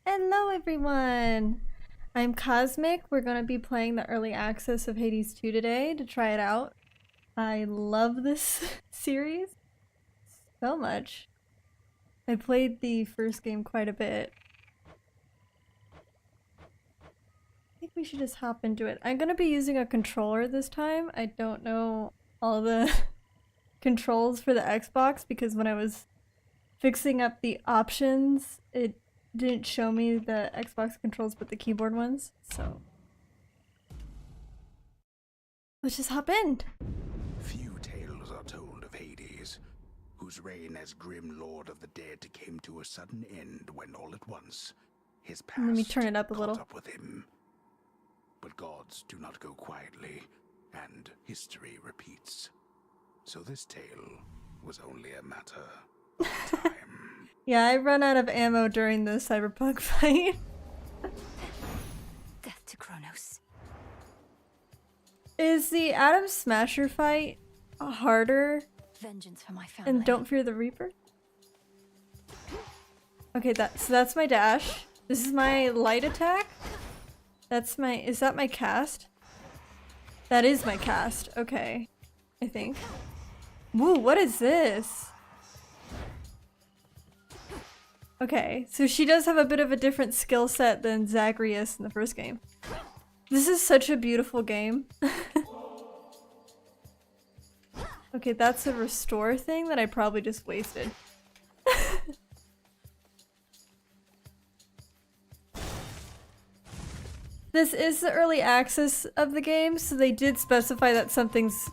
Hello everyone! I'm Cosmic. We're going to be playing the early access of Hades 2 today to try it out. I love this series so much. I played the first game quite a bit. I think we should just hop into it. I'm going to be using a controller this time. I don't know all the controls for the Xbox because when I was fixing up the options, it didn't show me the Xbox controls but the keyboard ones, so let's just hop in. Few tales are told of Hades, whose reign as grim lord of the dead came to a sudden end when all at once his past Let me turn it up a little. caught up with him. But gods do not go quietly, and history repeats. So this tale was only a matter of time. Yeah, I run out of ammo during the cyberpunk fight. Death to Kronos. Is the Atom Smasher fight harder Vengeance for my family. and Don't Fear the Reaper? Okay, so that's my dash. This is my light attack. Is that my cast? That is my cast. Okay, I think. Woo, what is this? Okay, so she does have a bit of a different skill set than Zagreus in the first game. This is such a beautiful game. Okay, that's a restore thing that I probably just wasted. This is the early access of the game, so they did specify that some things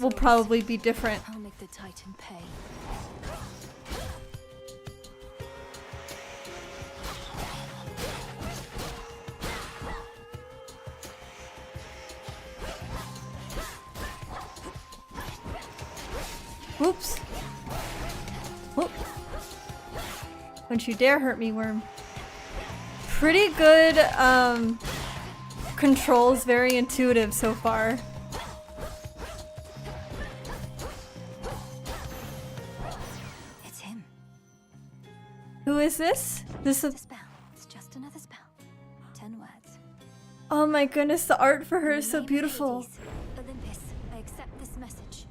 will probably be different. I'll make the Titan pay. Whoops. Whoop. Don't you dare hurt me, worm. Pretty good, controls, very intuitive so far. It's him. Who is this? This The is- spell. It's just another spell. 10 words. Oh my goodness, the art for her is so Name beautiful. Hades. Olympus, I accept this message.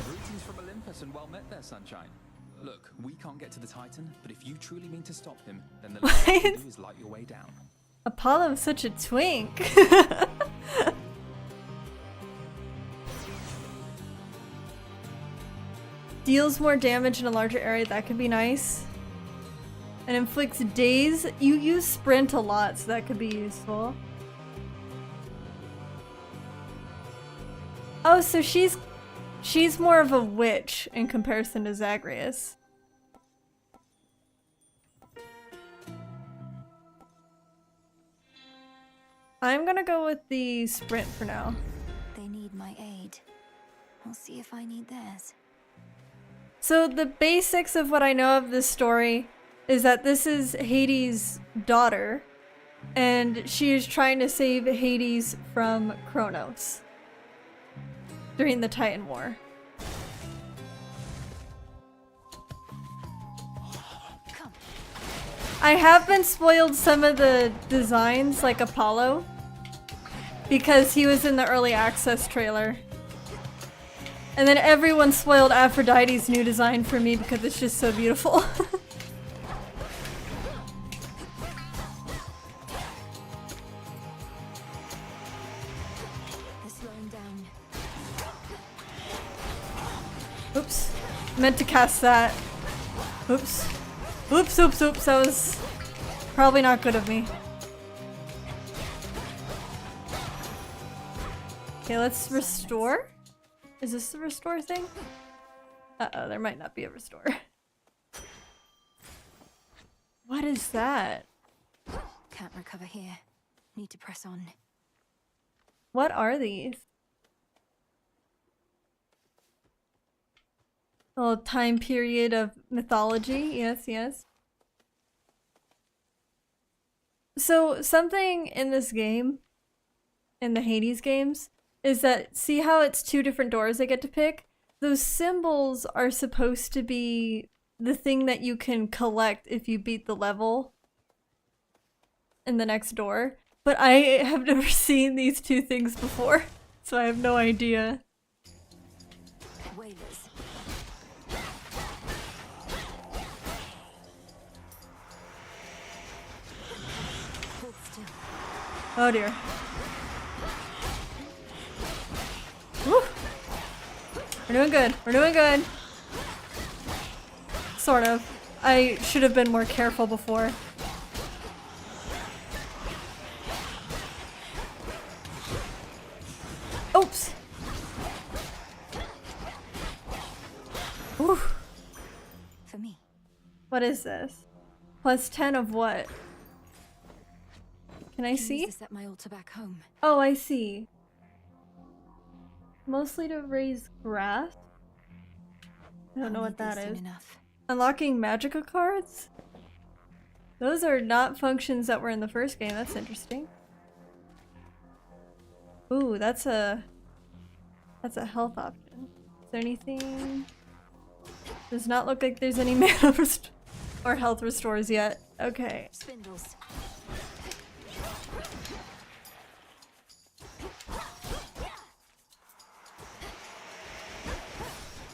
Greetings from Olympus and well met there, sunshine. Look, we can't get to the Titan, but if you truly mean to stop him, then the least you can do is light your way down. Apollo's such a twink. Deals more damage in a larger area, that could be nice. And inflicts daze. You use sprint a lot, so that could be useful. Oh, so she's more of a witch in comparison to Zagreus. I'm gonna go with the sprint for now. They need my aid. I'll see if I need theirs. So the basics of what I know of this story is that this is Hades' daughter, and she is trying to save Hades from Kronos during the Titan War. Come. I have been spoiled some of the designs, like Apollo, because he was in the early access trailer. And then everyone spoiled Aphrodite's new design for me because it's just so beautiful. They're slowing down. Oops. Meant to cast that. Oops. Oops, oops, oops. That was probably not good of me. Okay, let's restore. Is this the restore thing? Uh-oh, there might not be a restore. What is that? Can't recover here. Need to press on. What are these? Oh, time period of mythology. Yes, yes. So something in this game, in the Hades games, is that, see how it's two different doors they get to pick? those symbols are supposed to be the thing that you can collect if you beat the level in the next door. But I have never seen these two things before, so I have no idea. Wailers. Hold still. Oh dear. Woo. We're doing good. We're doing good. Sort of. I should have been more careful before. Oops. Whew. For me. What is this? Plus 10 of what? Can I Use see? this at my altar back home. Oh, I see. Mostly to raise grass? I don't know what that is. Enough. Unlocking magica cards? Those are not functions that were in the first game. That's interesting. Ooh, that's a health option. Is there anything? Does not look like there's any mana or health restores yet. Okay. Spindles.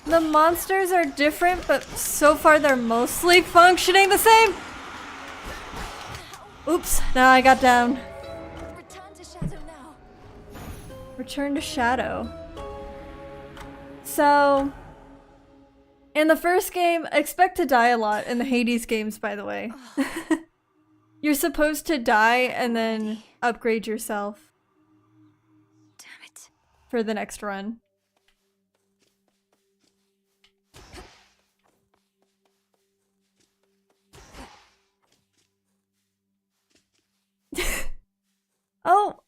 The monsters are different, but so far they're mostly functioning the same. Oops, now I got down. Return to shadow now. Return to shadow. So, in the first game, expect to die a lot in the Hades games, by the way. You're supposed to die and then upgrade yourself Damn it. for the next run.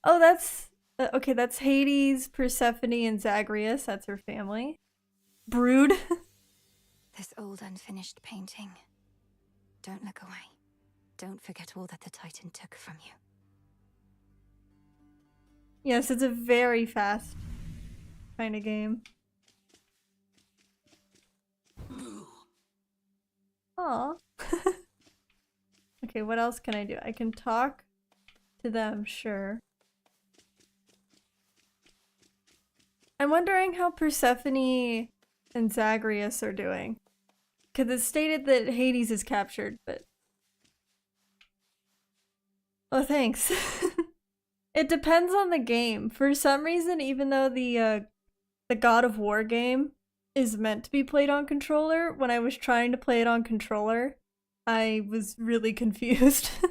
Oh, that's okay. That's Hades, Persephone, and Zagreus. That's her family. Brood. This old unfinished painting. Don't look away. Don't forget all that the Titan took from you. Yes, it's a very fast kind of game. Aw. Okay, what else can I do? I can talk to them, sure. I'm wondering how Persephone and Zagreus are doing. Because it's stated that Hades is captured, but... Oh, thanks. It depends on the game. For some reason, even though the God of War game is meant to be played on controller, when I was trying to play it on controller, I was really confused. Who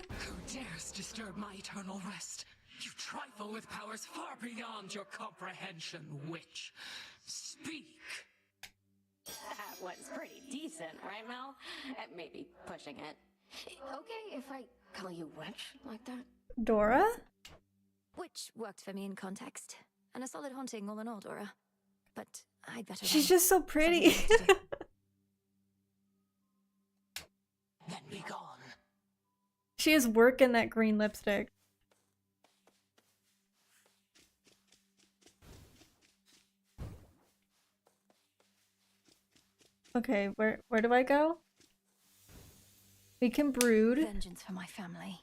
dares disturb my eternal rest? You trifle with powers far beyond your comprehension, witch. Speak! That was pretty decent, right, Mel? Maybe pushing it. Okay if I call you witch like that? Dora? Which worked for me in context. And a solid haunting all in all, Dora. But I'd better She's run. just so pretty. Something else to do. Then be gone. She has work in that green lipstick. Okay, where do I go? We can brood. Vengeance for my family.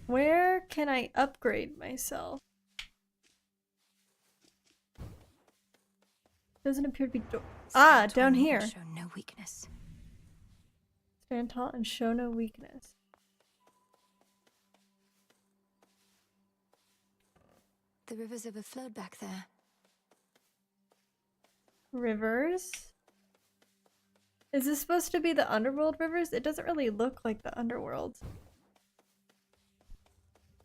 Where can I upgrade myself? Doesn't appear to be Stand down tall here. and show no weakness. Stand tall and show no weakness. The rivers overflowed back there. Rivers? Is this supposed to be the underworld rivers? It doesn't really look like the underworld.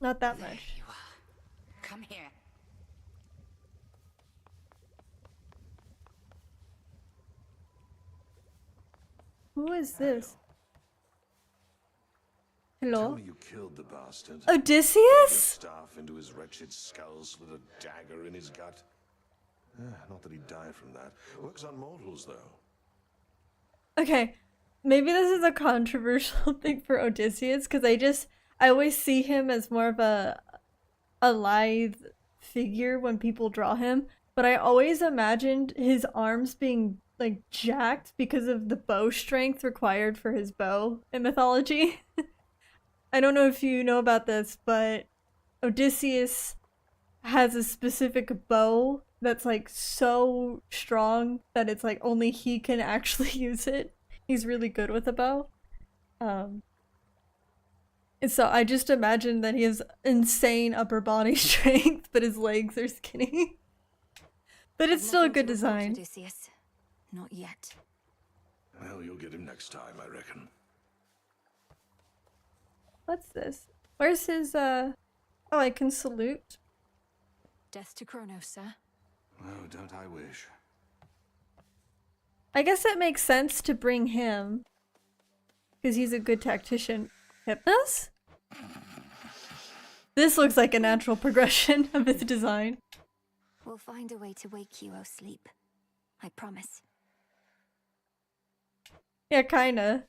Not that much. You are. Come here. Who is this? Tell Hello? me you killed the bastard. Your Odysseus? staff into his wretched skull, slid a dagger in his gut. Not that he'd die from that. Works on mortals, though. Okay. maybe this is a controversial thing for Odysseus, because I always see him as more of a lithe figure when people draw him, but I always imagined his arms being like jacked because of the bow strength required for his bow in mythology. I don't know if you know about this, but Odysseus has a specific bow that's like so strong that it's like only he can actually use it. He's really good with a bow. And so I just imagine that he has insane upper body strength, but his legs are skinny. But it's still a good design. Odysseus. Not yet. Well, you'll get him next time, I reckon. What's this? Where's his, Oh, I can salute. Death to Kronos, sir. Oh, don't I wish. I guess it makes sense to bring him. Because he's a good tactician. Hypnos? This looks like a natural progression of his design. We'll find a way to wake you, O sleep. I promise. Yeah, kinda.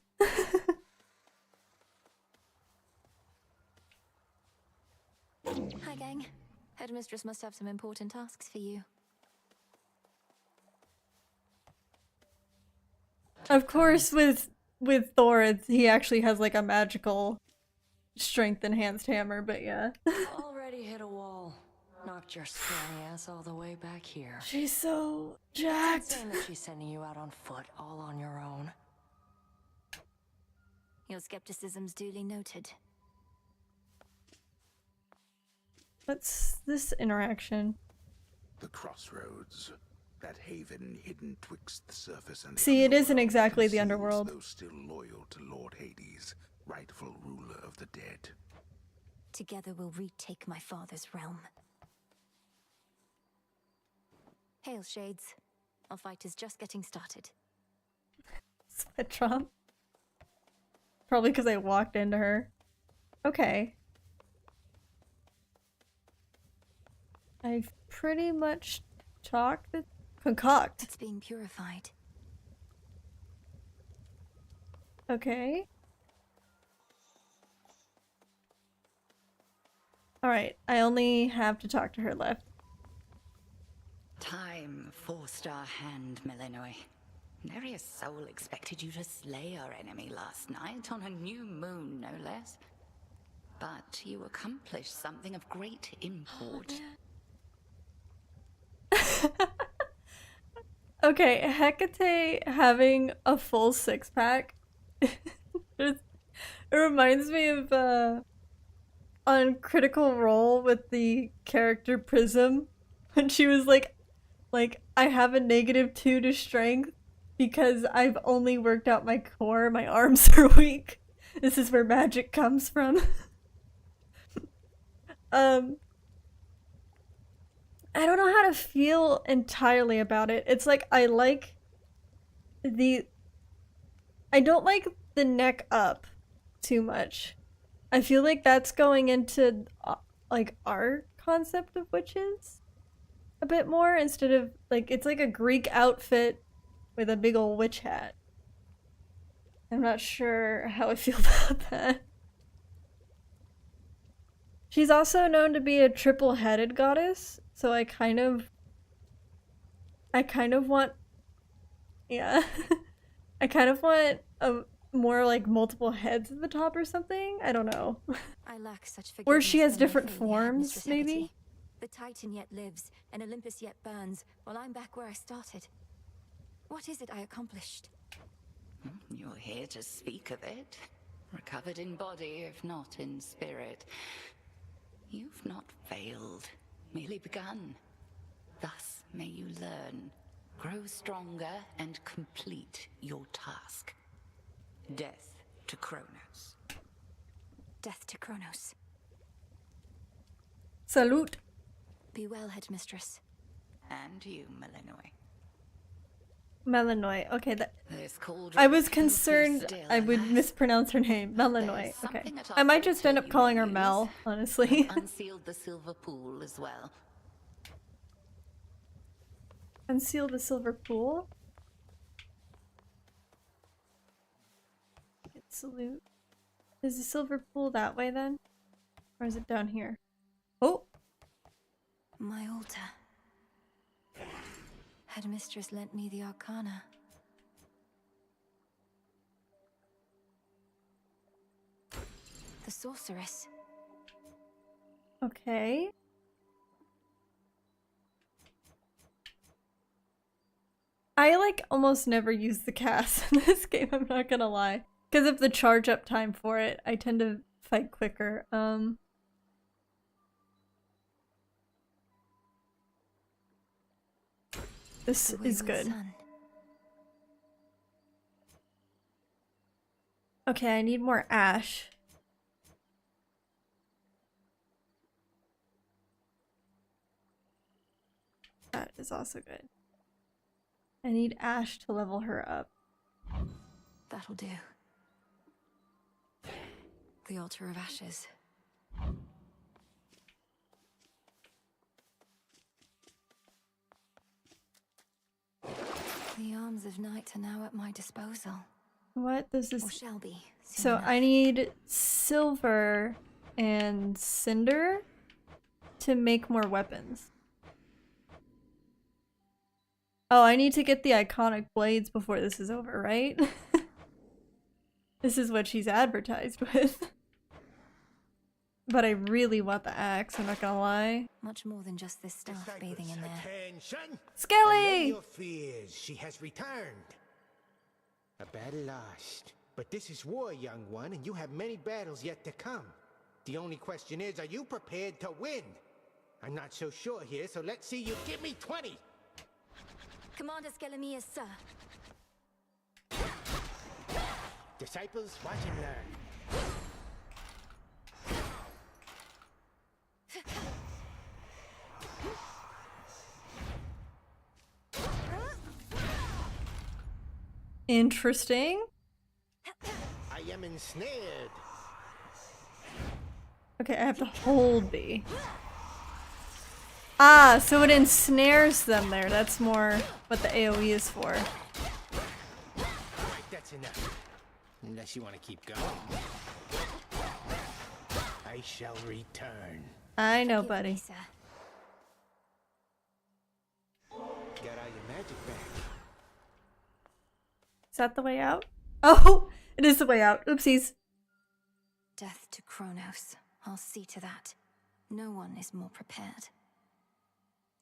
Hi, gang. Headmistress must have some important tasks for you. Of course, with Thor, he actually has like a magical strength enhanced hammer, but yeah. Already hit a wall. Knocked your scrawny ass all the way back here. She's so It's jacked. insane that she's sending you out on foot all on your own. Your skepticism's duly noted. What's this interaction? The crossroads. That haven hidden twixt the surface and the See, it isn't underworld exactly the conceals underworld. those still loyal to Lord Hades, rightful ruler of the dead. Together we'll retake my father's realm. Hail, Shades. Our fight is just getting started. Sweat drop. Probably because I walked into her. Okay. I've pretty much concoct. It's being purified. Okay. Alright, I only have to talk to her left. Time forced our hand, Melinoy. Nary a soul expected you to slay our enemy last night, on a new moon, no less. But you accomplished something of great import. Okay, Hecate having a full six-pack. It reminds me of, on Critical Role with the character Prism, when she was like, I have a -2 to strength because I've only worked out my core, my arms are weak. This is where magic comes from. I don't know how to feel entirely about it. It's like I don't like the neck up too much. I feel like that's going into like our concept of witches a bit more, instead of like, it's like a Greek outfit with a big old witch hat. I'm not sure how I feel about that. She's also known to be a triple-headed goddess, so I kind of want, yeah, I kind of want a more like multiple heads at the top or something. I don't know. I lack such Or she has forgiveness different than my failure, forms, Mistress maybe? Hecate. The Titan yet lives, and Olympus yet burns, while I'm back where I started. What is it I accomplished? You're here to speak of it. Recovered in body, if not in spirit. You've not failed, merely begun. Thus may you learn, grow stronger, and complete your task. Death to Kronos. Death to Kronos. Salute. Be well, Headmistress. And you, Melinoy. Melanoy. Okay, that This cauldron I was of filthy concerned still, I would alas. mispronounce her name. Melanoy. There's Okay. something at I our might just end altar up you calling may her use. Mel, honestly. Unsealed the silver pool as well. Unseal the silver pool? Absolute. Is the silver pool that way then? Or is it down here? Oh! My altar. Headmistress lent me the Arcana. The sorceress. Okay. I like almost never use the cast in this game, I'm not gonna lie. Because of the charge up time for it, I tend to fight quicker. This is good. Okay, I need more ash. That is also good. I need ash to level her up. That'll do. The altar of ashes. The arms of night are now at my disposal. What does this? Or shall be. So I need silver and cinder to make more weapons. Oh, I need to get the iconic blades before this is over, right? This is what she's advertised with. But I really want the axe, I'm not gonna lie. Much more than just this staff bathing in there. Attention! Skelly! Your fears. She has returned. A battle lost. But this is war, young one, and you have many battles yet to come. The only question is, are you prepared to win? I'm not so sure here, so let's see you give me 20! Commander Skelemius, sir. Disciples, watch and learn. Interesting. I am ensnared. Okay, I have to hold B. Ah, so it ensnares them there. That's more what the AoE is for. Alright, that's enough. Unless you want to keep going. I shall return. I know, buddy. Me, sir. Got all your magic back. Is that the way out? Oh, it is the way out. Oopsies. Death to Kronos. I'll see to that. No one is more prepared.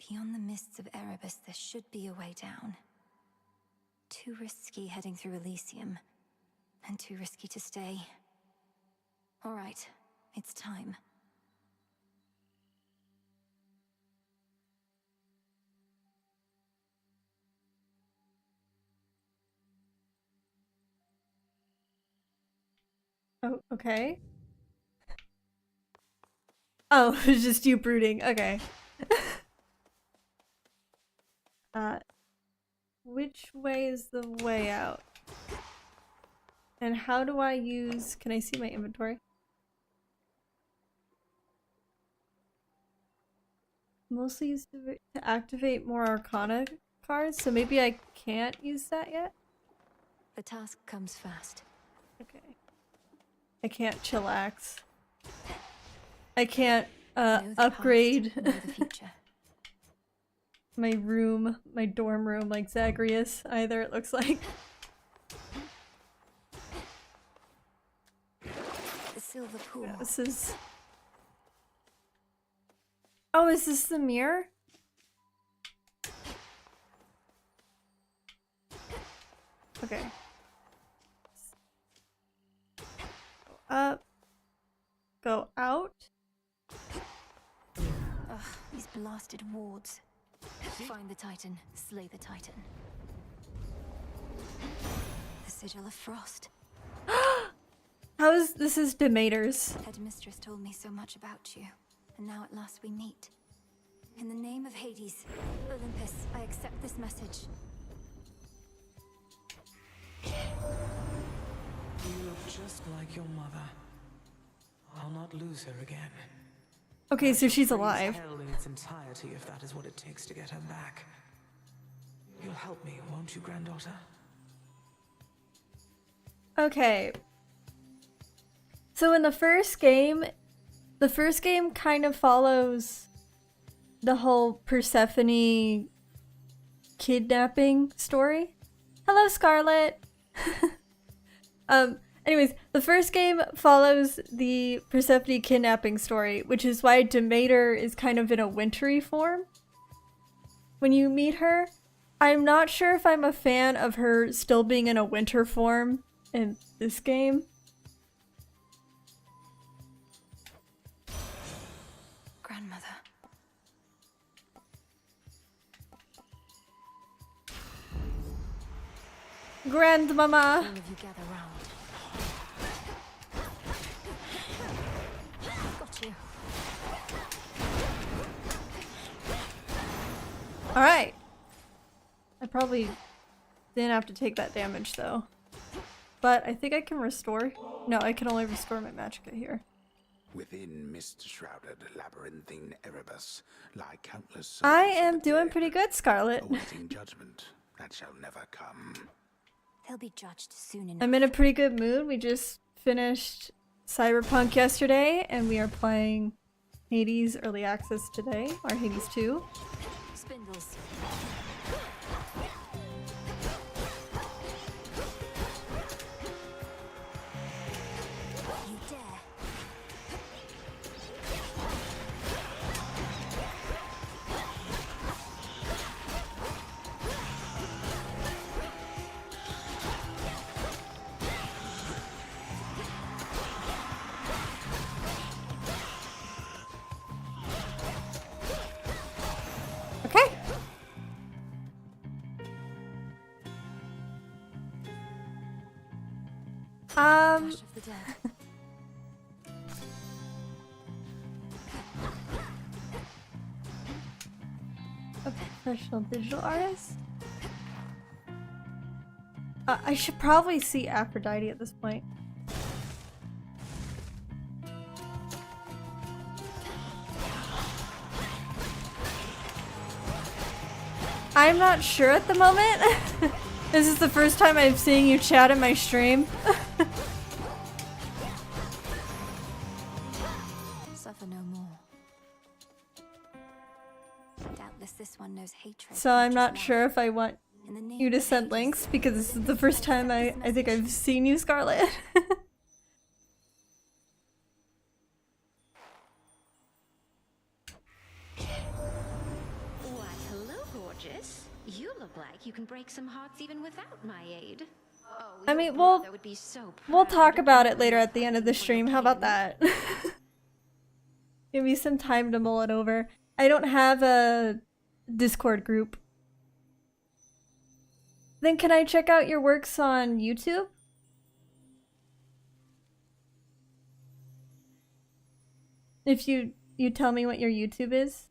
Beyond the mists of Erebus, there should be a way down. Too risky heading through Elysium. And too risky to stay. Alright, it's time. Oh, okay. Oh, it's just you brooding. Okay. Which way is the way out? And how do I use... Can I see my inventory? Mostly used to activate more Arcana cards, so maybe I can't use that yet? The task comes first. Okay. I can't chillax. I can't Know the upgrade past, know the future. my room, my dorm room like Zagreus either, it looks like. The silver pool. Yeah, this is... Oh, is this the mirror? Okay. Go up. Go out. Ugh, these blasted wards. Find the Titan, slay the Titan. The Sigil of Frost. This is Demeter's. Headmistress told me so much about you, and now at last we meet. In the name of Hades, Olympus, I accept this message. You look just like your mother. I'll not lose her again. Okay, so she's Freeze alive. hell in its entirety if that is what it takes to get her back. You'll help me, won't you, granddaughter? Okay. So in the first game kind of follows the whole Persephone kidnapping story. Hello, Scarlet! Anyways, the first game follows the Persephone kidnapping story, which is why Demeter is kind of in a wintry form when you meet her. I'm not sure if I'm a fan of her still being in a winter form in this game. Grandmother. Grandmama! All of you gather round. Got you. Alright. I probably didn't have to take that damage though. But I think I can restore. No, I can only restore my magicka here. Within mist-shrouded labyrinthine Erebus lie countless I souls of am the doing dead, pretty good, Scarlet. awaiting judgment that shall never come. They'll be judged soon enough. I'm in a pretty good mood. We just finished Cyberpunk yesterday and we are playing Hades Early Access today, or Hades 2. Spindles. You dare. Okay. Clash of the dead. A professional digital artist? I should probably see Aphrodite at this point. I'm not sure at the moment. This is the first time I've seen you chat in my stream. Suffer no more. Doubtless this one knows hatred. So I'm as not love. sure if I want In the name you to of send Hades, links because this is the first time I think I've seen you, Scarlet. Why, hello, gorgeous. You look like you can break some hearts even without my aid. Oh, I your mean, brother would be so we'll proud talk of about you it later at the end of the for your stream. How about kin. that? Give me some time to mull it over. I don't have a Discord group. Then can I check out your works on YouTube? If you tell me what your YouTube is,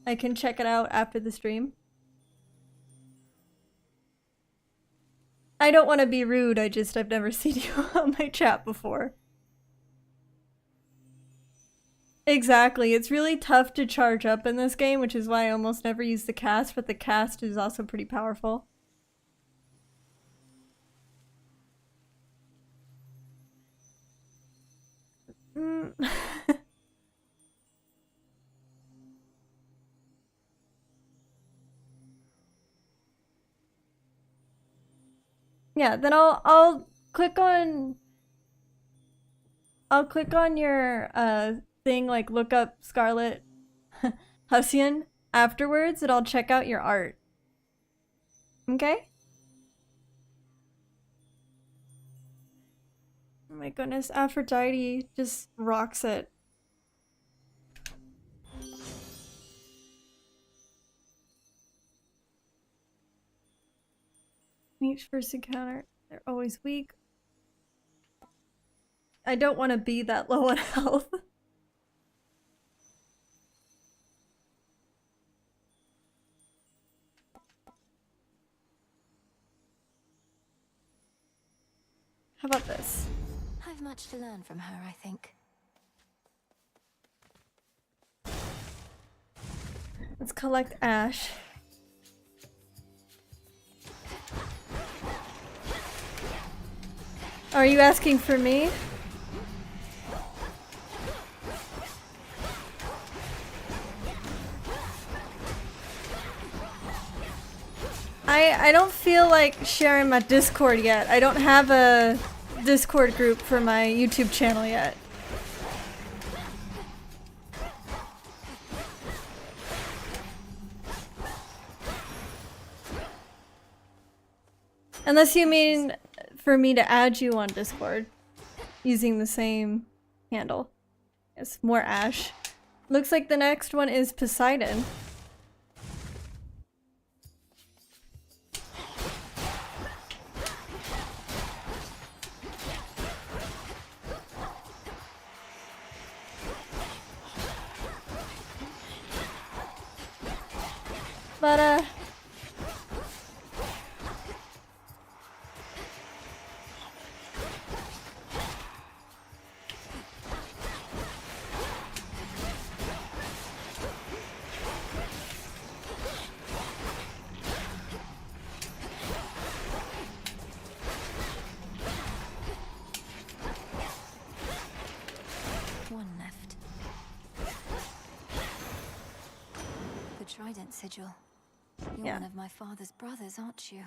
I can check it out after the stream. I don't want to be rude, I've never seen you on my chat before. Exactly, it's really tough to charge up in this game, which is why I almost never use the cast, but the cast is also pretty powerful. Yeah, then I'll click on your thing, like look up Scarlet Hussian afterwards and I'll check out your art. Okay? Oh my goodness, Aphrodite just rocks it. Each first encounter, they're always weak. I don't want to be that low on health. How about this? I've much to learn from her, I think. Let's collect ash. Are you asking for me? I don't feel like sharing my Discord yet. I don't have a Discord group for my YouTube channel yet. Unless you mean for me to add you on Discord using the same handle. It's more Ash. Looks like the next one is Poseidon. But One left. The Trident Sigil. You're Yeah. one of my father's brothers, aren't you?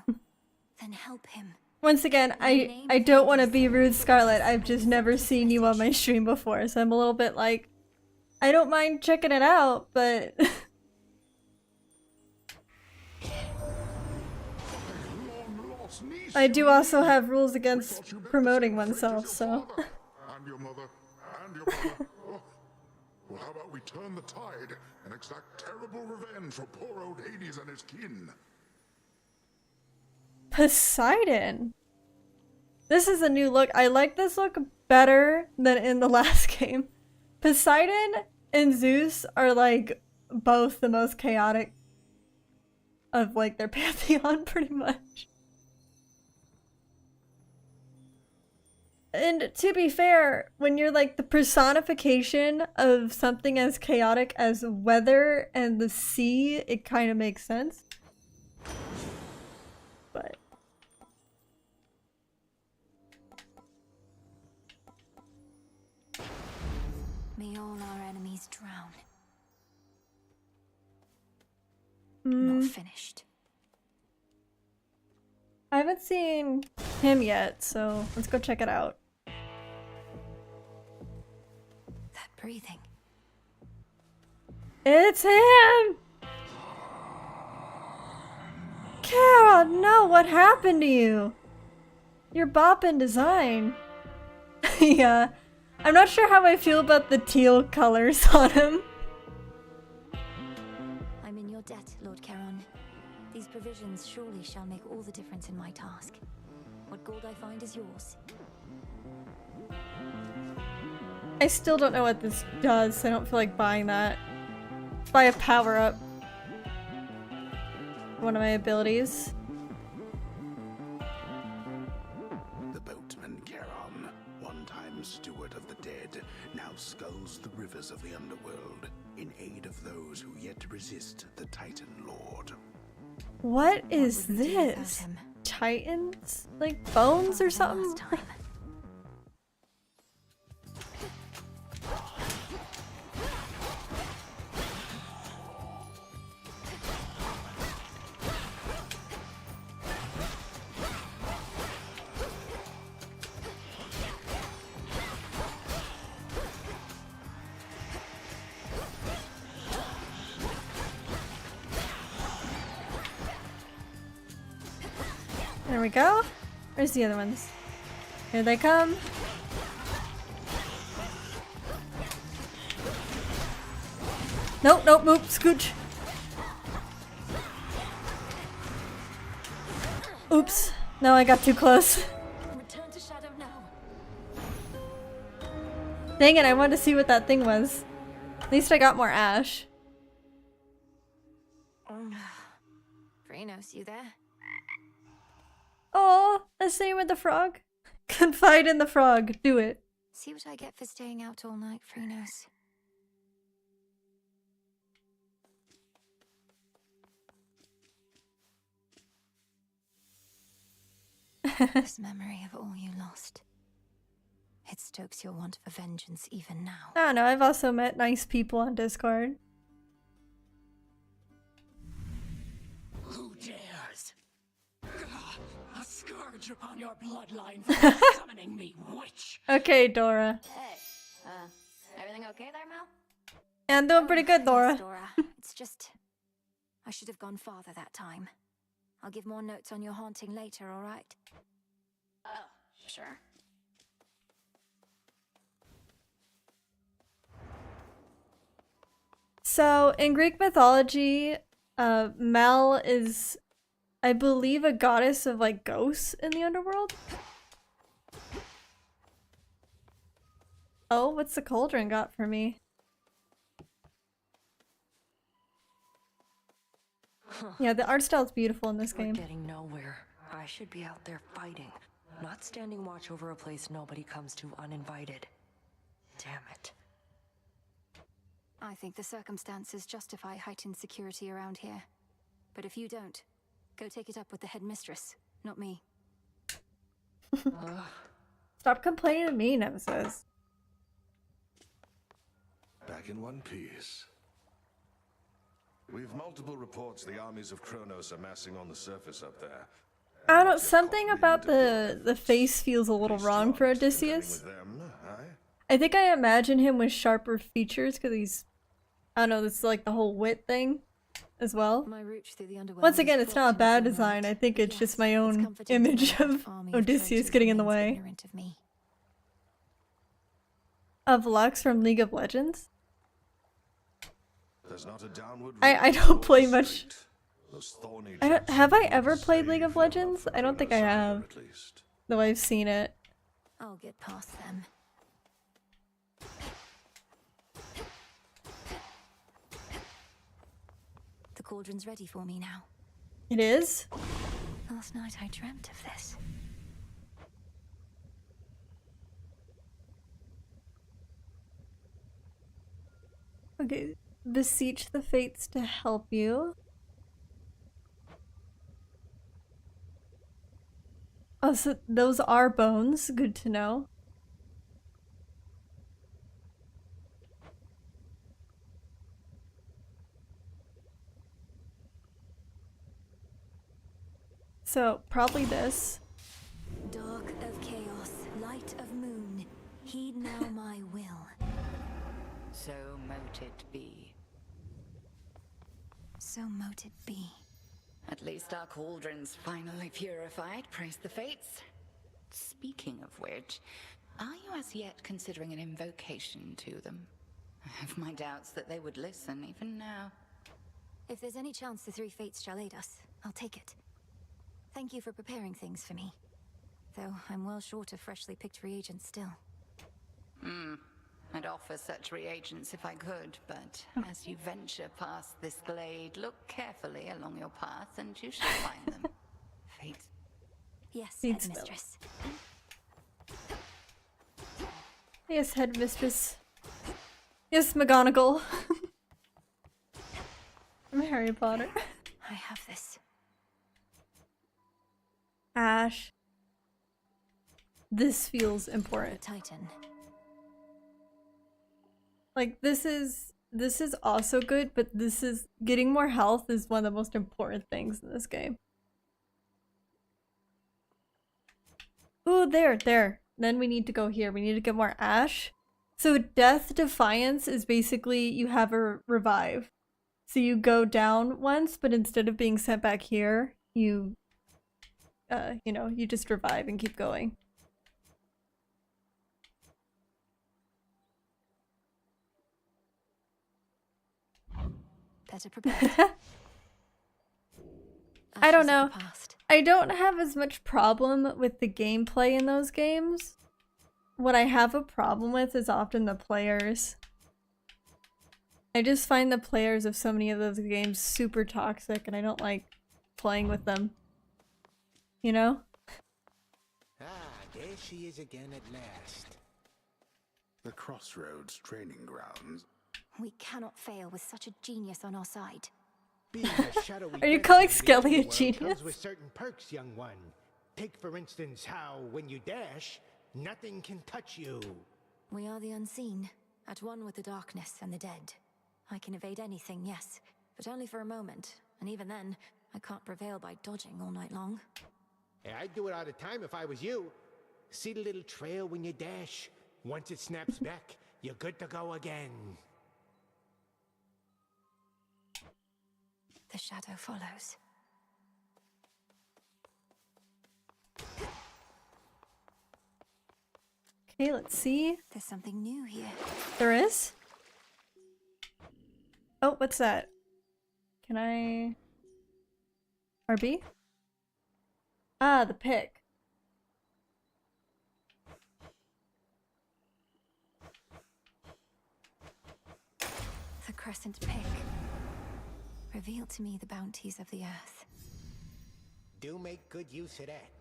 Then help him. once again, I don't want to be rude, Scarlet. I've just never seen you on my stream before, so I'm a little bit like, I don't mind checking it out, but I do also have rules against promoting oneself, so. And your mother, and your brother. Oh. Well, how about we turn the tide and exact terrible revenge for poor old Hades and his kin? Poseidon. This is a new look. I like this look better than in the last game. Poseidon and Zeus are like both the most chaotic of like their pantheon, pretty much. And to be fair, when you're like the personification of something as chaotic as weather and the sea, it kind of makes sense. But May all our enemies drown. Mm. Not finished. I haven't seen him yet, so let's go check it out. That breathing. It's him! Kara, no, what happened to you? Your boppin' design. Yeah. I'm not sure how I feel about the teal colors on him. I'm in your debt, Lord Charon. These provisions surely shall make all the difference in my task. What gold I find is yours. I still don't know what this does, so I don't feel like buying that. Buy a power-up. One of my abilities. The boatman Charon, one-time steward of the dead, now sculls the rivers of the underworld in aid of those who yet resist the Titan Lord. What is would we do without this? him? Titans? Like bones or something? Last time. There we go. Where's the other ones? Here they come. Nope, nope, nope, scooch. Oops. No, I got too close. Return to shadow now. Dang it, I wanted to see what that thing was. At least I got more ash. Phrynos, you there? Oh, the same with the frog. Confide in the frog. Do it. See what I get for staying out all night, Phrynos. This memory of all you lost. It stokes your want for vengeance even now. I don't know, I've also met nice people on Discord. Who dares? A scourge upon your bloodline for summoning me, witch! Okay, Dora. Hey, everything okay there, Mel? Yeah, I'm doing pretty good, Dora. Yes, Dora. It's just... I should have gone farther that time. I'll give more notes on your haunting later, alright? Oh, sure. So, in Greek mythology, Mel is, I believe, a goddess of, like, ghosts in the underworld. Oh, what's the cauldron got for me? Yeah, the art style's beautiful in this We're game. getting nowhere. I should be out there fighting, not standing watch over a place nobody comes to uninvited. Damn it. I think the circumstances justify heightened security around here. But if you don't, go take it up with the headmistress, not me. Stop complaining to me, Nemesis. Back in one piece. We've multiple reports the armies of Kronos are massing on the surface up there. I don't know, something about the face feels a little wrong for Odysseus. I think I imagine him with sharper features because he's, I don't know, this is like the whole wit thing as well. My route through the underworld Once again, is it's not a fraught bad in some design. way. I think it's Yes, just my it's own comforting to image know that of army of Odysseus traitors getting in the remains way. ignorant of me. Of Lux from League of Legends? There's not a downward I don't play much. Have I ever played League of Legends? I don't think I have. Though I've seen it. I'll get past them. The cauldron's ready for me now. It is? Last night I dreamt of this. Okay. Beseech the fates to help you. Oh, so those are bones. Good to know. So, probably this. Dark of chaos, light of moon, heed now my will. So mote it be. So mote it be. At least our cauldron's finally purified, praise the fates. Speaking of which, are you as yet considering an invocation to them? I have my doubts that they would listen even now. If there's any chance the three fates shall aid us, I'll take it. Thank you for preparing things for me. Though I'm well short of freshly picked reagents still. I'd offer such reagents if I could, but as you venture past this glade, look carefully along your path and you shall find them. Fate. Yes, Feeds headmistress. Yes, headmistress. Yes, McGonagall. I'm Harry Potter. I have this. Ash. This feels important. Titan. Like, this is also good, but this is getting more health is one of the most important things in this game. Ooh, there. Then we need to go here. We need to get more ash. So Death Defiance is basically you have a revive. So you go down once, but instead of being sent back here, you you just revive and keep going. Better prepared. I don't Ashes know. of the past. I don't have as much problem with the gameplay in those games. What I have a problem with is often the players. I just find the players of so many of those games super toxic and I don't like playing with them. You know? Ah, there she is again at last. The Crossroads training grounds. We cannot fail with such a genius on our side. Being a shadowy Are you presence calling in the Skelly a underworld genius? comes with certain perks, young one. Take for instance how, when you dash, Nothing can touch you. We are the unseen, at one with the darkness and the dead. I can evade anything, yes, but only for a moment. And even then, I can't prevail by dodging all night long. Yeah, I'd do it all the time if I was you. See the little trail when you dash? Once it snaps back, you're good to go again. The shadow follows. Okay, let's see. There's something new here. There is? Oh, what's that? Can I... RB? Ah, the pick. The crescent pick. Reveal to me the bounties of the earth. Do make good use of that.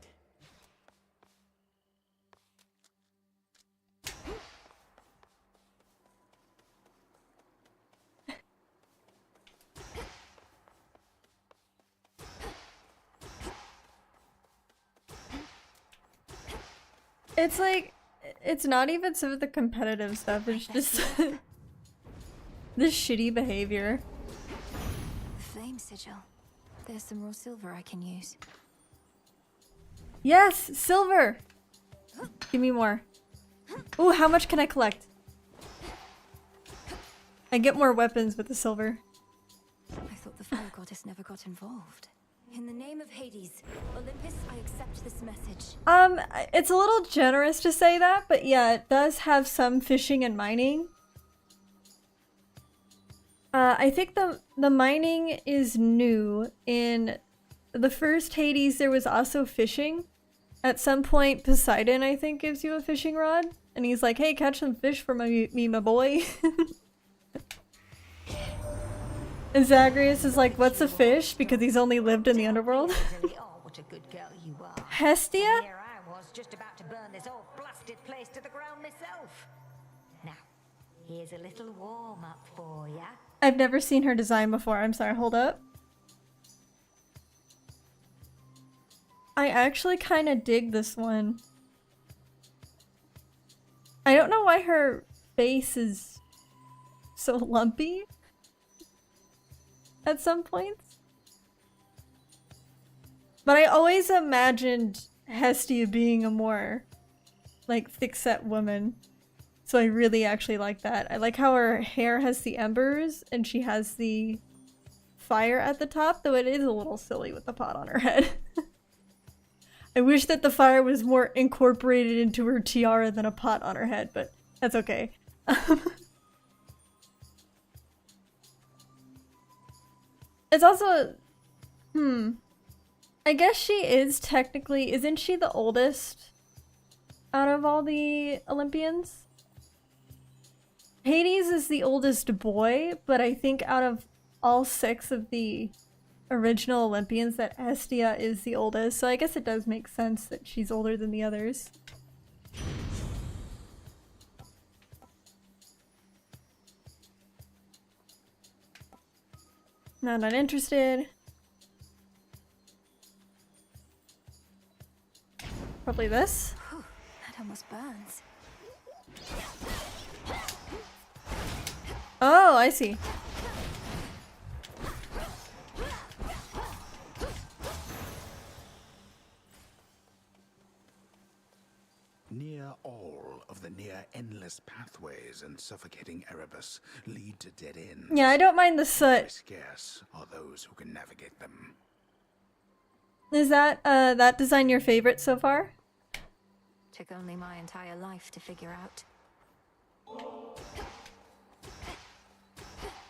It's like, it's not even some of the competitive stuff, it's just this shitty behavior. The flame sigil. There's some raw silver I can use. Yes, silver! Give me more. Ooh, how much can I collect? I get more weapons with the silver. I thought the fire goddess never got involved. In the name of Hades, Olympus, I accept this message. It's a little generous to say that, but yeah, it does have some fishing and mining. I think the mining is new. In the first Hades, there was also fishing. At some point, Poseidon, I think, gives you a fishing rod. And he's like, hey, catch some fish for me, my boy. And Zagreus is like, what's a fish? Because he's only lived in the underworld. Oh, what a good girl you are. Hestia? Here I was, just about to burn this whole blasted place to the ground myself. Now, here's a little warm-up for ya. I've never seen her design before. I'm sorry, hold up. I actually kind of dig this one. I don't know why her face is so lumpy at some points. But I always imagined Hestia being a more, like, thick-set woman. So I really actually like that. I like how her hair has the embers and she has the fire at the top, though it is a little silly with the pot on her head. I wish that the fire was more incorporated into her tiara than a pot on her head, but that's okay. It's also... I guess she is technically... Isn't she the oldest out of all the Olympians? Hades is the oldest boy, but I think out of all 6 of the original Olympians that Hestia is the oldest, so I guess it does make sense that she's older than the others. No, not interested. Probably this. Whew, that almost burns. Oh, I see. Near all of the near-endless pathways and suffocating Erebus lead to dead ends. Yeah, I don't mind the soot. Scarce are those who can navigate them. Is that design your favorite so far? Took only my entire life to figure out.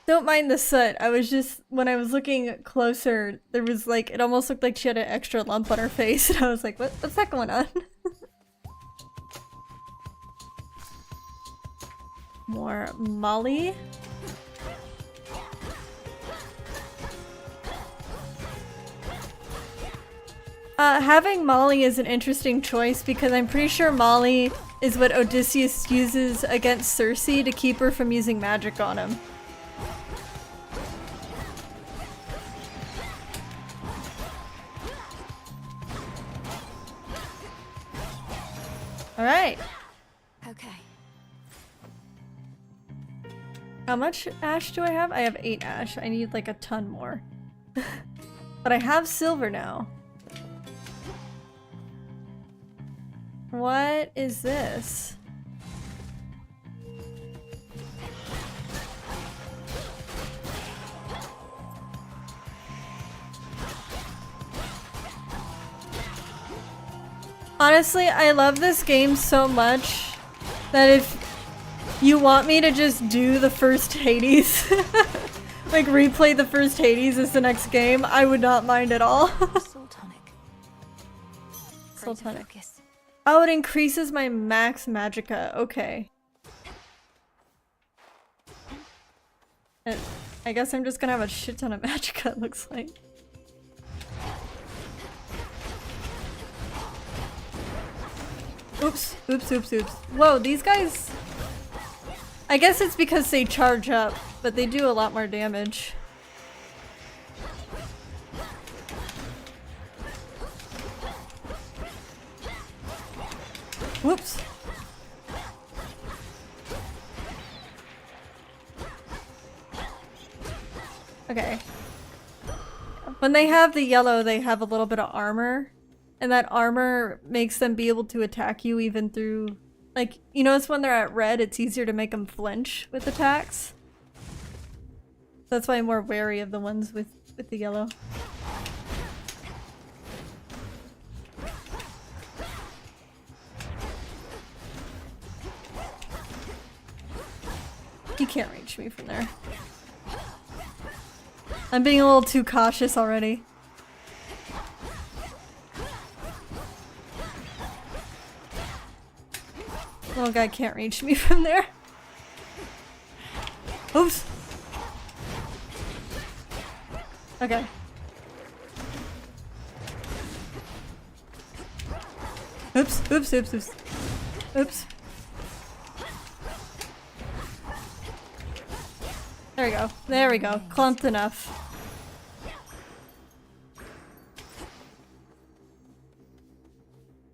Don't mind the soot. I was just, when I was looking closer, there was like, it almost looked like she had an extra lump on her face, and I was like, what's that going on? More Molly. Having Molly is an interesting choice because I'm pretty sure Molly is what Odysseus uses against Circe to keep her from using magic on him. Alright. Okay. How much ash do I have? I have 8 ash. I need like a ton more. But I have silver now. What is this? Honestly, I love this game so much that if you want me to just do the first Hades, like replay the first Hades as the next game, I would not mind at all. Soul tonic. Soul tonic. Oh, it increases my max magicka. Okay. And I guess I'm just gonna have a shit ton of magicka, it looks like. Oops, oops, oops, oops. Whoa, these guys... I guess it's because they charge up, but they do a lot more damage. Whoops. Okay. When they have the yellow, they have a little bit of armor. And that armor makes them be able to attack you even through... Like, you notice when they're at red, it's easier to make them flinch with attacks. That's why I'm more wary of the ones with the yellow. He can't reach me from there. I'm being a little too cautious already. Little guy can't reach me from there. Oops. Okay. Oops, oops, oops, oops. Oops. There we go. There we go. Clumped enough.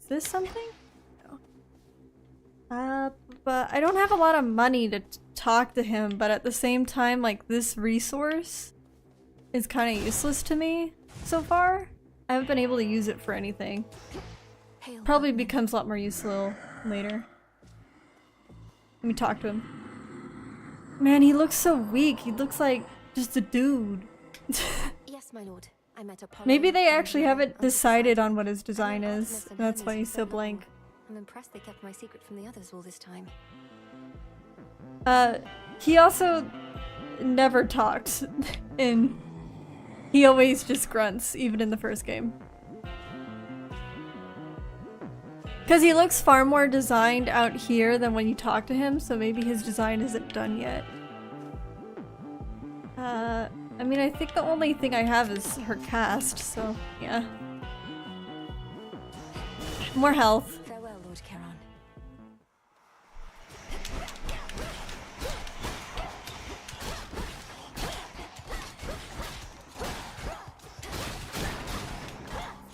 Is this something? No. But I don't have a lot of money to talk to him, but at the same time, like, this resource is kind of useless to me so far. I haven't been able to use it for anything. Probably becomes a lot more useful later. Let me talk to him. Man, he looks so weak. He looks like just a dude. Yes, my lord. I met Apollo. Maybe they actually haven't decided on what his design is. And that's why he's so blank. I'm impressed they kept my secret from the others all this time. He also never talks. And he always just grunts, even in the first game. Because he looks far more designed out here than when you talk to him, so maybe his design isn't done yet. I mean, I think the only thing I have is her cast, so yeah. More health. Farewell, Lord Charon.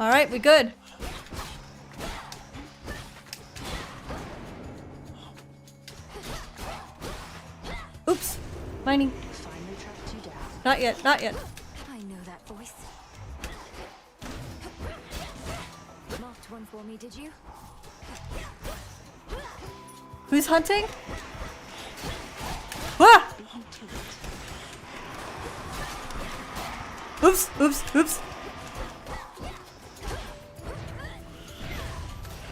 Alright, we good. Oops. Mining. Not yet, not yet. I know that voice. Marked one for me, did you? Who's hunting? Ah! Oops, oops, oops.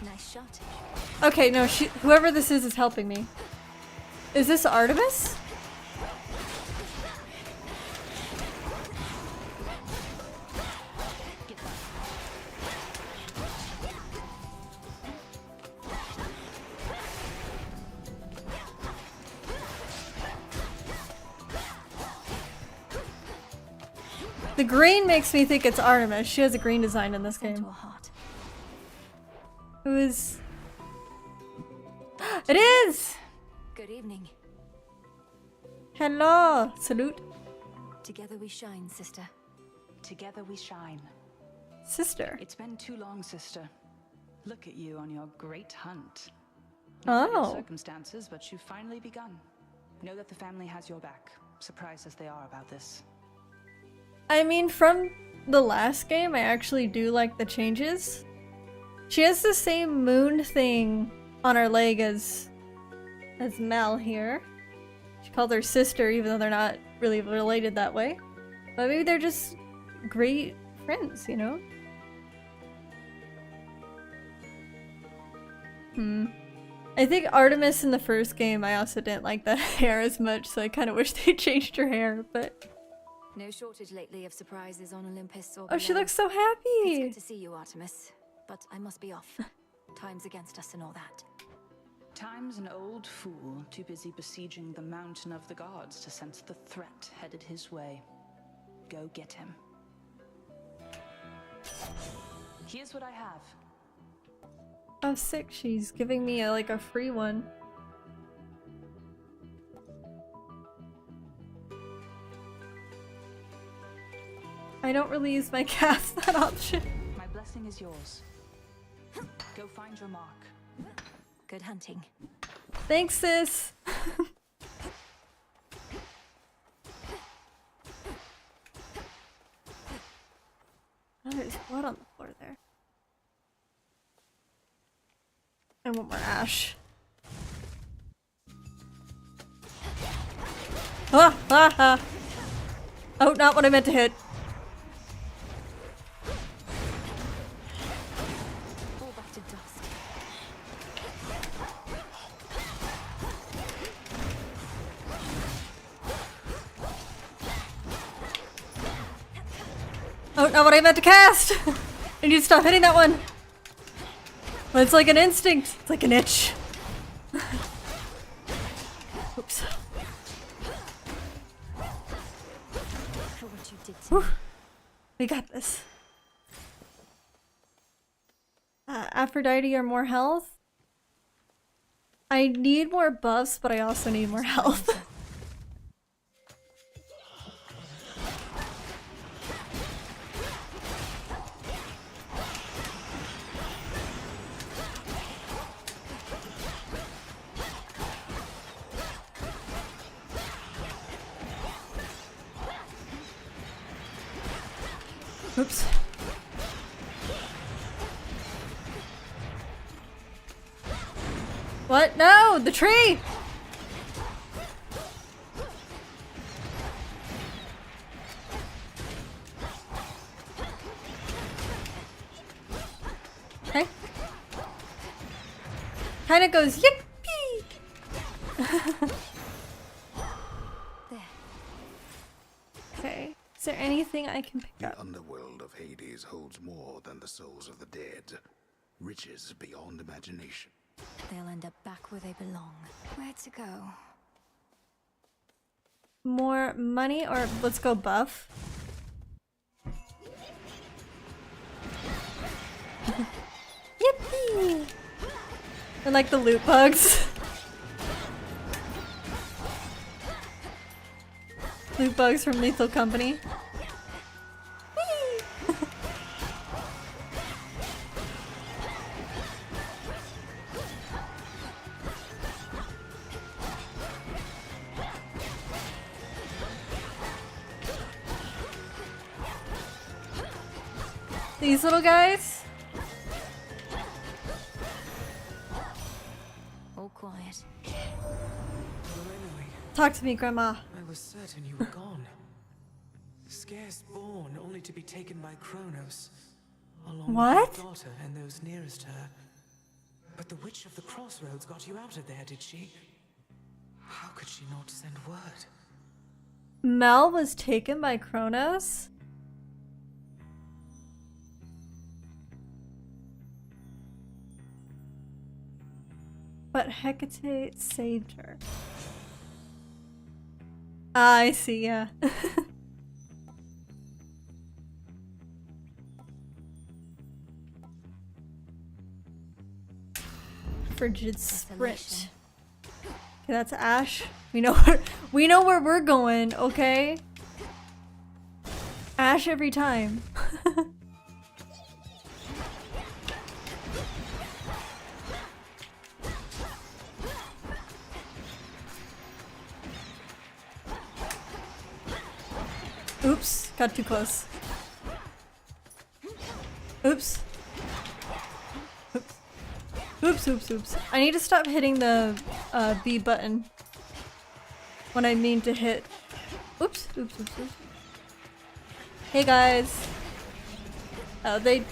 Nice shot. Okay, no, whoever this is helping me. Is this Artemis? The green makes me think it's Artemis. She has a green design in this game. Who is... It is! Good evening. Hello! Salute. Together we shine, sister. Together we shine. Sister. It's been too long, sister. Look at you on your great hunt. Oh. Circumstances, but you've finally begun. Know that the family has your back, surprised as they are about this. I mean, from the last game, I actually do like the changes. She has the same moon thing on her leg as Mel here. She called her sister, even though they're not really related that way. But maybe they're just great friends, you know? I think Artemis in the first game, I also didn't like that hair as much, so I kind of wish they changed her hair, but... No shortage lately of surprises on Olympus or Oh, she below. looks so happy! It's good to see you, Artemis. But I must be off. Time's against us and all that. Time's an old fool, too busy besieging the mountain of the gods to sense the threat headed his way. Go get him. Here's what I have. Oh, sick. She's giving me like a free one. I don't really use my cast that option. My blessing is yours. Go find your mark. Good hunting. Thanks, sis. Oh, there's blood on the floor there. I want more ash. Ah! Ah! Ah! Oh, not what I meant to hit. Fall back to dust. Oh, not what I meant to cast! I need to stop hitting that one. But it's like an instinct. It's like an itch. Oops. For what you did to Whew. me. We got this. Aphrodite or more health? I need more buffs, but I also need more health. Oops. What? No! The tree! Okay. Kinda goes yippee! There. Okay. Is there anything I can pick The up? underworld of Hades holds more than the souls of the dead. Riches beyond imagination. They'll end up back where they belong. Where to go? More money or let's go buff? Yippee! I like the loot bugs. Loot bugs from Lethal Company. Whee! These little guys? All quiet. Talk to me, Grandma. I was certain you were gone. Scarce born, only to be taken by Kronos, along What? with her daughter and those nearest her. But the Witch of the Crossroads got you out of there, did she? How could she not send word? Mel was taken by Kronos? But Hecate saved her. Ah, I see, yeah. Frigid sprint. Okay, that's Ash. We know where we're going, okay? Ash every time. Oops, got too close. Oops. Oops, oops, oops. I need to stop hitting the B button when I mean to hit. Oops, oops, oops, oops. Hey guys. Oh, they...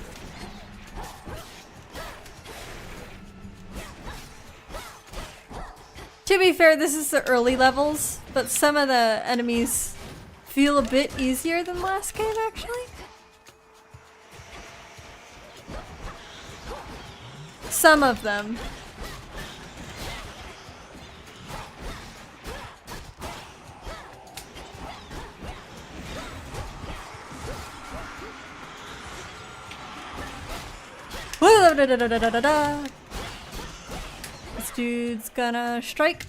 To be fair, this is the early levels, but some of the enemies feel a bit easier than last game, actually. Some of them. This dude's gonna strike.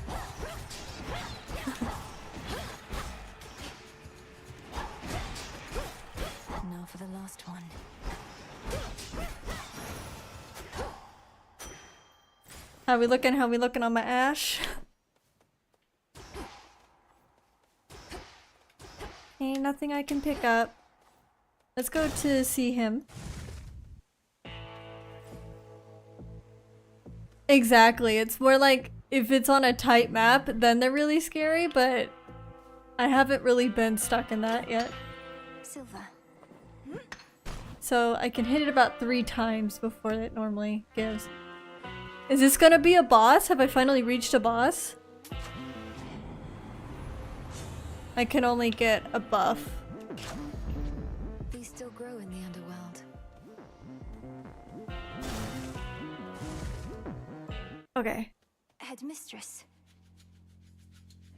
Now for the last one. How we looking? How we looking on my ash? Ain't nothing I can pick up. Let's go to see him. Exactly. It's more like if it's on a tight map, then they're really scary, but I haven't really been stuck in that yet. Silver. So I can hit it about 3 times before it normally gives. Is this gonna be a boss? Have I finally reached a boss? I can only get a buff. These still grow in the underworld. Okay. Headmistress.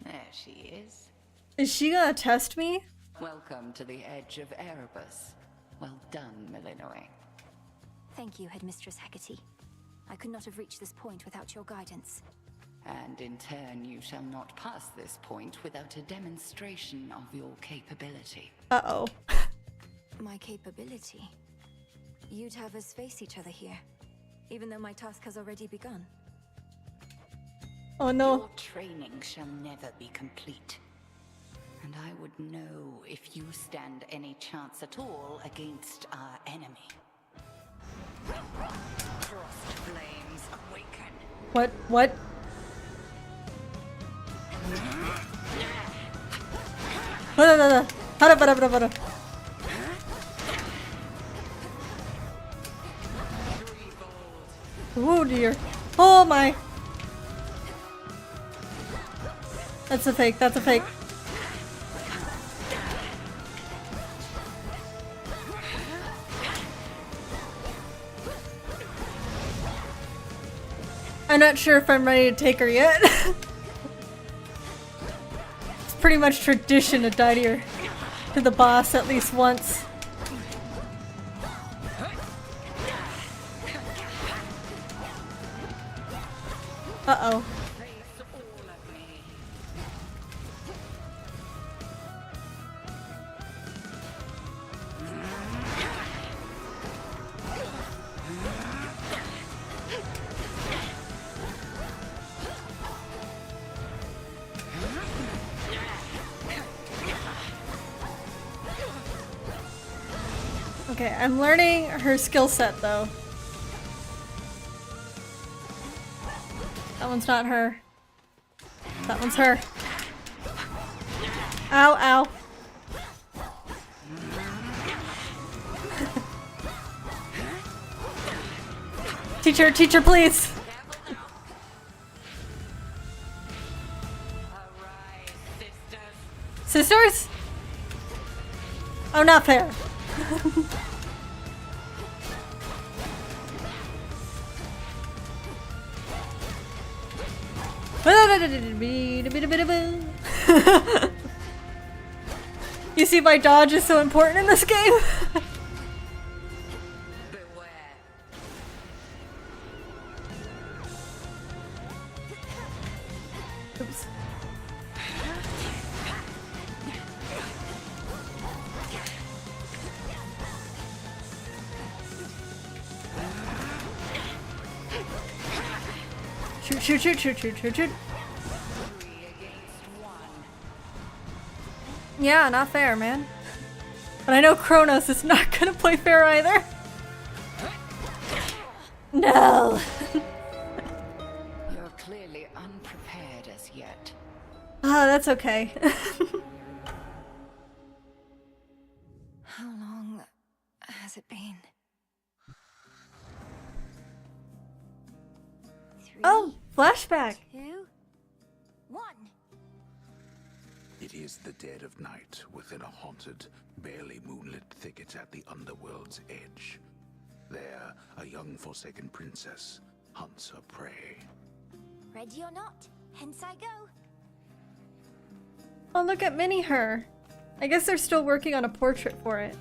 There she is. Is she gonna test me? Welcome to the edge of Erebus. Well done, Milinoe. Thank you, Headmistress Hecate. I could not have reached this point without your guidance. And in turn, you shall not pass this point without a demonstration of your capability. Uh-oh. My capability? You'd have us face each other here, even though my task has already begun. Oh no. Your training shall never be complete. And I would know if you stand any chance at all against our enemy. Frost flames awaken. What? What? Oh dear. Oh my. That's a fake. That's a fake. I'm not sure if I'm ready to take her yet. It's pretty much tradition to die to the boss at least once. Uh-oh. Okay, I'm learning her skill set though. That one's not her. That one's her. Ow, ow. Teacher, teacher, please. Sisters? Oh, not fair. You see why dodge is so important in this game? Oops. Shoot, shoot, shoot, shoot, shoot, shoot, shoot. Yeah, not fair, man. But I know Kronos is not gonna play fair either. No! You're clearly unprepared as yet. Ah, that's okay. How long has it been? 3, Oh, flashback! 2, 1. It is the dead of night within a haunted, barely moonlit thicket at the underworld's edge. There, a young forsaken princess hunts her prey. Ready or not, hence I go. Oh, look at Mini Her. I guess they're still working on a portrait for it.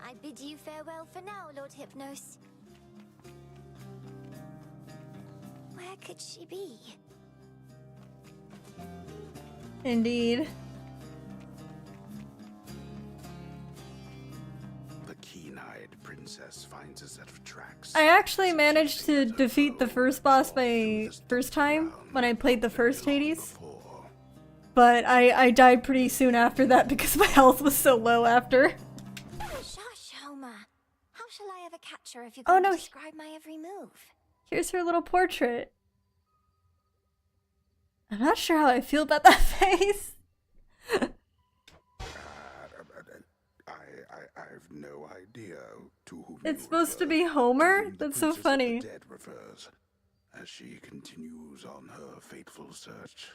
I bid you farewell for now, Lord Hypnos. Where could she be? Indeed. The keen-eyed princess finds a set of tracks. I actually managed to defeat the first boss by first time when I played the first Hades. But I died pretty soon after that because my health was so low after. Shush, Homer. How shall I ever catch her if you're Oh, going no. to describe my every move? Here's her little portrait. I'm not sure how I feel about that face. I've no idea to whom It's you supposed to refer. be Homer? The That's so princess of funny. the dead refers, as she continues on her fateful search.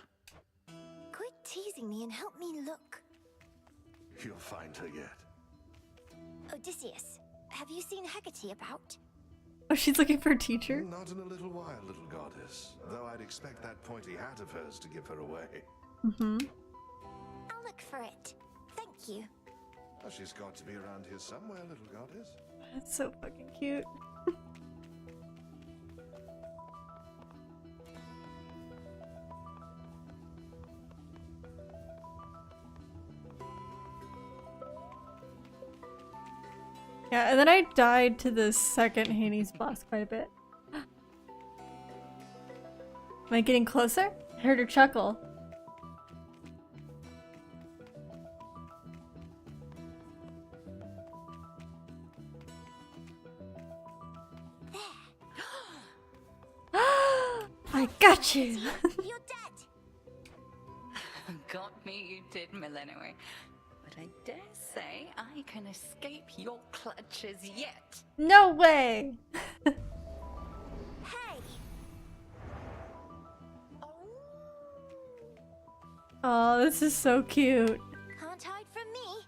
Quit teasing me and help me look. You'll find her yet. Odysseus, have you seen Hecate about? Oh, she's looking for a teacher? Not in a little while, little goddess. Though I'd expect that pointy hat of hers to give her away. Mm-hmm. I'll look for it. Thank you. Well, she's got to be around here somewhere, little goddess. That's so fucking cute. Yeah, and then I died to the second Hades boss quite a bit. Am I getting closer? I heard her chuckle. I got you! You're dead! Got me, you did, Millennium. But I dare say I can escape your clutches yet. No way! Hey! Oh, this is so cute. Can't hide from me.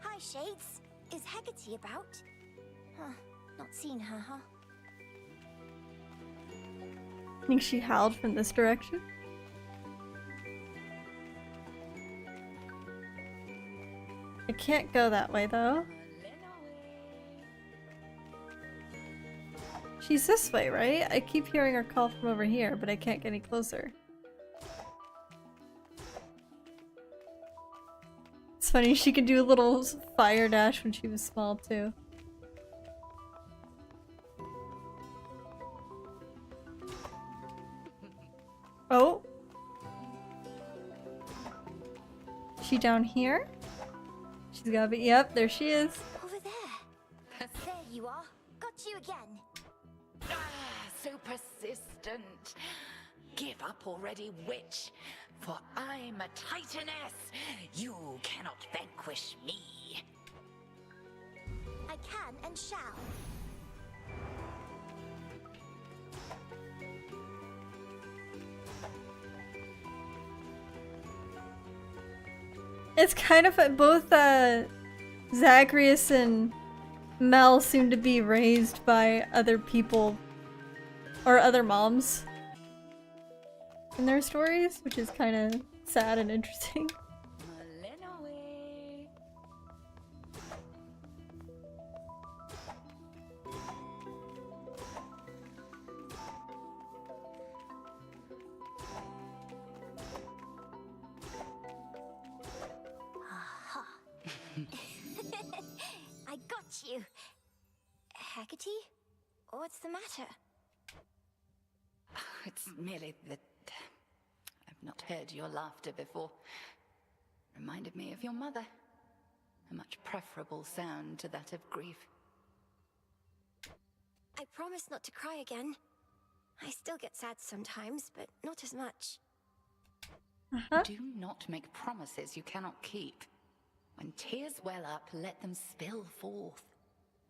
Hi, Shades. Is Hecate about? Huh, not seen her, huh? I think she howled from this direction. I can't go that way though. She's this way, right? I keep hearing her call from over here, but I can't get any closer. It's funny, she could do a little fire dash when she was small too. Oh. She down here? She's gotta be, yep, there she is. Over there. There you are. Got you again. So persistent. Give up already, witch. For I'm a titaness. You cannot vanquish me. I can and shall. It's kind of both Zacharias and Mel seem to be raised by other people or other moms in their stories, which is kind of sad and interesting. I got you. Hecate? What's the matter? It's merely that I've not heard your laughter before. Reminded me of your mother. A much preferable sound to that of grief. I promise not to cry again. I still get sad sometimes, but not as much. Do not make promises you cannot keep. When tears well up, let them spill forth.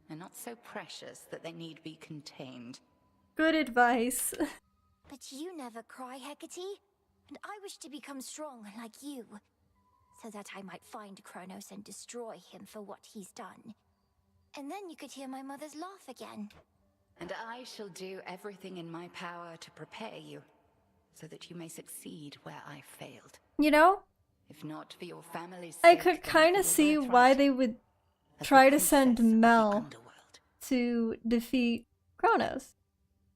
They're not so precious that they need be contained. Good advice. But you never cry, Hecate. And I wish to become strong like you, so that I might find Kronos and destroy him for what he's done. And then you could hear my mother's laugh again. And I shall do everything in my power to prepare you, so that you may succeed where I failed. You know, If not for your family's I sake, could then kind for of your see birthright. why they would As try the to send princess of the Mel underworld. to defeat Kronos.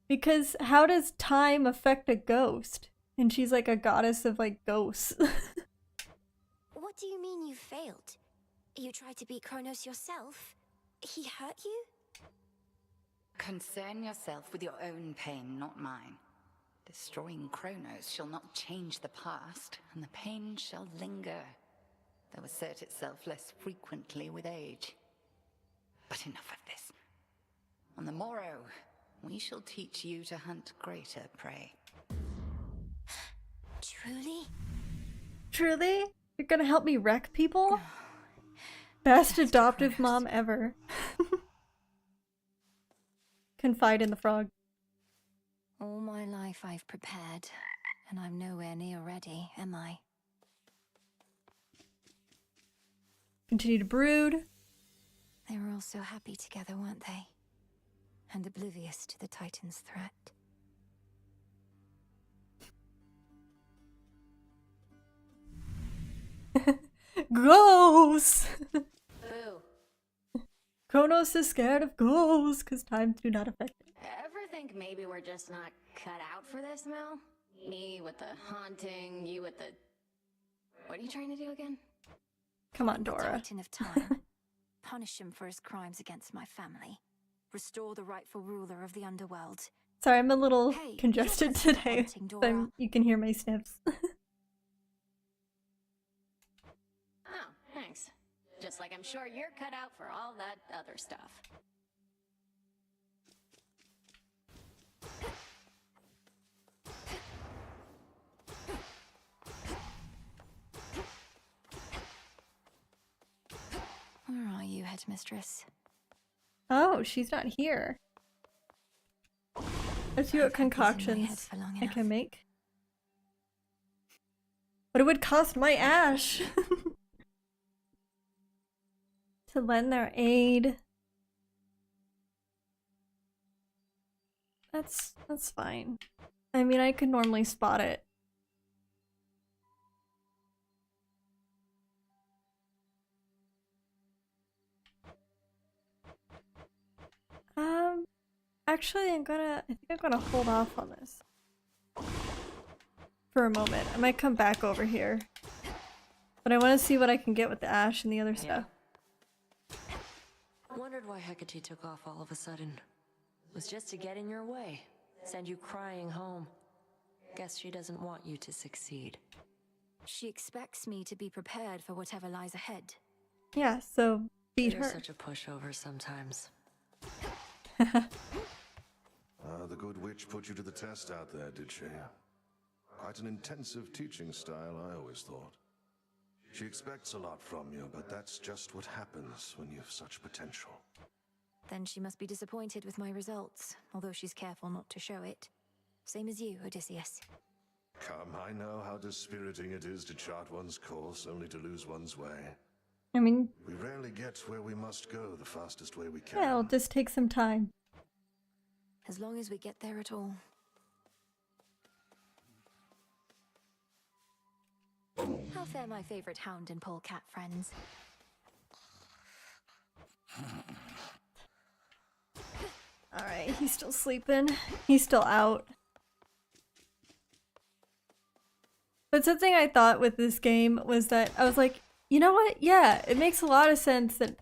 Because how does time affect a ghost? And she's like a goddess of like ghosts. What do you mean you failed? You tried to beat Kronos yourself? He hurt you? Concern yourself with your own pain, not mine. Destroying Kronos shall not change the past, and the pain shall linger, though assert itself less frequently with age. But enough of this. On the morrow, we shall teach you to hunt greater prey. Truly? Truly? You're gonna help me wreck people? Best adoptive mom ever. Confide in the frog. All my life I've prepared, and I'm nowhere near ready, am I? Continue to brood. They were all so happy together, weren't they? And oblivious to the Titan's threat. Ghosts! Boo. Kronos is scared of ghosts because times do not affect it. Ever think maybe we're just not cut out for this, Mel? Me with the haunting, you with the... What are you trying to do again? Come on, Dora. Titan of time. Punish him for his crimes against my family. Restore the rightful ruler of the underworld. Sorry, I'm a little Hey, congested you're today. haunting, Dora. You can hear my sniffs. Oh, thanks. Just like I'm sure you're cut out for all that other stuff. Where are you, headmistress? Oh, she's not here. Let's see what concoctions I can make. But it would cost my ash to lend their aid. That's fine. I mean, I could normally spot it. Actually, I think I'm gonna hold off on this for a moment. I might come back over here, but I want to see what I can get with the ash and the other stuff. Wondered why Hecate took off all of a sudden. Was just to get in your way, send you crying home. Guess she doesn't want you to succeed. She expects me to be prepared for whatever lies ahead. Yeah, so beat You're her. such a pushover sometimes. The good witch put you to the test out there, did she? Quite an intensive teaching style, I always thought. She expects a lot from you, but that's just what happens when you've such potential. Then she must be disappointed with my results, although she's careful not to show it. Same as you, Odysseus. Come, I know how dispiriting it is to chart one's course only to lose one's way. I mean, We rarely get where we must go the fastest way we can. yeah, it'll just take some time. As long as we get there at all. How fare my favorite hound and polecat friends? Alright, he's still sleeping. He's still out. But something I thought with this game was that I was like, you know what? Yeah, it makes a lot of sense that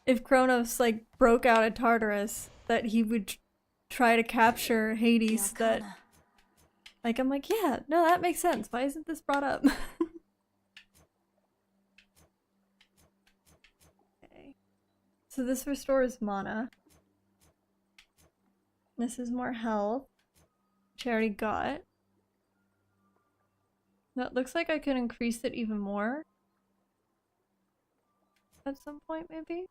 if Kronos like broke out of Tartarus, that he would try to capture Hades. That, like, I'm like, yeah, no, that makes sense. Why isn't this brought up? So this restores mana. This is more health, which I already got. That looks like I could increase it even more. At some point, maybe?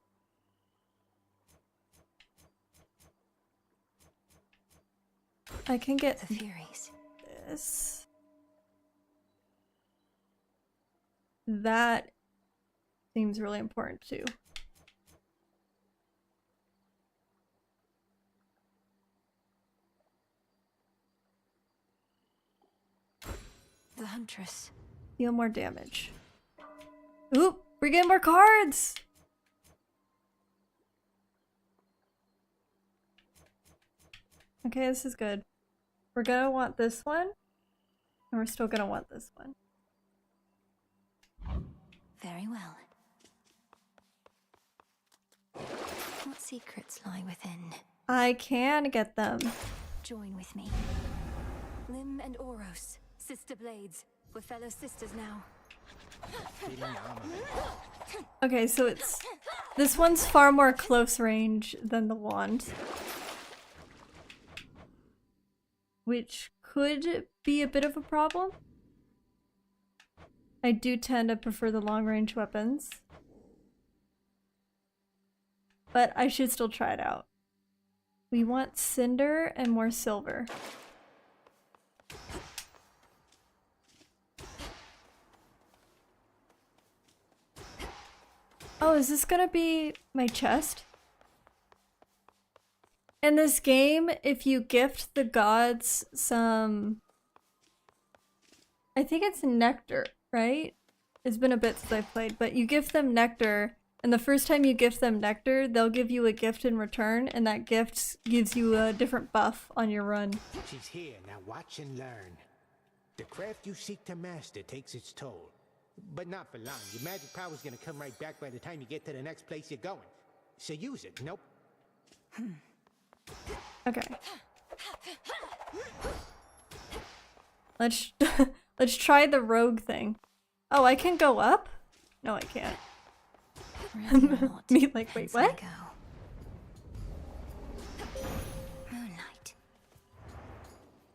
I can get the Furies. This. That seems really important too. The Huntress. Deal more damage. Oop! We're getting more cards! Okay, this is good. We're gonna want this one, and we're still gonna want this one. Very well. What secrets lie within? I can get them. Join with me. Lim and Oros, sister blades. We're fellow sisters now. Okay, so it's... This one's far more close range than the wand. Which could be a bit of a problem. I do tend to prefer the long range weapons. But I should still try it out. We want cinder and more silver. Oh, is this gonna be my chest? In this game, if you gift the gods some... I think it's nectar, right? It's been a bit since I've played, but you gift them nectar, and the first time you gift them nectar, they'll give you a gift in return, and that gift gives you a different buff on your run. She's here, now watch and learn. The craft you seek to master takes its toll. But not for long. Your magic power's gonna come right back by the time you get to the next place you're going. So use it. Nope. Okay. Let's let's try the rogue thing. Oh, I can go up? No, I can't. Me like, wait, what? Moonlight.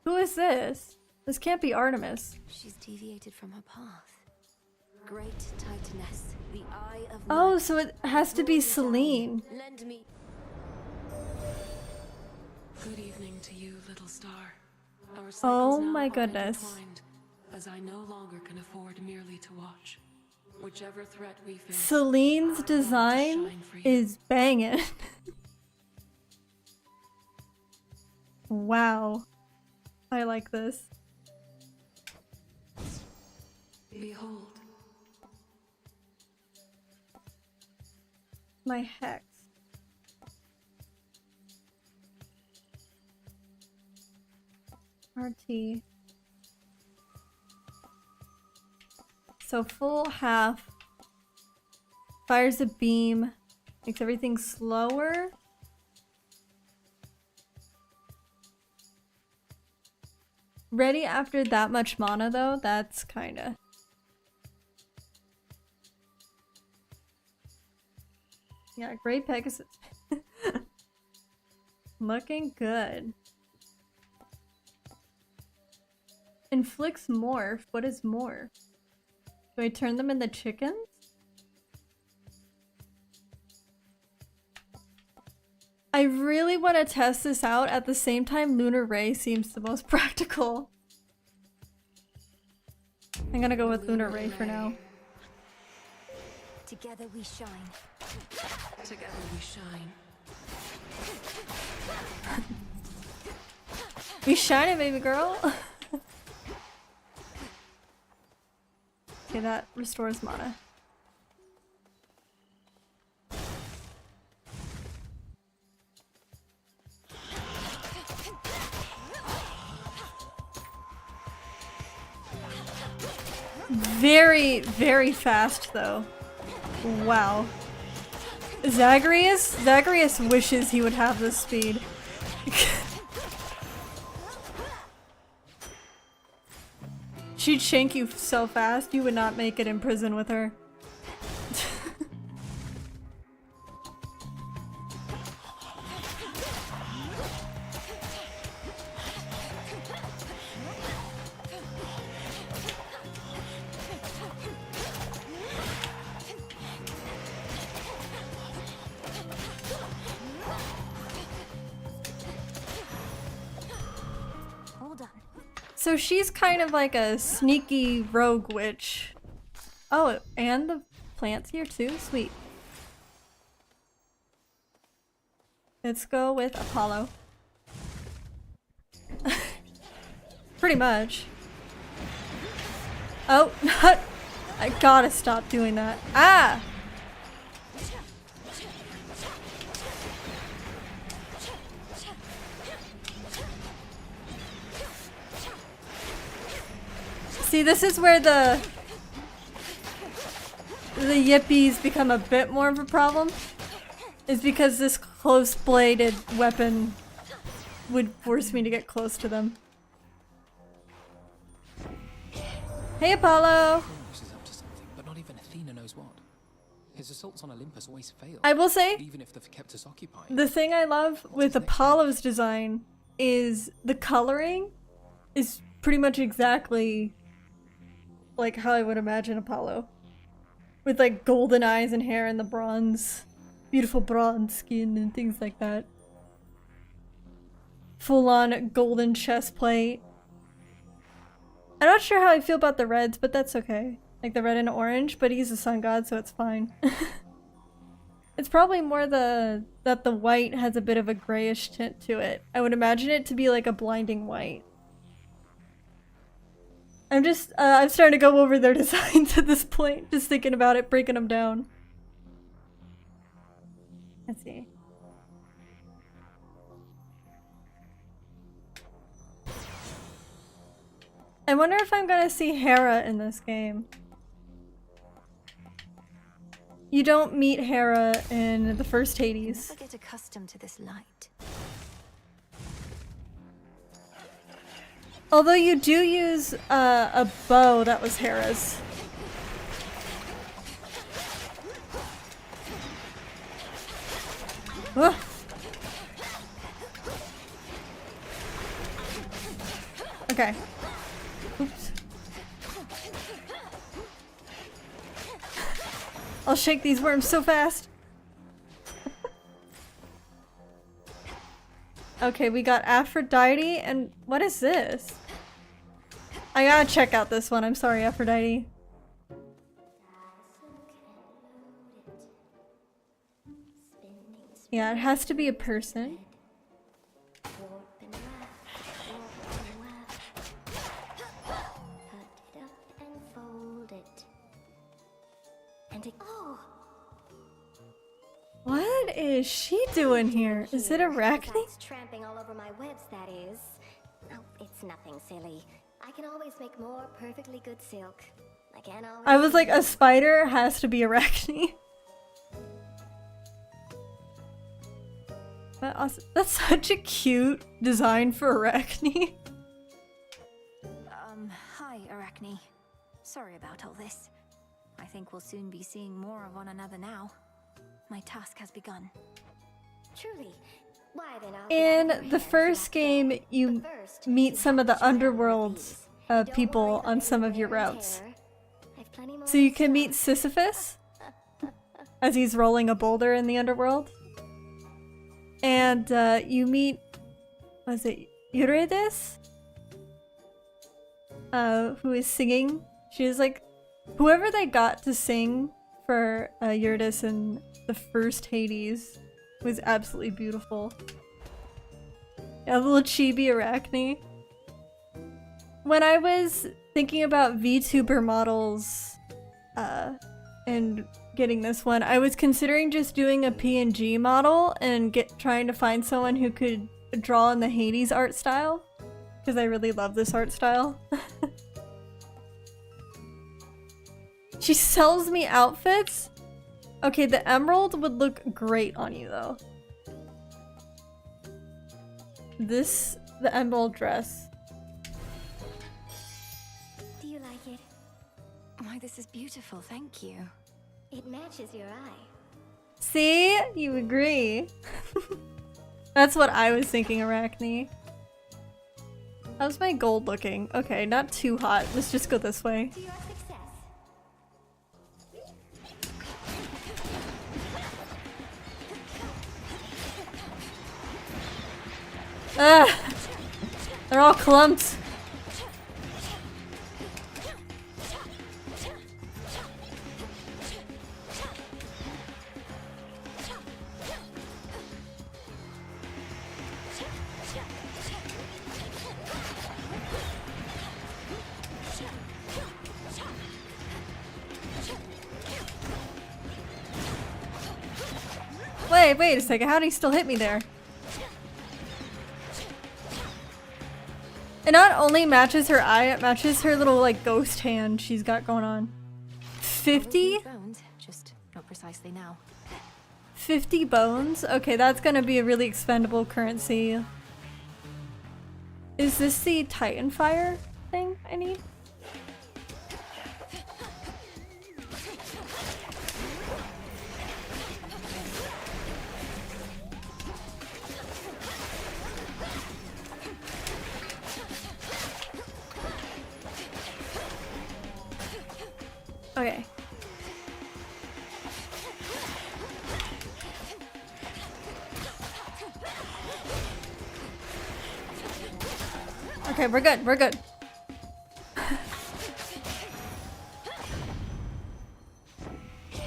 Who is this? This can't be Artemis. She's deviated from her path. Great Titaness, the Eye of Oh, Night. so it has to be Celine. Lend me. Good evening to you, little star. Our cycles Oh now my are goodness. intertwined, as I no longer can afford merely to watch. Whichever threat we face, Celine's design is banging. Wow. I like this. behold. My hex. RT. So full half. Fires a beam. Makes everything slower. Ready after that much mana though, that's kinda... Yeah, Great Pegasus. Looking good. Inflicts morph. What is morph? Do I turn them into chickens? I really want to test this out. At the same time, Lunar Ray seems the most practical. I'm gonna go with Lunar Ray for now. Together we shine. Together we shine. We shining, baby girl. Okay, that restores mana. Very, very fast though. Wow. Zagreus wishes he would have this speed. She'd shank you so fast you would not make it in prison with her. So she's kind of like a sneaky rogue witch. Oh, and the plant's here too? Sweet. Let's go with Apollo. Pretty much. Oh, not. I gotta stop doing that. Ah! See, this is where the yippies become a bit more of a problem. Is because this close-bladed weapon would force me to get close to them. Hey, Apollo! Kronos is up to something, but not even Athena knows what. His assaults on Olympus always fail. I will say, even if they've kept us occupied. The thing I love with Apollo's design is the coloring is pretty much exactly like how I would imagine Apollo. With like golden eyes and hair and the bronze, beautiful bronze skin and things like that. Full on golden chest plate. I'm not sure how I feel about the reds, but that's okay. Like the red and orange, but he's a sun god, so it's fine. It's probably more that the white has a bit of a grayish tint to it. I would imagine it to be like a blinding white. I'm starting to go over their designs at this point, just thinking about it, breaking them down. Let's see. I wonder if I'm gonna see Hera in this game. You don't meet Hera in the first Hades. I get accustomed to this light. Although you do use a bow that was Hera's. Ugh. Okay. Oops. I'll shake these worms so fast. Okay, we got Aphrodite, and what is this? I gotta check out this one. I'm sorry, Aphrodite. Yeah, it has to be a person. What is she doing here? Is it Arachne? Tramping all over my webs, that is. Oh, it's nothing silly. I can always make more perfectly good silk. I can always. I was like, a spider has to be Arachne. But also, that's such a cute design for Arachne. Hi, Arachne. Sorry about all this. I think we'll soon be seeing more of one another now. My task has begun. Truly. Why then In the first game, you meet some of the underworld people on some of your routes. So you can meet Sisyphus as he's rolling a boulder in the underworld. And you meet, was it Eurydice? Who is singing. She was like, whoever they got to sing for Eurydice in the first Hades was absolutely beautiful. Yeah, little chibi Arachne. When I was thinking about VTuber models and getting this one, I was considering just doing a PNG model and trying to find someone who could draw in the Hades art style, because I really love this art style. She sells me outfits? Okay, the emerald would look great on you though. The emerald dress. Do you like it? Why, this is beautiful, thank you. It matches your eye. See? You agree. That's what I was thinking, Arachne. How's my gold looking? Okay, not too hot. Let's just go this way. To your success. Ugh! They're all clumped. Wait a second, how did he still hit me there? It not only matches her eye, it matches her little like ghost hand she's got going on. 50? Just not precisely now. 50 bones? Okay, that's gonna be a really expendable currency. Is this the Titan Fire thing I need? Okay. Okay, we're good, we're good.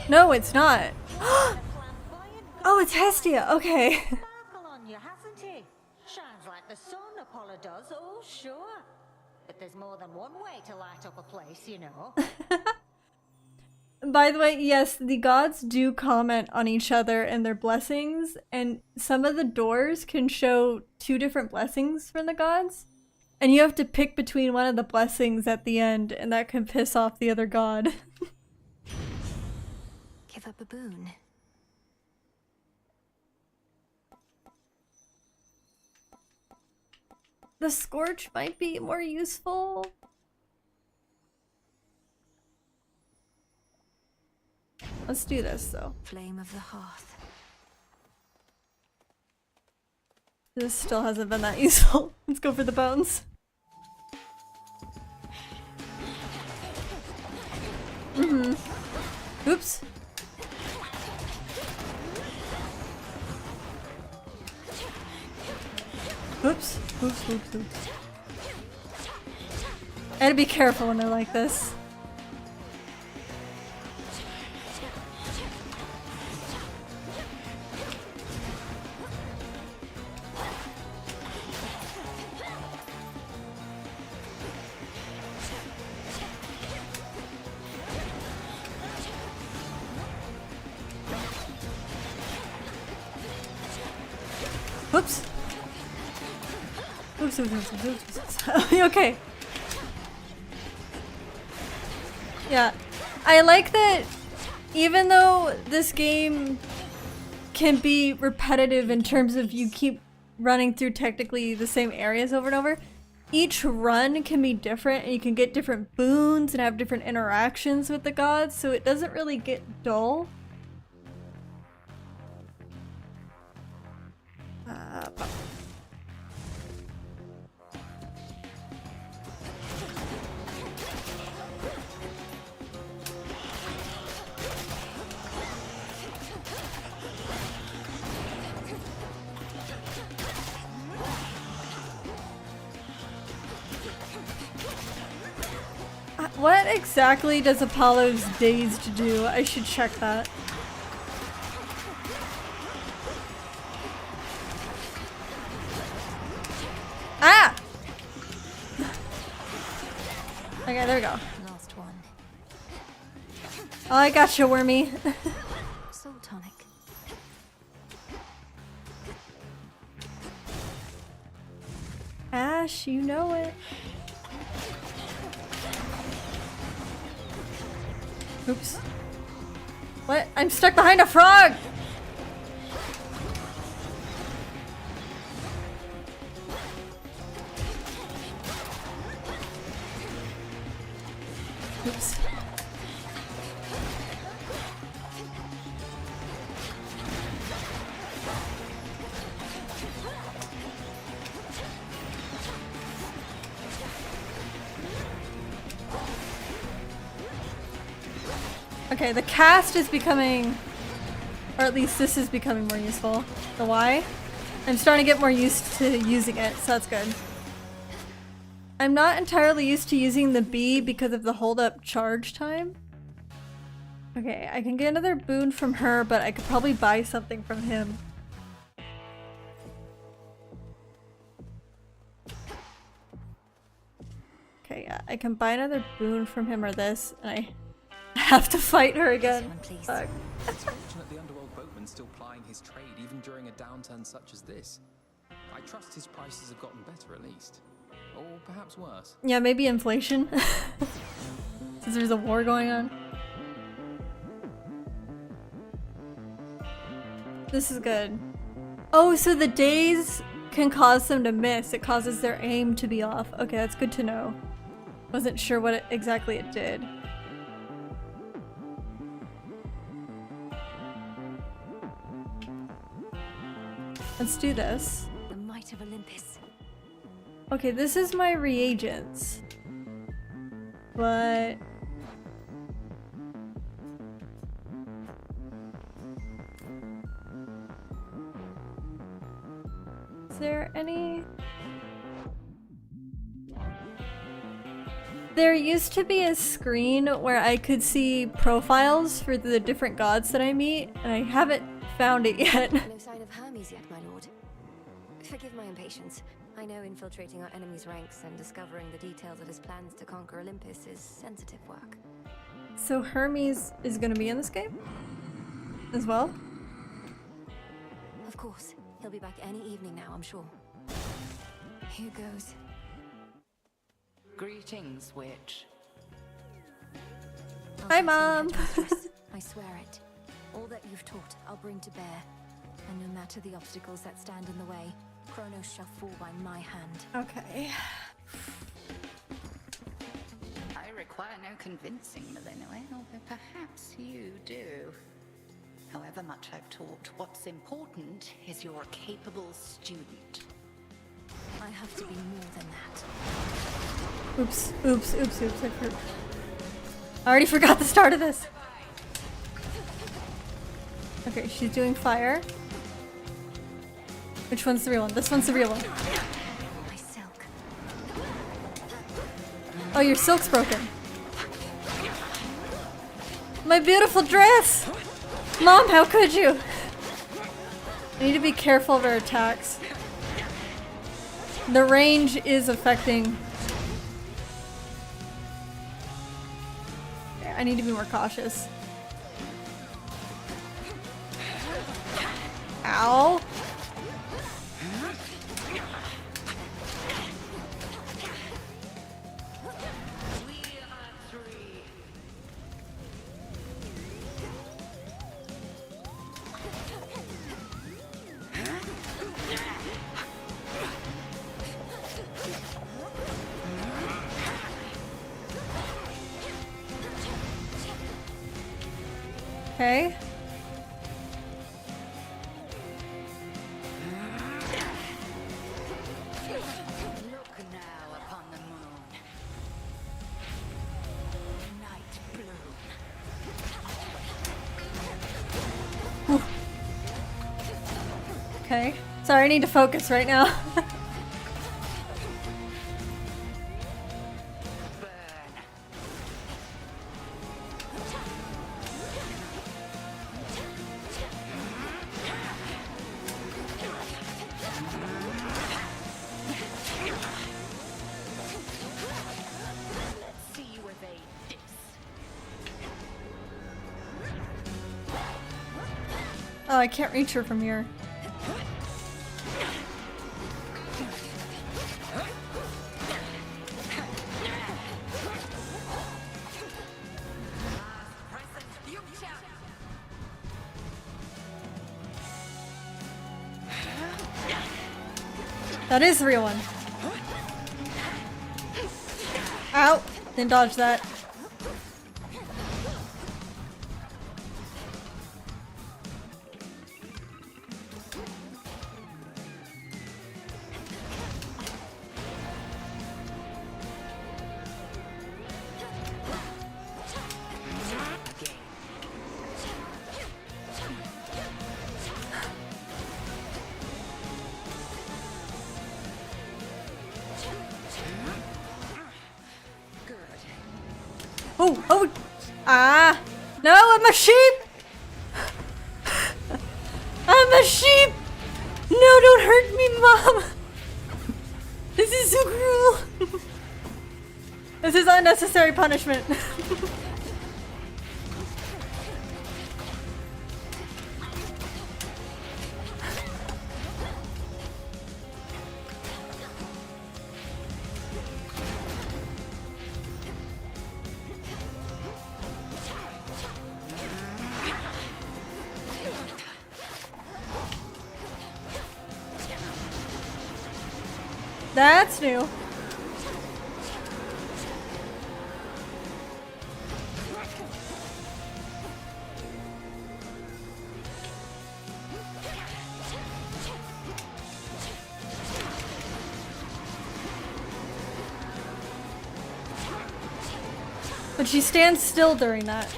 No, it's not. Oh, it's Hestia, okay. Sparkle on you, hasn't he? Shines like the sun, Apollo does, oh sure. But there's more than one way to light up a place, you know. By the way, yes, the gods do comment on each other and their blessings, and some of the doors can show 2 different blessings from the gods. And you have to pick between one of the blessings at the end, and that can piss off the other god. Give up a boon. The Scorch might be more useful. Let's do this though. Flame of the hearth. This still hasn't been that useful. Let's go for the bones. Oops. Oops. Oops. I gotta be careful when they're like this. Oops. Oops. Okay. Yeah. I like that even though this game can be repetitive in terms of you keep running through technically the same areas over and over, each run can be different and you can get different boons and have different interactions with the gods, so it doesn't really get dull. What exactly does Apollo's dazed do? I should check that. Ah! Okay, there we go. Last one. Oh, I got you, Wormy. Soul tonic. Ash, you know it. Oops. What? I'm stuck behind a frog! Oops. Okay, the cast is becoming, or at least this is becoming more useful. The Y? I'm starting to get more used to using it, so that's good. I'm not entirely used to using the B because of the hold up charge time. Okay, I can get another boon from her, but I could probably buy something from him. Okay, yeah, I can buy another boon from him or this, and I have to fight her again. Fuck. It's fortunate the underworld boatman and still plying his trade even during a downturn such as this. I trust his prices have gotten better at least. Or perhaps worse. Yeah, maybe inflation. Since there's a war going on. This is good. Oh, so the days can cause them to miss. It causes their aim to be off. Okay, that's good to know. Wasn't sure what exactly it did. Let's do this. The might of Olympus. Okay, this is my reagents. But... is there any... There used to be a screen where I could see profiles for the different gods that I meet, and I haven't found it yet. No sign of Hermes yet, my lord. Forgive my impatience. I know infiltrating our enemy's ranks and discovering the details of his plans to conquer Olympus is sensitive work. So Hermes is gonna be in this game? As well? Of course. He'll be back any evening now, I'm sure. Here goes. Greetings, witch. Hi, Mom! I swear it. All that you've taught, I'll bring to bear. And no matter the obstacles that stand in the way, Kronos shall fall by my hand. Okay. I require no convincing, Malinoe, although perhaps you do. However much I've taught, what's important is you're a capable student. I have to be more than that. Oops, oops, oops, oops, I already forgot the start of this. Okay, she's doing fire. Which one's the real one? This one's the real one. My silk. Oh, your silk's broken. My beautiful dress! Mom, how could you? I need to be careful of her attacks. The range is affecting... I need to be more cautious. Ow! Okay. Look now upon the moon. Night bloom. Okay. Sorry, I need to focus right now. Oh, I can't reach her from here. That is the real one. Ow! Didn't dodge that. Oh, oh, ah, no, I'm a sheep. I'm a sheep. No, don't hurt me, Mom. This is so cruel. This is unnecessary punishment. That's new. But she stands still during that.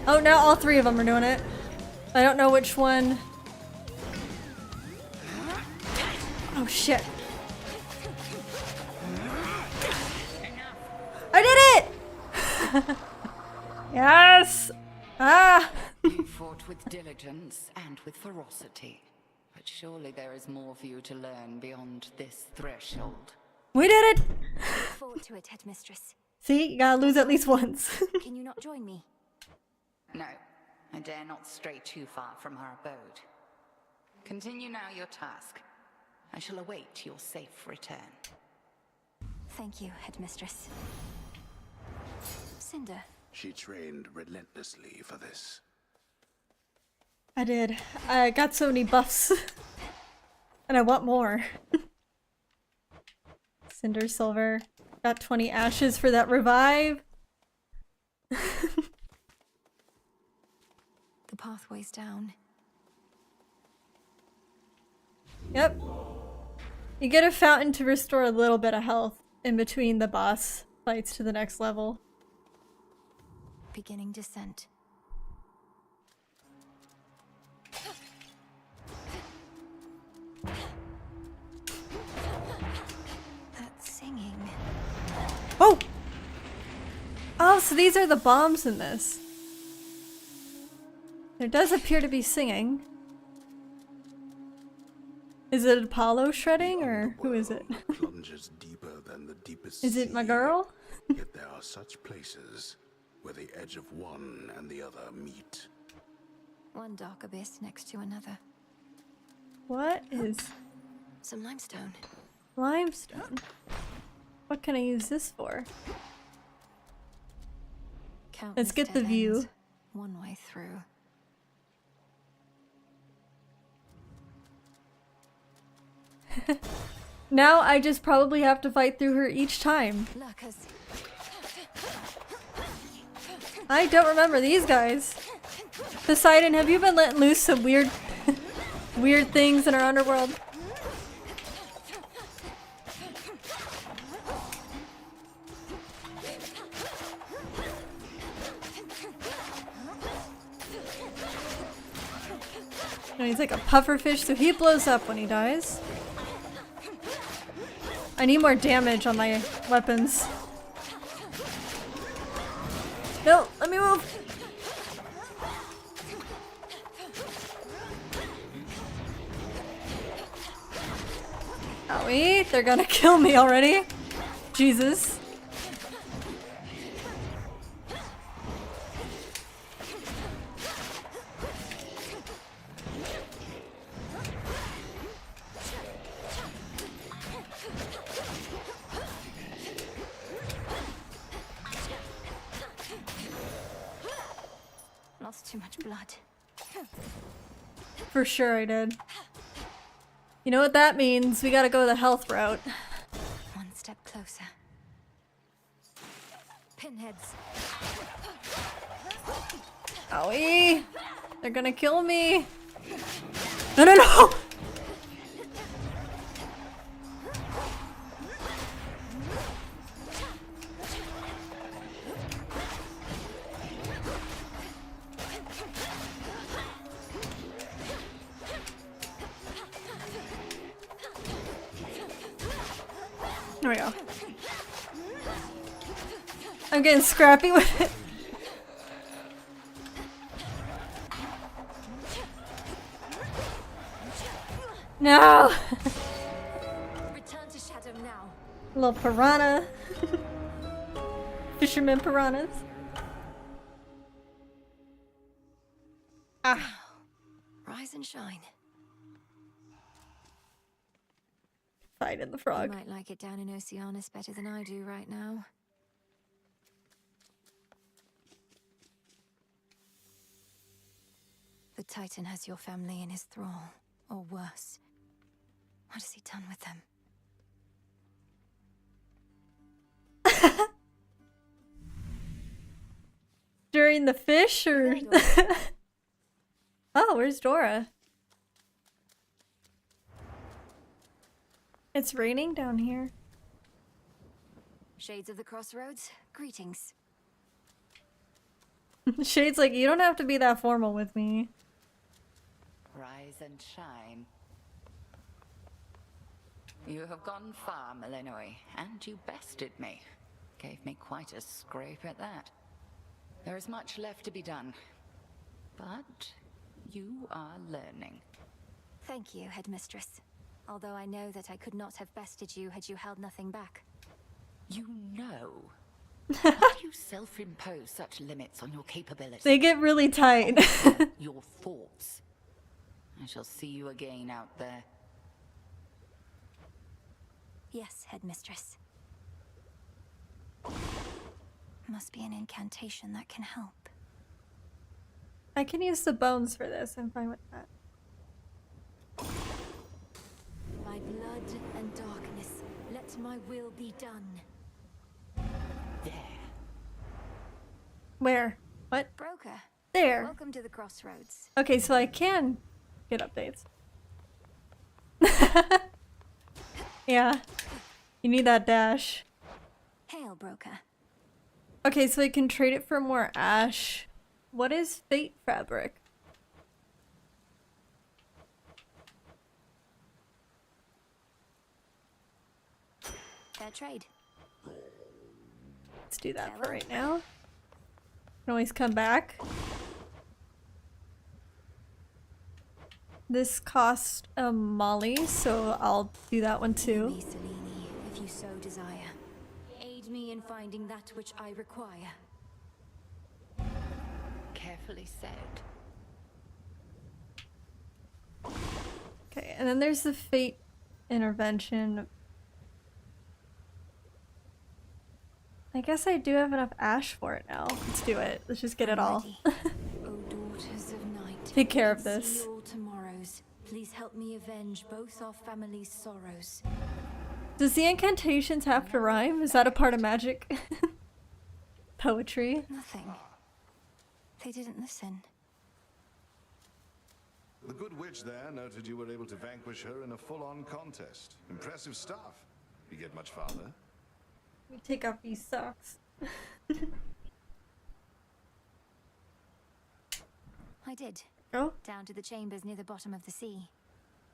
Oh, now all three of them are doing it. I don't know which one. Oh shit. I did it! Yes! Ah! You fought with diligence and with ferocity. But surely there is more for you to learn beyond this threshold. We did it! Look forward to it, Headmistress. See, you gotta lose at least once. Can you not join me? No, I dare not stray too far from our abode. Continue now your task. I shall await your safe return. Thank you, Headmistress. Cinder. She trained relentlessly for this. I did. I got so many buffs. And I want more. Cinder Silver. Got 20 ashes for that revive. The pathway's down. Yep. You get a fountain to restore a little bit of health in between the boss fights to the next level. Beginning descent. That's singing. Oh! Oh, so these are the bombs in this. There does appear to be singing. Is it Apollo shredding, or who is it? Plunges deeper than the deepest Is it my sea. girl? Yet there are such places where the edge of one and the other meet. One dark abyss next to another. What is Some limestone. limestone? What can I use this for? Let's get the view. One way through. Now I just probably have to fight through her each time. Lurkers. I don't remember these guys. Poseidon, have you been letting loose some weird weird things in our underworld? No, he's like a pufferfish, so he blows up when he dies. I need more damage on my weapons. No, let me move. Owie, they're gonna kill me already. Jesus. Lost too much blood. For sure I did. You know what that means? We gotta go the health route. One step closer. Pinheads. Owie! They're gonna kill me! No, no, no! There we go. I'm getting scrappy with it. No! Return to shadow now. Little piranha. Fisherman piranhas. Ah. Rise and shine. Fighting the frog. You might like it down in Oceanus better than I do right now. The Titan has your family in his thrall, or worse. What has he done with them? During the fish, or oh, where's Dora? It's raining down here. Shades of the Crossroads, greetings. Shade's like, you don't have to be that formal with me. Rise and shine. You have gone far, Malinois, and you bested me. Gave me quite a scrape at that. There is much left to be done, but you are learning. Thank you, Headmistress. Although I know that I could not have bested you had you held nothing back. You know. Why do you self-impose such limits on your capabilities? They get really tight. Your thoughts. I shall see you again out there. Yes, Headmistress. Must be an incantation that can help. I can use the bones for this. I'm fine with that. By blood and darkness, let my will be done. There. Where? What? Broker. There. Welcome to the Crossroads. Okay, so I can get updates. Yeah. You need that dash. Hail, Broker. Okay, so I can trade it for more ash. What is fate fabric? Fair trade. Let's do that for right now. Can always come back. This cost a molly, so I'll do that one too. Me, Selene, if you so desire. Aid me in finding that which I require. Carefully said. Okay, and then there's the fate intervention. I guess I do have enough ash for it now. Let's do it. Let's just get it all. O daughters of night, Take care of see this. all tomorrows. Please help me avenge both our families' sorrows. Does the incantations have to rhyme? Is that a part of magic? Poetry? Nothing. They didn't listen. The good witch there noted you were able to vanquish her in a full-on contest. Impressive stuff. You get much farther? Let me take off these socks. I did. Oh? Down to the chambers near the bottom of the sea.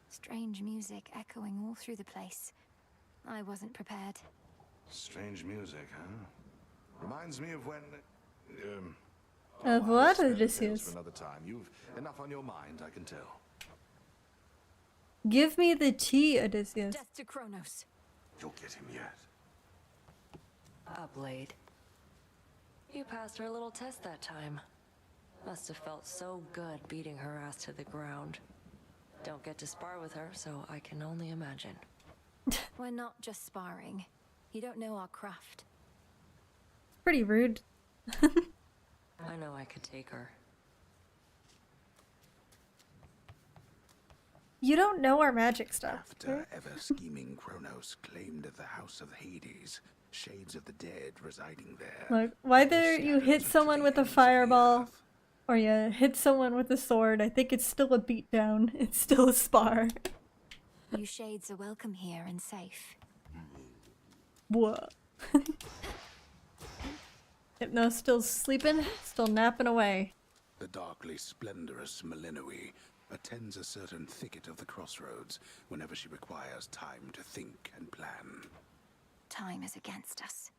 Strange music echoing all through the place. I wasn't prepared. Strange music, huh? Reminds me of when... Of what, Odysseus? For another time. You've enough on your mind, I can tell. Give me the tea, Odysseus. Death to Kronos. You'll get him yet. Blade. You passed her little test that time. Must have felt so good beating her ass to the ground. Don't get to spar with her, so I can only imagine. We're not just sparring. You don't know our craft. Pretty rude. I know I could take her. You don't know our magic stuff. After ever scheming Kronos claimed the House of Hades, shades of the dead residing there. Look, whether you hit someone with a fireball or you hit someone with a sword, I think it's still a beatdown. It's still a spar. You shades are welcome here and safe. Whoa. Hypno still sleeping, still napping away. The darkly splendorous Malinois attends a certain thicket of the crossroads whenever she requires time to think and plan. Time is against us.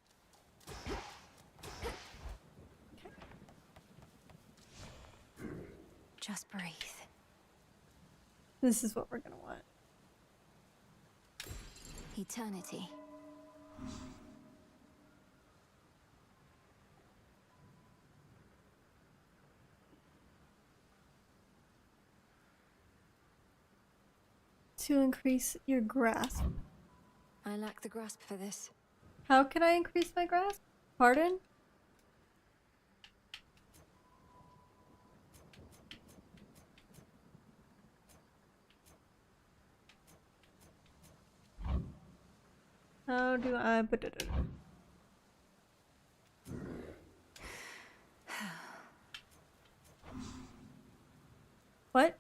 Just breathe. This is what we're gonna want. Eternity. To increase your grasp. I lack the grasp for this. How can I increase my grasp? Pardon? How do I put it? What?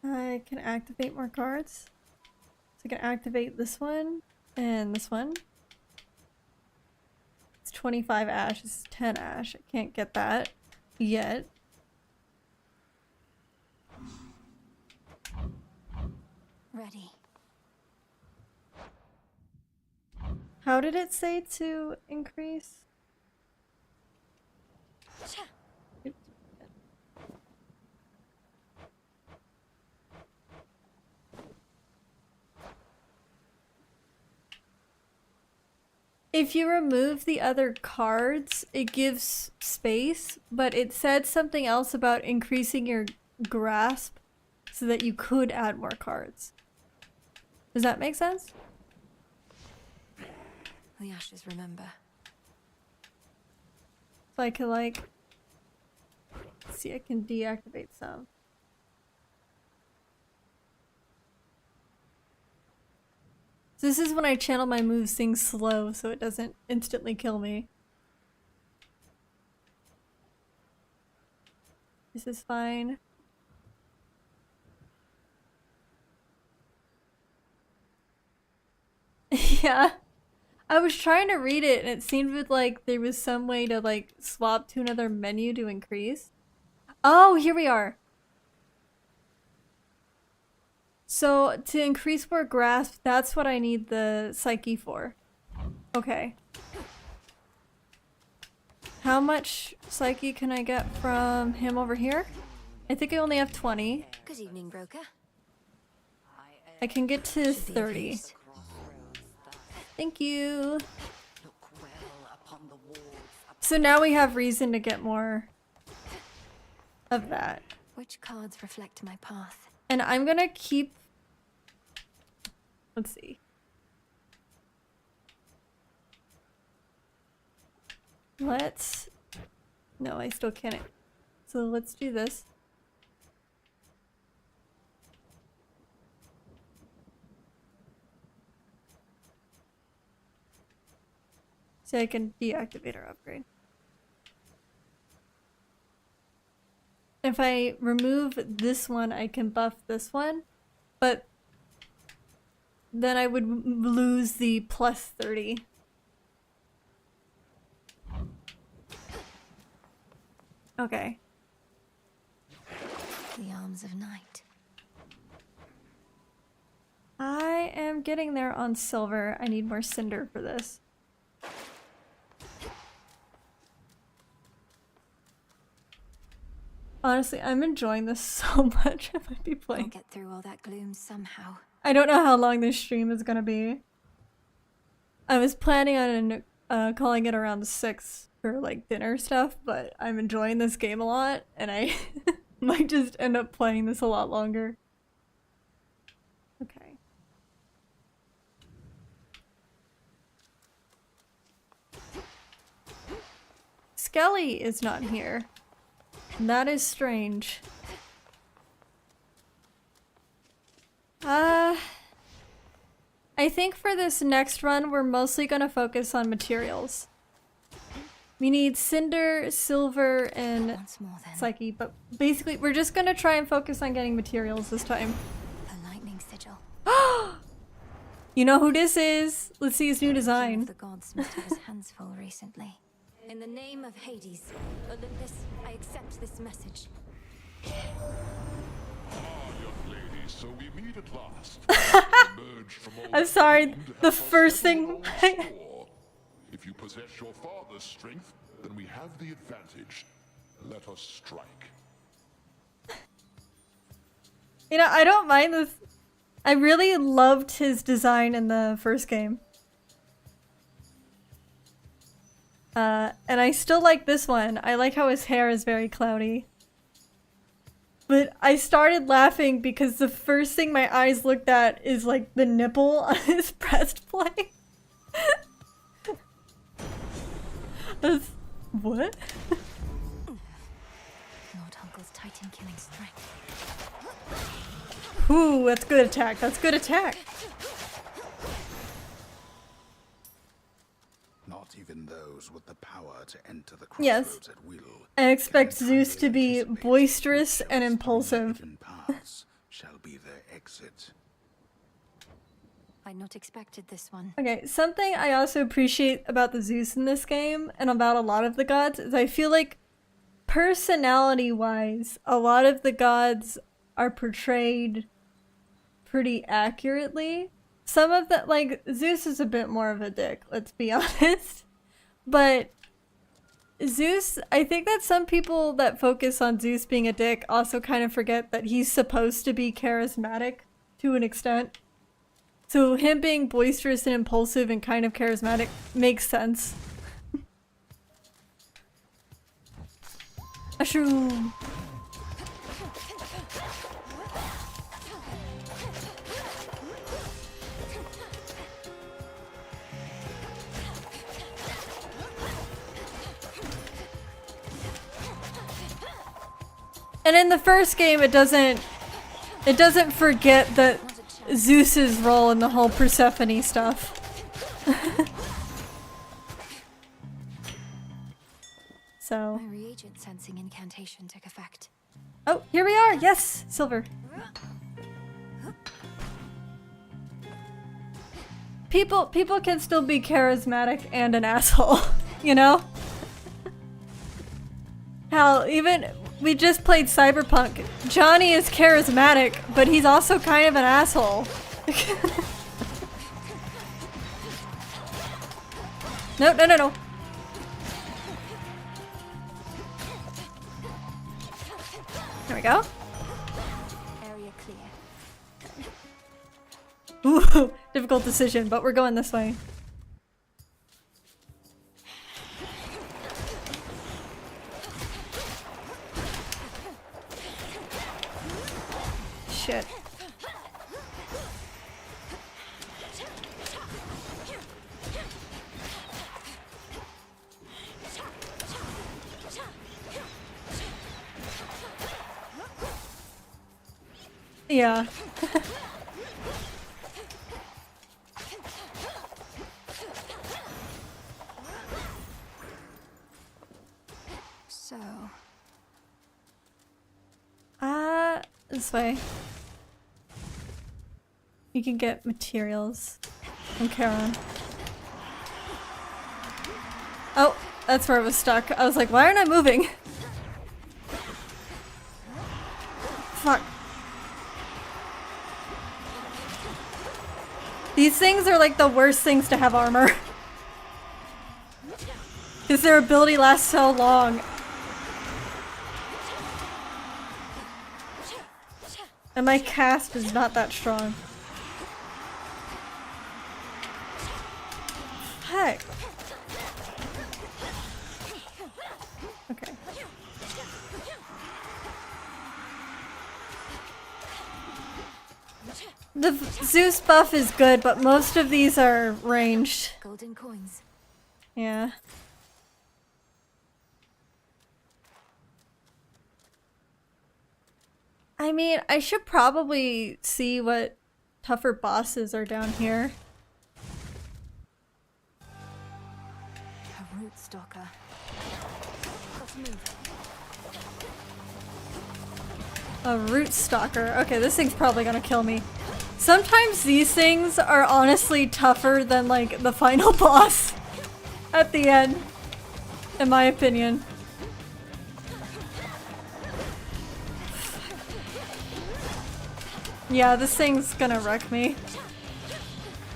I can activate more cards. So I can activate this one and this one. It's 25 ash, it's 10 ash. I can't get that yet. Ready. How did it say to increase? Oops. If you remove the other cards, it gives space, but it said something else about increasing your grasp so that you could add more cards. Does that make sense? The ashes remember. So I can like... see, I can deactivate some. So this is when I channel my moves things slow so it doesn't instantly kill me. This is fine. Yeah. I was trying to read it and it seemed like there was some way to like swap to another menu to increase. Oh, here we are. So to increase more grasp, that's what I need the psyche for. Okay. How much psyche can I get from him over here? I think I only have 20. Good evening, broker. I can get to 30. Thank you. So now we have reason to get more of that. Which cards reflect my path? And I'm gonna keep... Let's see. Let's... No, I still can't. So let's do this. So I can deactivate or upgrade. If I remove this one, I can buff this one, but then I would lose the plus 30. Okay. The arms of night. I am getting there on silver. I need more cinder for this. Honestly, I'm enjoying this so much. I might be playing. I'll get through all that gloom somehow. I don't know how long this stream is gonna be. I was planning on calling it around 6 for like dinner stuff, but I'm enjoying this game a lot, and I might just end up playing this a lot longer. Okay. Skelly is not here. That is strange. I think for this next run, we're mostly gonna focus on materials. We need cinder, silver, and psyche, but basically we're just gonna try and focus on getting materials this time. A lightning sigil. You know who this is? Let's see his new design. The gods must have his hands full recently. In the name of Hades, Olympus, I accept this message. Young lady, so we meet at last. I'm sorry, the first thing... If you possess your father's strength, then we have the advantage. Let us strike. You know, I don't mind this. I really loved his design in the first game. And I still like this one. I like how his hair is very cloudy. But I started laughing because the first thing my eyes looked at is like the nipple on his breastplate. That's... what? Lord Uncle's Titan killing strength. Ooh, that's good attack. That's good attack. Not even those with the power to enter the Yes. crossroads at will. I expect Zeus to be boisterous and impulsive. Paths shall be their exit. I'd not expected this one. Okay, something I also appreciate about the Zeus in this game, and about a lot of the gods, is I feel like personality-wise, a lot of the gods are portrayed pretty accurately. Some of the, like, Zeus is a bit more of a dick, let's be honest. But Zeus, I think that some people that focus on Zeus being a dick also kind of forget that he's supposed to be charismatic to an extent. So him being boisterous and impulsive and kind of charismatic makes sense. A shroom. And in the first game, it doesn't forget that Zeus's role in the whole Persephone stuff. So. My reagent sensing incantation took effect. Oh, here we are. Yes, silver. People can still be charismatic and an asshole, you know? Hell, even we just played Cyberpunk. Johnny is charismatic, but he's also kind of an asshole. No. There we go. Area clear. Ooh, difficult decision, but we're going this way. Shit. Yeah. So. This way. You can get materials from Charon. Oh, that's where I was stuck. I was like, why aren't I moving? Fuck. These things are like the worst things to have armor. Because their ability lasts so long. And my cast is not that strong. Heck. Okay. The Zeus buff is good, but most of these are ranged. Golden coins. Yeah. I mean, I should probably see what tougher bosses are down here. A root stalker. Let's move. A root stalker. Okay, this thing's probably gonna kill me. Sometimes these things are honestly tougher than like the final boss at the end, in my opinion. Yeah, this thing's gonna wreck me.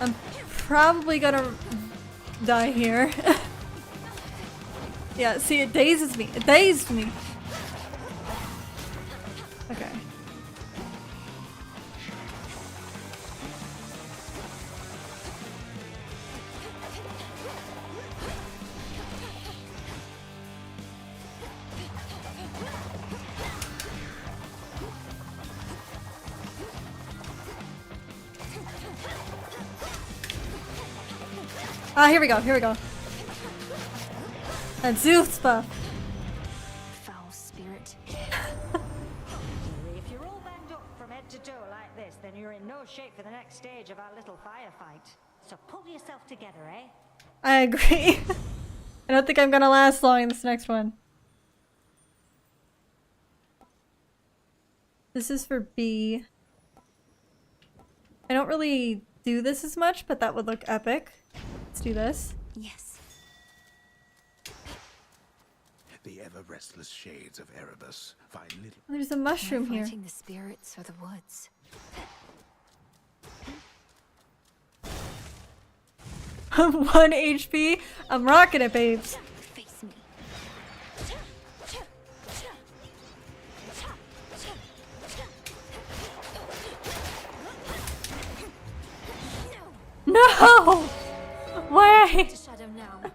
I'm probably gonna die here. Yeah, see, it dazes me. It dazed me. Okay. Ah, here we go, here we go. That Zeus buff. Foul spirit. If you're all banged up from head to toe like this, then you're in no shape for the next stage of our little firefight. So pull yourself together, eh? I agree. I don't think I'm gonna last long in this next one. This is for B. I don't really do this as much, but that would look epic. Let's do this. Yes. The ever-restless shades of Erebus find little... There's a mushroom here. Fighting the spirits or the woods. 1 HP. I'm rocking it, babes. Face me. No! Why? Shadow now.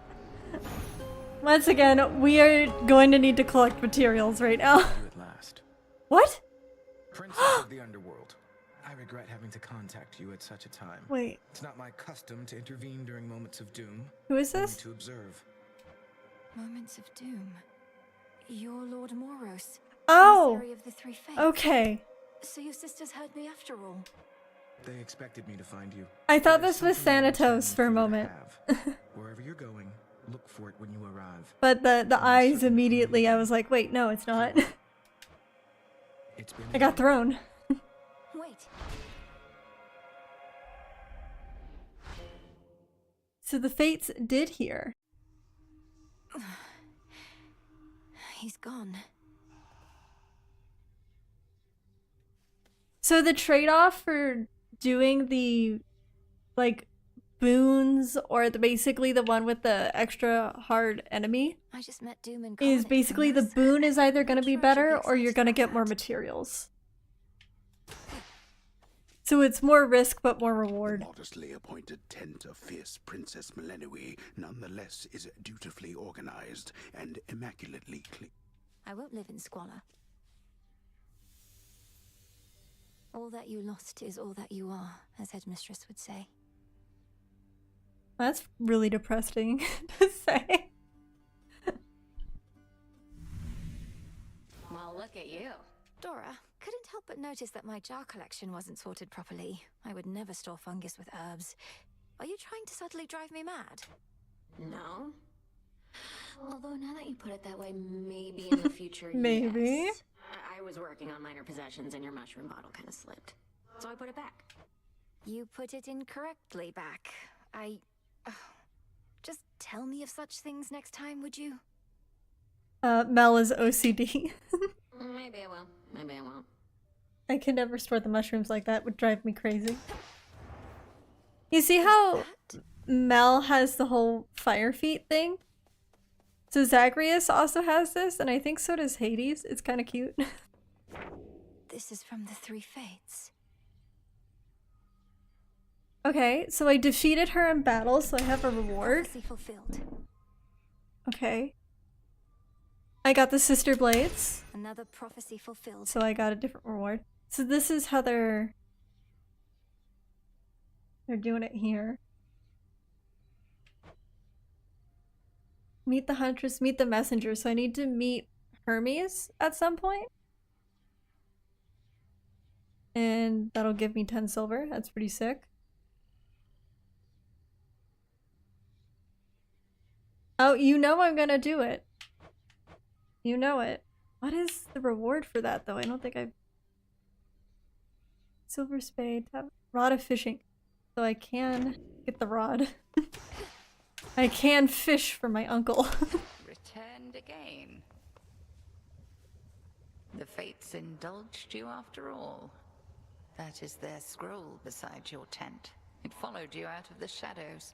Once again, we are going to need to collect materials right now. At last. What? Princess of the Underworld. I regret having to contact you at such a time. Wait. It's not my custom to intervene during moments of doom. Who is Only this? to observe. Moments of doom. You're Lord Moros. Oh! emissary of the Three Fates. Okay. So your sisters heard me after all. They expected me to find you. I thought this was Thanatos for a moment. Wherever you're going, look for it when you arrive. But the eyes immediately, I was like, wait, no, it's not. It's been I got thrown. Wait. So the Fates did hear. He's gone. So the trade-off for doing the, like, boons, or basically the one with the extra hard enemy, I just met Doom and is Carnage basically from the this. boon is either going to be I'm sure I should better be or you're excited going to about get more that. materials. So it's more risk but more reward. Modestly appointed tent of fierce Princess Melenui nonetheless is dutifully organized and immaculately clean. I won't live in squalor. All that you lost is all that you are, as Headmistress would say. That's really depressing to say. Well, look at you. Dora, couldn't help but notice that my jar collection wasn't sorted properly. I would never store fungus with herbs. Are you trying to subtly drive me mad? No. Although now that you put it that way, maybe in the future, Maybe. yes. I was working on minor possessions and your mushroom bottle kind of slipped. So I put it back. You put it incorrectly back. Just tell me of such things next time, would you? Mel is OCD. Maybe I will. Maybe I won't. I can never store the mushrooms like that. Would drive me crazy. You see how Mel has the whole fire feet thing? So Zagreus also has this, and I think so does Hades. It's kind of cute. This is from the Three Fates. Okay, so I defeated her in battle, so I have a reward. Prophecy fulfilled. Okay. I got the Sister Blades, Another prophecy fulfilled. so I got a different reward. So this is how they're doing it here. Meet the Huntress, meet the Messenger. So I need to meet Hermes at some point. And that'll give me 10 silver. That's pretty sick. Oh, you know I'm gonna do it. You know it. What is the reward for that, though? I don't think I've... Silver Spade, Rod of Fishing. So I can get the rod. I can fish for my uncle. Returned again. The Fates indulged you after all. That is their scroll beside your tent. It followed you out of the shadows.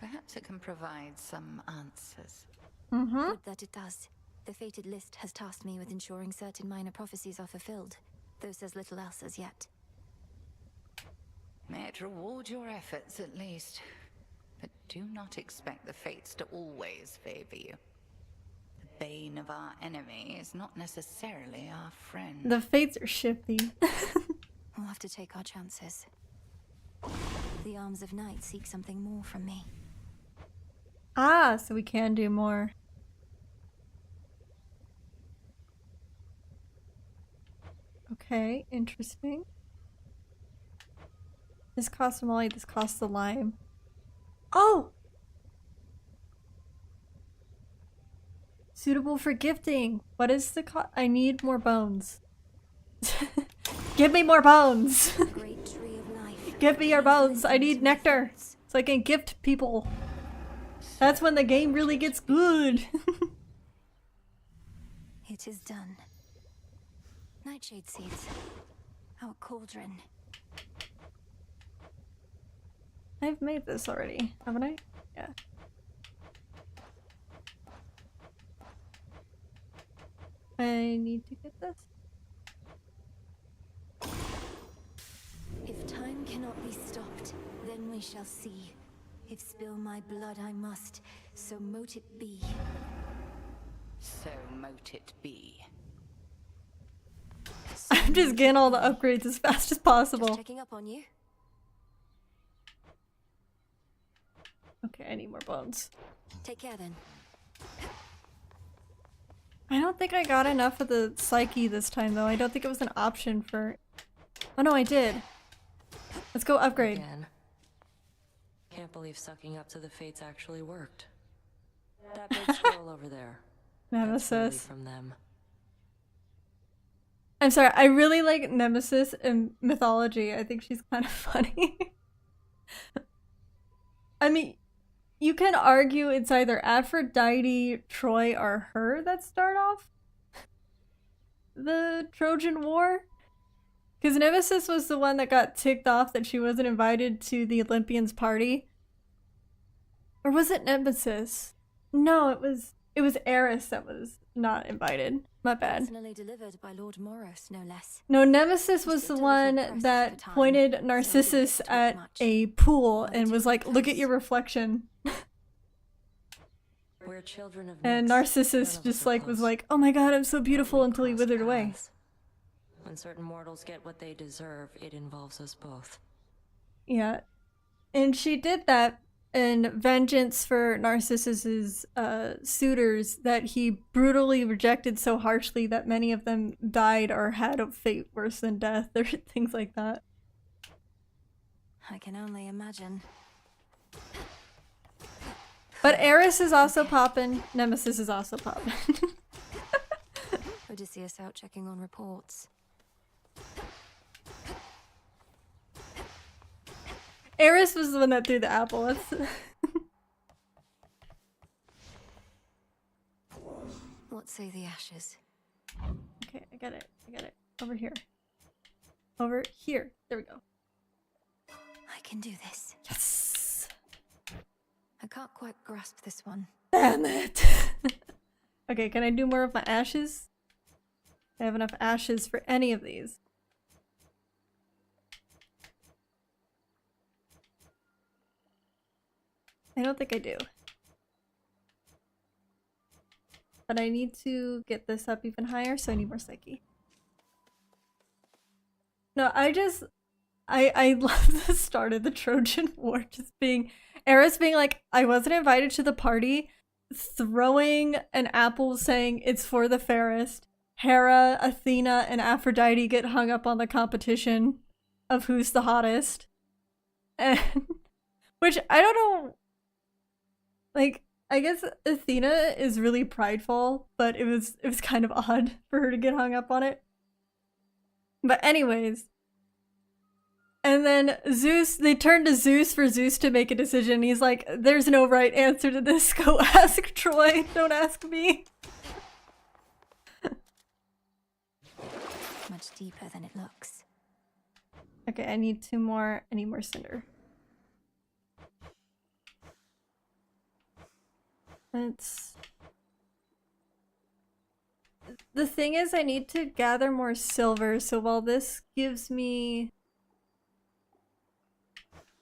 Perhaps it can provide some answers. Would that it does. The fated list has tasked me with ensuring certain minor prophecies are fulfilled, though says little else as yet. May it reward your efforts at least. But do not expect the Fates to always favor you. The bane of our enemy is not necessarily our friend. The Fates are shifty. We'll have to take our chances. The Arms of Night seek something more from me. Ah, so we can do more. Okay, interesting. This costs the molly, this costs the lime. Oh! Suitable for gifting. What is the cost? I need more bones. Give me more bones! Give me your bones! I need nectar! So I can gift people. That's when the game really gets good. It is done. Nightshade seeds. Our cauldron. I've made this already, haven't I? Yeah. I need to get this. If time cannot be stopped, then we shall see. If spill my blood I must, so mote it be. So mote it be. I'm just getting all the upgrades as fast as possible. Just checking up on you. Okay, I need more bones. Take care then. I don't think I got enough of the psyche this time though. I don't think it was an option for... Oh no, I did. Let's go upgrade. Again. Can't believe sucking up to the fates actually worked. That big scroll over there. Nemesis. That's really from them. I'm sorry, I really like Nemesis in mythology. I think she's kind of funny. I mean, you can argue it's either Aphrodite, Troy, or her that start off the Trojan War. Because Nemesis was the one that got ticked off that she wasn't invited to the Olympians' party. Or was it Nemesis? No, it was Eris that was not invited. My bad. Personally delivered by Lord Moros, no less. No, Nemesis was the one that pointed Narcissus at a pool and was like, look at your reflection. We're children of And Narcissus just like was like, oh my god, I'm so beautiful until he withered away. When certain mortals get what they deserve, it involves us both. Yeah. And she did that in vengeance for Narcissus's suitors that he brutally rejected so harshly that many of them died or had a fate worse than death or things like that. I can only imagine. But Eris is also poppin'. Nemesis is also poppin'. Odysseus out checking on reports. Eris was the one that threw the apple. What say the ashes? Okay, I got it. I got it. Over here. Over here. There we go. I can do this. Yes! I can't quite grasp this one. Damn it! Okay, can I do more of my ashes? I have enough ashes for any of these. I don't think I do. But I need to get this up even higher, so I need more psyche. No, I love the start of the Trojan War just being Eris being like, I wasn't invited to the party, throwing an apple saying it's for the fairest. Hera, Athena, and Aphrodite get hung up on the competition of who's the hottest. And which I don't know. Like, I guess Athena is really prideful, but it was kind of odd for her to get hung up on it. But anyways. And then Zeus, they turned to Zeus for Zeus to make a decision. He's like, there's no right answer to this. Go ask Troy. Don't ask me. Much deeper than it looks. Okay, I need two more. I need more cinder. The thing is, I need to gather more silver, so while this gives me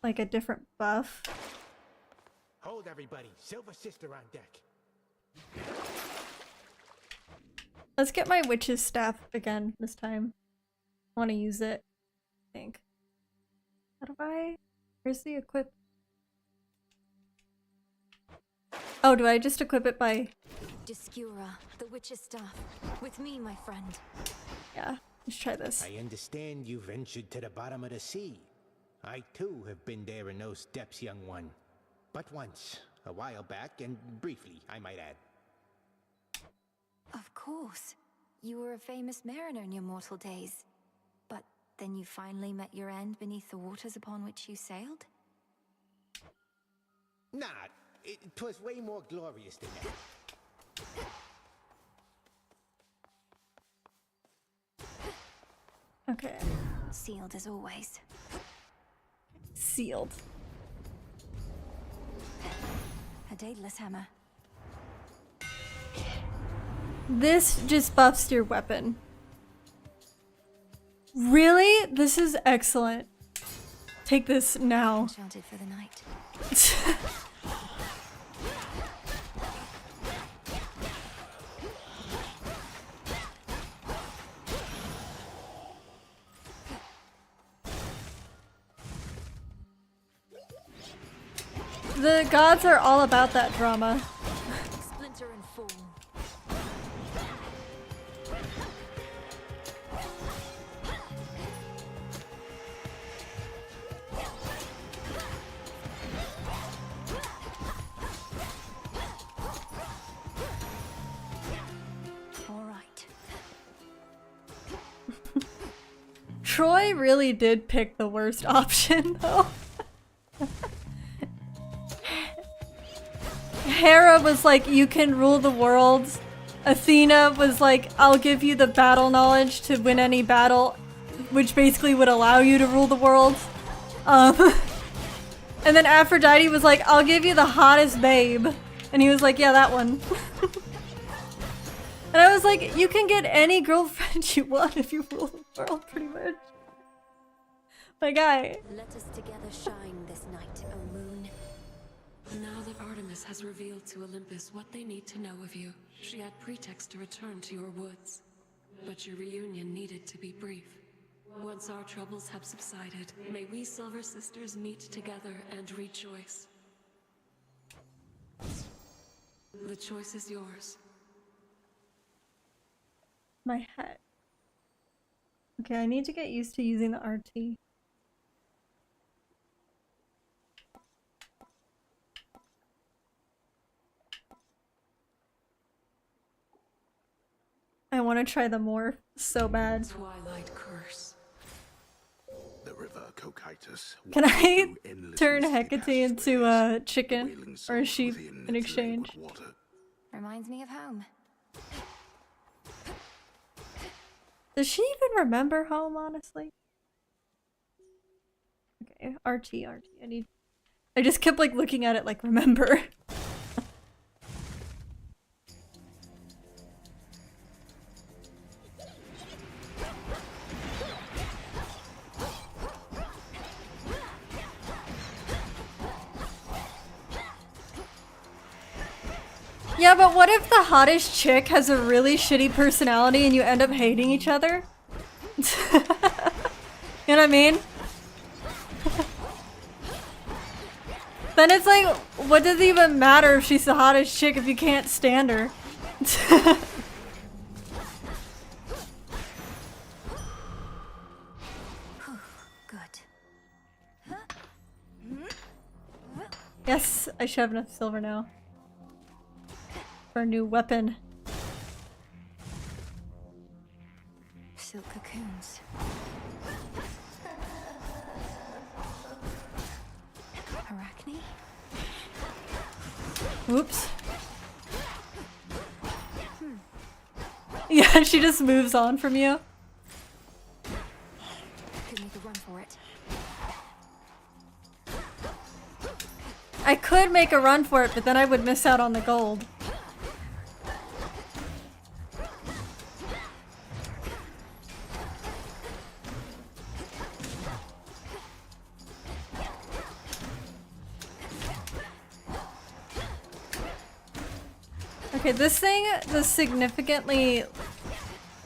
like a different buff. Hold everybody, Silver Sister on deck. Let's get my witch's staff again this time. I want to use it, I think. How do I? Where's the equip? Oh, do I just equip it by... Discura, the witch's staff. With me, my friend. Yeah. Let's try this. I understand you ventured to the bottom of the sea. I too have been there in those depths, young one. But once, a while back, and briefly, I might add. Of course. You were a famous mariner in your mortal days. But then you finally met your end beneath the waters upon which you sailed? Nah, it was way more glorious than that. Okay. Sealed as always. Sealed. A daedalus hammer. This just buffs your weapon. Really? This is excellent. Take this now. Enchanted for the night. The gods are all about that drama. Splinter and fall. All right. Troy really did pick the worst option, though. Hera was like, you can rule the world. Athena was like, I'll give you the battle knowledge to win any battle, which basically would allow you to rule the world. And then Aphrodite was like, I'll give you the hottest babe. And he was like, yeah, that one. And I was like, you can get any girlfriend you want if you rule the world, pretty much. My guy. Let us together shine this night, O moon. Now that Artemis has revealed to Olympus what they need to know of you, she had pretext to return to your woods. But your reunion needed to be brief. Once our troubles have subsided, may we Silver Sisters meet together and rejoice. The choice is yours. My head. Okay, I need to get used to using the RT. I want to try the morph so bad. Twilight curse. The river Cocytus. Can I turn Hecate into a chicken or a sheep in exchange? Reminds me of home. Does she even remember home, honestly? Okay, RT. I just kept like looking at it like, remember. Yeah, but what if the hottest chick has a really shitty personality and you end up hating each other? You know what I mean? Then it's like, what does it even matter if she's the hottest chick if you can't stand her? Good. Yes, I should have enough silver now. For a new weapon. Silk cocoons. Arachne? Oops. Yeah, she just moves on from you. Could make a run for it. I could make a run for it, but then I would miss out on the gold. Okay, this thing does significantly...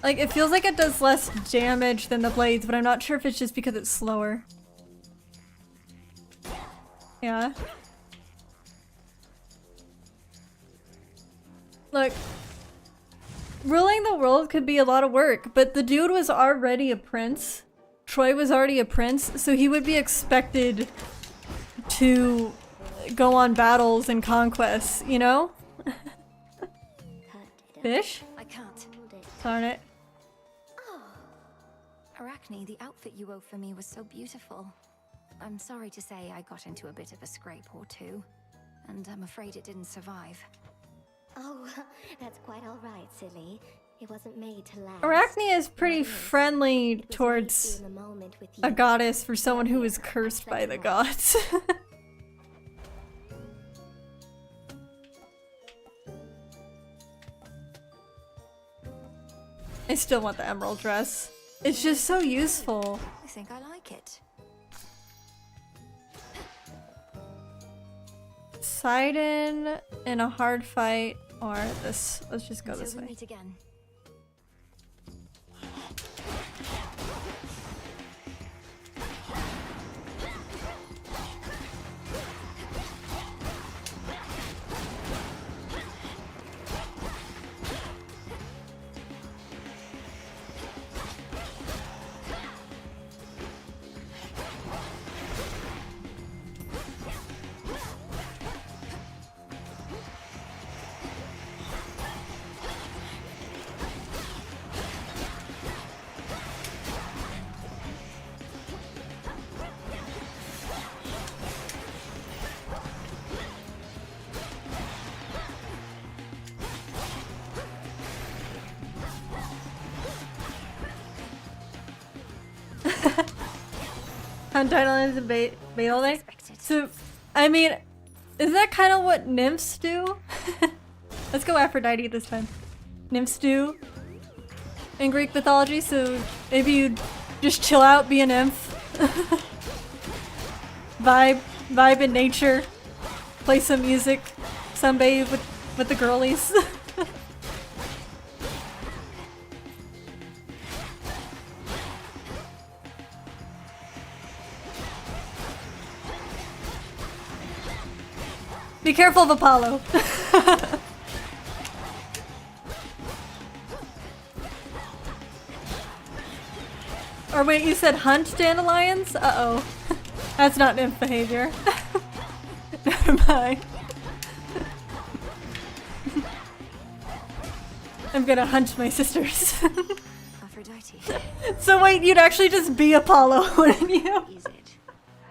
Like, it feels like it does less damage than the blades, but I'm not sure if it's just because it's slower. Yeah. Look. ruling the world could be a lot of work, but the dude was already a prince. Troy was already a prince, so he would be expected to go on battles and conquests, you know? Fish? I can't. Darn it. Arachne, the outfit you wove for me was so beautiful. I'm sorry to say I got into a bit of a scrape or two, and I'm afraid it didn't survive. Oh, that's quite all right, silly. It wasn't made to last. Arachne is pretty friendly towards a goddess for someone who was cursed by the gods. I still want the emerald dress. It's just so useful. I think I like it. Sidon in a hard fight, or this. Let's just go Until this we way. meet again. Hunt islands and bait all day. So, I mean, isn't that kind of what nymphs do? Let's go Aphrodite this time. Nymphs do in Greek mythology, so maybe you just chill out, be a nymph. vibe in nature, play some music, sunbathe with the girlies. Be careful of Apollo. Or wait, you said hunt dandelions? Uh-oh. That's not nymph behavior. Never mind. I'm gonna hunt my sisters. Aphrodite. So wait, you'd actually just be Apollo, wouldn't you? Is it?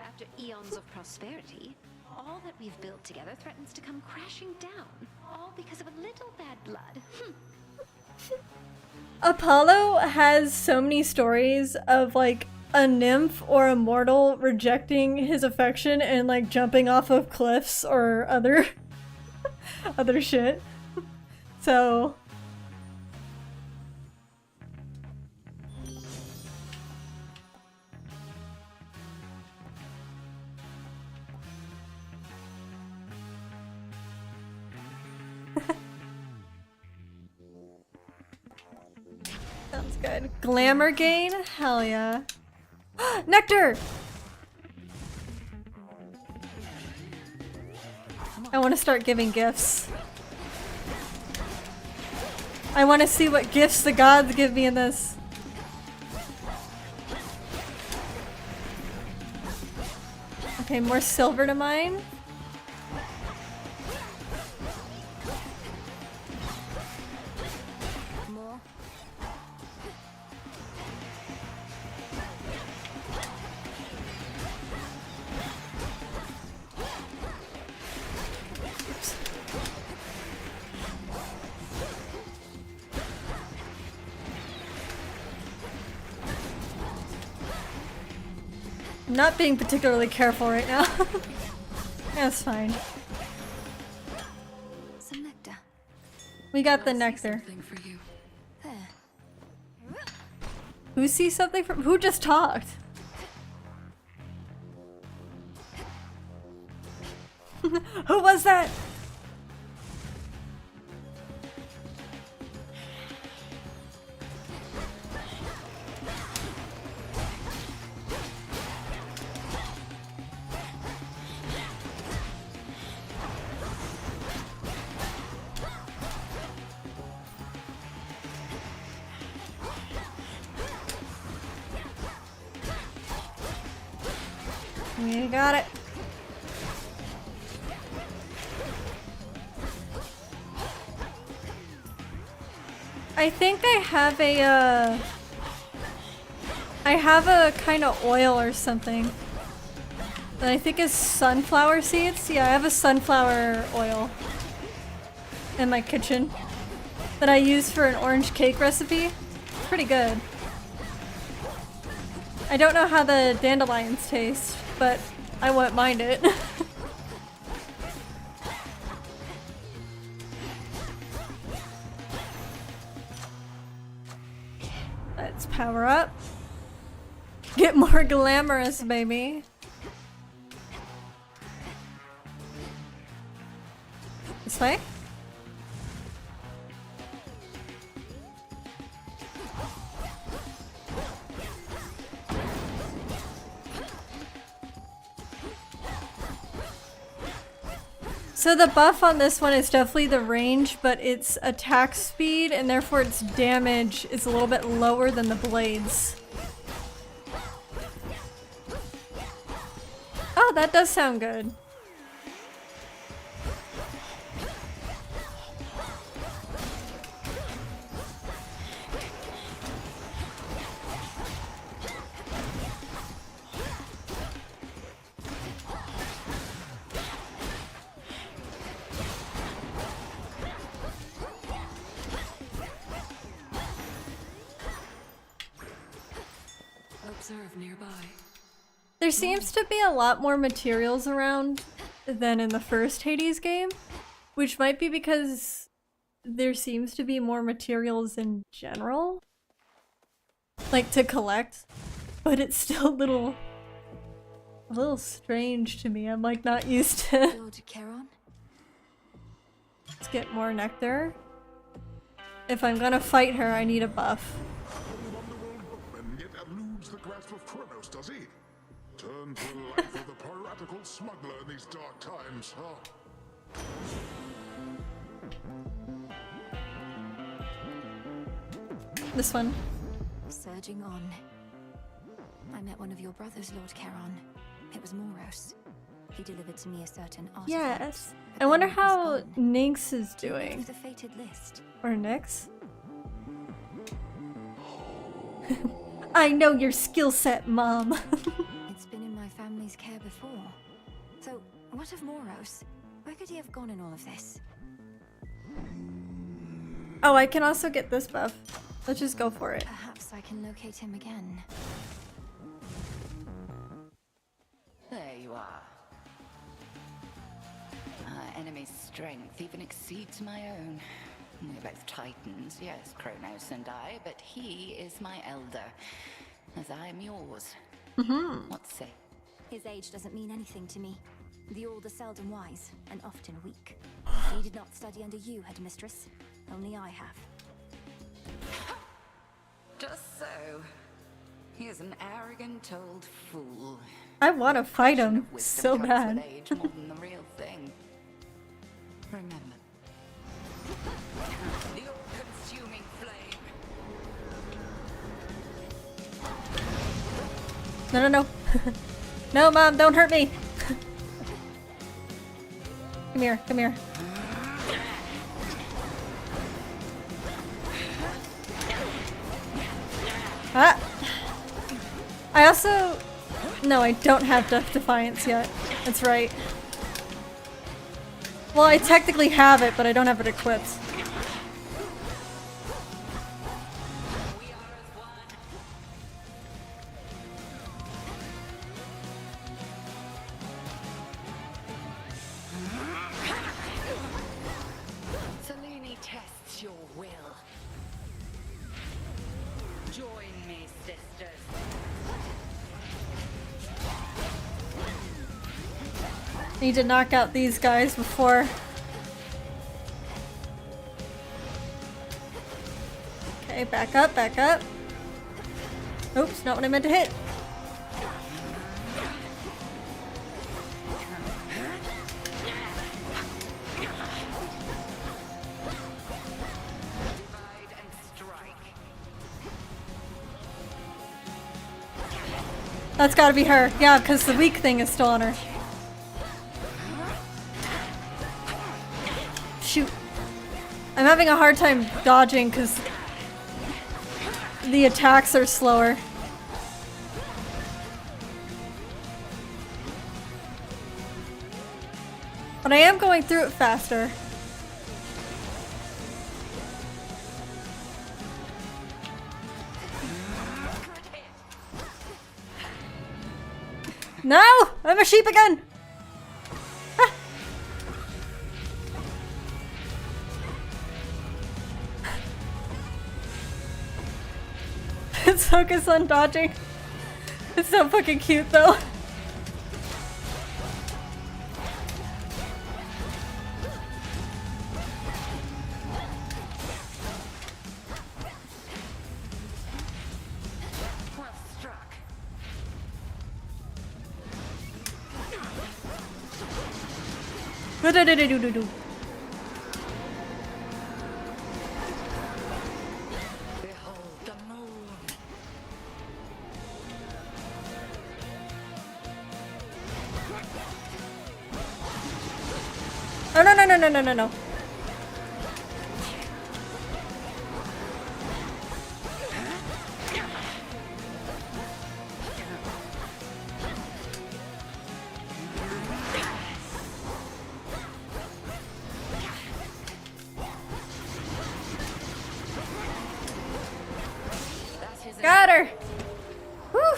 After eons of prosperity, all that we've built together threatens to come crashing down, all because of a little bad blood. Apollo has so many stories of like a nymph or a mortal rejecting his affection and like jumping off of cliffs or other other shit. So sounds good. Glamour gain? Hell yeah. Nectar! I want to start giving gifts. I want to see what gifts the gods give me in this. Okay, more silver to mine. More. I'm not being particularly careful right now. That's fine. Some nectar. We got the nectar. For you. There. Who sees something from who just talked? Who was that? You got it. I think I have a kind of oil or something that I think is sunflower seeds. Yeah, I have a sunflower oil in my kitchen that I use for an orange cake recipe. It's pretty good. I don't know how the dandelions taste, but I won't mind it. Let's power up. Get more glamorous, baby. This way? So the buff on this one is definitely the range, but its attack speed and therefore its damage is a little bit lower than the blades. Oh, that does sound good. Observe nearby. There seems to be a lot more materials around than in the first Hades game, which might be because there seems to be more materials in general, like to collect, but it's still a little strange to me. I'm like not used to. Lord Charon? Let's get more nectar. If I'm gonna fight her, I need a buff. Yet eludes the grasp of Kronos, does he? Turn to the life of the piratical smuggler in these dark times, huh? This one. Surging on. I met one of your brothers, Lord Charon. It was Moros. He delivered to me a certain artifact. Yes. I wonder how Nynx is doing. The fated list. Or Nyx. I know your skill set, Mom. It's been in my family's care before. So, what of Moros? Where could he have gone in all of this? Oh, I can also get this buff. Let's just go for it. Perhaps I can locate him again. There you are. Our enemy's strength even exceeds my own. We're both titans, yes, Kronos and I, but he is my elder, as I am yours. What say? His age doesn't mean anything to me. The old are seldom wise, and often weak. He did not study under you, headmistress. Only I have. Just so. He is an arrogant old fool. I want to fight him so Wisdom comes bad. with age more than the real thing. Remember. The all-consuming flame. No, no, no. No, Mom, don't hurt me. Come here, come here. Ah! I also... No, I don't have Death Defiance yet. That's right. Well, I technically have it, but I don't have it equipped. Selene tests your will. Join me, sisters. Need to knock out these guys before... Okay, back up, back up. Oops, not what I meant to hit. That's gotta be her. Yeah, because the weak thing is still on her. Shoot. I'm having a hard time dodging because the attacks are slower. But I am going through it faster. No! I'm a sheep again! Ah. Let's focus on dodging. It's so fucking cute though. Do-do-do-do-do-do. Behold the moon. Oh no no no no no no no. Got her! Whew.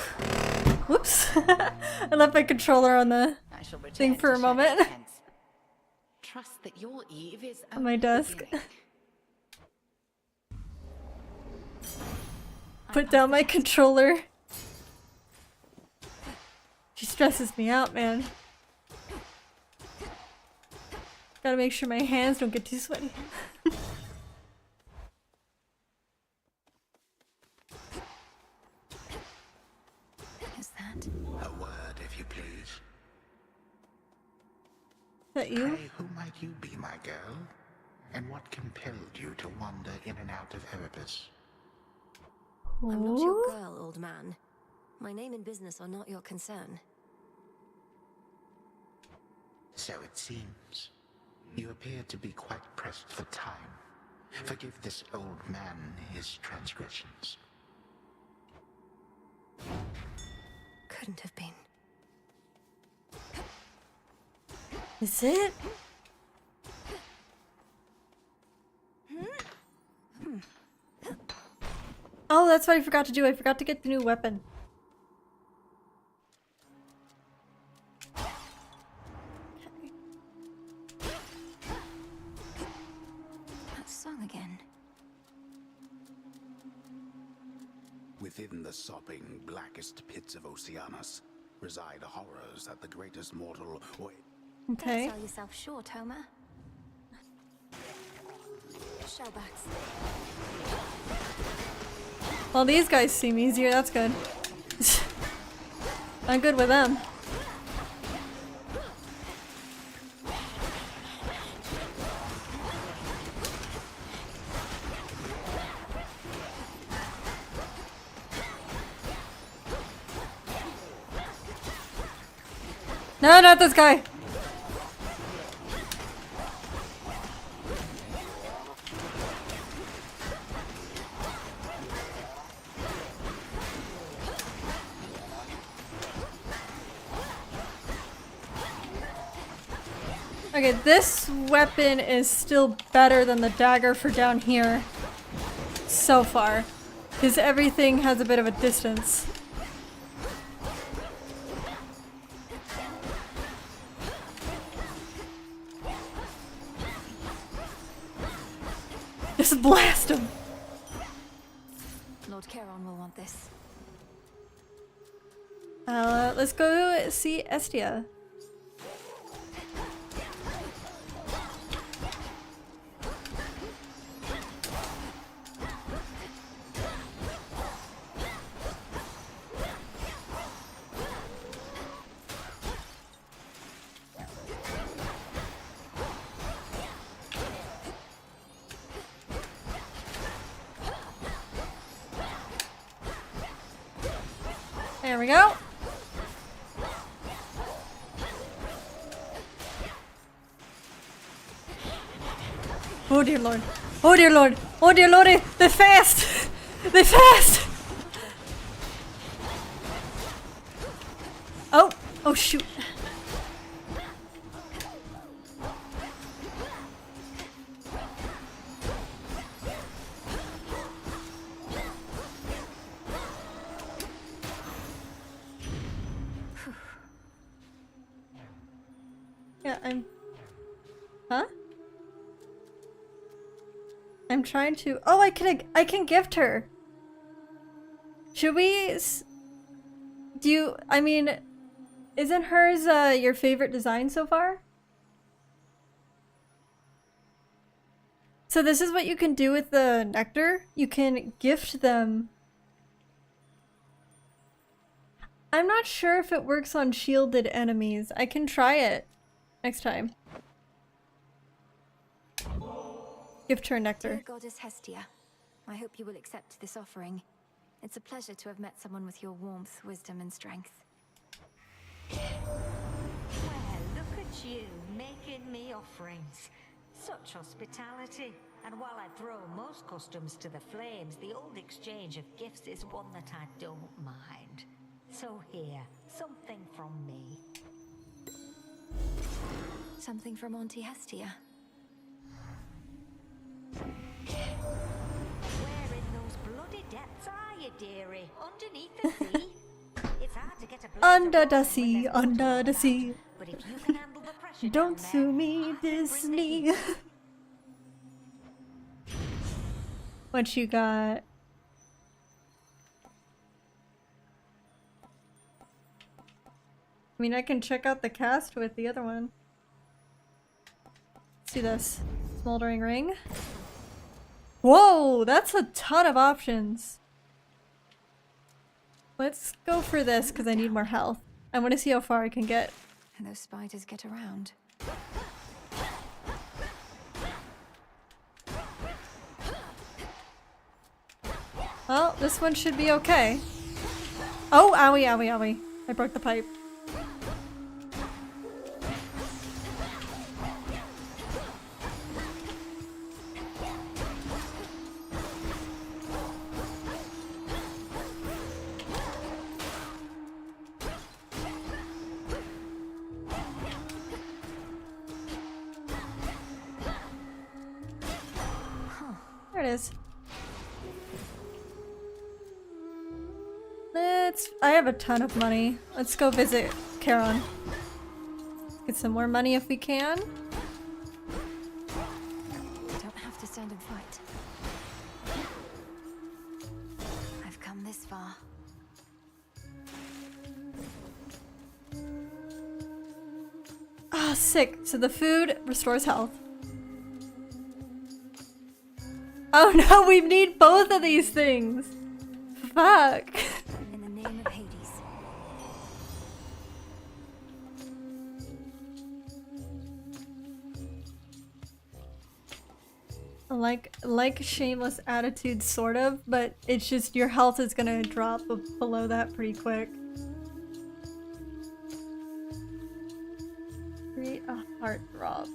Whoops. I left my controller on the thing for a moment. Trust that your Eve is On my desk. Put down my controller. She stresses me out, man. Gotta make sure my hands don't get too sweaty. A word, if you please. Is that you? Pray, who might you be, my girl? And what compelled you to wander in and out of Erebus? I'm not your girl, old man. My name and business are not your concern. So it seems. You appear to be quite pressed for time. Forgive this old man his transgressions. Couldn't have been. Is it? Oh, that's what I forgot to do. I forgot to get the new weapon. That song again. Within the sopping, blackest pits of Oceanus reside horrors that the greatest mortal or... Okay. Don't sell yourself short, Homer. Shellbacks. Well, these guys seem easier. That's good. I'm good with them. No, not this guy. Okay, this weapon is still better than the dagger for down here so far, because everything has a bit of a distance. Just blast him. Lord Charon will want this. Let's go see Estia. There we go. Oh dear lord. Oh dear lord. Oh dear lordy. They're fast. They're fast. Oh. Oh shoot. Yeah, Huh? I'm trying to. Oh, I can gift her. Should we? Do you? I mean, isn't hers your favorite design so far? So this is what you can do with the nectar. You can gift them. I'm not sure if it works on shielded enemies. I can try it next time. Gift her nectar. Dear Goddess Hestia, I hope you will accept this offering. It's a pleasure to have met someone with your warmth, wisdom, and strength. Well, look at you, making me offerings. Such hospitality. And while I throw most customs to the flames, the old exchange of gifts is one that I don't mind. So here, something from me. Something from Auntie Hestia. Where in those bloody depths are you, dearie? Underneath the sea? It's hard to get a Under the sea, under the sea. But if you can handle the pressure Don't sue me, Disney. What you got? I mean, I can check out the cast with the other one. Let's do this. Smoldering ring. Whoa, that's a ton of options. Let's go for this because I need more health. I want to see how far I can get. And those spiders get around. Well, this one should be okay. Oh, owie, owie, owie. I broke the pipe. There it is. I have a ton of money. Let's go visit Charon. Get some more money if we can. Don't have to stand and fight. I've come this far. Ah, sick. So the food restores health. Oh no, we need both of these things. Fuck. In the name of Hades. Like shameless attitude, sort of, but it's just your health is gonna drop below that pretty quick. Create a heartthrob.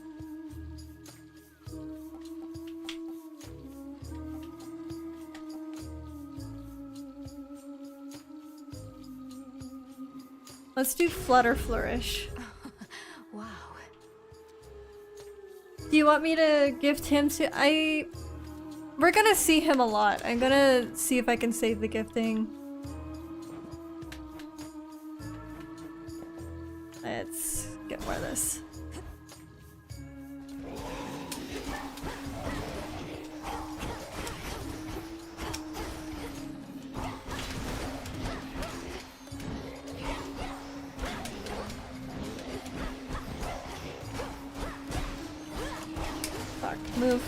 Let's do Flutter Flourish. Wow. Do you want me to gift him to- We're gonna see him a lot. I'm gonna see if I can save the gifting. Let's get more of this. Fuck, move.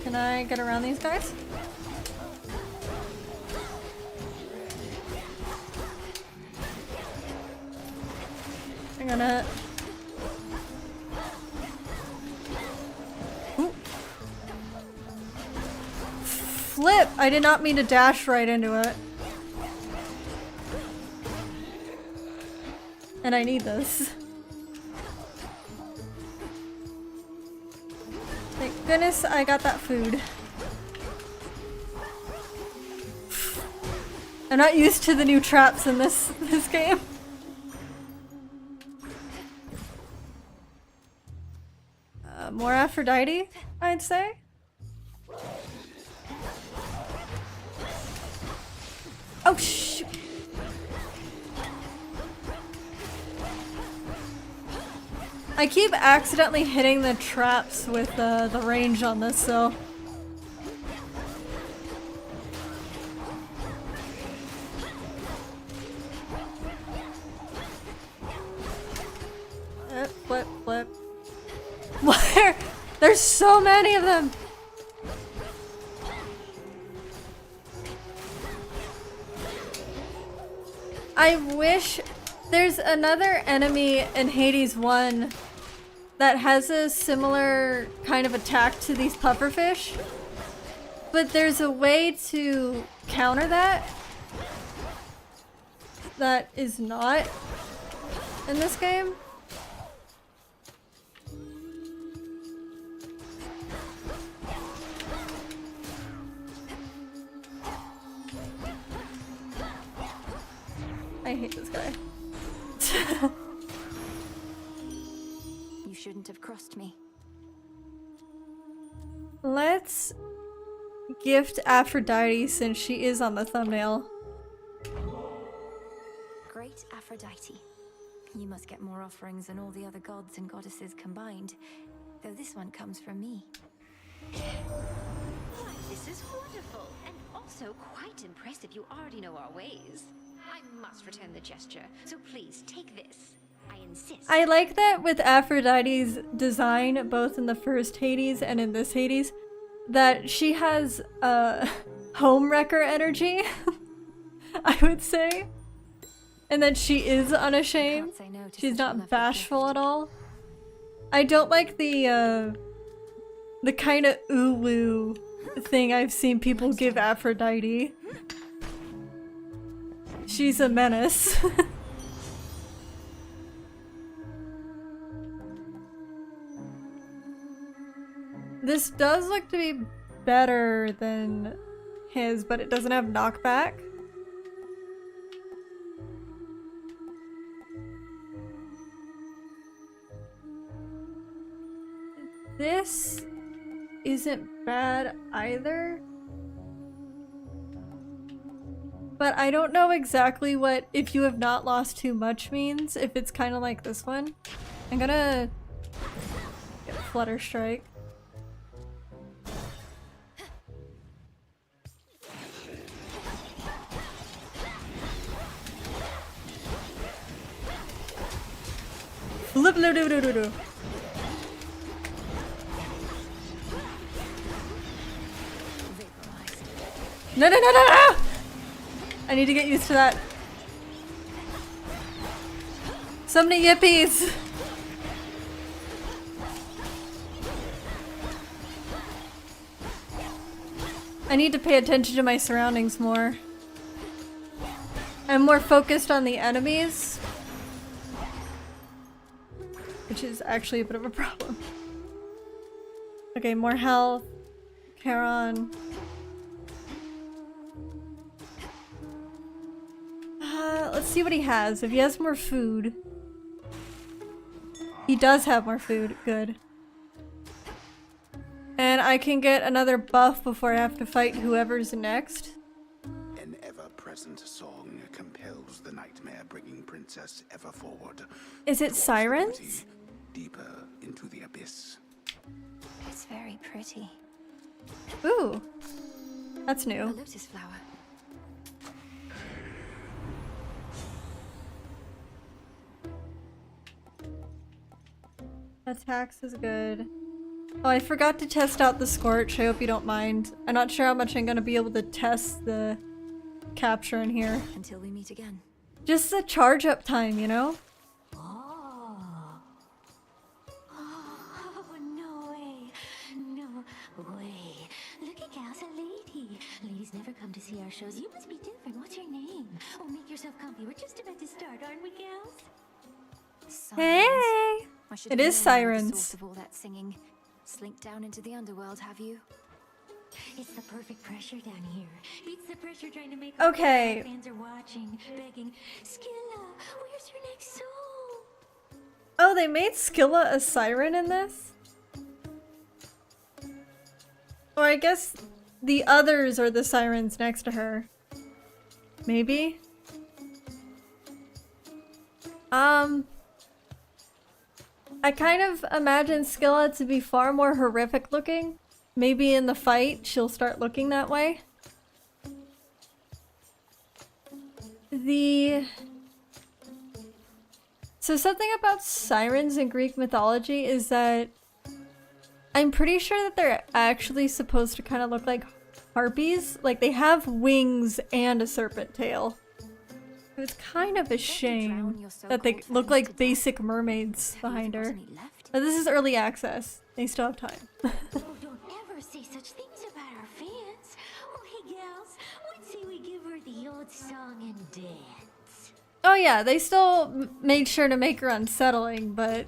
Can I get around these guys? I'm gonna... Ooh. flip! I did not mean to dash right into it. And I need this. Thank goodness I got that food. I'm not used to the new traps in this game. More Aphrodite, I'd say. Oh shoot! I keep accidentally hitting the traps with the range on this, so. Flip, flip. Where? There's so many of them! I wish there's another enemy in Hades 1 that has a similar kind of attack to these pufferfish, but there's a way to counter that that is not in this game. I hate this guy. You shouldn't have crossed me. Let's gift Aphrodite since she is on the thumbnail. Great Aphrodite. You must get more offerings than all the other gods and goddesses combined, though this one comes from me. Why, this is wonderful, and also quite impressive. You already know our ways. I must return the gesture, so please take this. I insist. I like that with Aphrodite's design, both in the first Hades and in this Hades, that she has homewrecker energy, I would say. And that she is unashamed. She's not bashful at all. I don't like the kind of ooh-woo thing I've seen people give Aphrodite. She's a menace. This does look to be better than his, but it doesn't have knockback. This isn't bad either. But I don't know exactly what "if you have not lost too much" means, if it's kind of like this one. I'm gonna get Flutter Strike. Flip, no, no, no, no, no. No, no, no, no, no! I need to get used to that. So many yippies! I need to pay attention to my surroundings more. I'm more focused on the enemies, which is actually a bit of a problem. Okay, more health. Charon. Let's see what he has. If he has more food. He does have more food. Good. And I can get another buff before I have to fight whoever's next. An ever-present song compels the nightmare-bringing princess ever forward. Is it sirens? Deeper into the abyss. It's very pretty. Ooh. That's A new. lotus flower. Attacks is good. Oh, I forgot to test out the Scorch. I hope you don't mind. I'm not sure how much I'm gonna be able to test the capture in here. Until we meet again. Just the charge up time, you know? Oh, no way. No way. Look at Gaza lady. shows. You must be different. What's your name? Oh, make yourself comfy. We're just about to start, aren't we, gals? Hey! It is sirens. The source of all that singing. Slink down into the underworld, have you? It's the perfect pressure down here. Beats the pressure trying to make Okay. our fans are watching, begging, Skilla, where's your next soul? Oh, they made Skilla a siren in this? Or I guess the others are the sirens next to her. Maybe? I kind of imagine Skilla to be far more horrific looking. Maybe in the fight, she'll start looking that way. So something about sirens in Greek mythology is that I'm pretty sure that they're actually supposed to kind of look like harpies. Like they have wings and a serpent tail. It's kind of a shame that they look like basic mermaids behind her. But this is early access. They still have time. Oh, don't ever say such things about our fans. Oh, hey, gals, let's say we give her the old song and dance. Oh yeah, they still made sure to make her unsettling, but...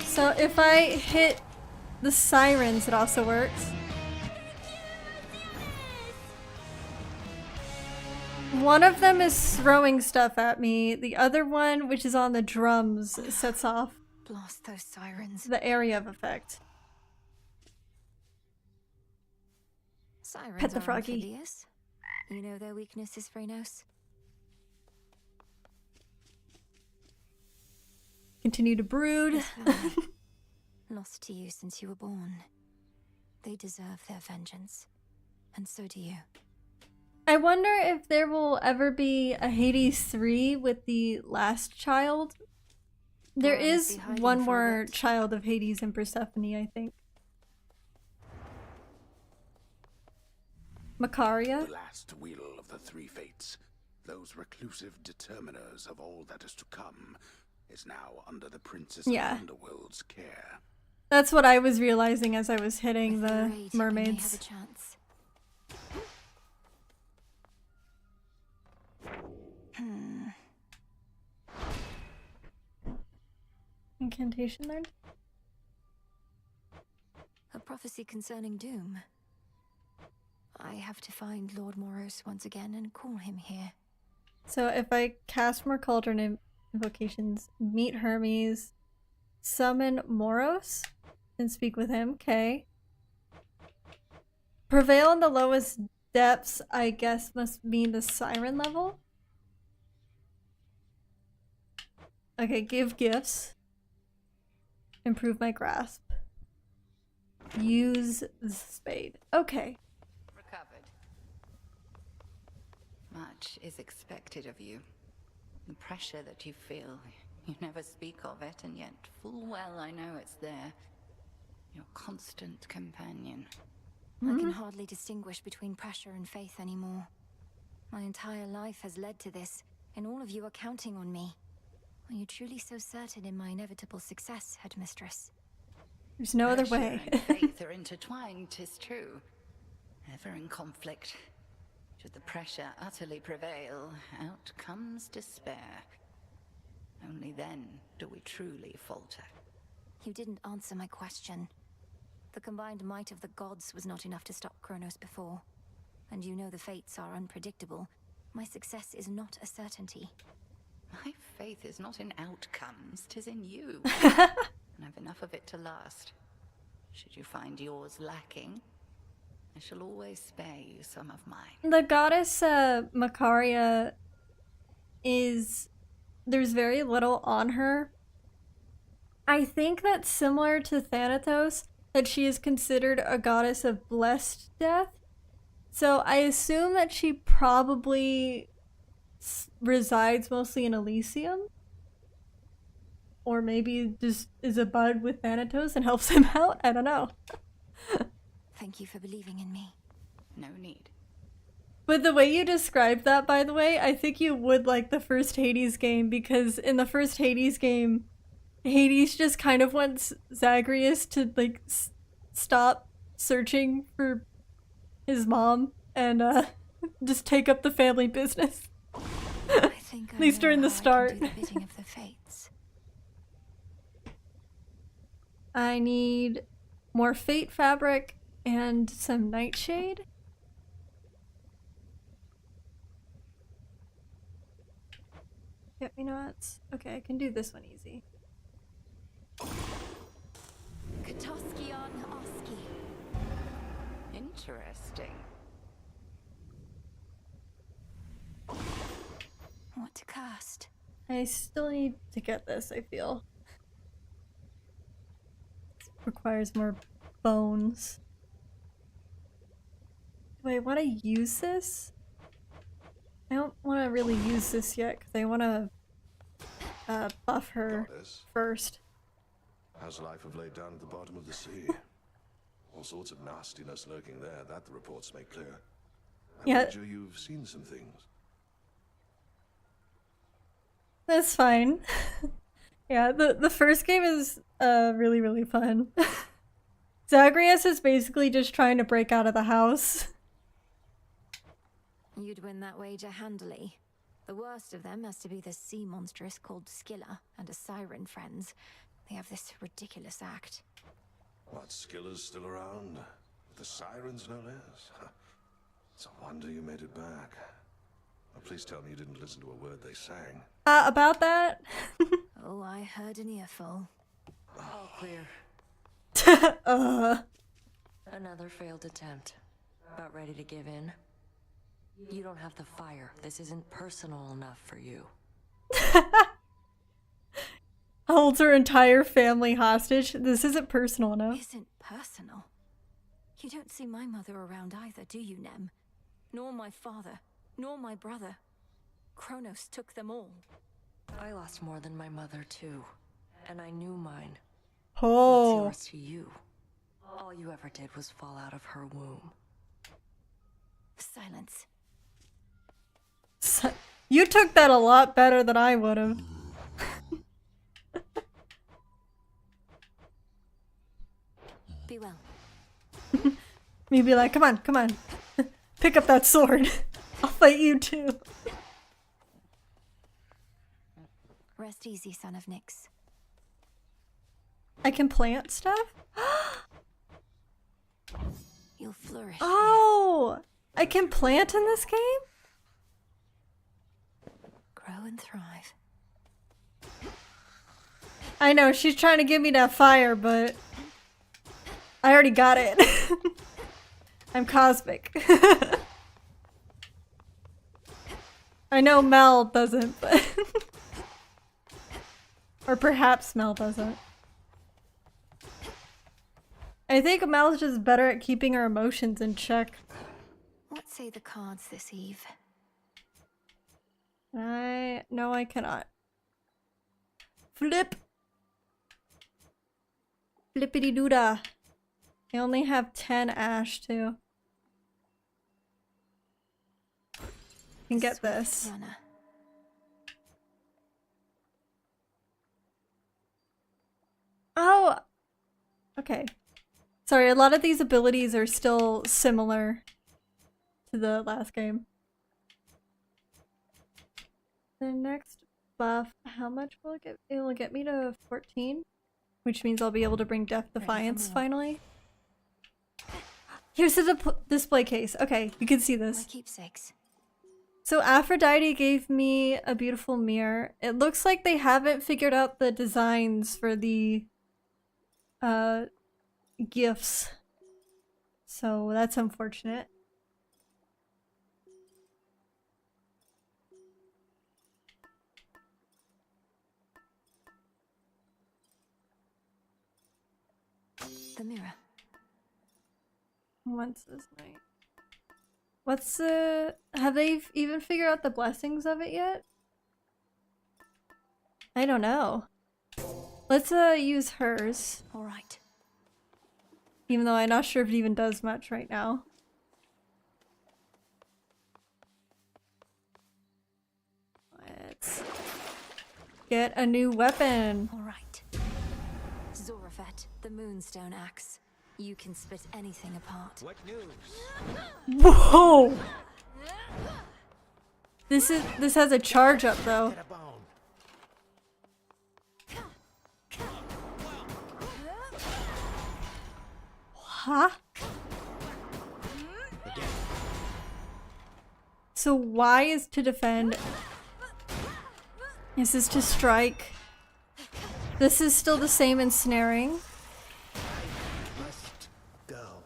So if I hit the sirens, it also works. One of them is throwing stuff at me. The other one, which is on the drums, sets off Blast those sirens. the area of effect. Sirens Pet the are froggy. amphibious. You know their weaknesses, Phrenos? Continue to brood. Lost to you since you were born. They deserve their vengeance. And so do you. I wonder if there will ever be a Hades 3 with the last child. There is one more child of Hades and Persephone, I think. Macaria? The last wheel of the three fates, those reclusive determiners of all that is to come, is now under the Princess of Underworld's care. That's what I was realizing as I was hitting the mermaids. Incantation learned? A prophecy concerning doom. I have to find Lord Moros once again and call him here. So if I cast more cauldron invocations, meet Hermes, summon Moros, and speak with him, okay. Prevail in the lowest depths, I guess must mean the siren level. Okay, give gifts. Improve my grasp. Use the spade. Okay. Recovered. Much is expected of you. The pressure that you feel, you never speak of it, and yet full well I know it's there. Your constant companion. I can hardly distinguish between pressure and faith anymore. My entire life has led to this, and all of you are counting on me. Are you truly so certain in my inevitable success, Headmistress? There's no other way. Pressure and faith are intertwined, 'tis true. Ever in conflict. Should the pressure utterly prevail, out comes despair. Only then do we truly falter. You didn't answer my question. The combined might of the gods was not enough to stop Kronos before. And you know the fates are unpredictable. My success is not a certainty. My faith is not in outcomes, 'tis in you. And I've enough of it to last. Should you find yours lacking, I shall always spare you some of mine. The goddess Macaria is... there's very little on her. I think that's similar to Thanatos, that she is considered a goddess of blessed death. So I assume that she probably resides mostly in Elysium. or maybe just is a bud with Thanatos and helps him out. I don't know. Thank you for believing in me. No need. But the way you described that, by the way, I think you would like the first Hades game, because in the first Hades game, Hades just kind of wants Zagreus to like stop searching for his mom and just take up the family business. I think At least during the start. I can do the bidding of the fates. I need more fate fabric and some nightshade. Get me nuts. Okay, I can do this one easy. Katoskion Oski. Interesting. What to cast? I still need to get this, I feel. Requires more bones. Do I want to use this? I don't want to really use this yet because I want to buff her first. How's life have laid down at the bottom of the sea? All sorts of nastiness lurking there, that the reports make clear. I wager you've seen some things. That's fine. Yeah, the first game is really, really fun. Zagreus is basically just trying to break out of the house. You'd win that wager handily. The worst of them has to be the sea monstrous called Skilla and a siren friends. They have this ridiculous act. What, Skiller's still around? With the sirens, no less? It's a wonder you made it back. Oh, please tell me you didn't listen to a word they sang. About that? Oh, I heard an earful. All clear. Another failed attempt. About ready to give in? You don't have the fire. This isn't personal enough for you. Holds her entire family hostage. This isn't personal enough. Isn't personal? You don't see my mother around either, do you, Nem? Nor my father, nor my brother. Kronos took them all. I lost more than my mother, too. And I knew mine. Oh. What's yours to you? All you ever did was fall out of her womb. Silence. You took that a lot better than I would have. Be well. Me be like, come on, come on. Pick up that sword. I'll fight you too. Rest easy, son of Nyx. I can plant stuff? You'll flourish. Oh! I can plant in this game? Grow and thrive. I know, she's trying to give me that fire, but I already got it. I'm cosmic. I know Mel doesn't, but or perhaps Mel doesn't. I think Mel's just better at keeping her emotions in check. What say the cards this eve? No, I cannot. Flip! Flippity doodah. I only have 10 ash too. Can get this. Runner. Oh! Okay. Sorry, a lot of these abilities are still similar to the last game. The next buff, how much will it get? It will get me to 14, which means I'll be able to bring Death Defiance finally. Here's the display case. Okay, you can see this. My keepsakes. So Aphrodite gave me a beautiful mirror. It looks like they haven't figured out the designs for the gifts. So that's unfortunate. The mirror. What's this night? What's the... Have they even figured out the blessings of it yet? I don't know. Let's use hers. All right. Even though I'm not sure if it even does much right now. Let's get a new weapon. All right. Zorafet, the Moonstone Axe. You can split anything apart. What news? Whoa! This has a charge up though. Huh? So Y is to defend. This is to strike. This is still the same ensnaring. Must go.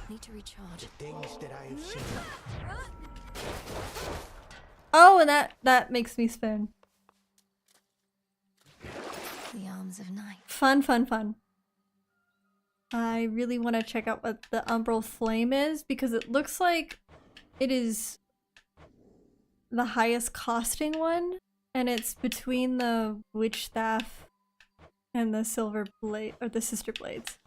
Need to recharge. The things that I have seen. Oh, and that makes me spin. The arms of night. Fun, fun, fun. I really want to check out what the Umbral Flame is because it looks like it is the highest costing one, and it's between the Witch Staff and the Silver Blade or the Sister Blades.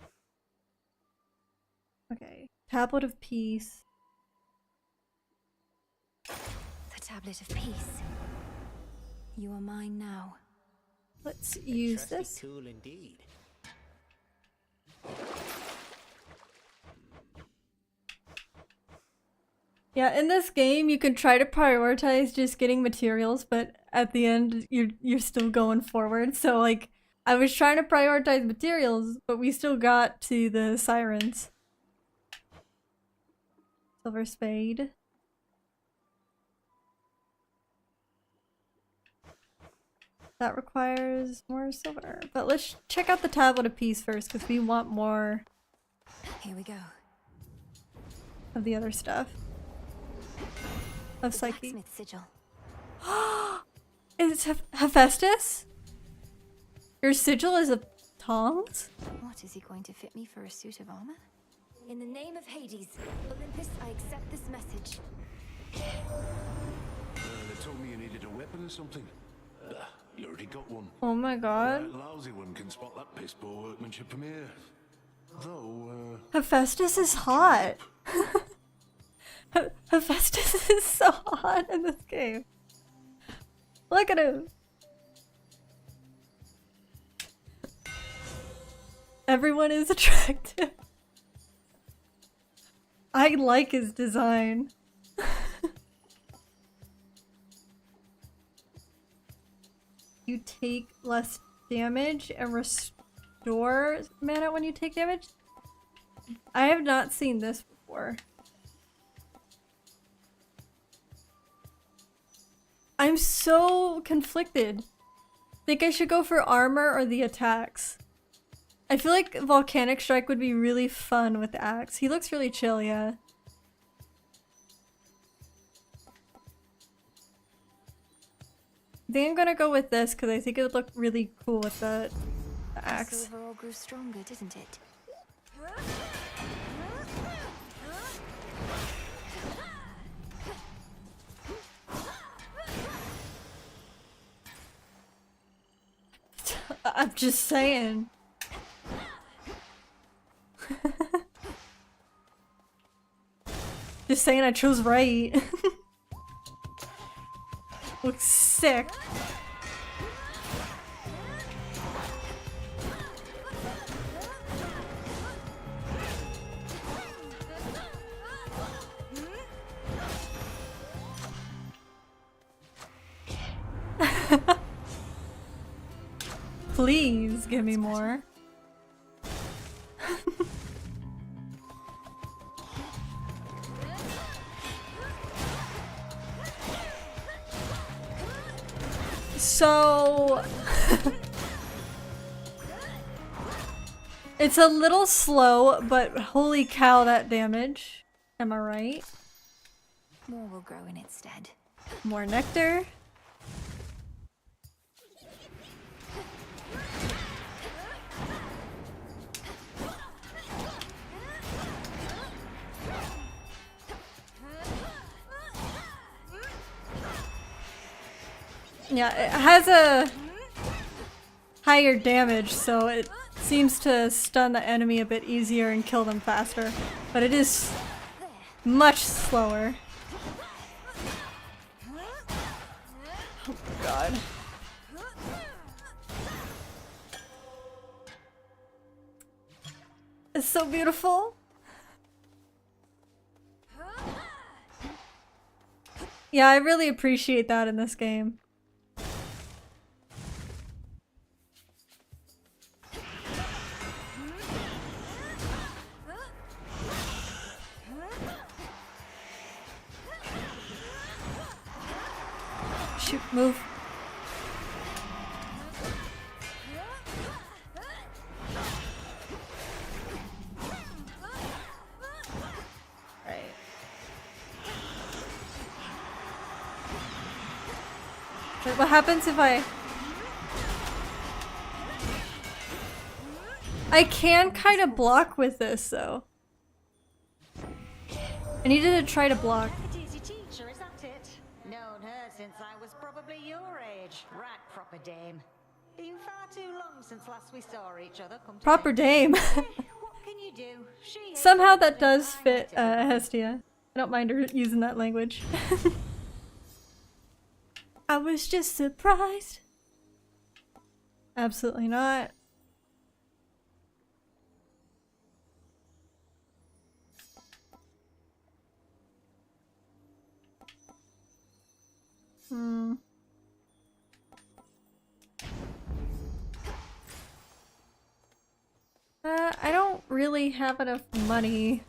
Okay, Tablet of Peace. The Tablet of Peace. You are mine now. Let's use this. Tool indeed. Yeah, in this game you can try to prioritize just getting materials, but at the end you're still going forward. So like I was trying to prioritize materials, but we still got to the sirens. Silver Spade. That requires more silver. But let's check out the Tablet of Peace first, because we want more. Here we go. Of the other stuff. Of Psyche. Blacksmith sigil. Is it Hephaestus? Your sigil is a tongs? What, is he going to fit me for a suit of armor? In the name of Hades, Olympus, I accept this message. They told me you needed a weapon or something. You already got one. Oh my god. That lousy one can spot that piss poor workmanship from here. Though, Hephaestus is hot. Hephaestus is so hot in this game. Look at him. Everyone is attractive. I like his design. You take less damage and restore mana when you take damage? I have not seen this before. I'm so conflicted. Think I should go for armor or the attacks? I feel like Volcanic Strike would be really fun with the axe. He looks really chill, yeah. I think I'm gonna go with this because I think it would look really cool with the axe. Silver all grew stronger, didn't it? I'm just saying. Just saying I chose right. Looks sick. Please give me more. So it's a little slow, but holy cow, that damage. Am I right? More will grow in its stead. More nectar. Yeah, it has a higher damage, so it seems to stun the enemy a bit easier and kill them faster. But it is much slower. Oh my god. It's so beautiful. Yeah, I really appreciate that in this game. Shoot, move. What happens if I can kind of block with this though. I needed to try to block. Teacher, is that it? Known her since I was probably your age. Right, proper dame. Been far too long since last we saw each other. Come to Proper dame. what can you do? Somehow that does fit Hestia. I don't mind her using that language. I was just surprised. Absolutely not. I don't really have enough money.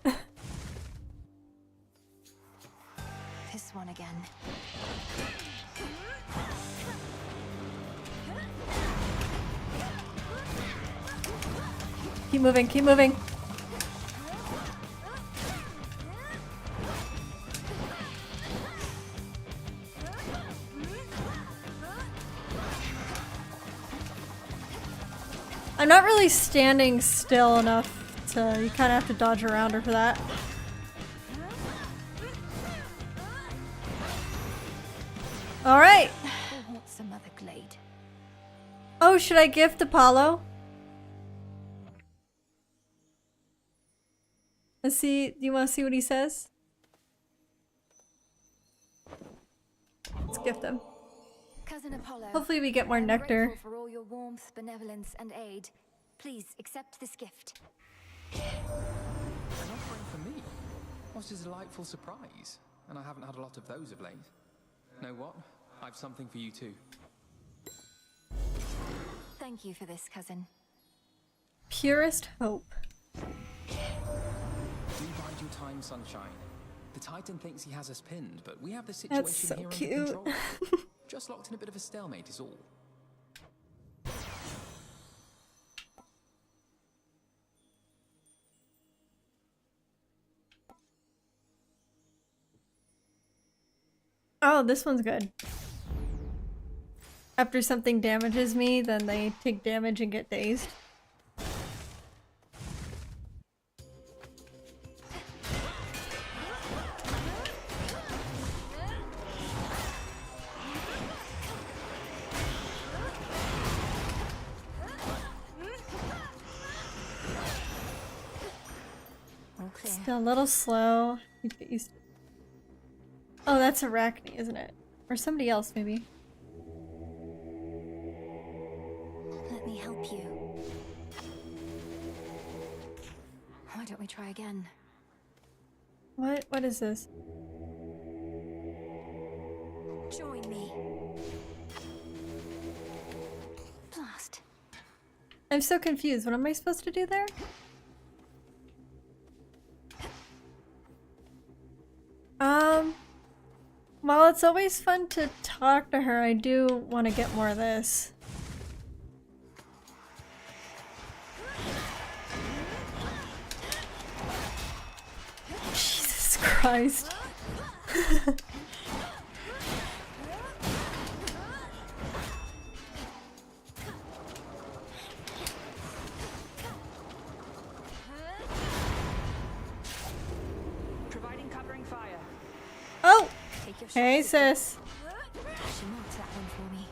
This one again. Keep moving, keep moving. I'm not really standing still enough to, you kind of have to dodge around her for that. All right. Some other glade. Oh, should I gift Apollo? Let's see. Do you want to see what he says? Let's gift him. Cousin Apollo, hopefully we get more nectar. I'm grateful for all your warmth, benevolence, and aid. Please accept this gift. An offering for me? What a delightful surprise. And I haven't had a lot of those of late. Know what? I've something for you too. Thank you for this, cousin. Purest hope. Do bide your time, sunshine. The Titan thinks he has us pinned, but we have the situation That's so here cute. under control. Just locked in a bit of a stalemate is all. Oh, this one's good. After something damages me, then they take damage and get dazed. Still a little slow. Need to get used to it. Oh, that's Arachne, isn't it? Or somebody else, maybe. Let me help you. Why don't we try again? What? What is this? Join me. Blast. I'm so confused. What am I supposed to do there? While it's always fun to talk to her, I do want to get more of this. Jesus Christ. Providing covering fire. Oh! Hey, sis. She marked that one for me.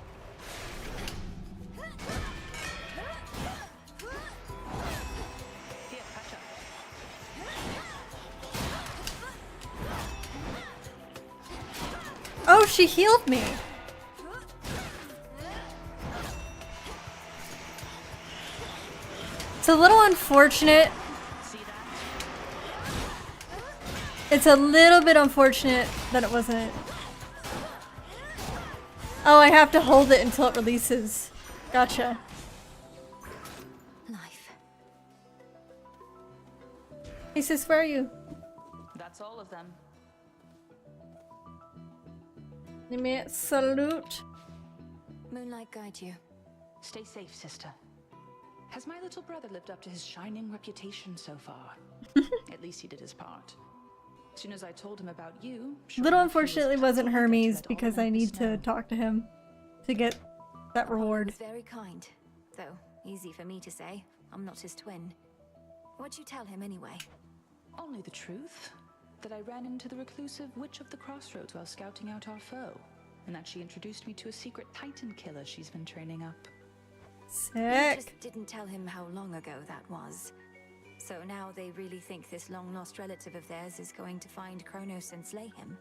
Oh, she healed me. It's a little unfortunate. It's a little bit unfortunate that it wasn't. Oh, I have to hold it until it releases. Gotcha. Life. Hey sis, where are you? That's all of them. Give me a salute. Moonlight guide you. Stay safe, sister. Has my little brother lived up to his shining reputation so far? At least he did his part. As soon as I told him about you, Little unfortunately wasn't Hermes because I need to talk to him to get that reward. He was very kind, though easy for me to say. I'm not his twin. What'd you tell him anyway? Only the truth. That I ran into the reclusive Witch of the Crossroads while scouting out our foe, and that she introduced me to a secret Titan killer she's been training up. Sick. You just didn't tell him how long ago that was. So now they really think this long-lost relative of theirs is going to find Kronos and slay him?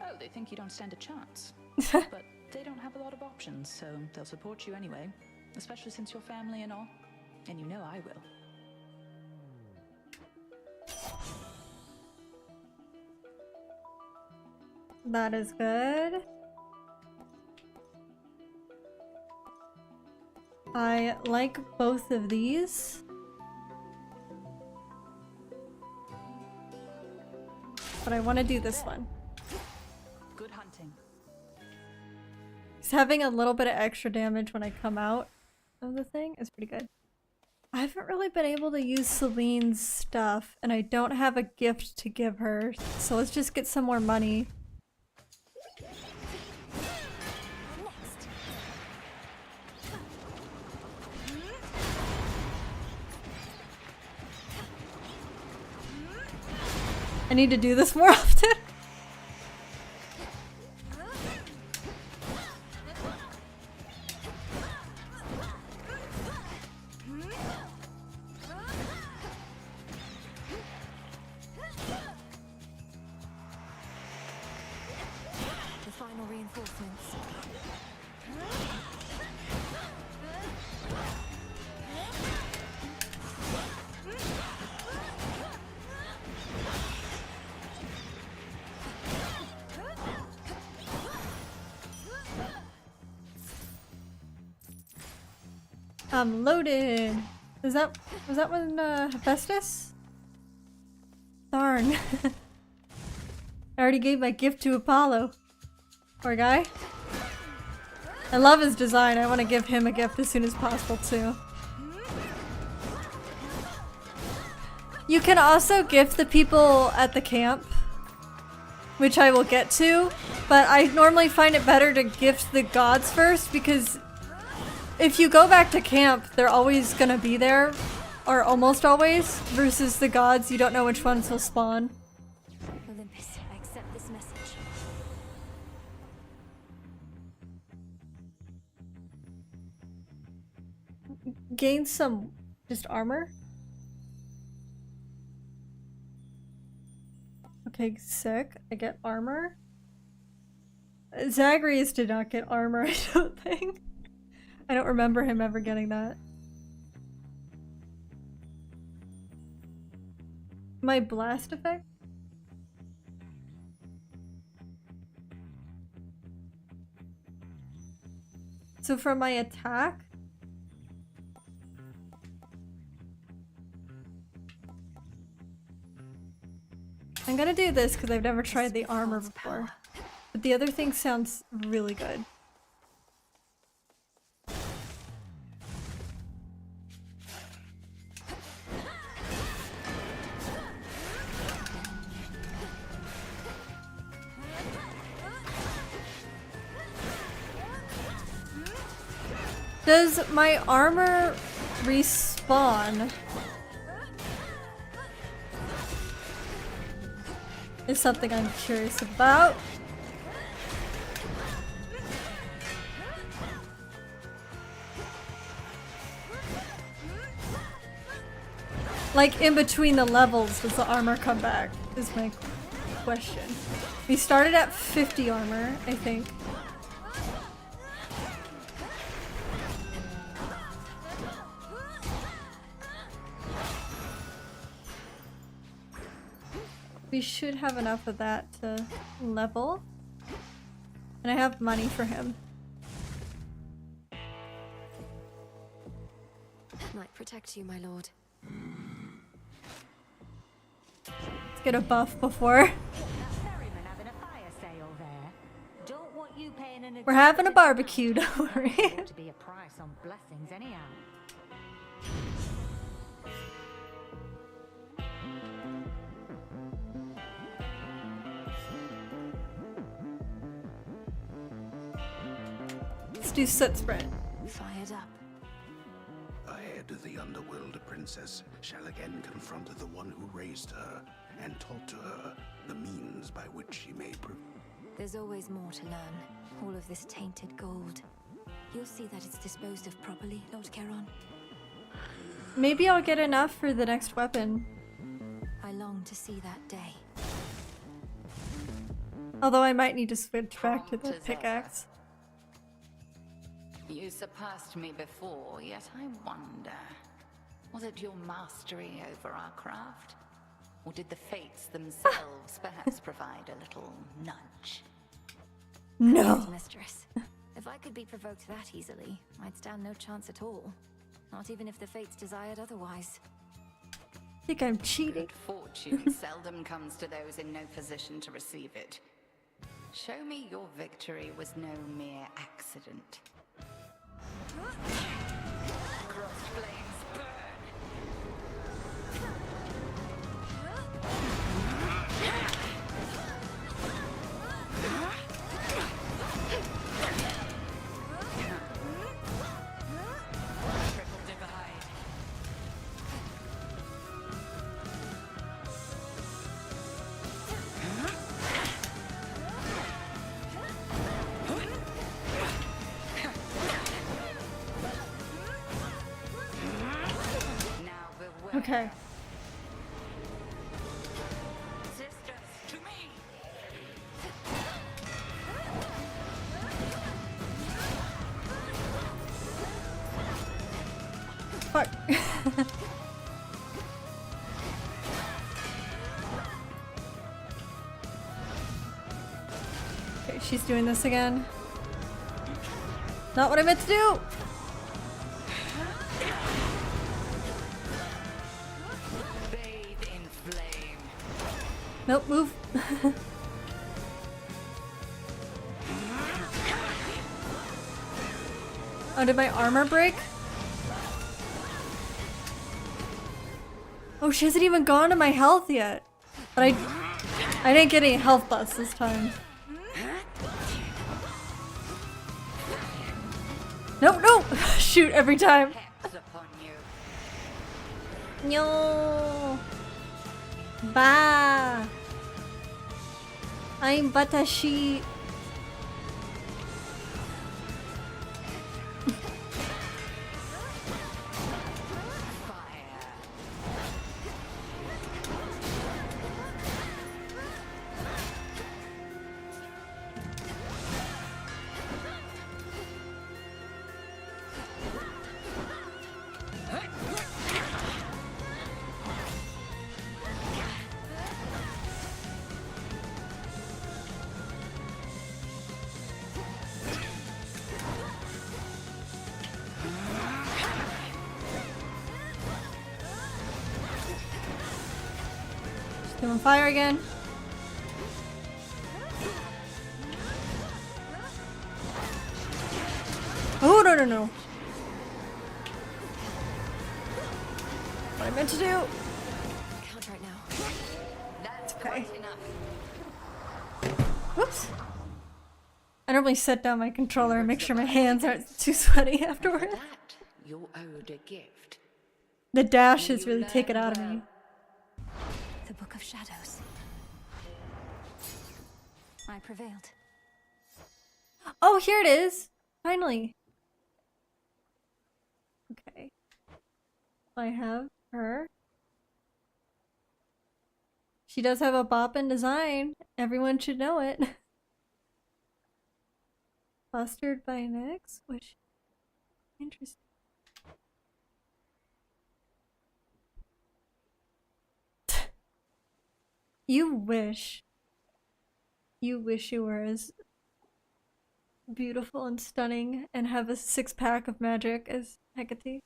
Oh, they think you don't stand a chance. But they don't have a lot of options, so they'll support you anyway. Especially since you're family and all. And you know I will. That is good. I like both of these. But I want to do this one. Good hunting. He's having a little bit of extra damage when I come out of the thing. It's pretty good. I haven't really been able to use Celine's stuff, and I don't have a gift to give her. So let's just get some more money. I need to do this more often. The final reinforcements. I'm loaded. Was that when Hephaestus? Darn. I already gave my gift to Apollo. Poor guy. I love his design. I want to give him a gift as soon as possible too. You can also gift the people at the camp, which I will get to, but I normally find it better to gift the gods first because if you go back to camp, they're always gonna be there, or almost always, versus the gods, you don't know which ones will spawn. Olympus, I accept this message. Gain some just armor. Okay, sick. I get armor. Zagreus did not get armor, I don't think. I don't remember him ever getting that. My blast effect? So for my attack? I'm gonna do this because I've never tried the armor before. But the other thing sounds really good. Does my armor respawn? Is something I'm curious about. Like in between the levels, does the armor come back? Is my question. We started at 50 armor, I think. We should have enough of that to level. And I have money for him. Might protect you, my lord. Let's get a buff before. We're having a barbecue, don't worry. To be a price on blessings anyhow. Let's do soot spread. Fired up. Ahead, the underworld princess shall again confront the one who raised her and taught to her the means by which she may There's always more to learn. All of this tainted gold. You'll see that it's disposed of properly, Lord Charon. Maybe I'll get enough for the next weapon. I long to see that day. Although I might need to switch back to the pickaxe. You surpassed me before, yet I wonder, was it your mastery over our craft? Or did the fates themselves perhaps provide a little nudge? No. Yes, mistress. If I could be provoked that easily, I'd stand no chance at all. Not even if the fates desired otherwise. I think I'm cheating. Good fortune seldom comes to those in no position to receive it. Show me your victory was no mere accident. Crossed flames burn. Triple divide. Okay. Sisters, to me. Fuck. Okay, she's doing this again. Not what I meant to do! Bathe in flame. Nope, move. Oh, did my armor break? Oh, she hasn't even gone to my health yet. But I didn't get any health buffs this time. No, no! Shoot every time. No. Ba. I'm but a sheep. Doing fire again. Oh, no, no, no. What I meant to do. Can't right now. That's okay. enough. Whoops. I normally set down my controller and make sure my hands aren't too sweaty afterward. That you're owed a gift. The dash has really taken out of me. The Book of Shadows. I prevailed. Oh, here it is. Finally. Okay. I have her. She does have a bop in design. Everyone should know it. Fostered by an ex? Which interesting. You wish you were as beautiful and stunning and have a 6-pack of magic as Hecate.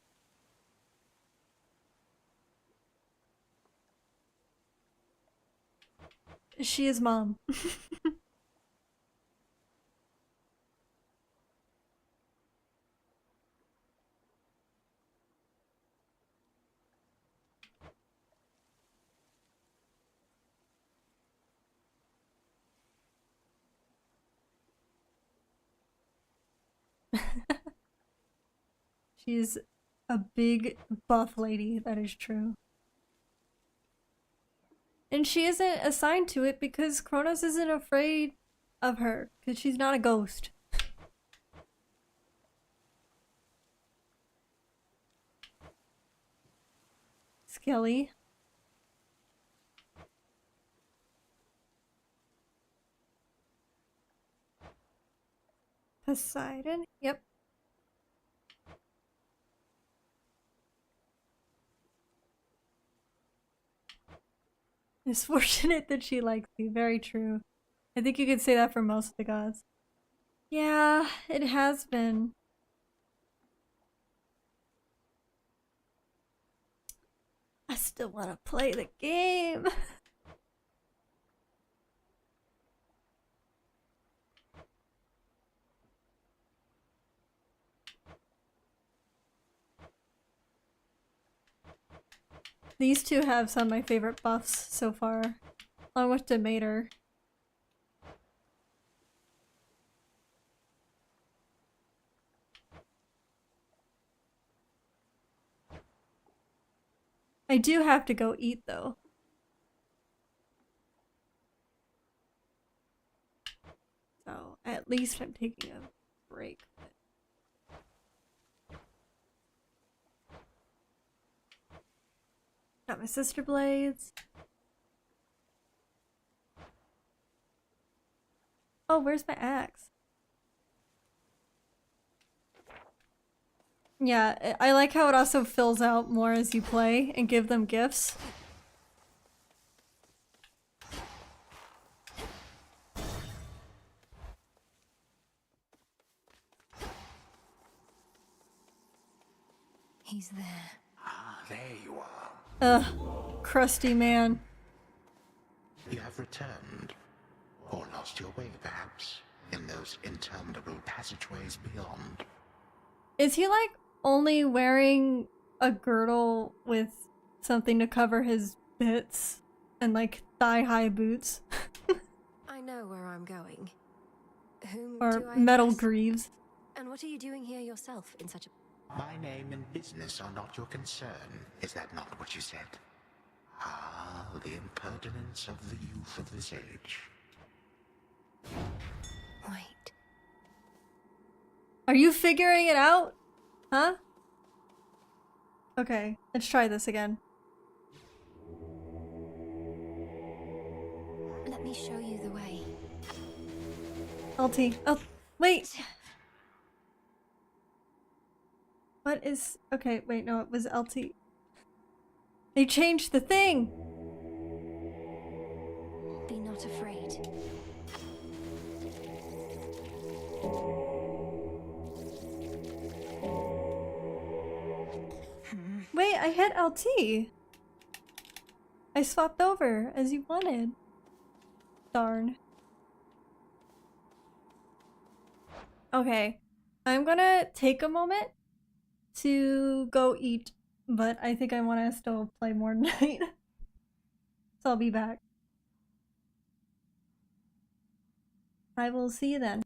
She is mom. She's a big buff lady, that is true. And she isn't assigned to it because Kronos isn't afraid of her, because she's not a ghost. Skelly. Poseidon? Yep. It's fortunate that she likes you. Very true. I think you could say that for most of the gods. Yeah, it has been. I still want to play the game. These two have some of my favorite buffs so far, along with Demeter. I do have to go eat though. So at least I'm taking a break. Got my sister blades. Oh, where's my axe? Yeah, I like how it also fills out more as you play and give them gifts. He's there. Ah, there you are. Ugh, crusty man. You have returned. Or lost your way, perhaps, in those interminable passageways beyond. Is he like only wearing a girdle with something to cover his bits and like thigh-high boots? I know where I'm going. Whom Or do I metal address? greaves? And what are you doing here yourself in such a... My name and business are not your concern. Is that not what you said? Ah, the impertinence of the youth of this age. Wait. Are you figuring it out? Huh? Okay, let's try this again. Let me show you the way. LT. Oh, wait! What is... Okay, wait, no, it was LT. They changed the thing! Be not afraid. Wait, I hit LT! I swapped over, as you wanted. Darn. Okay, I'm gonna take a moment to go eat, but I think I want to still play more tonight. So I'll be back. I will see you then.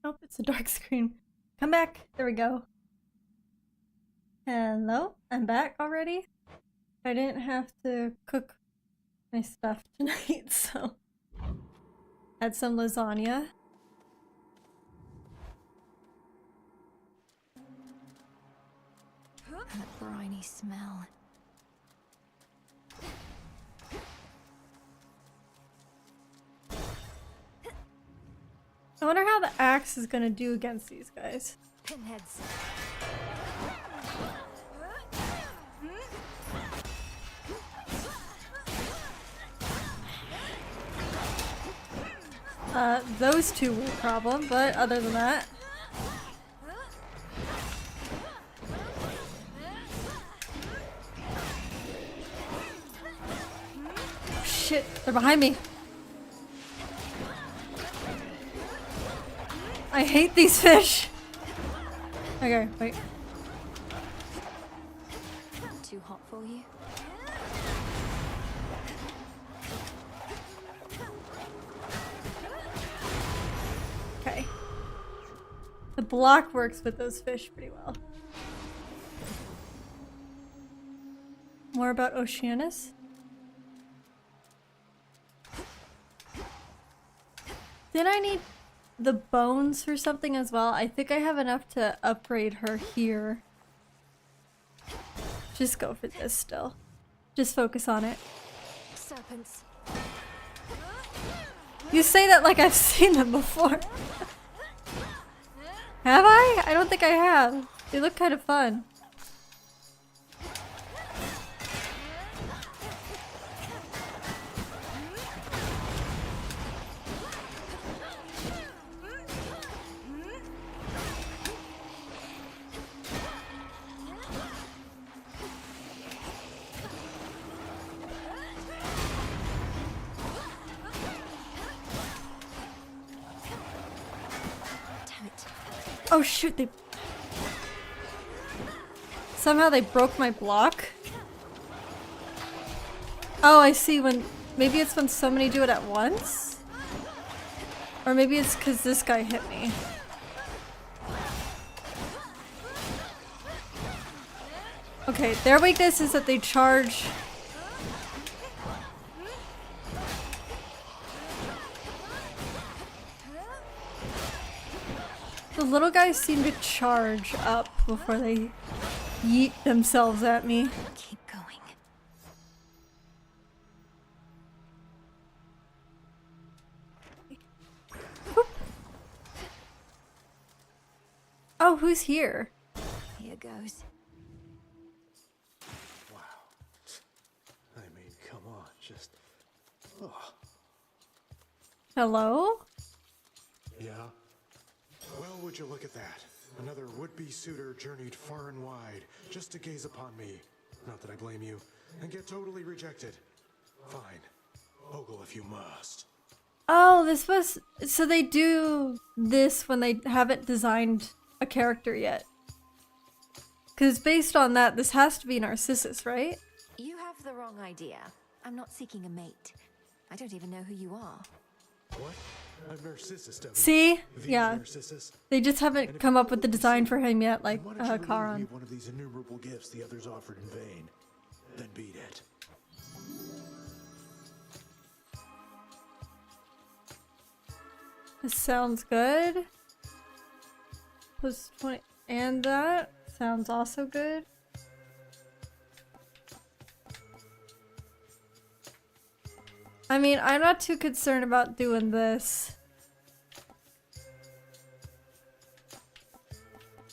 Oh, it's a dark screen. Come back. There we go. Hello? I'm back already? I didn't have to cook my stuff tonight, so... Had some lasagna. That briny smell. I wonder how the axe is gonna do against these guys. Pinheads. Those two were a problem, but other than that... Shit, they're behind me. I hate these fish. Okay, wait. Too hot for you? Okay. The block works with those fish pretty well. More about Oceanus? Did I need the bones for something as well? I think I have enough to upgrade her here. Just go for this still. Just focus on it. Serpents. You say that like I've seen them before. Have I? I don't think I have. They look kind of fun. Oh shoot, they... Somehow they broke my block? Oh, I see, when... Maybe it's when so many do it at once? Or maybe it's because this guy hit me. Okay, their weakness is that they charge... The little guys seem to charge up before they yeet themselves at me. Keep going. Whoop. Oh, who's here? Here goes. Wow. I mean, come on, just... Oh. Hello? Yeah? Well, would you look at that? Another would-be suitor journeyed far and wide just to gaze upon me. Not that I blame you. And get totally rejected. Fine. Ogle if you must. Oh, this was... So they do this when they haven't designed a character yet. Because based on that, this has to be Narcissus, right? You have the wrong idea. I'm not seeking a mate. I don't even know who you are. What? I'm Narcissus, See? The Yeah. Narcissus. They just haven't come up with the design for him yet, like Why don't you leave Charon. me one of these innumerable gifts the others offered in vain? Then beat it. This sounds good. Plus 20, and that sounds also good. I mean, I'm not too concerned about doing this.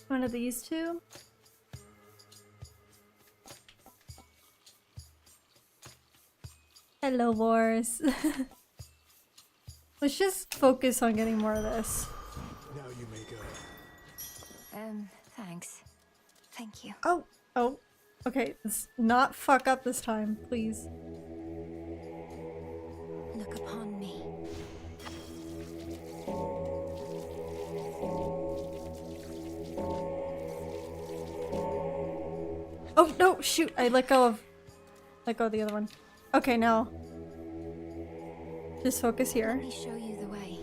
One of these two. Hello, Wars. Let's just focus on getting more of this. Now you may go. Thanks. Thank you. Oh. Okay, let's not fuck up this time, please. Look upon me. Oh no, shoot! I let go of the other one. Okay, now just focus here. Let me show you the way.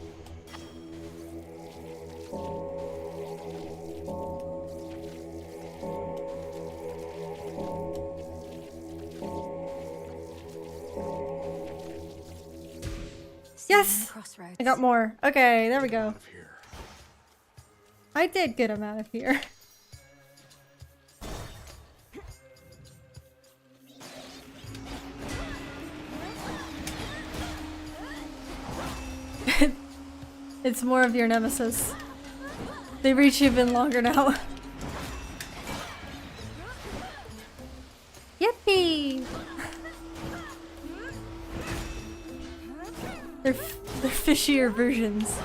Yes! Crossroads. I got more. Okay, there we go. I did get him out of here. It's more of your nemesis. They reach even longer now. Yippee! They're fishier versions.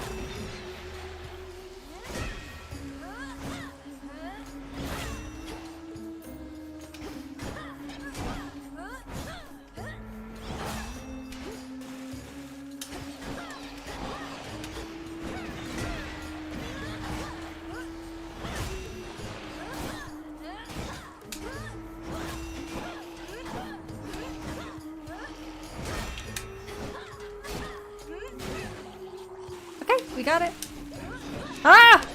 Okay, we got it. Ah!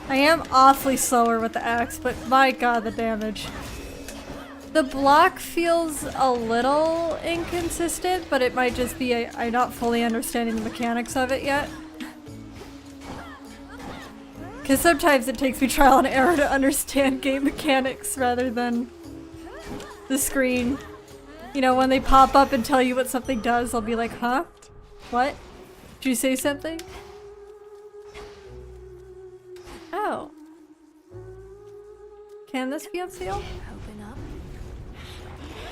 I am awfully slower with the axe, but my god, the damage. The block feels a little inconsistent, but it might just be I'm not fully understanding the mechanics of it yet. Because sometimes it takes me trial and error to understand game mechanics rather than the screen. You know, when they pop up and tell you what something does, I'll be like, huh? What? Did you say something? Oh. Can this be unsealed? Open up.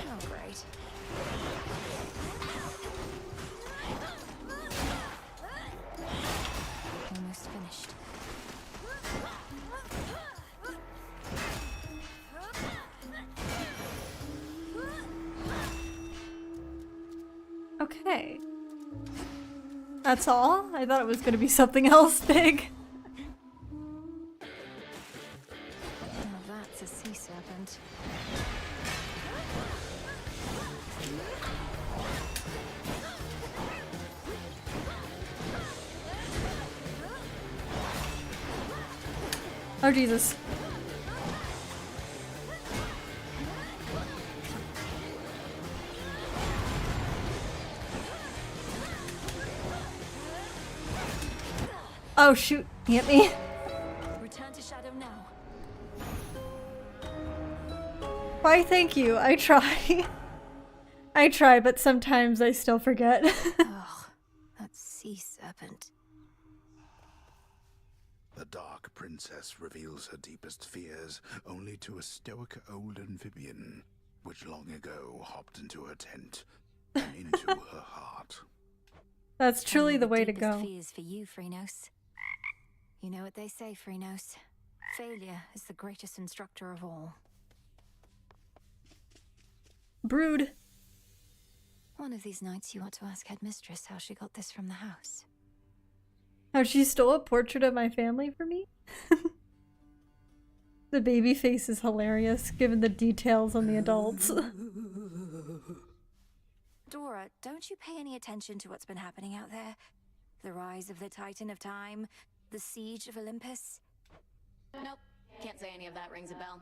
Oh, great. Almost finished. Okay. That's all? I thought it was gonna be something else big. Now that's a sea serpent. Oh Jesus. Oh shoot, he hit me. Return to shadow now. Why thank you, I try. I try, but sometimes I still forget. Ugh, that sea serpent. The Dark Princess reveals her deepest fears only to a stoic old amphibian, which long ago hopped into her tent and into her heart. That's truly the way to Deepest go. fears for you, Phrynos. You know what they say, Phrynos. Failure is the greatest instructor of all. Brood. One of these nights you ought to ask Headmistress how she got this from the house. How she stole a portrait of my family for me? The baby face is hilarious, given the details on the adults. Dora, don't you pay any attention to what's been happening out there? The rise of the Titan of Time? The siege of Olympus? Nope, can't say any of that rings a bell.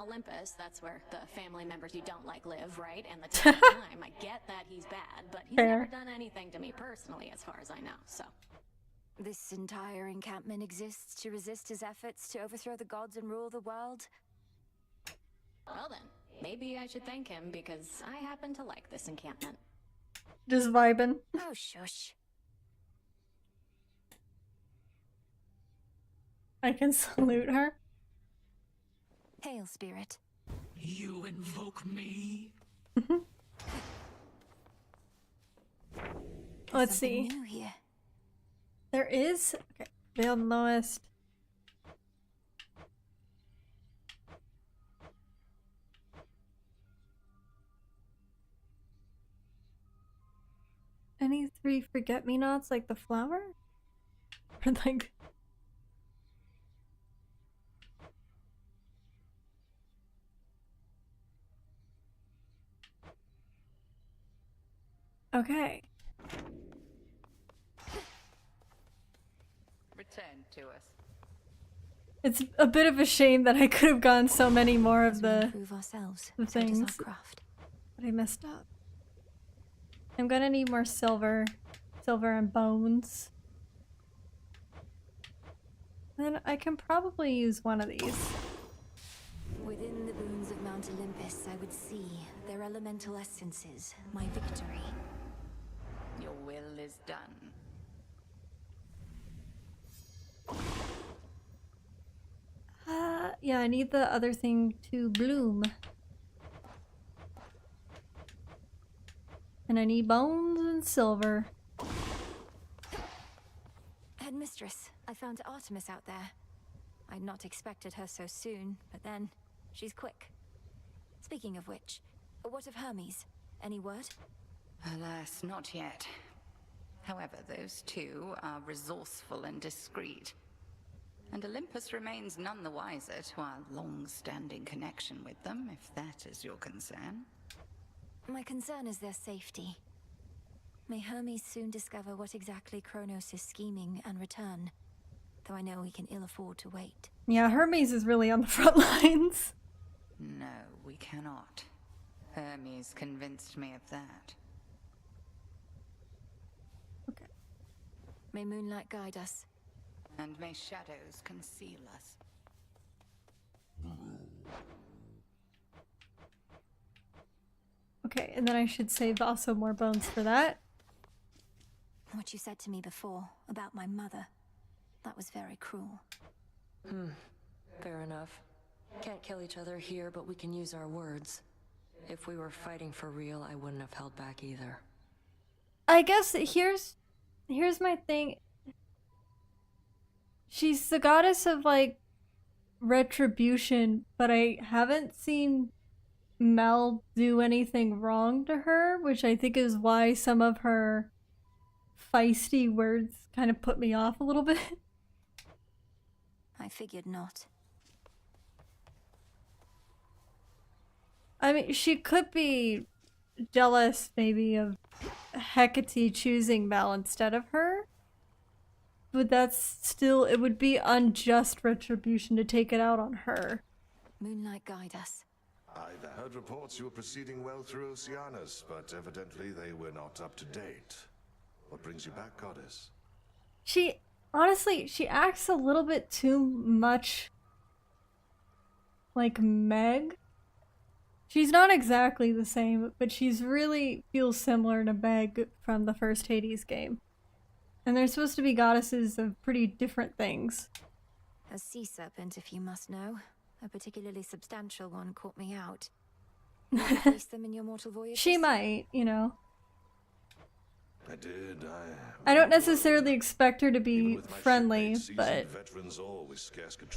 Olympus, that's where the family members you don't like live, right? And the Titan of Time, I get that he's bad, but he's Fair. never done anything to me personally as far as I know, so. This entire encampment exists to resist his efforts to overthrow the gods and rule the world? Well then, maybe I should thank him because I happen to like this encampment. Just vibing. Oh, shush. I can salute her. Hail, spirit. You invoke me? Let's see. New here. There is. Okay. Veiled lowest. Any 3 forget-me-nots like the flower? Or like. Okay. Turn to us. It's a bit of a shame that I could have gotten so many more of the Improve ourselves. the So does things, our craft. but I messed up. I'm gonna need more silver and bones. Then I can probably use one of these. Within the boons of Mount Olympus, I would see their elemental essences, my victory. Your will is done. Yeah, I need the other thing to bloom. And I need bones and silver. Headmistress, I found Artemis out there. I'd not expected her so soon, but then, she's quick. Speaking of which, what of Hermes? Any word? Alas, not yet. However, those two are resourceful and discreet. And Olympus remains none the wiser to our long-standing connection with them, if that is your concern. My concern is their safety. May Hermes soon discover what exactly Kronos is scheming and return, though I know we can ill afford to wait. Yeah, Hermes is really on the front lines. No, we cannot. Hermes convinced me of that. Okay. May moonlight guide us. And may shadows conceal us. Okay, and then I should save also more bones for that. What you said to me before about my mother, that was very cruel. Fair enough. Can't kill each other here, but we can use our words. If we were fighting for real, I wouldn't have held back either. I guess here's my thing. She's the goddess of, like, retribution, but I haven't seen Mel do anything wrong to her, which I think is why some of her feisty words kind of put me off a little bit. I figured not. I mean, she could be jealous, maybe, of Hecate choosing Mel instead of her. But that's still, it would be unjust retribution to take it out on her. Moonlight guide us. I've heard reports you were proceeding well through Oceanus, but evidently they were not up to date. What brings you back, Goddess? Honestly, she acts a little bit too much like Meg. She's not exactly the same, but she's really feels similar to Meg from the first Hades game. And they're supposed to be goddesses of pretty different things. A sea serpent, if you must know. A particularly substantial one caught me out. You face them in your mortal voyages? She might, you know. I did. I don't necessarily expect her to be friendly, but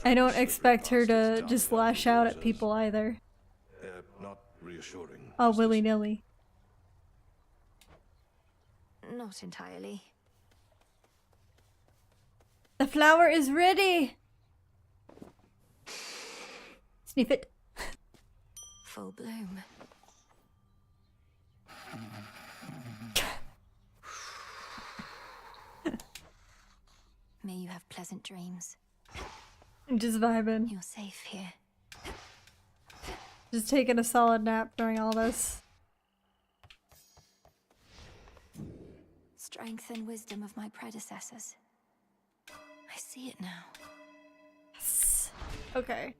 I don't expect her to just lash out at people either. Not reassuring. All willy-nilly. Not entirely. The flower is ready! Sniff it. Full bloom. May you have pleasant dreams. I'm just vibing. You're safe here. Just taking a solid nap during all this. Strength and wisdom of my predecessors. I see it now. Yes. Okay.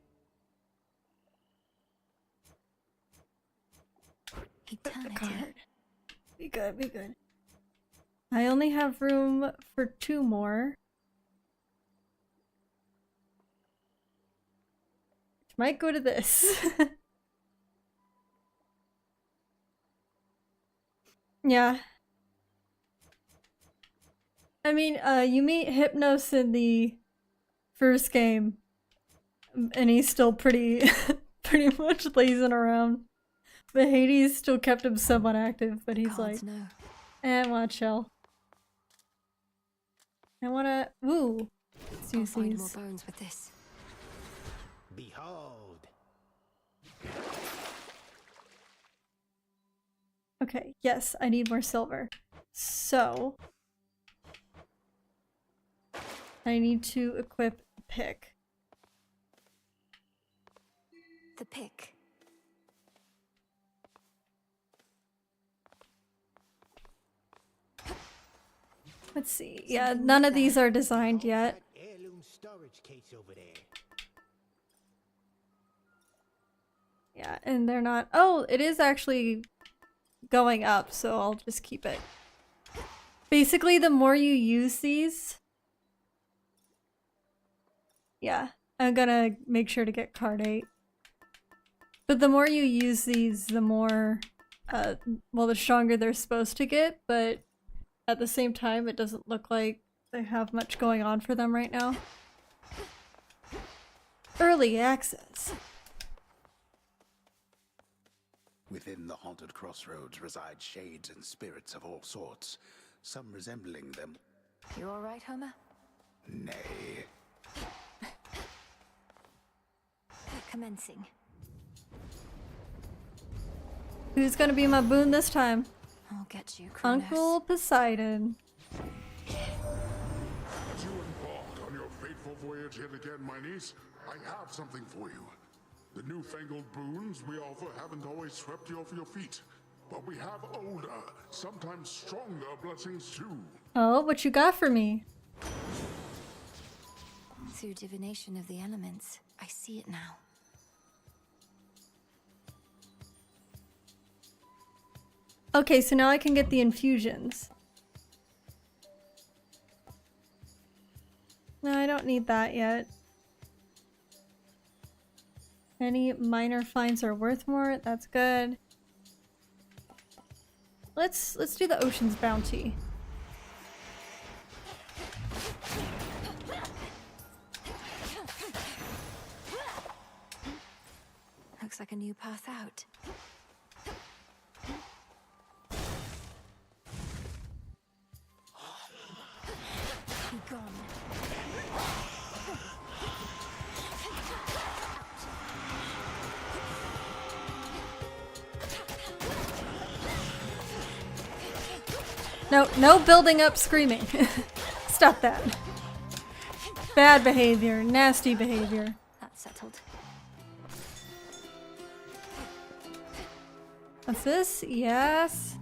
Eternity. Be good, be good. I only have room for 2 more. Which might go to this. Yeah. I mean, you meet Hypnos in the first game, and he's still pretty much lazing around. But Hades still kept him somewhat active, but he's like, I wanna chill. I wanna, ooh, I'll find more bones with this. Behold. Okay, yes, I need more silver. So I need to equip the pick. The pick. Let's see. Yeah, none of these are designed yet. Heirloom storage case over there. Yeah, and they're not. Oh, it is actually going up, so I'll just keep it. Basically, the more you use these, yeah, I'm gonna make sure to get card 8. But the more you use these, the more, well, the stronger they're supposed to get, but at the same time, it doesn't look like they have much going on for them right now. Early access. Within the haunted crossroads reside shades and spirits of all sorts, some resembling them. You alright, Homer? Nay. Commencing. Who's gonna be my boon this time? I'll get you, Kronos. Uncle Poseidon. As you embark on your fateful voyage yet again, my niece, I have something for you. The newfangled boons we offer haven't always swept you off your feet, but we have older, sometimes stronger blessings too. Oh, what you got for me? Through divination of the elements, I see it now. Okay, so now I can get the infusions. No, I don't need that yet. Any minor finds are worth more. That's good. Let's do the Ocean's Bounty. Looks like a new path out. Be gone. No, no building up screaming. Stop that. Bad behavior, nasty behavior. That's settled. What's this? Yes.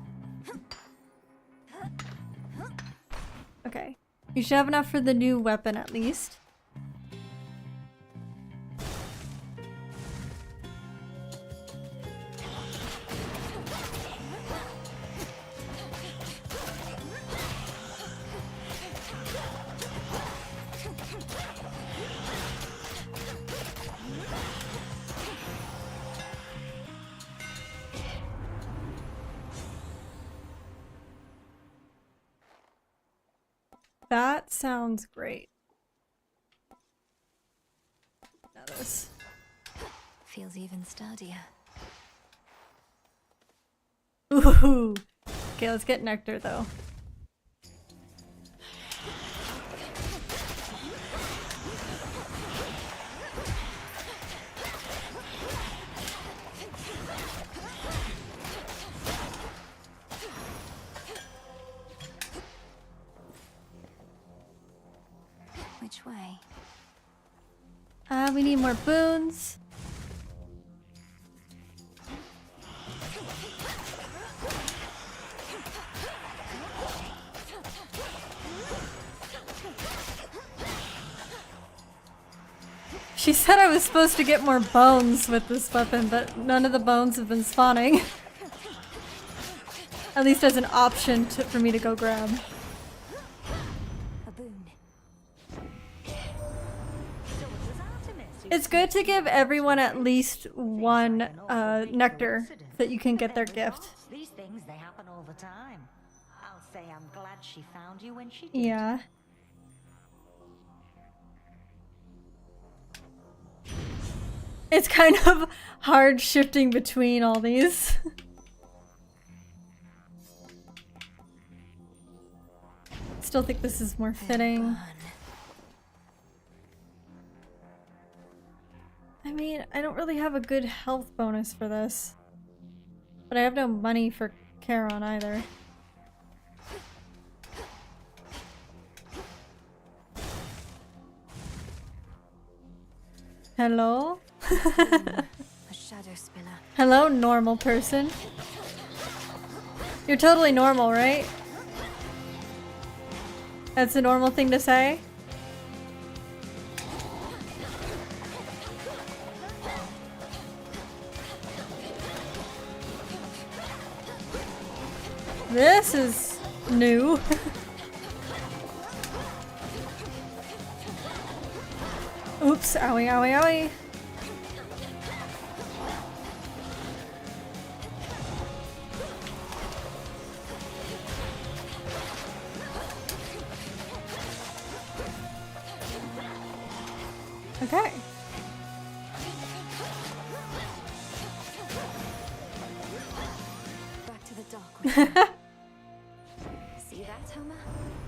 Okay. You should have enough for the new weapon at least. That sounds great. Now this. Feels even sturdier. Ooh. Okay, let's get nectar though. Which way? We need more boons. She said I was supposed to get more bones with this weapon, but none of the bones have been spawning. At least as an option for me to go grab. It's good to give everyone at least one nectar so that you can get their gift. These things, they happen all the time. I'll say I'm glad she found you when she did. Yeah. It's kind of hard shifting between all these. Still think this is more fitting. I mean, I don't really have a good health bonus for this. But I have no money for Charon either. Hello? A shadow spiller. Hello, normal person. You're totally normal, right? That's a normal thing to say? This is new. Oops, owie, owie, owie. Okay. Back to the dock. See that, Homer?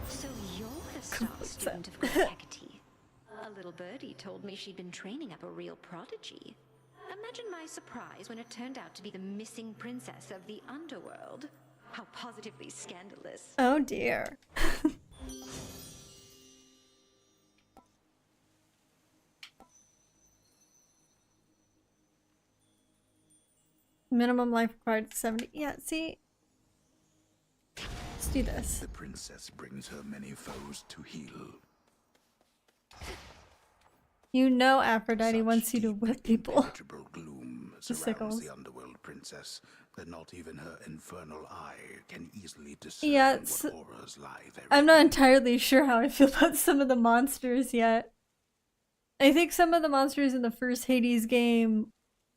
So you're the star student of Great Hecate. A little birdie told me she'd been training up a real prodigy. Imagine my surprise when it turned out to be the missing princess of the underworld. How positively scandalous. Oh dear. Minimum life required 70. Yeah, see? Let's do this. The princess brings her many foes to heal. You know Aphrodite wants you to whip people. Impenetrable gloom The surrounds sickles. the underworld princess that not even her infernal eye can easily discern Yeah, what horrors lie there. I'm not entirely sure how I feel about some of the monsters yet. I think some of the monsters in the first Hades game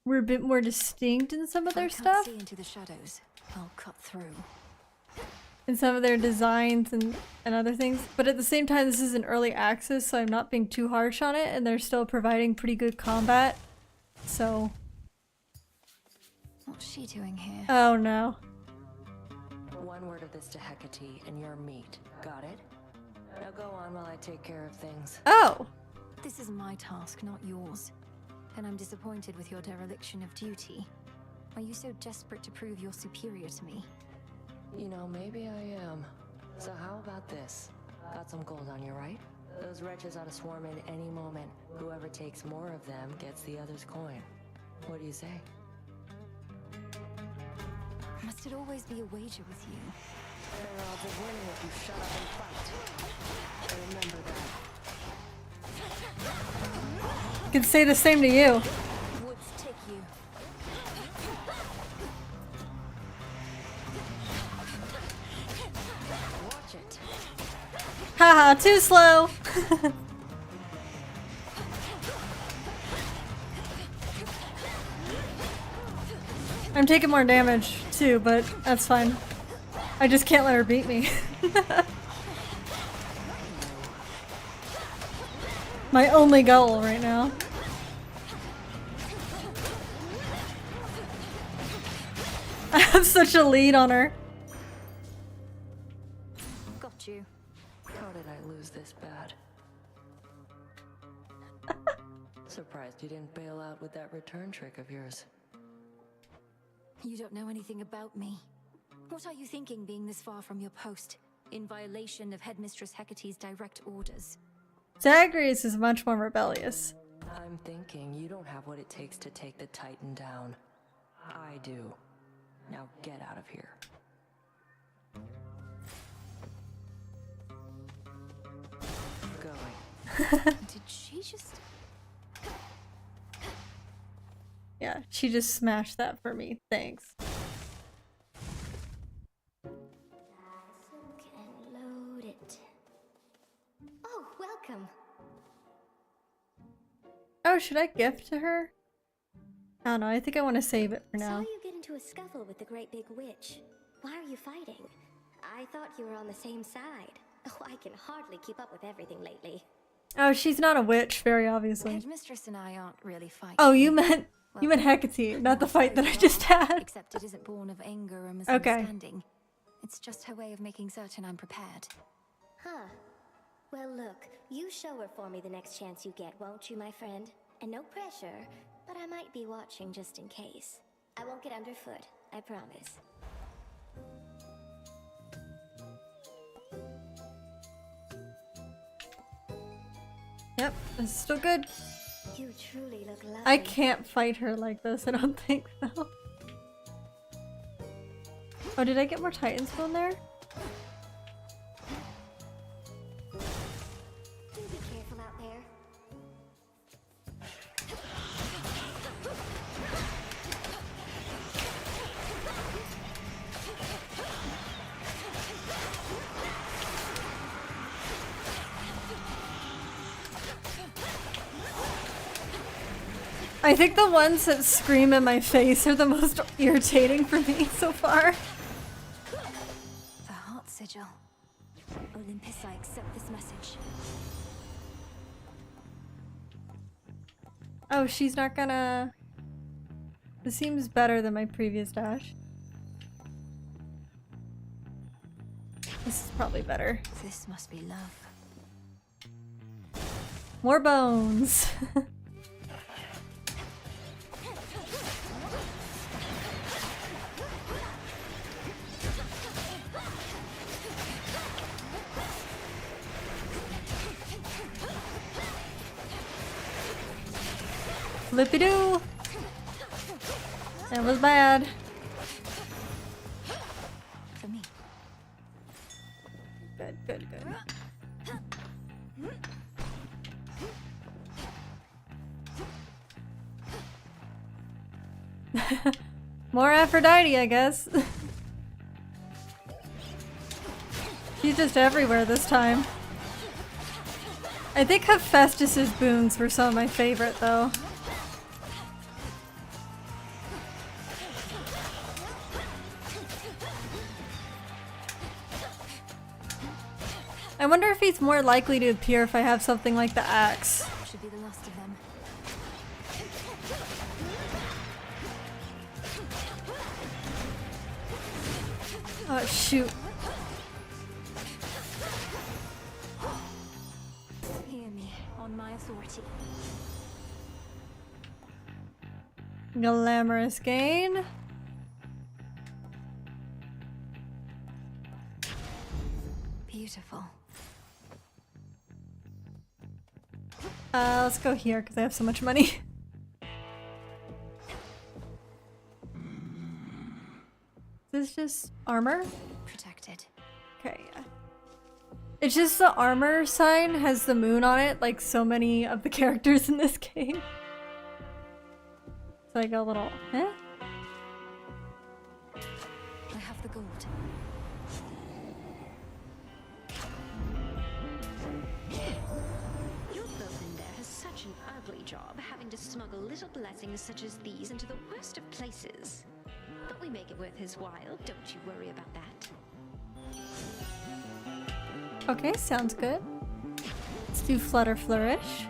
were a bit more distinct in some of their stuff. See into the shadows. I'll cut through. In some of their designs and other things. But at the same time, this is an early access, so I'm not being too harsh on it, and they're still providing pretty good combat. So... What's she doing here? Oh no. One word of this to Hecate, and you're meat. Got it? Now go on while I take care of things. Oh! This is my task, not yours. And I'm disappointed with your dereliction of duty. Are you so desperate to prove you're superior to me? You know, maybe I am. So how about this? Got some gold on you, right? Those wretches ought to swarm in any moment. Whoever takes more of them gets the other's coin. What do you say? Must it always be a wager with you? Fair odds of winning if you shut up and fight. Remember that. I can say the same to you. Woods take you. Watch it. Haha, too slow! I'm taking more damage too, but that's fine. I just can't let her beat me. My only goal right now. I have such a lead on her. Got you. How did I lose this bad? Surprised you didn't bail out with that return trick of yours. You don't know anything about me. What are you thinking being this far from your post, in violation of Headmistress Hecate's direct orders? Zagreus is much more rebellious. I'm thinking you don't have what it takes to take the Titan down. I do. Now get out of here. Going. Did she just... Yeah, she just smashed that for me. Thanks. And load it. Oh, welcome. Oh, should I gift to her? I don't know, I think I want to save it for Saw now. you get into a scuffle with the great big witch. Why are you fighting? I thought you were on the same side. Oh, I can hardly keep up with everything lately. Oh, she's not a witch, very obviously. Headmistress and I aren't really fighting. Oh, you meant Hecate, not the fight that I just had. Except it isn't born of anger or Okay. misunderstanding. It's just her way of making certain I'm prepared. Huh. Well, look, you show her for me the next chance you get, won't you, my friend? And no pressure, but I might be watching just in case. I won't get underfoot, I promise. Yep, this is still good. You truly look lovely. I can't fight her like this, I don't think so. Oh, did I get more Titan Stone there? Do be careful out there. I think the ones that scream in my face are the most irritating for me so far. The Heart Sigil. Olympus, I accept this message. Oh, she's not gonna... This seems better than my previous dash. This is probably better. This must be love. More bones! Flippy-doo! That was bad. For me. Good, good, good. More Aphrodite, I guess. She's just everywhere this time. I think Hephaestus's boons were some of my favorite, though. I wonder if he's more likely to appear if I have something like the axe. Should be the last of them. Oh shoot. Hear me, on my authority. Glamorous gain. Beautiful. Let's go here because I have so much money. Is this just armor? Protected. Okay, yeah. It's just the armor sign has the moon on it, like so many of the characters in this game. It's like a little, eh? I have the gold. Your bowman there has such an ugly job having to smuggle little blessings such as these into the worst of places. But we make it worth his while, don't you worry about that. Okay, sounds good. Let's do Flutter Flourish.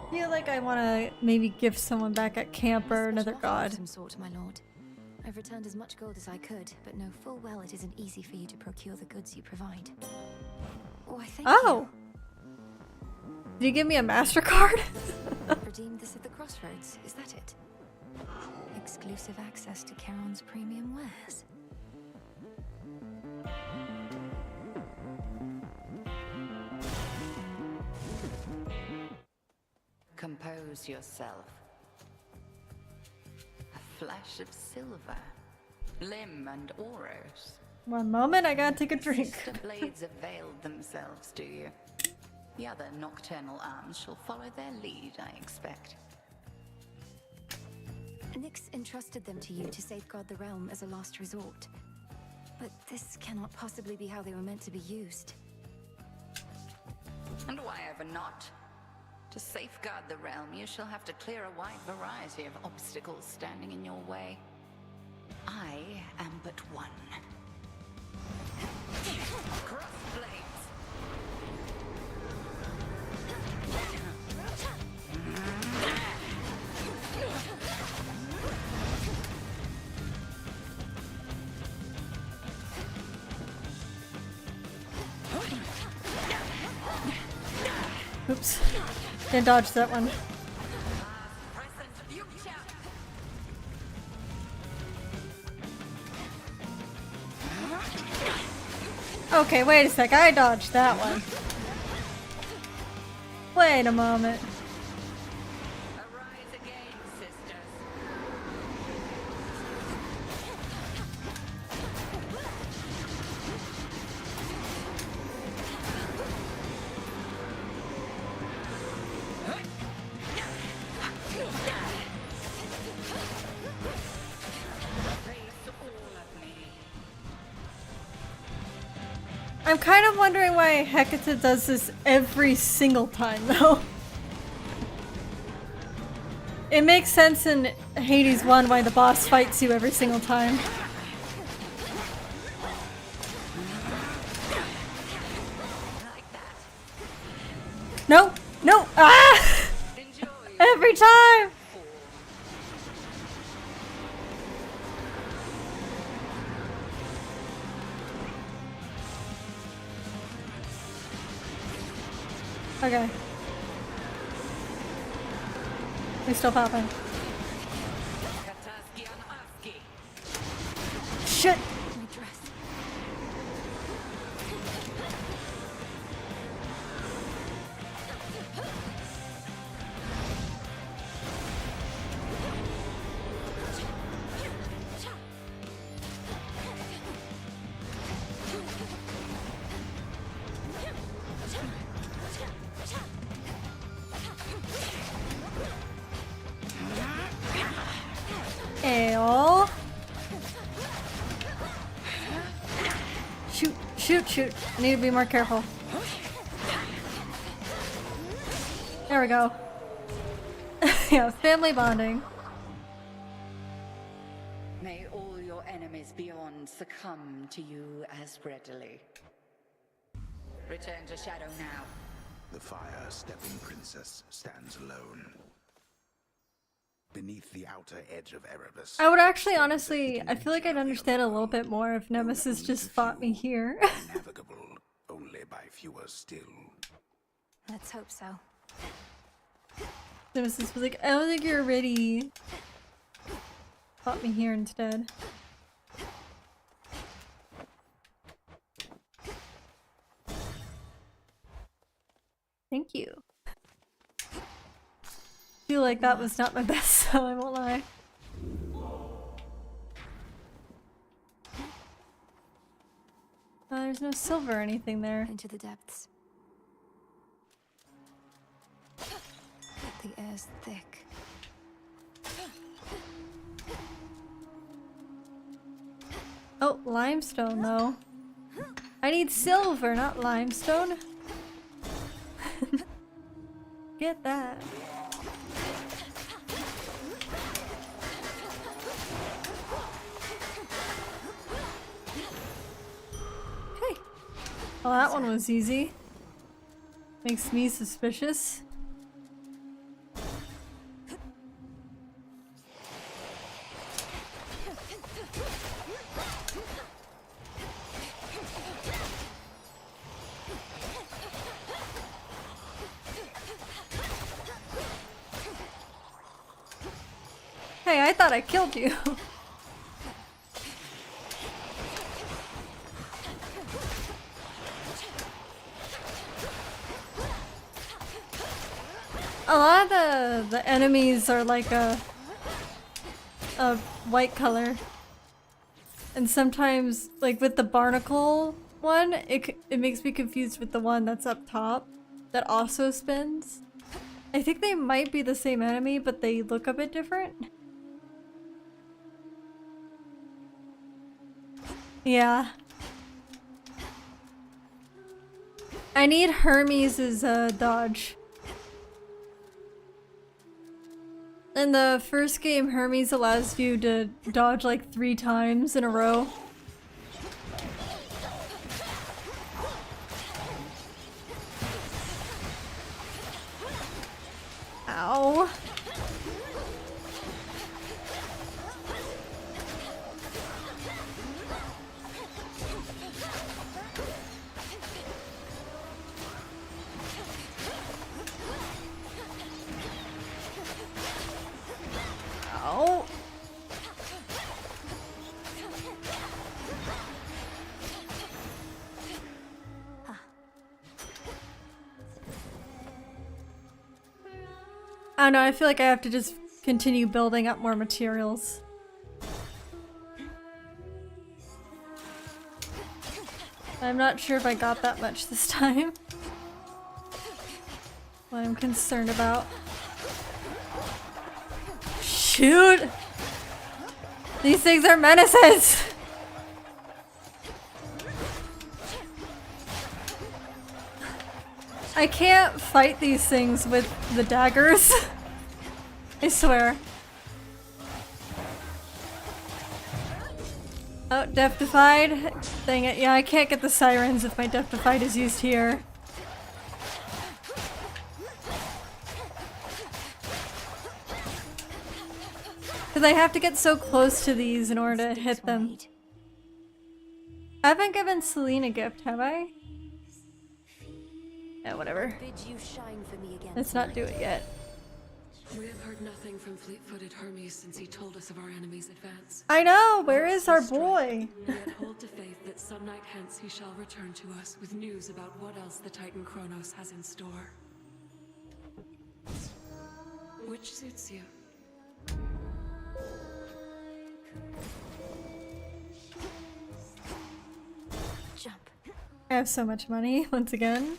I feel like I want to maybe gift someone back at camp or another god. Some sort, my lord. I've returned as much gold as I could, but know full well it isn't easy for you to procure the goods you provide. Why, thank Oh! Did you give me a MasterCard? Redeemed this at the crossroads, is that it? Exclusive access to Charon's premium wares. Compose yourself. A flash of silver, limb and auros. One moment, I gotta take a drink. The blades have veiled themselves, do you? The other nocturnal arms shall follow their lead, I expect. Nyx entrusted them to you to safeguard the realm as a last resort. But this cannot possibly be how they were meant to be used. And why ever not? To safeguard the realm, you shall have to clear a wide variety of obstacles standing in your way. I am but one. Crossblades! Oops. Didn't dodge that one. Okay, wait a sec. I dodged that one. Wait a moment. Arise again, sisters. I'm kind of wondering why Hecate does this every single time, though. It makes sense in Hades 1 why the boss fights you every single time. No! No! Ah! Every time! Okay. They still popping. Shit! Ayo. Shoot, shoot, shoot. I need to be more careful. There we go. Yeah, family bonding. May all your enemies beyond succumb to you as readily. Return to Shadow now. The fire-stepping princess stands alone. Beneath the outer edge of Erebus. I would actually, honestly, I feel like I'd understand a little bit more if Nemesis just fought me here. Navigable only by fewer still. Let's hope so. Nemesis was like, I don't think you're ready. Fought me here instead. Thank you. I feel like that was not my best, so I won't lie. There's no silver or anything there. Into the depths. The air's thick. Oh, limestone though. I need silver, not limestone. Get that. Okay. Well, that one was easy. Makes me suspicious. Hey, I thought I killed you. A lot of the enemies are like a white color. And sometimes, like with the barnacle one, it makes me confused with the one that's up top that also spins. I think they might be the same enemy, but they look a bit different. Yeah. I need Hermes' dodge. In the first game, Hermes allows you to dodge like 3 times in a row. Ow. Ow. I don't know, I feel like I have to just continue building up more materials. I'm not sure if I got that much this time. What I'm concerned about. Shoot! These things are menaces! I can't fight these things with the daggers. I swear. Oh, Death-defied. Dang it. Yeah, I can't get the sirens if my Death-defied is used here. Because I have to get so close to these in order to hit them. I haven't given Celine a gift, have I? Yeah, whatever. Let's not do it yet. We have heard nothing from fleet-footed Hermes since he told us of our enemy's advance. I know! Where is our boy? Yet hold to faith that some night hence he shall return to us with news about what else the Titan Kronos has in store. Which suits you? Jump. I have so much money, once again.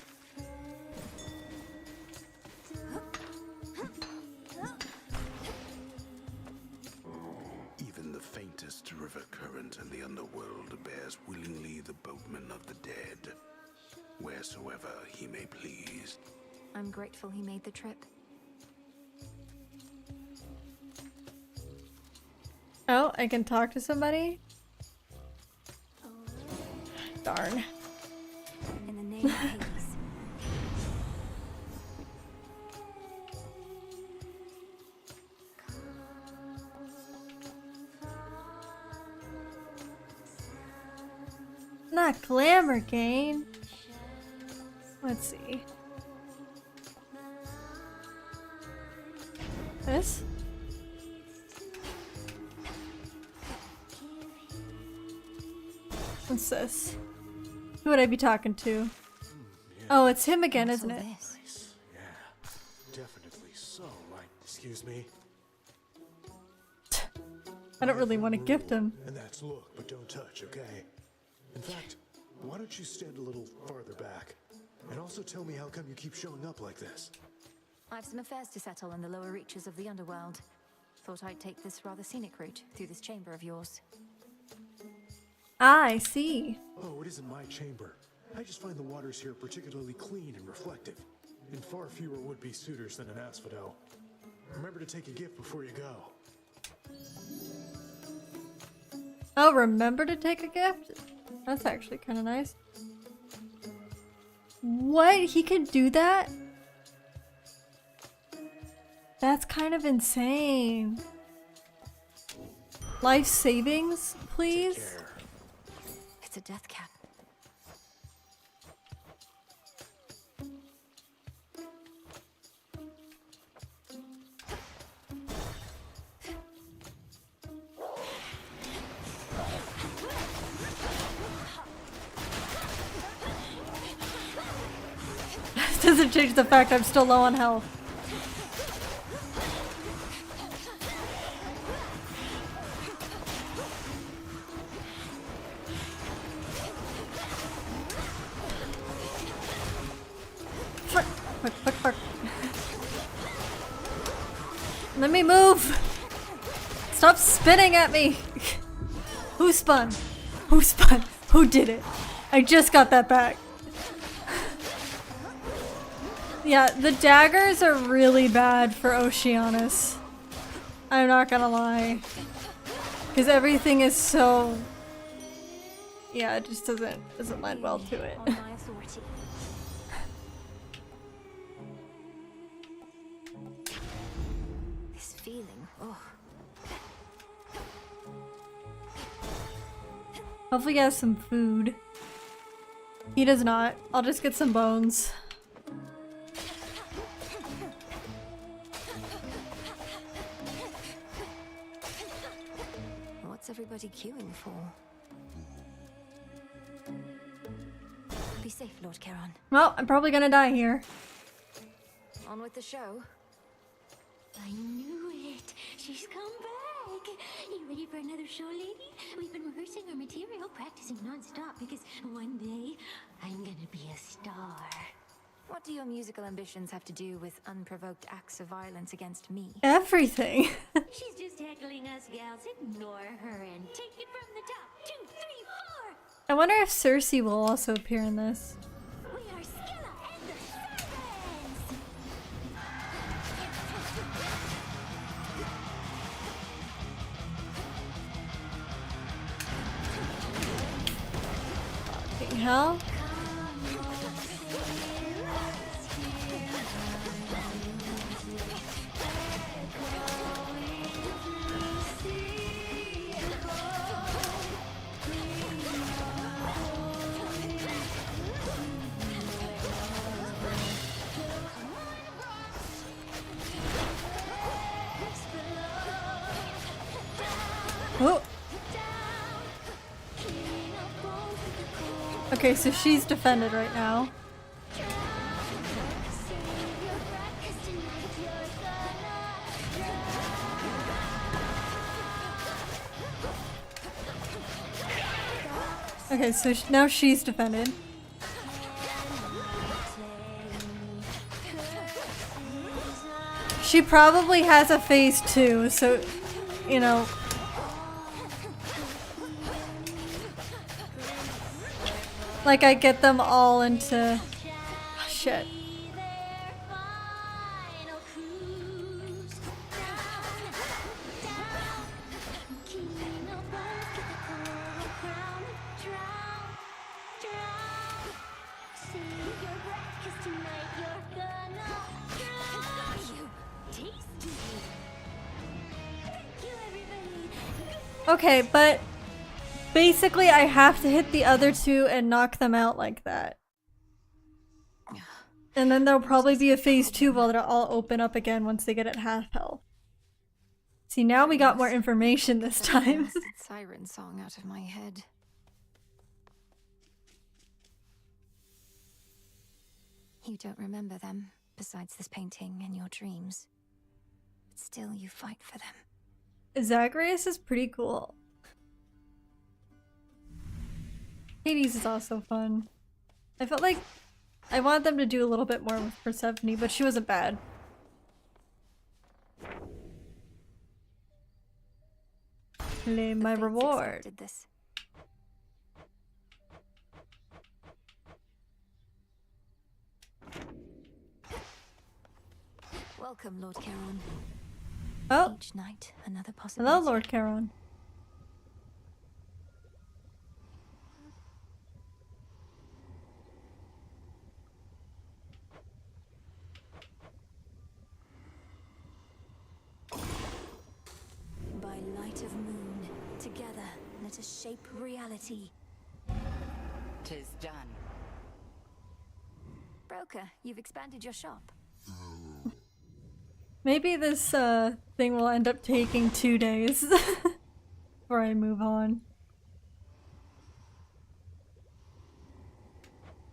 Even the faintest river current in the underworld bears willingly the boatman of the dead, wheresoever he may please. I'm grateful he made the trip. Oh, I can talk to somebody? Darn. In the name of Hades. Not glamour gain. Let's see. This? What's this? Who would I be talking to? Oh, it's him again, isn't it? Nice. Yeah, definitely so right. Excuse me. I don't really want to gift him. And that's look, but don't touch, okay? In fact, why don't you stand a little farther back? And also tell me how come you keep showing up like this? I've some affairs to settle in the lower reaches of the underworld. Thought I'd take this rather scenic route through this chamber of yours. Ah, I see. Oh, it isn't my chamber. I just find the waters here particularly clean and reflective, and far fewer would-be suitors than an asphodel. Remember to take a gift before you go. Oh, remember to take a gift? That's actually kind of nice. What? He can do that? That's kind of insane. Life savings, please? It's a death cap. Doesn't change the fact I'm still low on health. Fuck. Let me move! Stop spinning at me! Who spun? Who spun? Who did it? I just got that back. Yeah, the daggers are really bad for Oceanus. I'm not gonna lie. Because everything is so... Yeah, it just doesn't lend well to it. This feeling, oh. Hopefully he has some food. He does not. I'll just get some bones. What's everybody queuing for? Be safe, Lord Charon. Well, I'm probably gonna die here. On with the show. I knew it. She's come back. You ready for another show, lady? We've been rehearsing our material, practicing non-stop because one day I'm gonna be a star. What do your musical ambitions have to do with unprovoked acts of violence against me? Everything. She's just heckling us gals. Ignore her and take it from the top. 2, 3, 4. I wonder if Cersei will also appear in this. We are Skilla and the Servants. Fucking hell. Oh. Okay, so she's defended right now. Okay, so now she's defended. She probably has a phase 2, so, you know. Like, I get them all into... Oh, shit. Okay, but basically I have to hit the other two and knock them out like that. And then there'll probably be a phase 2 while they'll all open up again once they get at half health. See, now we got more information this time. Siren song out of my head. You don't remember them, besides this painting and your dreams. But still you fight for them. Zagreus is pretty cool. Hades is also fun. I felt like I wanted them to do a little bit more with Persephone, but she wasn't bad. Claim my reward. Did this. Welcome, Lord Charon. Oh. Each night, another possibility. Hello, Lord Charon. By light of moon, together, let us shape reality. 'Tis done. Broker, you've expanded your shop. Maybe this thing will end up taking 2 days before I move on.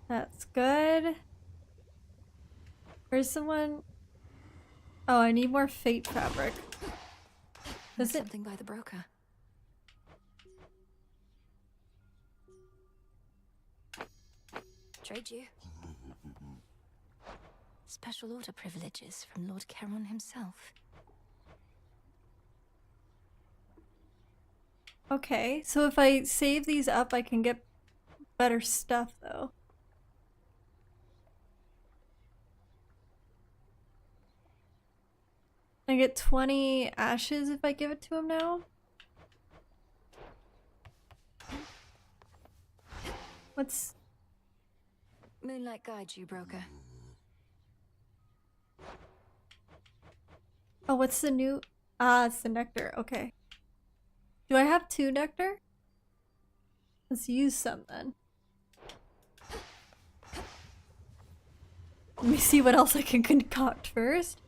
That's good. Where's someone? Oh, I need more fate fabric. There's something by the broker. Trade you. Special order privileges from Lord Charon himself. Okay, so if I save these up, I can get better stuff, though. I get 20 ashes if I give it to him now. What's... Moonlight guides you, broker. Oh, what's the new... Ah, it's the nectar. Okay. Do I have 2 nectar? Let's use some then. Let me see what else I can concoct first.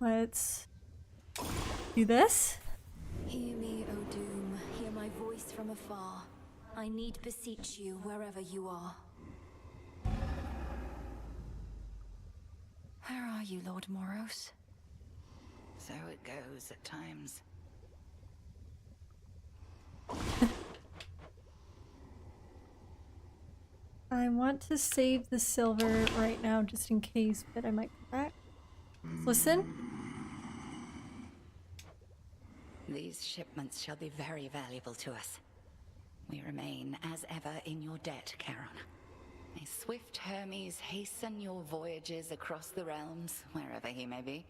Let's do this. Hear me, O Doom. Hear my voice from afar. I need beseech you wherever you are. Where are you, Lord Moros? So it goes at times. I want to save the silver right now just in case, but I might come back. Let's listen. These shipments shall be very valuable to us. We remain, as ever, in your debt, Charon. May swift Hermes hasten your voyages across the realms, wherever he may be.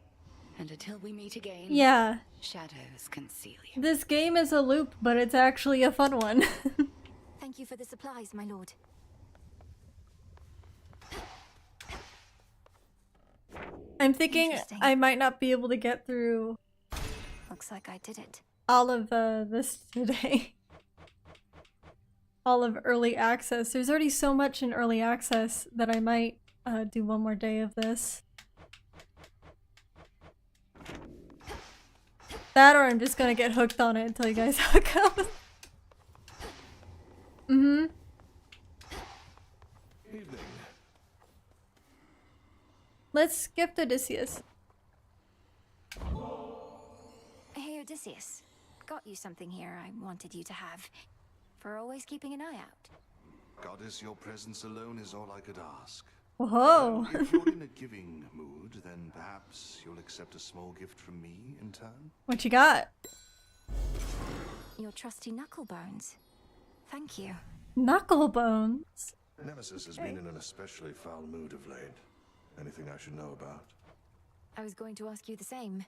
And until we meet again, Yeah. shadows conceal you. This game is a loop, but it's actually a fun one. Thank you for the supplies, my lord. I'm thinking I might not be able to get through Looks like I did it. all of this today. All of early access. There's already so much in early access that I might do one more day of this. That or I'm just gonna get hooked on it and tell you guys how it goes. Mm-hmm. Evening. Let's gift Odysseus. Hey, Odysseus. Got you something here I wanted you to have. For always keeping an eye out. Goddess, your presence alone is all I could ask. Whoa. If you're in a giving mood, then perhaps you'll accept a small gift from me in turn? What you got? Your trusty knucklebones. Thank you. Knucklebones? Nemesis has been in an especially foul mood of late. Anything I should know about? I was going to ask you the same.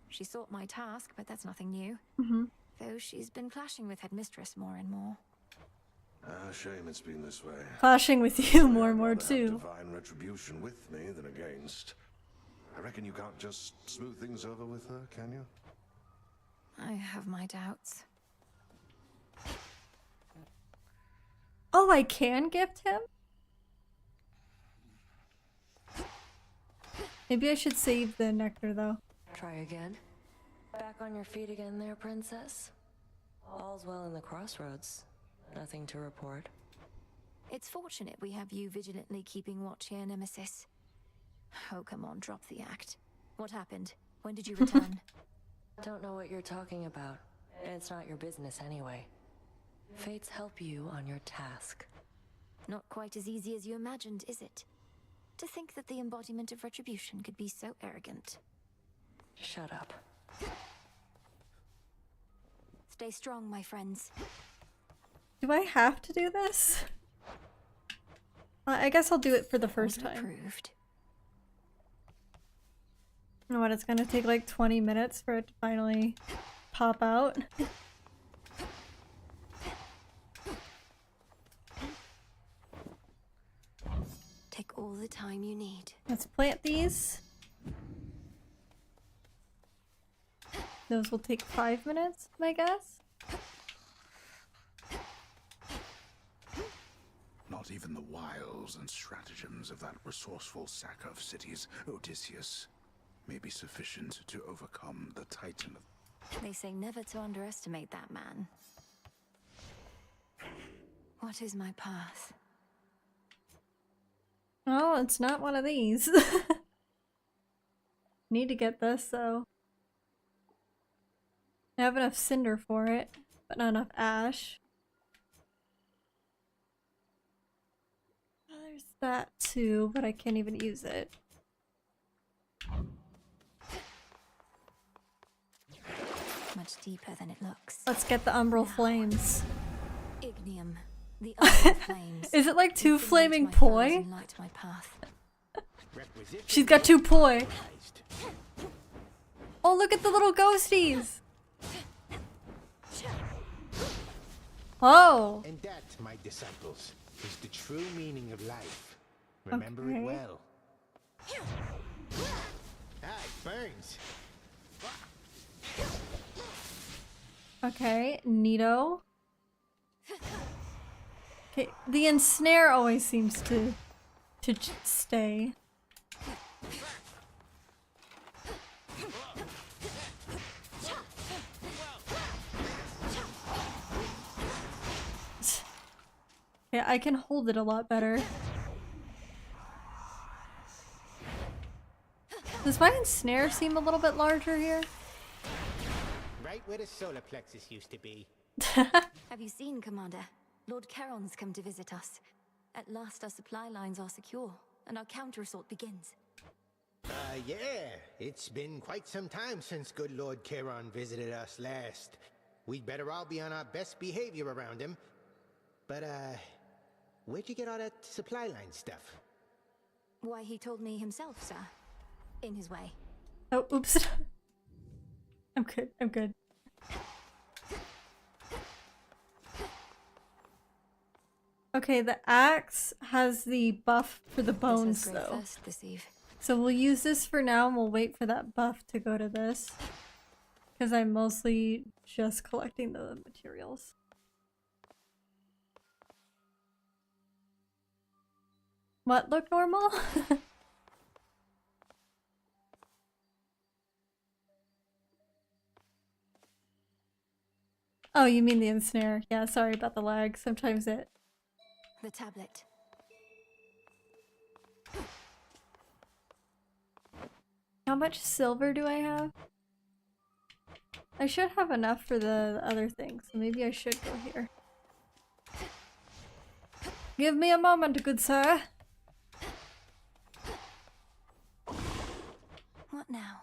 She sought my task, but that's nothing new. Mm-hmm. Though she's been clashing with Headmistress more and more. Shame it's been this way. Clashing with you more and more I'd rather have too. divine retribution with me than against. I reckon you can't just smooth things over with her, can you? I have my doubts. Oh, I can gift him? Maybe I should save the nectar though. Try again. Back on your feet again there, princess? All's well in the crossroads. Nothing to report. It's fortunate we have you vigilantly keeping watch here, Nemesis. Oh, come on, drop the act. What happened? When did you return? Don't know what you're talking about. It's not your business anyway. Fates help you on your task. Not quite as easy as you imagined, is it? To think that the embodiment of retribution could be so arrogant. Shut up. Stay strong, my friends. Do I have to do this? I guess I'll do it for the first time. Approved. You know what, it's gonna take like 20 minutes for it to finally pop out. Take all the time you need. Let's plant these. Those will take 5 minutes, I guess. Not even the wiles and stratagems of that resourceful sacker of cities, Odysseus, may be sufficient to overcome the Titan of... They say never to underestimate that man. What is my path? Oh, it's not one of these. Need to get this, though. I have enough cinder for it, but not enough ash. There's that too, but I can't even use it. Much deeper than it looks. Let's get the umbral flames. Ignium, the umbral flames. Is it like two flaming poi? Light my path. She's got two poi. Oh, look at the little ghosties. Oh. And that, my disciples, is the true meaning of life. Remember it well. Ah, it burns. Okay, neato. Okay, the ensnare always seems to stay. Yeah, I can hold it a lot better. Does my snare seem a little bit larger here? Right where the solar plexus used to be. Have you seen, Commander? Lord Charon's come to visit us. At last our supply lines are secure, and our counter-assault begins. Yeah. It's been quite some time since good Lord Charon visited us last. We'd better all be on our best behavior around him. But, where'd you get all that supply line stuff? Why, he told me himself, sir. In his way. Oh, oops. I'm good, I'm good. Okay, the axe has the buff for the bones, though. So we'll use this for now, and we'll wait for that buff to go to this. Because I'm mostly just collecting the materials. What looked normal? Oh, you mean the ensnare. Yeah, sorry about the lag. Sometimes it... The tablet. How much silver do I have? I should have enough for the other things, so maybe I should go here. Give me a moment, good sir. What now?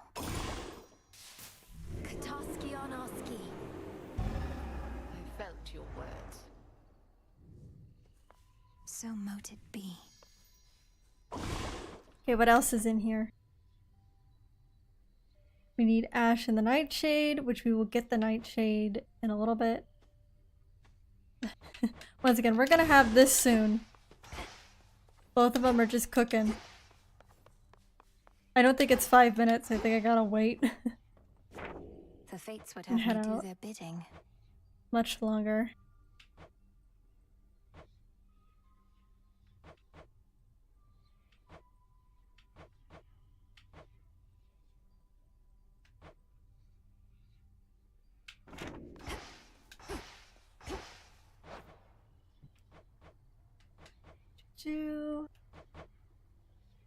Kataski on Oski. I felt your words. So mote it be. Okay, what else is in here? We need ash and the nightshade, which we will get the nightshade in a little bit. Once again, we're gonna have this soon. Both of them are just cooking. I don't think it's 5 minutes. I think I gotta wait. The fates would And have head me do out. their bidding. Much longer.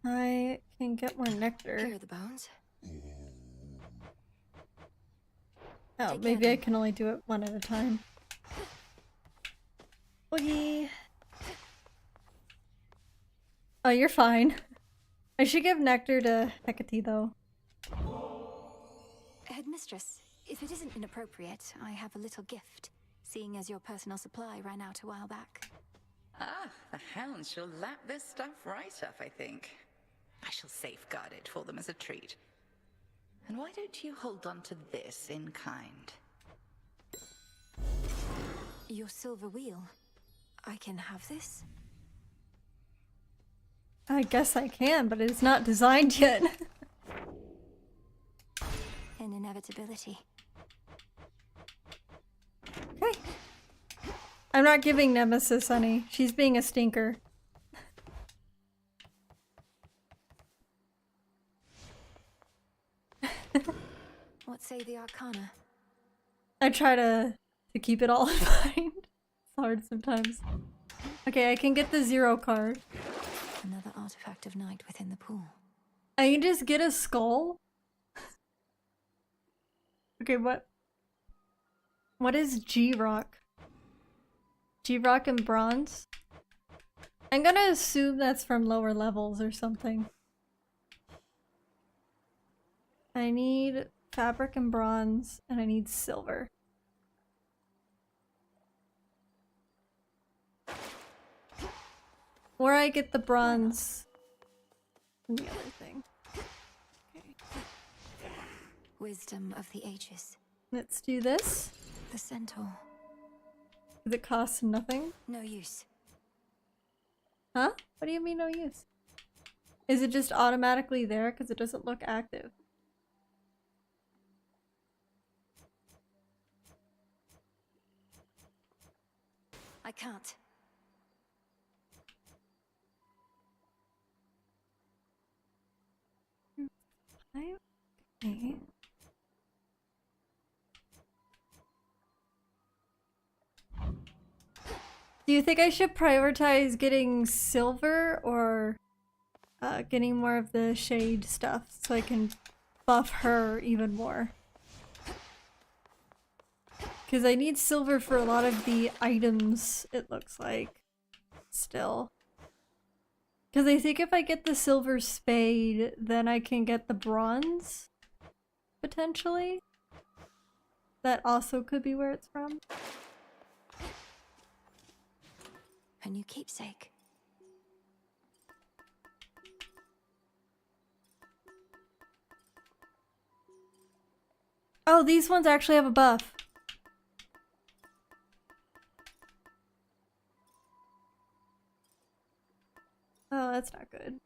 I can get more nectar. Here are the bones. Oh, maybe I can only do it one at a time. Boogie. Oh, you're fine. I should give nectar to Hecate though. Headmistress, if it isn't inappropriate, I have a little gift, seeing as your personal supply ran out a while back. Ah, the hounds shall lap this stuff right up, I think. I shall safeguard it for them as a treat. And why don't you hold on to this in kind? Your silver wheel. I can have this? I guess I can, but it's not designed yet. An inevitability. Okay. I'm not giving Nemesis any. She's being a stinker. What say the Arcana? I try to keep it all in mind. It's hard sometimes. Okay, I can get the 0 card. Another artifact of night within the pool. I can just get a skull? Okay, what is G-Rock? G-Rock and bronze? I'm gonna assume that's from lower levels or something. I need fabric and bronze, and I need silver. Or I get the bronze from the other thing. Wisdom of the ages. Let's do this. The centaur. Does it cost nothing? No use. Huh? What do you mean no use? Is it just automatically there because it doesn't look active? I can't. Okay. Do you think I should prioritize getting silver or getting more of the shade stuff so I can buff her even more. Because I need silver for a lot of the items, it looks like, still. Because I think if I get the silver spade, then I can get the bronze, potentially. That also could be where it's from. A new keepsake. Oh, these ones actually have a buff. Oh, that's not good.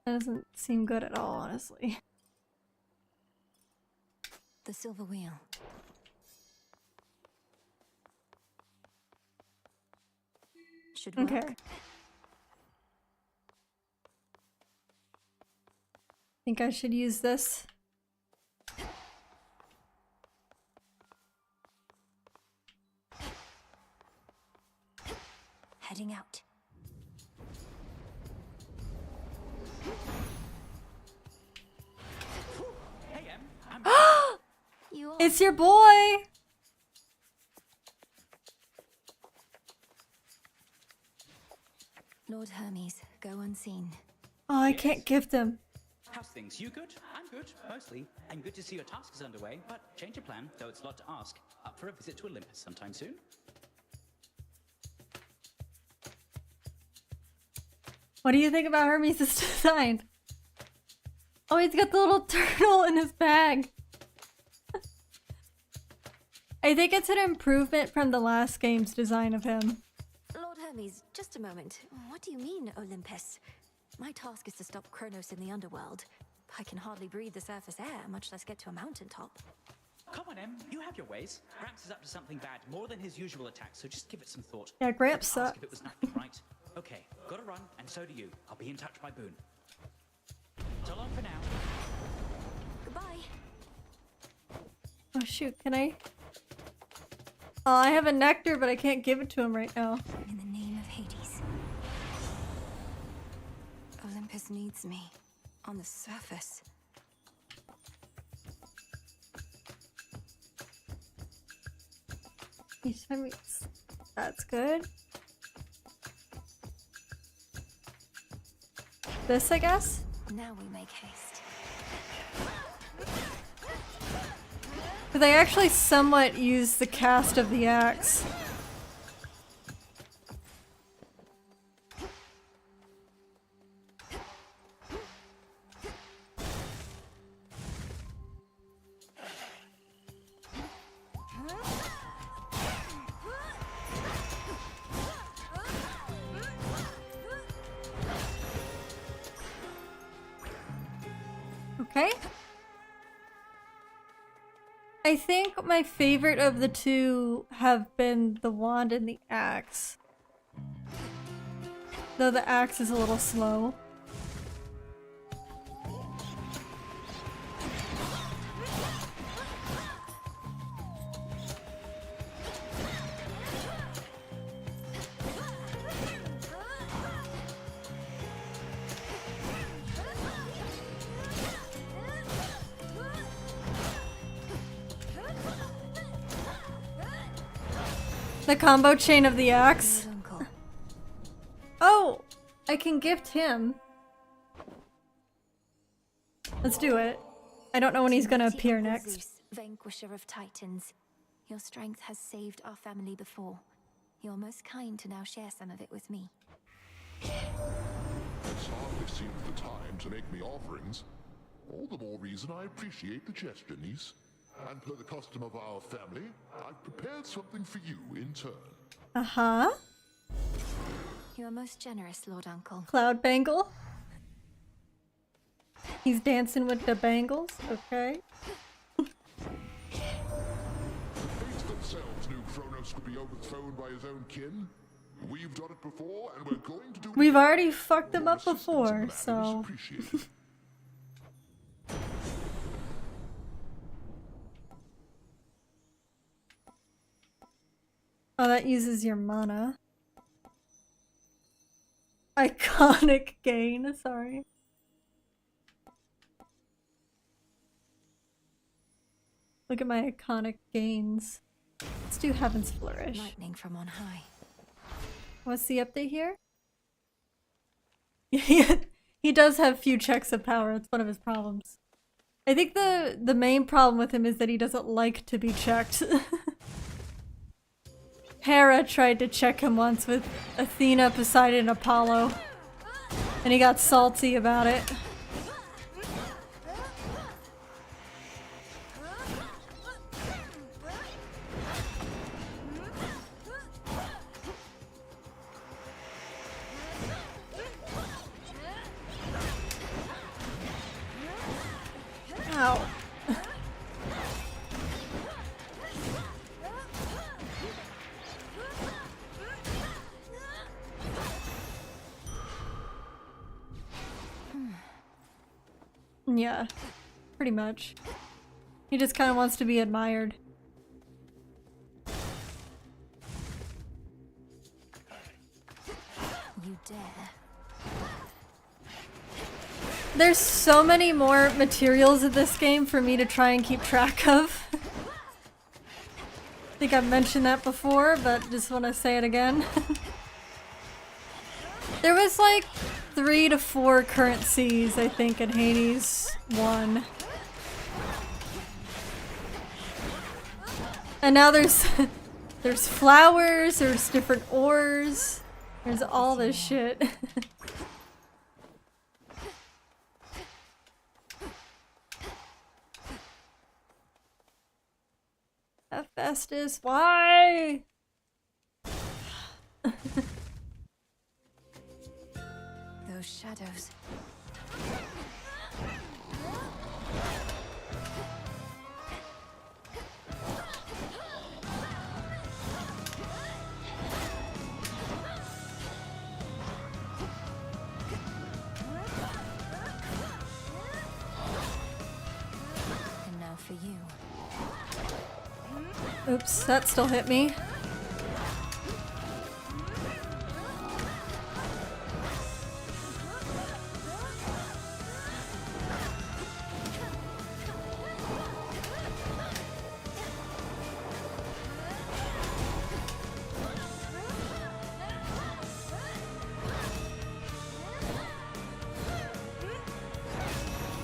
That doesn't seem good at all, honestly. The silver wheel. Should work. Okay. Think I should use this. Heading out. It's your boy! Lord Hermes, go unseen. Oh, I can't gift him. How's things? You good? I'm good, mostly. And good to see your task is underway, but change your plan, though it's a lot to ask. Up for a visit to Olympus sometime soon? What do you think about Hermes' design? Oh, he's got the little turtle in his bag. I think it's an improvement from the last game's design of him. Lord Hermes, just a moment. What do you mean, Olympus? My task is to stop Kronos in the underworld. I can hardly breathe the surface air, much less get to a mountaintop. Come on, Em. You have your ways. Gramps is up to something bad, more than his usual attacks, so just give it some thought. Yeah, Gramps Ask sucks. if it was nothing, right? Okay, gotta run, and so do you. I'll be in touch by Boone. So long for now. Goodbye. Oh shoot, can I? Oh, I have a nectar, but I can't give it to him right now. In the name of Hades. Olympus needs me. On the surface. That's good. This, I guess? Now we make haste. Because I actually somewhat use the cast of the axe. Okay. I think my favorite of the two have been the wand and the axe. Though the axe is a little slow. The combo chain of the axe. Oh! I can gift him. Let's do it. I don't know when he's gonna appear next. Zeus, vanquisher of titans. Your strength has saved our family before. You're most kind to now share some of it with me. It's hardly seemed the time to make me offerings. All the more reason I appreciate the gesture, niece. And per the custom of our family, I've prepared something for you in turn. Uh-huh. You are most generous, Lord Uncle. Cloud bangle. He's dancing with the bangles. Okay. The fates themselves knew Kronos would be overthrown by his own kin. We've done it before, and we're going to do it We've again. already fucked him up before, so... Appreciated. Oh, that uses your mana. Iconic gain, sorry. Look at my iconic gains. Let's do Heaven's Flourish. Lightning from on high. What's the update here? He does have few checks of power, it's one of his problems. I think the main problem with him is that he doesn't like to be checked. Hera tried to check him once with Athena, Poseidon, and Apollo. And he got salty about it. Ow. Yeah, pretty much. He just kind of wants to be admired. You dare. There's so many more materials in this game for me to try and keep track of. I think I've mentioned that before, but just want to say it again. There was like 3 to 4 currencies, I think, in Hades 1. And now there's flowers, there's different ores, there's all this shit. Hephaestus, why? Those shadows. And now for you. Oops, that still hit me.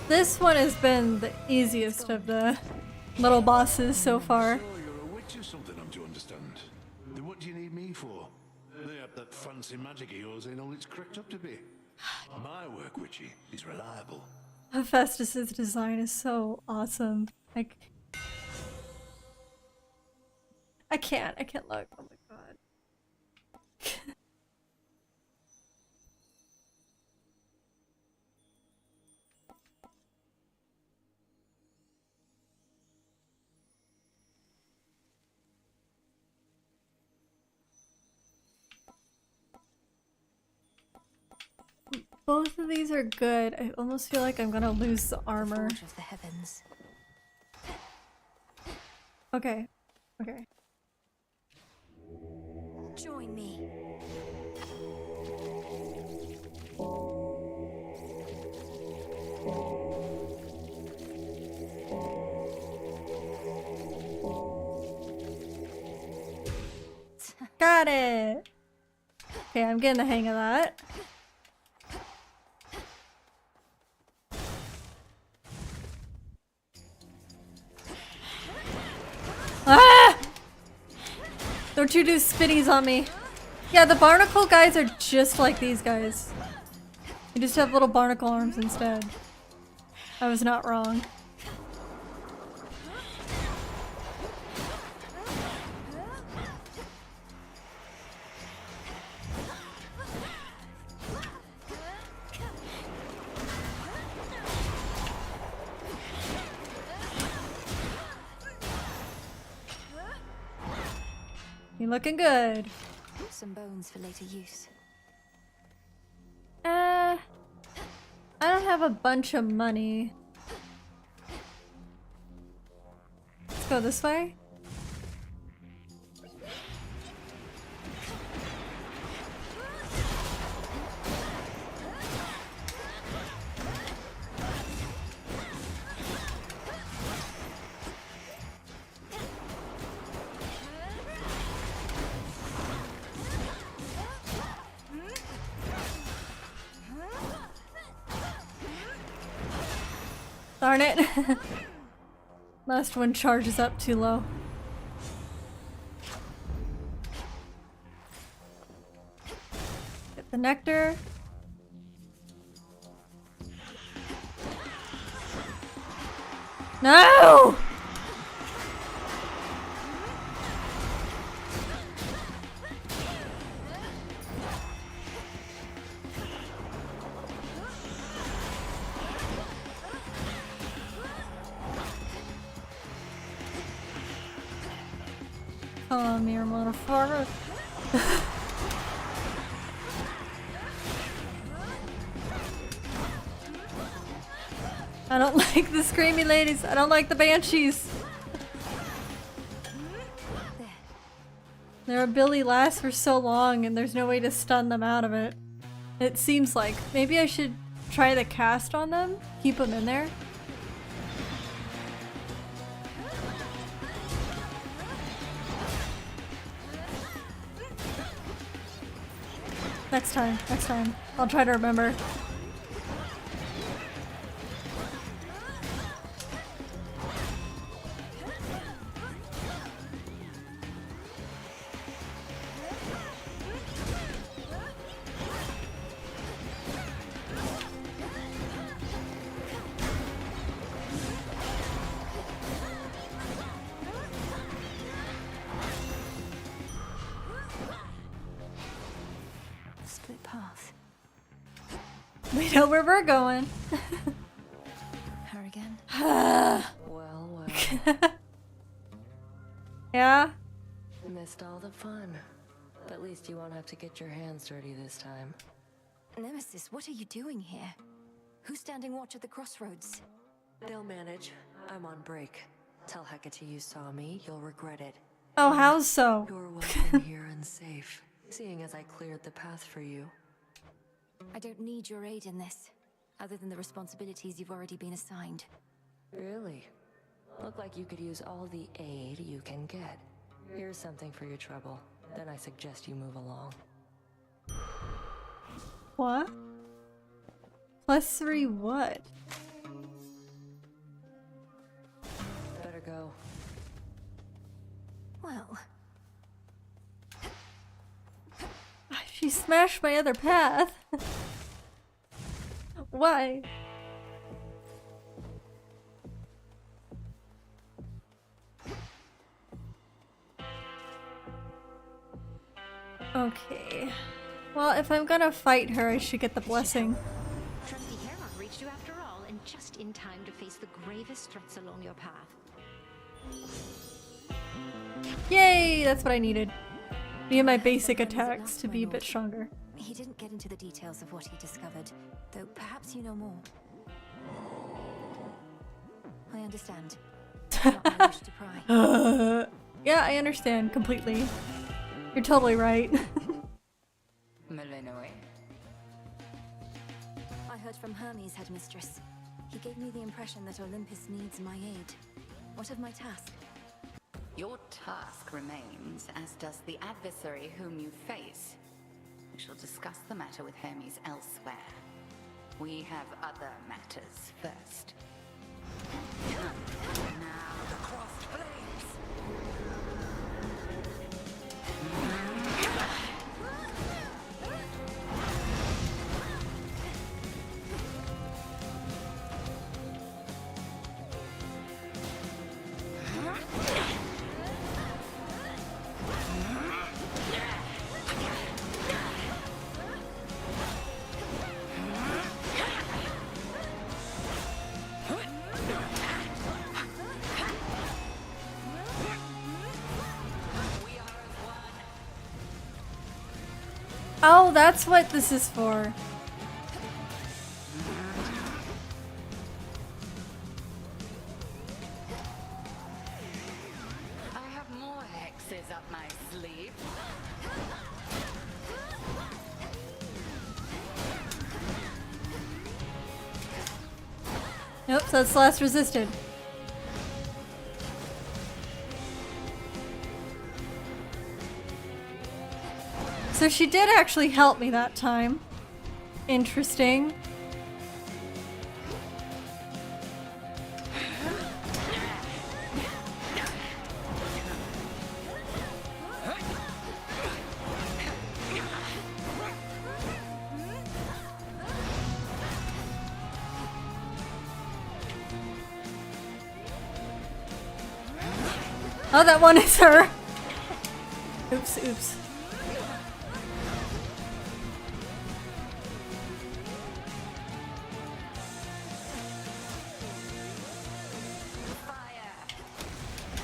This one has been the easiest of the little bosses so far. So you're a witch or something, I'm to understand. Then what do you need me for? Lay up that fancy magic of yours ain't all it's cracked up to be. My work, witchy, is reliable. Hephaestus's design is so awesome. Like, I can't look. Oh my god. Both of these are good. I almost feel like I'm gonna lose the armor. Forge of the heavens. Okay. Okay. Join me. Got it! Okay, I'm getting the hang of that. Ah! Don't you do spinnies on me. Yeah, the barnacle guys are just like these guys. You just have little barnacle arms instead. I was not wrong. You're looking good. Some bones for later use. I don't have a bunch of money. Let's go this way. Darn it. Last one charges up too low. Get the nectar. No! Come here, motherfucker. I don't like the screamy ladies. I don't like the banshees. Their ability lasts for so long and there's no way to stun them out of it. It seems like. Maybe I should try the cast on them? Keep them in there? Next time. I'll try to remember. We know where we're going. Her again? Well. Yeah? Missed all the fun. At least you won't have to get your hands dirty this time. Nemesis, what are you doing here? Who's standing watch at the crossroads? They'll manage. I'm on break. Tell Hecate you saw me, you'll regret it. Oh, how so? You're welcome here and safe, seeing as I cleared the path for you. I don't need your aid in this, other than the responsibilities you've already been assigned. Really? Look like you could use all the aid you can get. Here's something for your trouble. Then I suggest you move along. What? +3 what? Better go. Well... She smashed my other path. Why? Okay. Well, if I'm gonna fight her, I should get the blessing. Trusty Heron reached you after all, and just in time to face the gravest threats along your path. Yay! That's what I needed. Need my basic attacks to be a bit stronger. He didn't get into the details of what he discovered, though perhaps you know more. I understand. Not my wish to pry. Yeah, I understand completely. You're totally right. Malinoe. I heard from Hermes, headmistress. He gave me the impression that Olympus needs my aid. What of my task? Your task remains, as does the adversary whom you face. We shall discuss the matter with Hermes elsewhere. We have other matters first. Now the crossed blades! Oh, that's what this is for. I have more hexes up my sleeve. Nope, so that's last resisted. So she did actually help me that time. Interesting. Oh, that one is her. Oops, oops.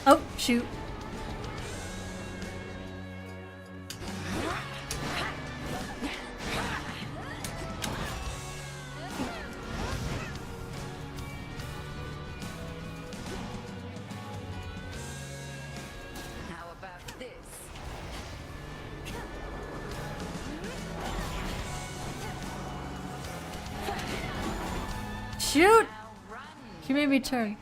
Oh, shoot. How about this? Shoot! She made me turn.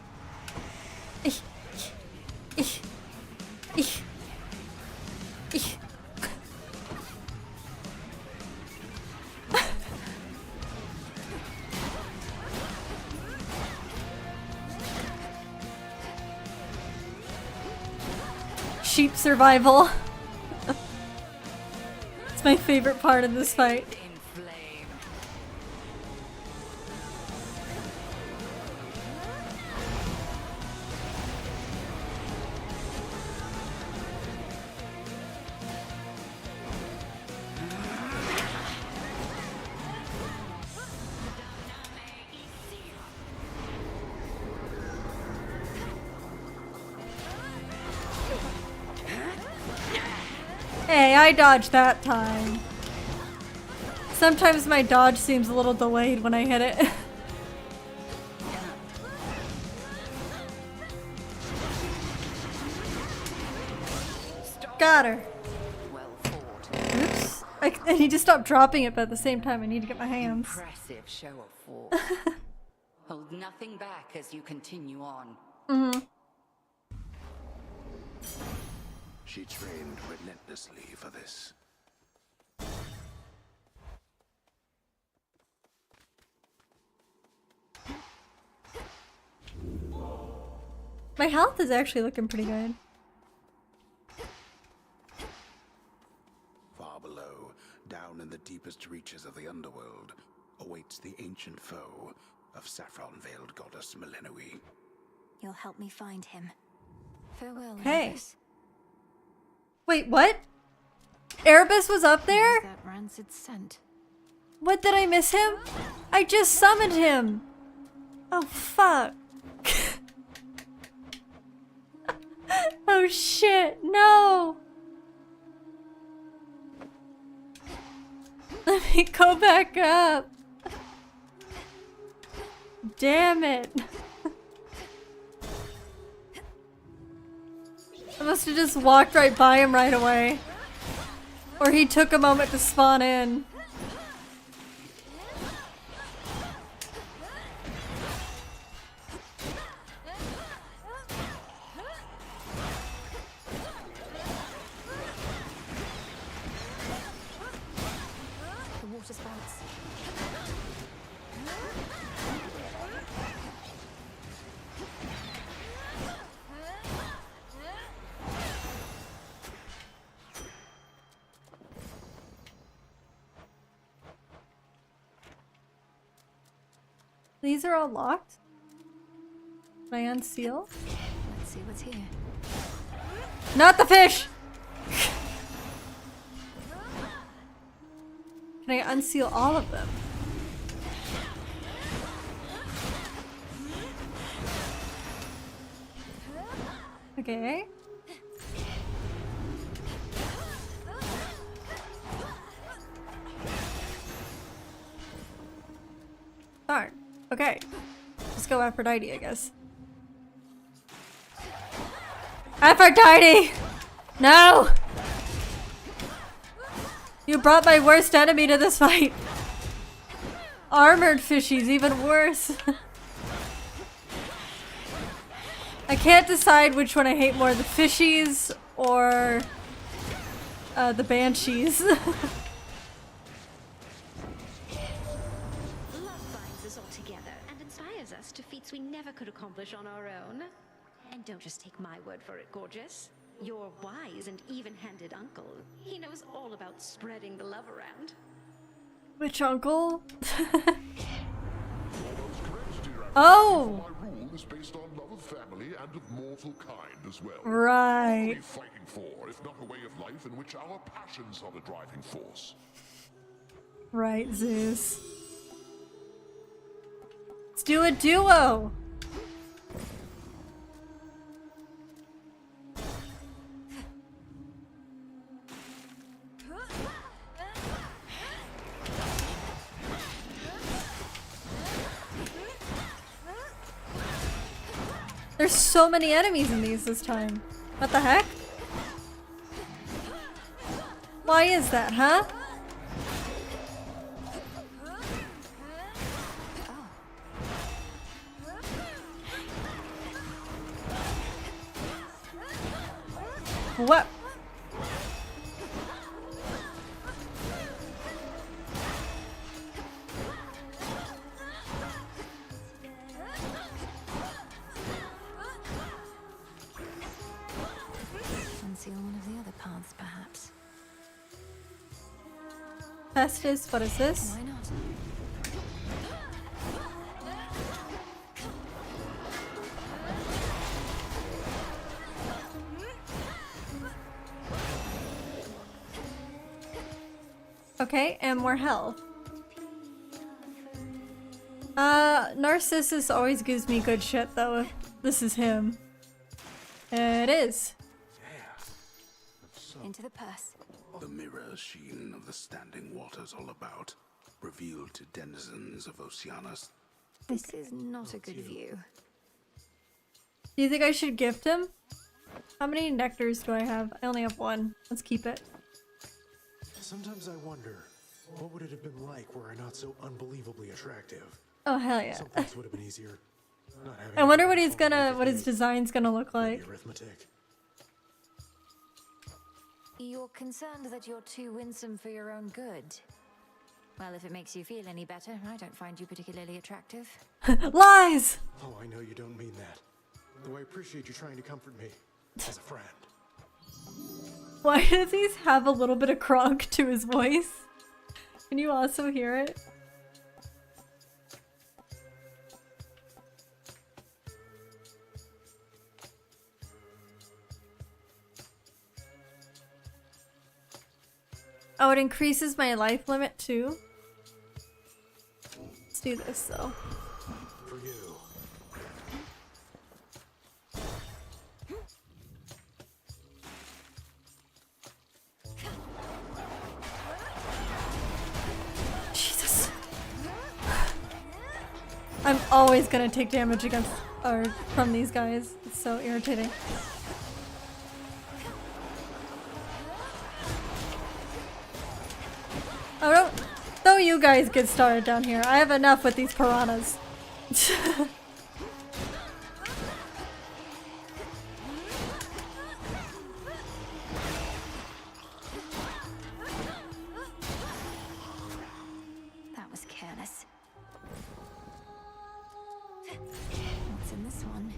Sheep survival. It's my favorite part of this fight. Hey, I dodged that time. Sometimes my dodge seems a little delayed when I hit it. Got her. Oops. I need to stop dropping it, but at the same time I need to get my hands. Impressive show of force. Hold nothing back as you continue on. Mm-hmm. She trained relentlessly for this. My health is actually looking pretty good. Far below, down in the deepest reaches of the underworld, awaits the ancient foe of saffron-veiled goddess Melenoi. You'll help me find him. Farewell, Hey. Erebus. Wait, what? Erebus was up there? That rancid scent. What, did I miss him? I just summoned him. Oh, fuck. Oh shit, no. Let me go back up. Damn it. I must have just walked right by him right away. Or he took a moment to spawn in. The water spouts. These are all locked? Can I unseal? Let's see what's here. Not the fish! Can I unseal all of them? Okay. Darn. Okay. Let's go Aphrodite, I guess. Aphrodite! No! You brought my worst enemy to this fight. Armored fishies, even worse. I can't decide which one I hate more, the fishies or the banshees. Love binds us all together and inspires us to feats we never could accomplish on our own. And don't just take my word for it, gorgeous. Your wise and even-handed uncle. He knows all about spreading the love around. Which uncle? Oh! My rule is based on love of family and and of mortal kind as well. Right. What are we fighting for, if not a way of life in which our passions are the driving force? Right, Zeus. Let's do a duo! There's so many enemies in these this time. What the heck? Why is that, huh? What? Conceal one of the other paths, perhaps. Festus, what is this? Why not? Okay, and more health. Narcissus always gives me good shit though, if this is him. It is. Into the purse. The mirror sheen of the standing waters all about, revealed to denizens of Oceanus. This is not a good view. Do you think I should gift him? How many nectars do I have? I only have one. Let's keep it. Sometimes I wonder, what would it have been like were I not so unbelievably attractive? Oh hell yeah. Some things would have been easier. Not having I wonder what his design's gonna look like. arithmetic. You're concerned that you're too winsome for your own good. Well, if it makes you feel any better, I don't find you particularly attractive. Lies! Oh, I know you don't mean that. Though I appreciate you trying to comfort me as a friend. Why does he have a little bit of crunk to his voice? Can you also hear it? Oh, it increases my life limit too? Let's do this though. For you. Jesus. I'm always gonna take damage against or from these guys. It's so irritating. Oh, don't you guys get started down here. I have enough with these piranhas. That was careless. What's in this one?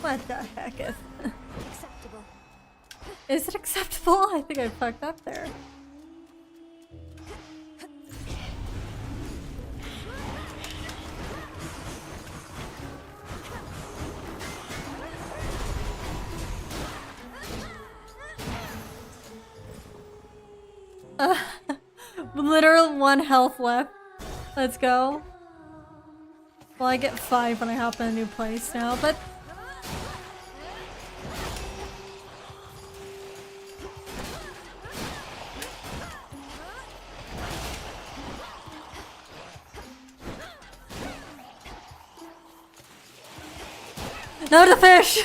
What the heck is... Acceptable. Is it acceptable? I think I fucked up there. Literal 1 health left. Let's go. Well, I get 5 when I hop in a new place now, but... No to fish!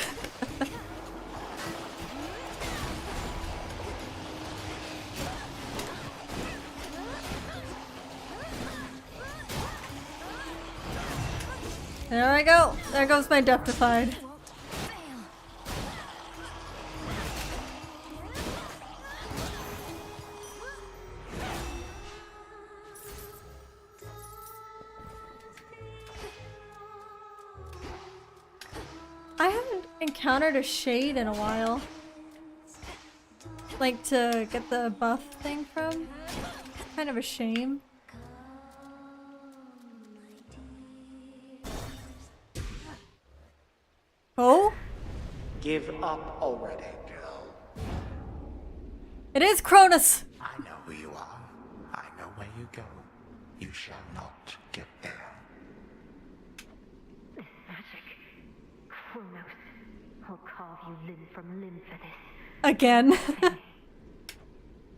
There I go. There goes my Deathtified. encountered a shade in a while. Like to get the buff thing from. Kind of a shame. Oh? Give up already, girl. It is Cronus! I know who you are. I know where you go. You shall not get there. This magic. Kronos. I'll carve you limb from limb for this. Again.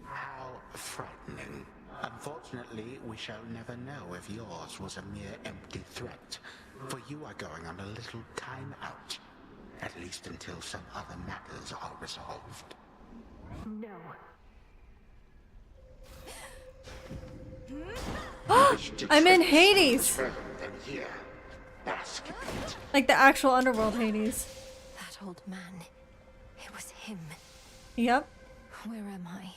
How frightening. Unfortunately, we shall never know if yours was a mere empty threat. For you are going on a little time out. At least until some other matters are resolved. No. I'm in Hades! Then here, bask in it. Like the actual underworld Hades. That old man. It was him. Yep. Where am I?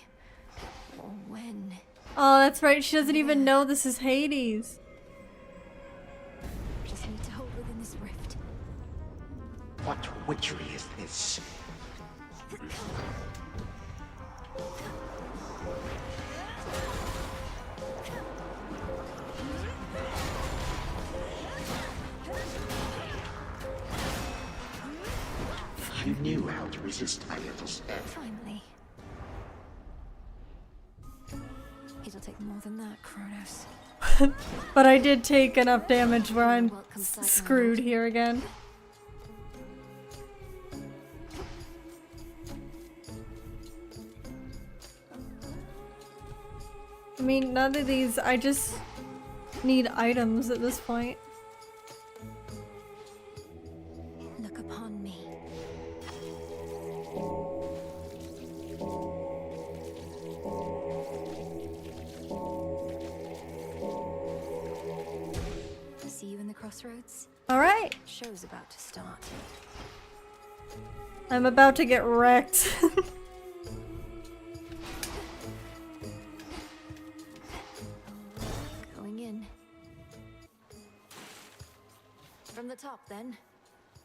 Or when? Oh, that's right. She doesn't even know this is Hades. Just need to hold within this rift. What witchery is this? You knew how to resist my little step. Finally. It'll take more than that, Kronos. But I did take enough damage where I'm screwed here again. I mean, none of these, I just need items at this point. Look upon me. See you in the crossroads? Alright. Show's about to start. I'm about to get wrecked. Going in. From the top, then.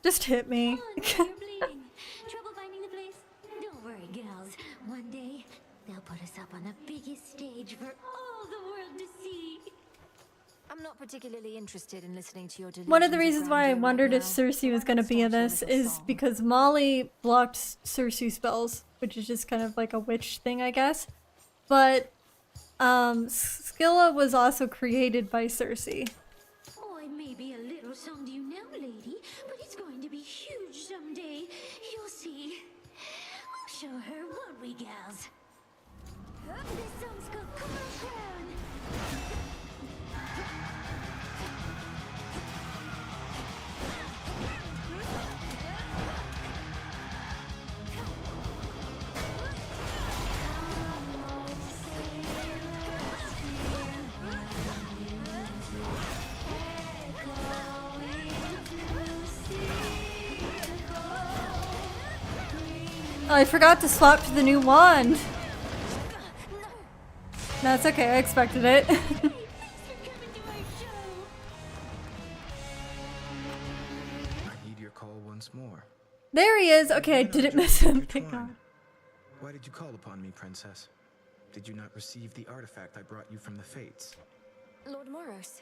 Just hit me. Trouble finding the place? Don't worry, gals. One day, they'll put us up on the biggest stage for all the world to see. I'm not particularly interested in listening to your delusions. One of the reasons why I wondered if Cersei was going to be in this is because Molly blocked Cersei spells, which is just kind of like a witch thing, I guess. But Scylla was also created by Cersei. Oh, it may be a little song to you now, lady, but it's going to be huge someday. You'll see. We'll show her, won't we, gals? This song's called Coral Crown. Oh, I forgot to swap to the new wand. No, it's okay. I expected it. I heed your call once more. There he is. Okay, I didn't miss him. Thank God. Why did you call upon me, princess? Did you not receive the artifact I brought you from the Fates? Lord Moros,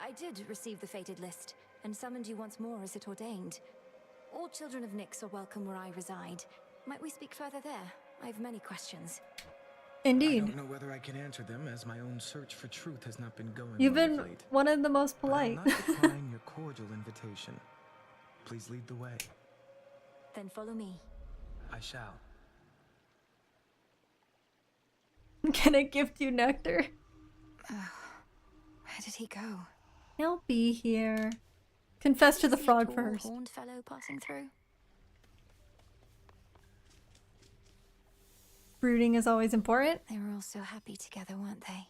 I did receive the fated list, and summoned you once more as it ordained. All children of Nyx are welcome where I reside. Might we speak further there? I have many questions. Indeed. I don't know whether I can answer them, as my own search for truth has not been going You've well been of late. one of the most polite. But I'll not decline your cordial invitation. Please lead the way. Then follow me. I shall. Can I gift you nectar? Where did he go? He'll be here. Confess to the See a frog tall, first. horned fellow passing through? Brooding is always important. They were all so happy together, weren't they?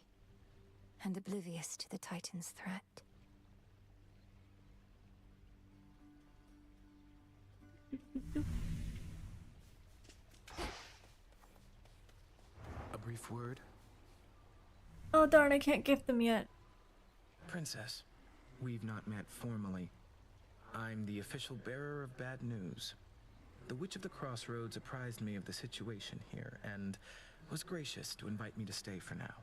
And oblivious to the Titan's threat. A brief word? Oh darn, I can't gift them yet. Princess, we've not met formally. I'm the official bearer of bad news. The Witch of the Crossroads apprised me of the situation here and was gracious to invite me to stay for now.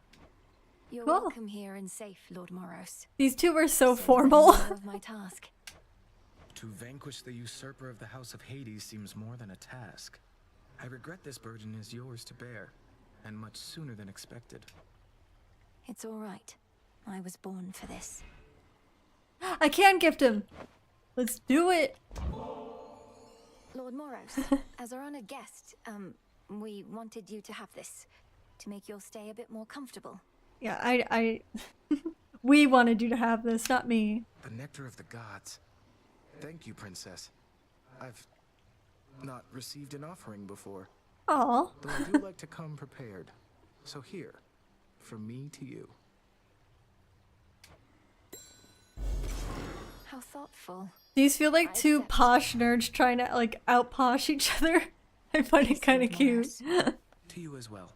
You're Cool. welcome here and safe, Lord Moros. These two were so So formal. I know of my task. To vanquish the usurper of the House of Hades seems more than a task. I regret this burden is yours to bear, and much sooner than expected. It's all right. I was born for this. I can gift him. Let's do it. Lord Moros, as our honored guest, we wanted you to have this to make your stay a bit more comfortable. Yeah, I we wanted you to have this, not me. The nectar of the gods. Thank you, Princess. I've not received an offering before. Aw. Though I do like to come prepared. So here, from me to you. How thoughtful. These feel like two posh nerds trying to like out posh each other. I find it kind of cute. To you as well.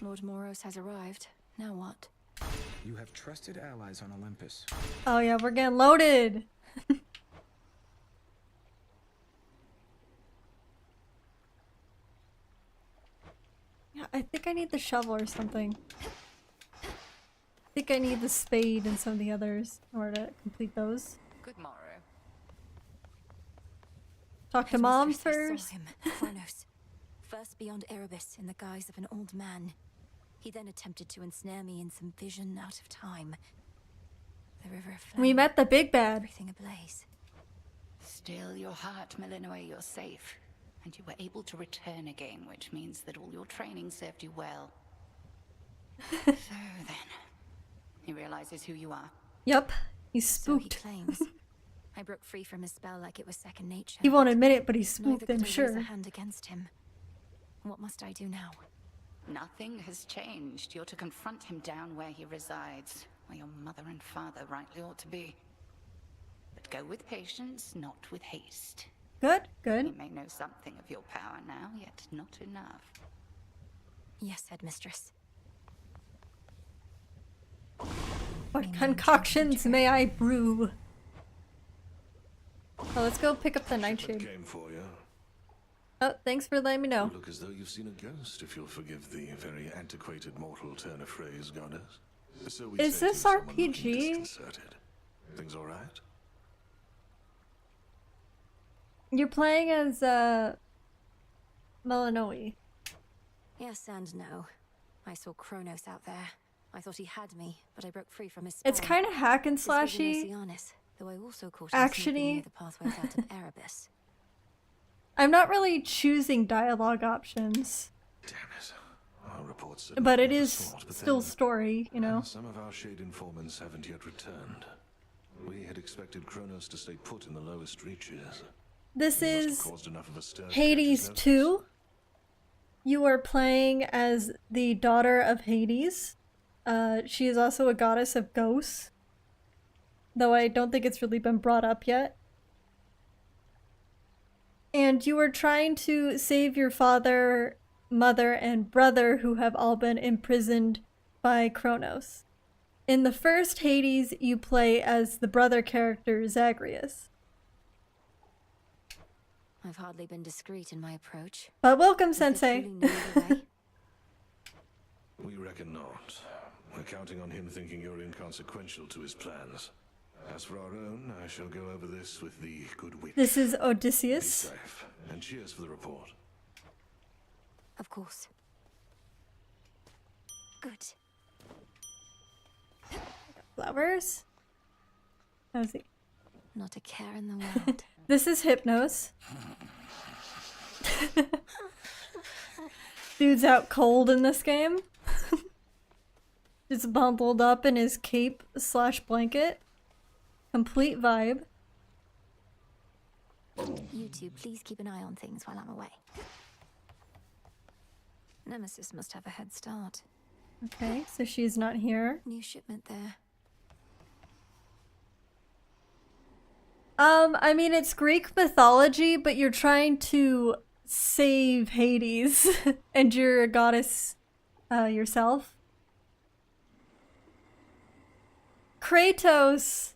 Lord Moros has arrived. Now what? You have trusted allies on Olympus. Oh yeah, we're getting loaded. Yeah, I think I need the shovel or something. I think I need the spade and some of the others in order to complete those. Good morrow. Talk to Mom Mistress, I first. saw him, Kronos. First beyond Erebus in the guise of an old man. He then attempted to ensnare me in some vision out of time. The river of flame. We met the big bad. Everything ablaze. Still your heart, Melinoi, you're safe. And you were able to return again, which means that all your training served you well. So then, he realizes who you are. Yep, he's So he spooked. claims. I broke free from his spell like it was second nature. He won't admit it, but he's Neither spooked, could I'm I raise sure. a hand against him. What must I do now? Nothing has changed. You're to confront him down where he resides, where your mother and father rightly ought to be. But go with patience, not with haste. Good, good. You may know something of your power now, yet not enough. Yes, headmistress. What concoctions may I brew? Oh, let's go pick up the nightshade. Came for you. Oh, thanks for letting me know. You look as though you've seen a ghost, if you'll forgive the very antiquated mortal turn of phrase, goddess. So we Is say to this someone looking RPG? disconcerted. Things all right? You're playing as Melanoi. Yes and no. I saw Kronos out there. I thought he had me, but I broke free from his spell. It's kind of hack and This was in slashy. Oceanus, though I also caught him sneaking Actiony. near the pathways out of Erebus. I'm not really choosing dialogue options, Damn it. Our reports said but it nothing of the is sort, but still then story, you know. Some of our shade informants haven't yet returned. We had expected Kronos to stay put in the lowest reaches. This He must have is caused enough of a stir to catch Hades his notice. 2. You are playing as the daughter of Hades. She is also a goddess of ghosts, though I don't think it's really been brought up yet. And you are trying to save your father, mother, and brother who have all been imprisoned by Kronos. In the first Hades, you play as the brother character Zagreus. I've hardly been discreet in my approach. But welcome, Is there Sensei. truly no other way? We reckon not. We're counting on him thinking you're inconsequential to his plans. As for our own, I shall go over this with the good witch. This is Be Odysseus. safe, and cheers for the report. Of course. Good. Flowers. How's he? Not a care in the world. This is Hypnos. Dude's out cold in this game. Just bundled up in his cape / blanket. Complete vibe. You two, please keep an eye on things while I'm away. Nemesis must have a head start. Okay, so she's not here. New shipment there. I mean, it's Greek mythology, but you're trying to save Hades, and you're a goddess yourself. Kratos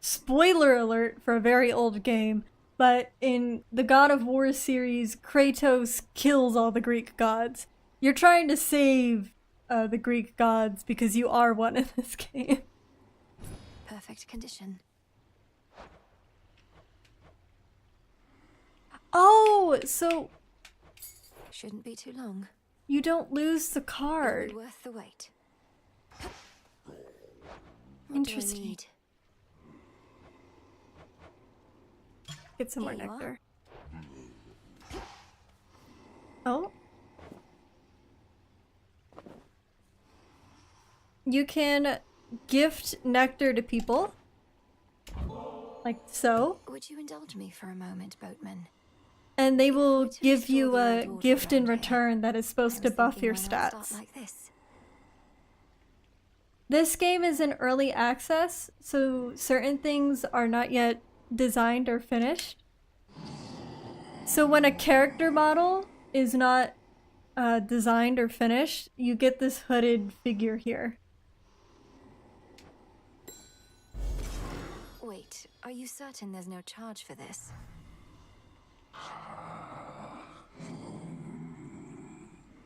spoiler alert for a very old game, but in the God of War series, Kratos kills all the Greek gods. You're trying to save the Greek gods because you are one in this game. Perfect condition. Oh, so Shouldn't be too long. you don't lose the It'll card. be worth the wait. Interesting. Get some more Here you are. nectar. Oh. You can gift nectar to people. Like so. Would you indulge me for a moment, boatman? And they will give restore you the a old order gift in around here. return that is supposed to buff your Why not stats. start like this? This game is in early access, so certain things are not yet designed or finished. So when a character model is not designed or finished, you get this hooded figure here. Wait, are you certain there's no charge for this?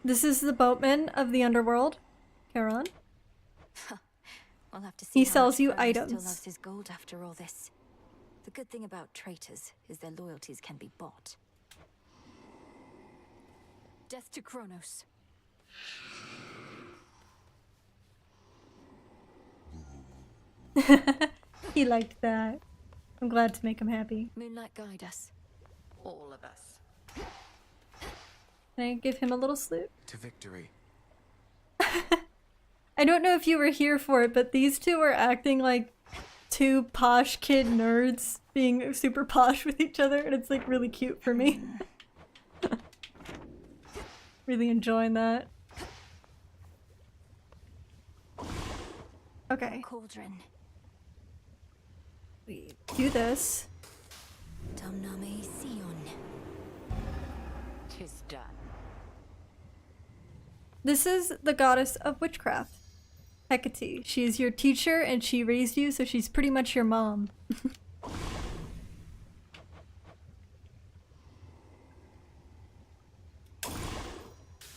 This is the boatman of the underworld, Charon. We'll have to see He how sells much you Kronos still items. loves his gold after all this. The good thing about traitors is their loyalties can be bought. Death to Kronos. He liked that. I'm glad to make him happy. Moonlight guide us. All of us. Can I give him a little salute? To victory. I don't know if you were here for it, but these two are acting like two posh kid nerds being super posh with each other, and it's like really cute for me. Really enjoying that. Okay. Cauldron. We do this. Domname Sion. 'Tis done. This is the goddess of witchcraft, Hecate. She is your teacher and she raised you, so she's pretty much your mom.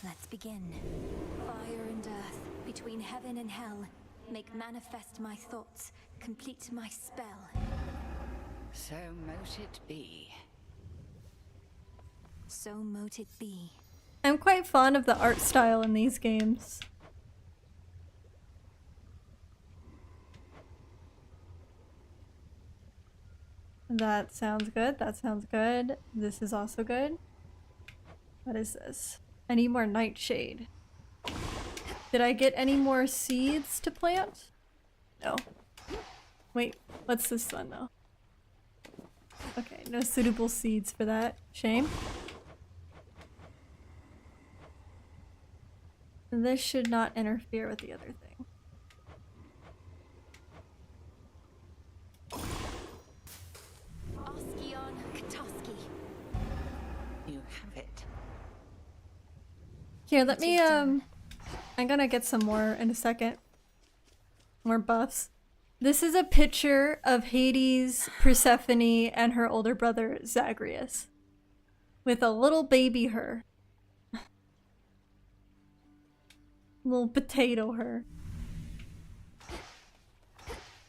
Let's begin. Fire and earth, between heaven and hell, make manifest my thoughts, complete my spell. So mote it be. So mote it be. I'm quite fond of the art style in these games. That sounds good. That sounds good. This is also good. What is this? I need more nightshade. Did I get any more seeds to plant? No. Wait, what's this one though? Okay, no suitable seeds for that. Shame. This should not interfere with the other thing. Oskion Katoski. You have it. Here, let me, I'm gonna get some more in a second. More buffs. This is a picture of Hades, Persephone, and her older brother, Zagreus. With a little baby her. Little potato her.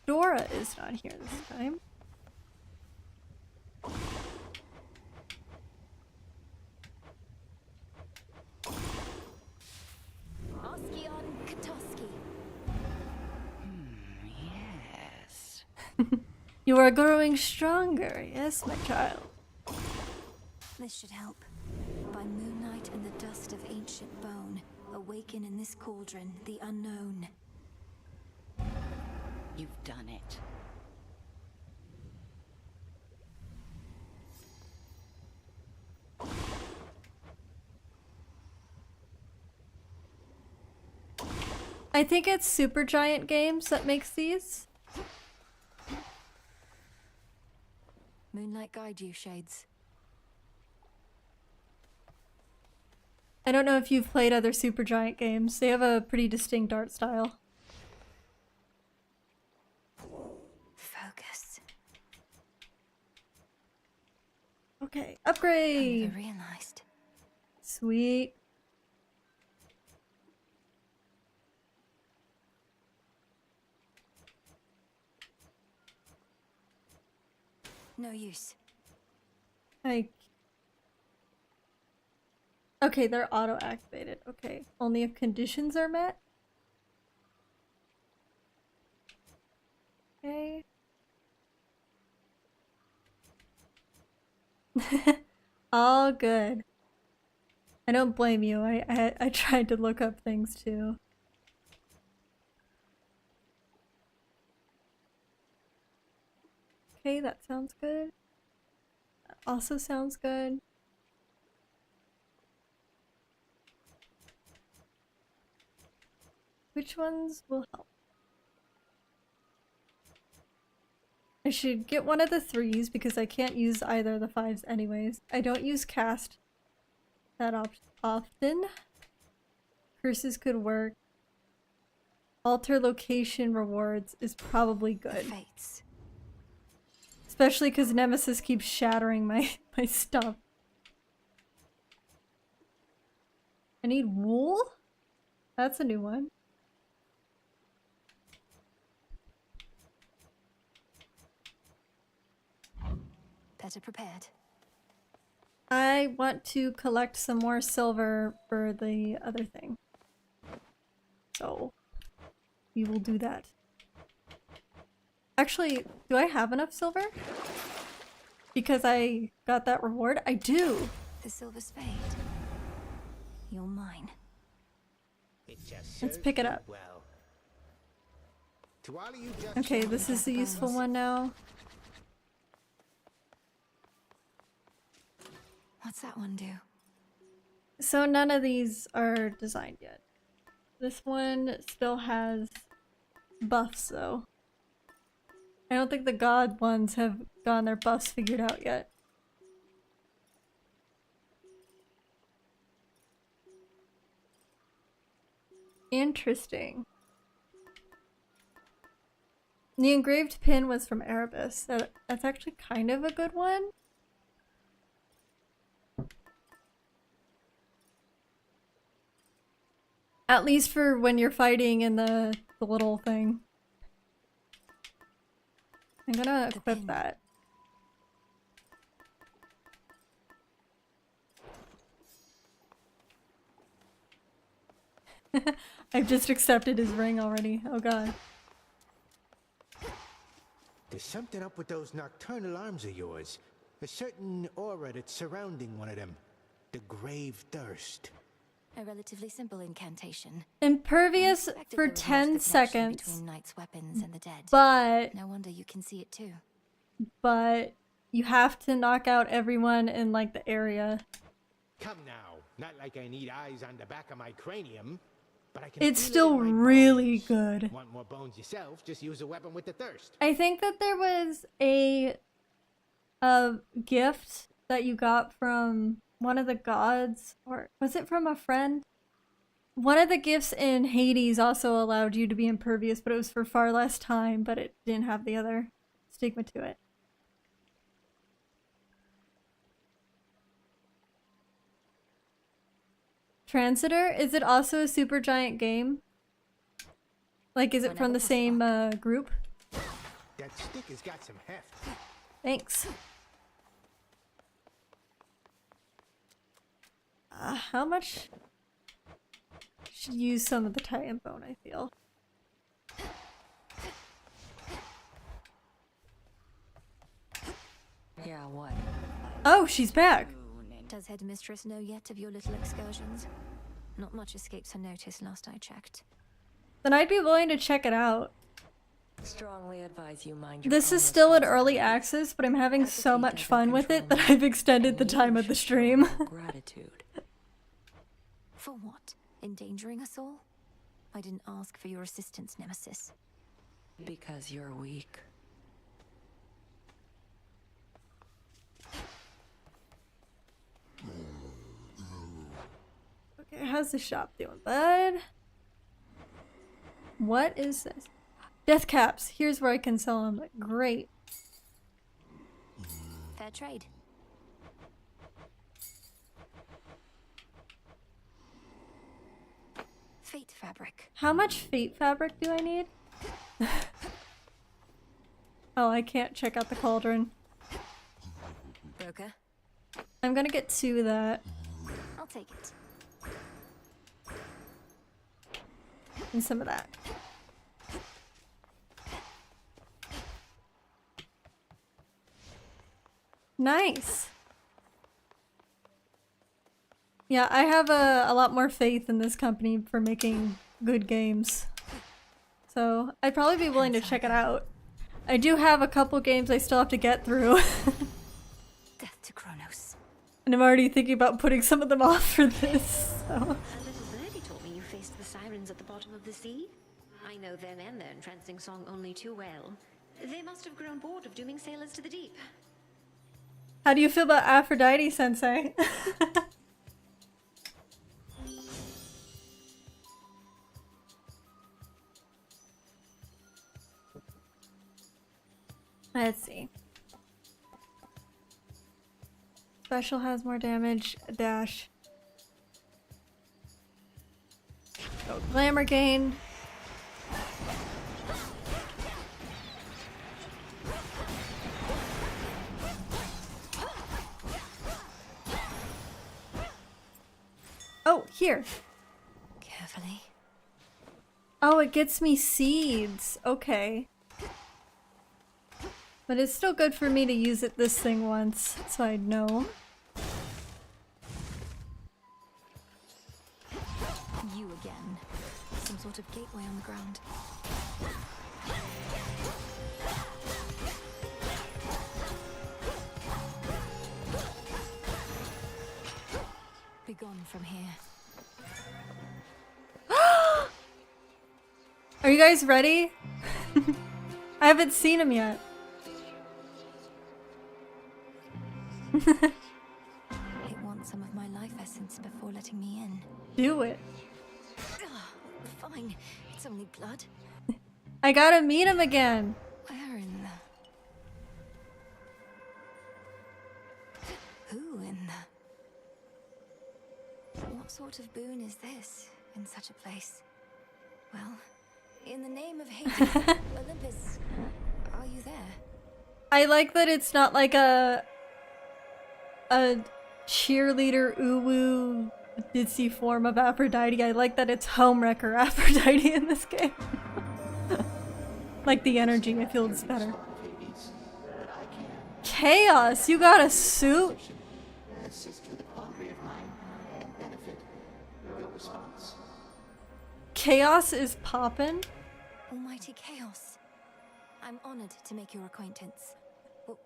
Dora is not here this time. Oskion Katoski. Yes. You are growing stronger, yes, my child. This should help. By moonlight and the dust of ancient bone, awaken in this cauldron the unknown. You've done it. I think it's Supergiant Games that makes these. Moonlight guide you, Shades. I don't know if you've played other Supergiant games. They have a pretty distinct art style. Foe Okay, upgrade! I never realized. Sweet. No use. Okay, they're auto-activated. Okay, only if conditions are met. Okay. All good. I don't blame you. I tried to look up things too. Okay, that sounds good. That also sounds good. Which ones will help? I should get one of the 3s because I can't use either of the 5s anyways. I don't use cast that often. Curses could work. Alter location rewards is probably good. Especially because Nemesis keeps shattering my stuff. I need wool? That's a new one. Better prepared. I want to collect some more silver for the other thing. So, we will do that. Actually, do I have enough silver? Because I got that reward? I do! The silver spade. You're mine. Let's pick it up. Okay, this is the useful one now. What's that one do? So none of these are designed yet. This one still has buffs though. I don't think the god ones have gotten their buffs figured out yet. Interesting. The engraved pin was from Erebus. That's actually kind of a good one. At least for when you're fighting in the little thing. I'm gonna equip that. I've just accepted his ring already. Oh god. There's something up with those nocturnal arms of yours. A certain aura that's surrounding one of them. The grave thirst. A relatively simple incantation. Impervious for 10 seconds. Between knight's weapons and the dead. But no wonder you can see it too. But you have to knock out everyone in like the area. Come now, not like I need eyes on the back of my cranium, but I can. It's still really good. Want more bones yourself? Just use a weapon with the thirst. I think that there was a gift that you got from one of the gods, or was it from a friend? One of the gifts in Hades also allowed you to be impervious, but it was for far less time, but it didn't have the other stigma to it. Transitor, is it also a super giant game? Like, is it from the same group? That stick has got some heft. Thanks. How much? Should use some of the Titan bone, I feel. Yeah, what? Oh, she's back. Does Headmistress know yet of your little excursions? Not much escapes her notice last I checked. Then I'd be willing to check it out. Strongly advise you mind your This is still in early access, but I'm having so much fun with it that I've extended the time of the stream. Gratitude. For what? Endangering us all? I didn't ask for your assistance, Nemesis. Because you're weak. Okay, how's the shop doing, bud? What is this? Death caps. Here's where I can sell them. Great. Fair trade. fabric. How much fate fabric do I need? Oh, I can't check out the cauldron. Broker? I'm gonna get 2 of that. I'll take it. And some of that. Nice. Yeah, I have a lot more faith in this company for making good games. So I'd probably be willing to check it out. I do have a couple games I still have to get through. Death to Kronos. And I'm already thinking about putting some of them off for this. So. A little birdie told me you faced the sirens at the bottom of the sea. I know them and their entrancing song only too well. They must have grown bored of dooming sailors to the deep. How do you feel about Aphrodite, Sensei? Let's see. Special has more damage. Dash. Go glamour gain. Oh, here. Carefully. Oh, it gets me seeds. Okay. But it's still good for me to use it this thing once, so I'd know. You again. Some sort of gateway on the ground. Be gone from here. Are you guys ready? I haven't seen him yet. It wants some of my life essence before letting me in. Do it. Fine. It's only blood. I gotta meet him again. Where in the... Who in the... What sort of boon is this in such a place? Well, in the name of Hades, Olympus, are you there? I like that it's not like a cheerleader uwu ditzy form of Aphrodite. I like that it's homewrecker Aphrodite in this game. Like the energy, I feel it's better. Chaos, you got a suit? Chaos is poppin'? Almighty Chaos. I'm honored to make your acquaintance.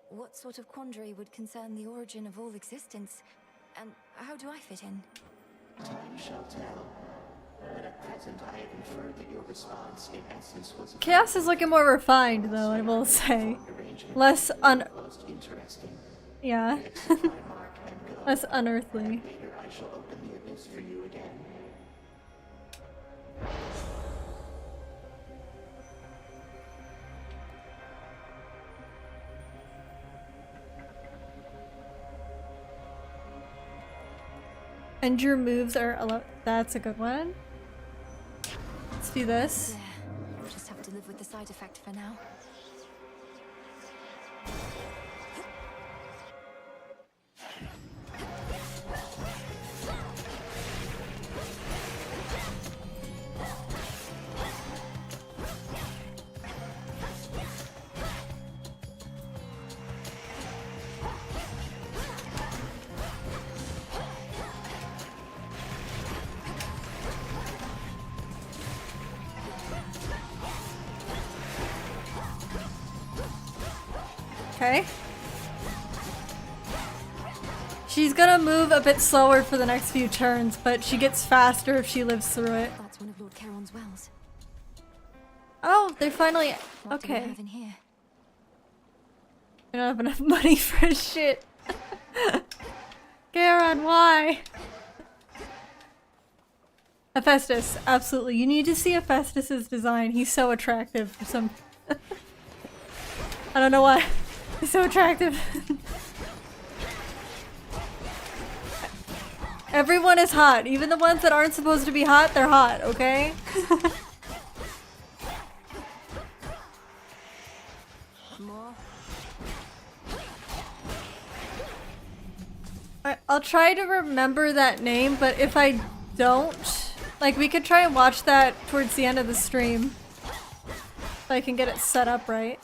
What sort of quandary would concern the origin of all existence? And how do I fit in? Time shall tell. But at present I have inferred that your response in essence was... Chaos is looking more refined though, I will say. Less Yeah. Less unearthly. Later I shall open the abyss for you again. And your moves are that's a good one. Let's do this. There. We'll just have to live with the side effect for now. Okay. She's gonna move a bit slower for the next few turns, but she gets faster if she lives through it. That's one of Lord Charon's wells. Oh, they're finally What do we okay. have in here? I don't have enough money for his shit. Charon, why? Hephaestus, absolutely. You need to see Hephaestus's design. He's so attractive for some... I don't know why. He's so attractive. Everyone is hot. Even the ones that aren't supposed to be hot, they're hot, okay? I'll try to remember that name, but if I don't, like, we could try and watch that towards the end of the stream. If I can get it set up right.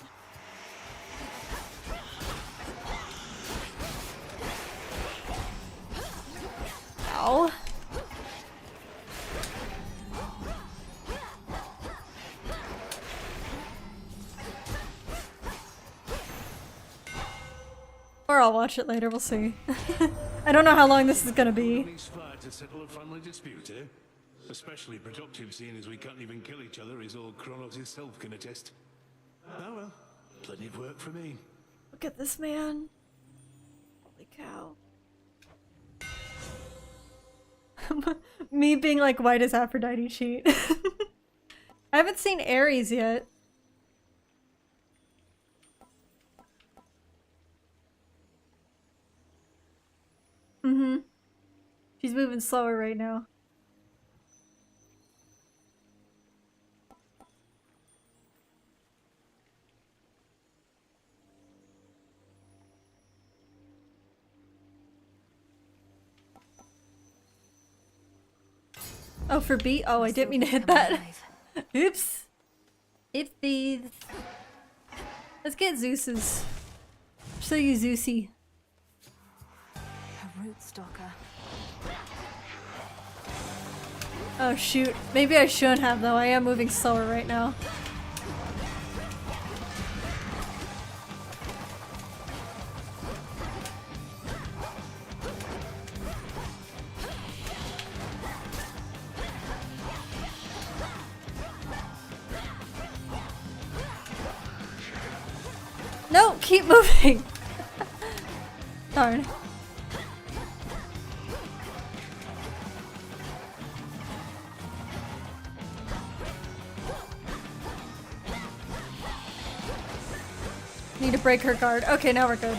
Ow. Or I'll watch it later, we'll see. I don't know how long this is gonna be. To settle a family dispute, eh? Especially productive, seeing as we can't even kill each other, as old Kronos himself can attest. Oh well, plenty of work for me. Look at this man. Holy cow. Me being like white as Aphrodite cheat. I haven't seen Ares yet. Mm-hmm. She's moving slower right now. Oh, for B? Oh, I didn't mean to hit that. Oops. Oopsies. Let's get Zeus's. Show you Zeusy. A root stalker. Oh shoot. Maybe I shouldn't have though. I am moving slower right now. No, keep moving. Darn. Need to break her guard. Okay, now we're good.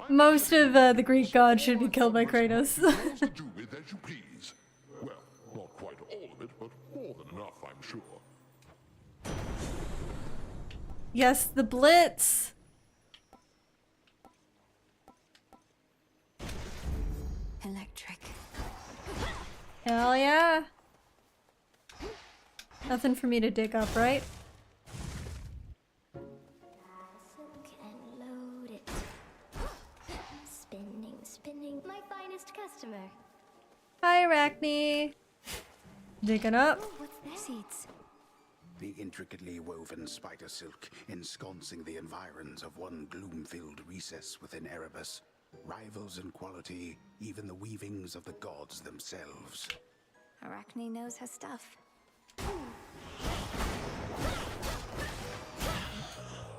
Most of the Greek gods should be killed by Kratos. Do with as you please. Well, not quite all of it, but more than enough, I'm sure. Yes, the Blitz. Electric. Hell yeah. Nothing for me to dig up, right? My finest customer. Hi, Arachne. Digging up. What's that? Seeds. The intricately woven spider silk ensconcing the environs of one gloom-filled recess within Erebus rivals in quality even the weavings of the gods themselves. Arachne knows her stuff.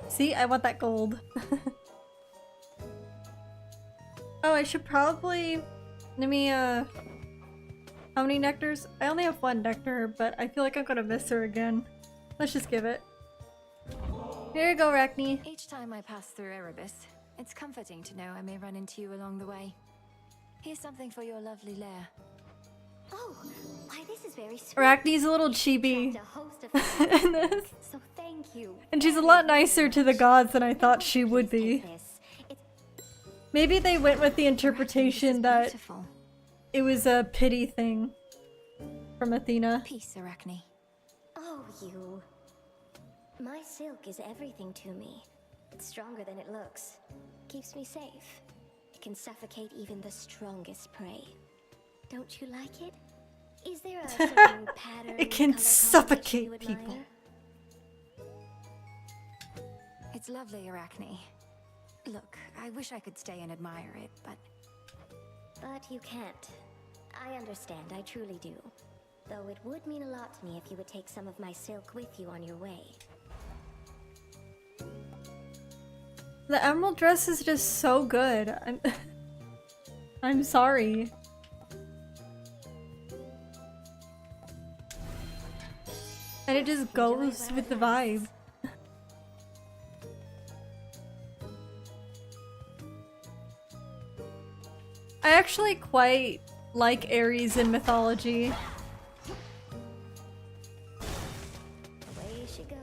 See, I want that gold. Oh, I should probably... Let me, how many nectars? I only have one nectar, but I feel like I'm gonna miss her again. Let's just give it. Here you go, Arachne. Each time I pass through Erebus, it's comforting to know I may run into you along the way. Here's something for your lovely lair. Oh, why this is very sweet. Arachne's a little chibi in this. So thank you. And she's a lot nicer to the gods than I thought she would be. Maybe they went with the interpretation that it was a pity thing from Athena. Peace, Arachne. Oh, you. My silk is everything to me. It's stronger than it looks. Keeps me safe. It can suffocate even the strongest prey. Don't you like it? Is there a certain pattern? It can suffocate people. It's lovely, Arachne. Look, I wish I could stay and admire it, but... But you can't. I understand, I truly do. Though it would mean a lot to me if you would take some of my silk with you on your way. The emerald dress is just so good. I'm sorry. And it just goes with the vibe. I actually quite like Ares in mythology. Away she goes.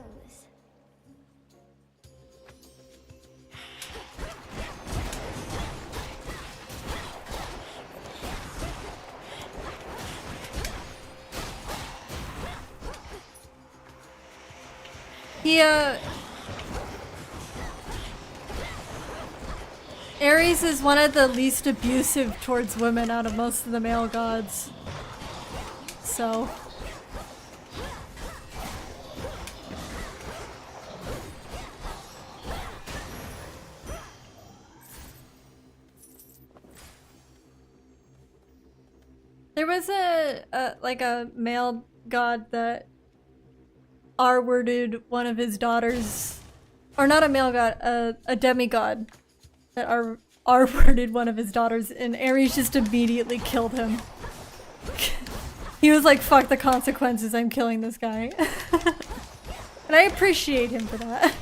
Ares is one of the least abusive towards women out of most of the male gods. So. There was a male god that R-worded one of his daughters, or not a male god, a demigod that R-worded one of his daughters, and Ares just immediately killed him. He was like, fuck the consequences, I'm killing this guy. And I appreciate him for that.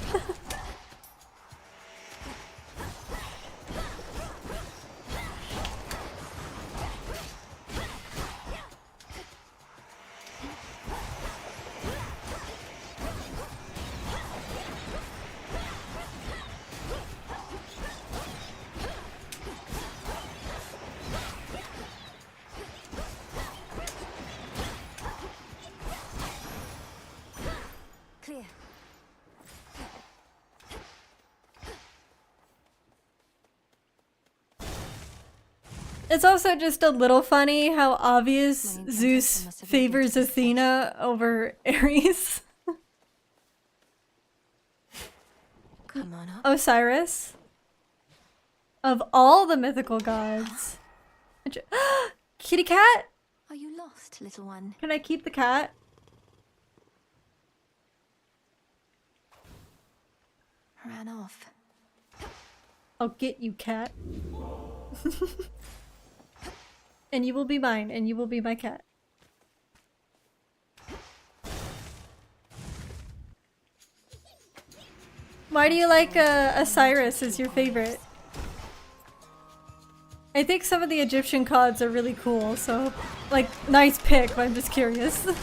Clear. It's also just a little funny how obvious Zeus favors Athena over Ares. Come on up. Osiris. Of all the mythical gods. Kitty cat? Are you lost, little one? Can I keep the cat? Ran off. I'll get you, cat. And you will be mine, and you will be my cat. Why do you like Osiris as your favorite? I think some of the Egyptian gods are really cool, so like, nice pick, but I'm just curious. Who's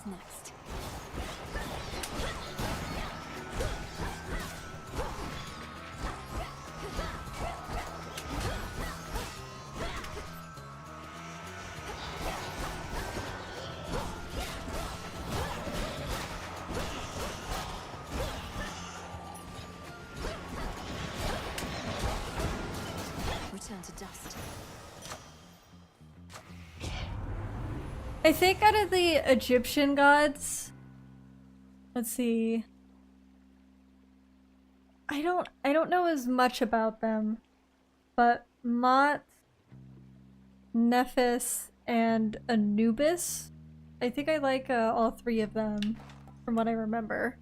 next? Return to dust. I think out of the Egyptian gods, let's see. I don't know as much about them, but Mot, Nephis, and Anubis. I think I like all three of them, from what I remember.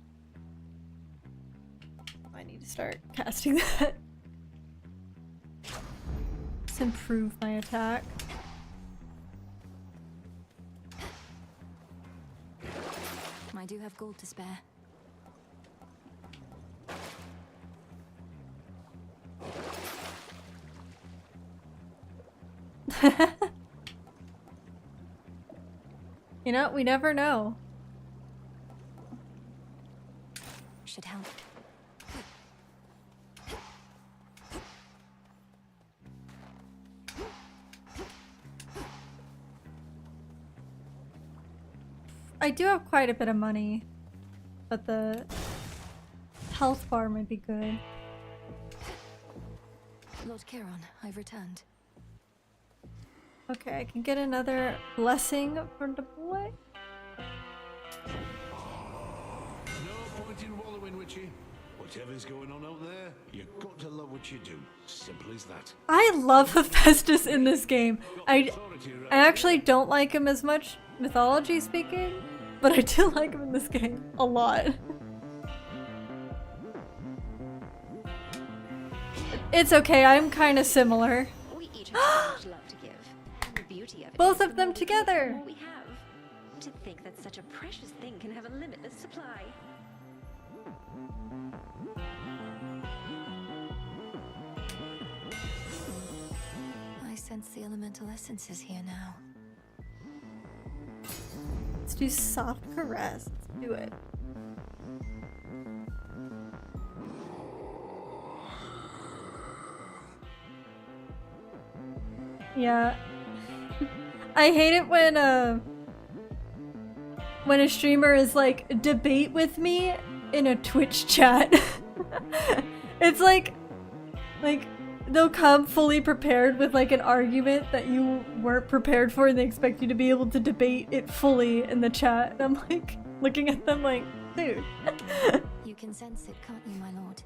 I need to start casting that. Let's improve my attack. I do have gold to spare. You know, we never know. Should help. I do have quite a bit of money, but the health bar might be good. Lord Charon, I've returned. Okay, I can get another blessing from the boy. No point in wallowing, Witchy. Whatever's going on out there, you've got to love what you do. Simple as that. I love Hephaestus in this game. I actually don't like him as much, mythology speaking, but I do like him in this game a lot. It's okay, I'm kind of similar. We each have so much love to give. And the beauty of it Both is of them the more we give, together. the more we have. To think that such a precious thing can have a limitless supply. I sense the elemental essences here now. Let's do soft caress. Let's do it. Yeah. I hate it when a streamer is like, debate with me in a Twitch chat. It's like they'll come fully prepared with like an argument that you weren't prepared for, and they expect you to be able to debate it fully in the chat. And I'm like looking at them like, dude. You can sense it, can't you, my lord?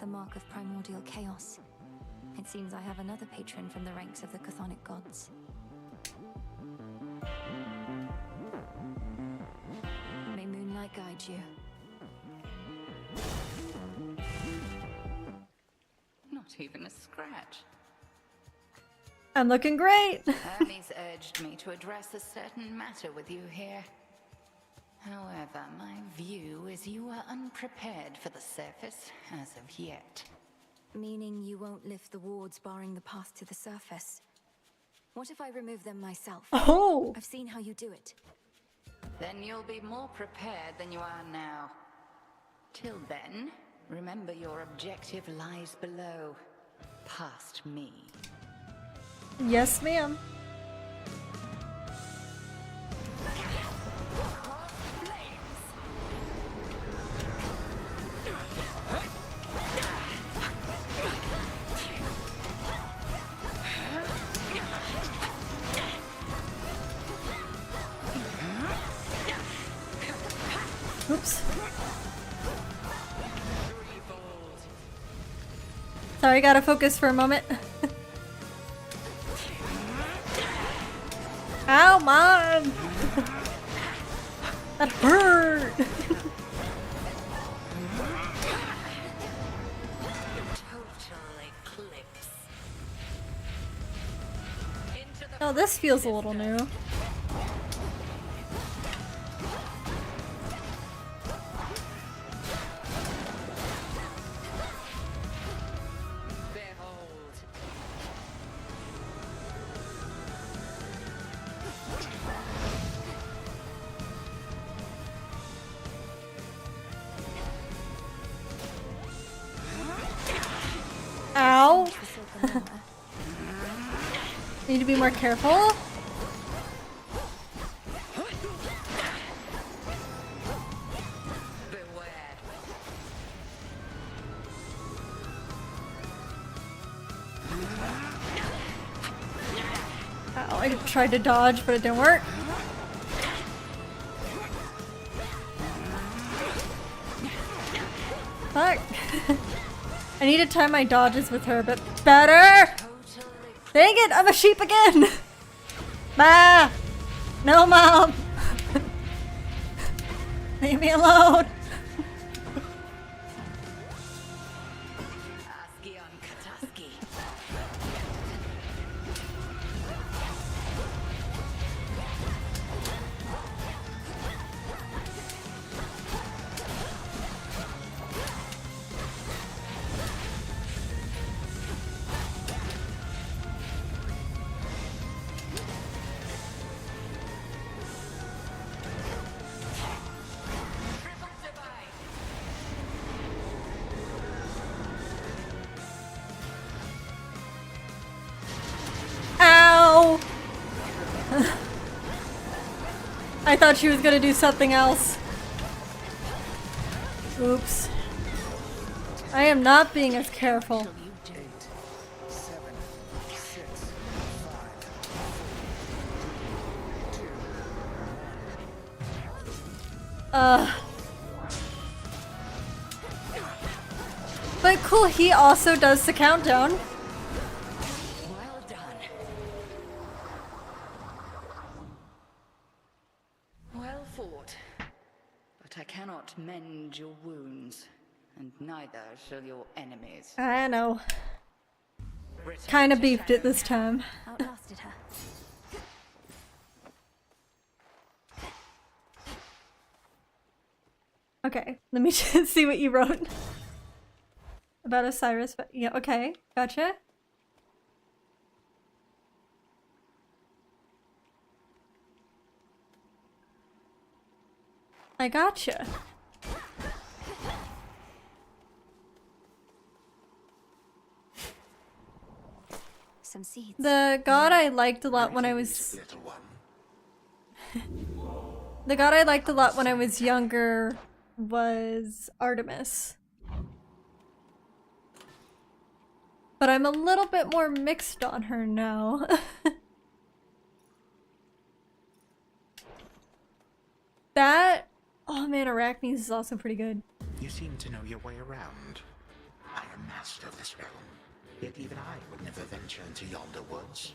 The mark of primordial chaos. It seems I have another patron from the ranks of the chthonic gods. May moonlight guide you. Not even a scratch. I'm looking great. Hermes urged me to address a certain matter with you here. However, my view is you are unprepared for the surface as of yet. Meaning you won't lift the wards barring the path to the surface. What if I remove them myself? Oh! I've seen how you do it. Then you'll be more prepared than you are now. Till then, remember your objective lies below, past me. Yes, ma'am. Oops. Sorry, gotta focus for a moment. Ow, Mom! That hurt! Oh, this feels a little new. Ow! Need to be more careful. Ow, I tried to dodge, but it didn't work. Fuck. I need to time my dodges with her a bit better! Dang it, I'm a sheep again! Bah! No, Mom! Leave me alone! Ow! I thought she was gonna do something else. Oops. I am not being as careful. But cool, he also does the countdown. Well done. Well fought. But I cannot mend your wounds, and neither shall your enemies. I know. kind of beefed it this time. Outlasted her. Okay, let me just see what you wrote about Osiris. But yeah, okay, gotcha. I gotcha. Some seeds. The god I liked a lot when I was the god I liked a lot when I was younger was Artemis. But I'm a little bit more mixed on her now. That, oh man, Arachnes is also pretty good. You seem to know your way around. I am master of this realm, yet even I would never venture into yonder woods.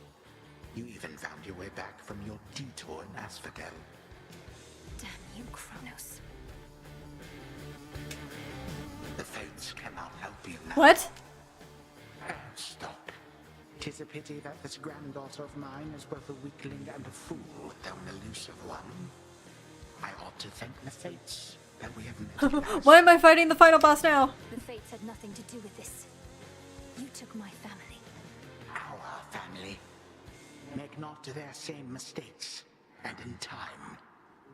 You even found your way back from your detour in Asphodel. Damn you, Kronos. The fates cannot help you now. What? Stop. 'Tis a pity that this granddaughter of mine is both a weakling and a fool, though an elusive one. I ought to thank the fates that we have met. Why am I fighting the final boss now? The fates had nothing to do with this. You took my family. Our family. Make not their same mistakes, and in time,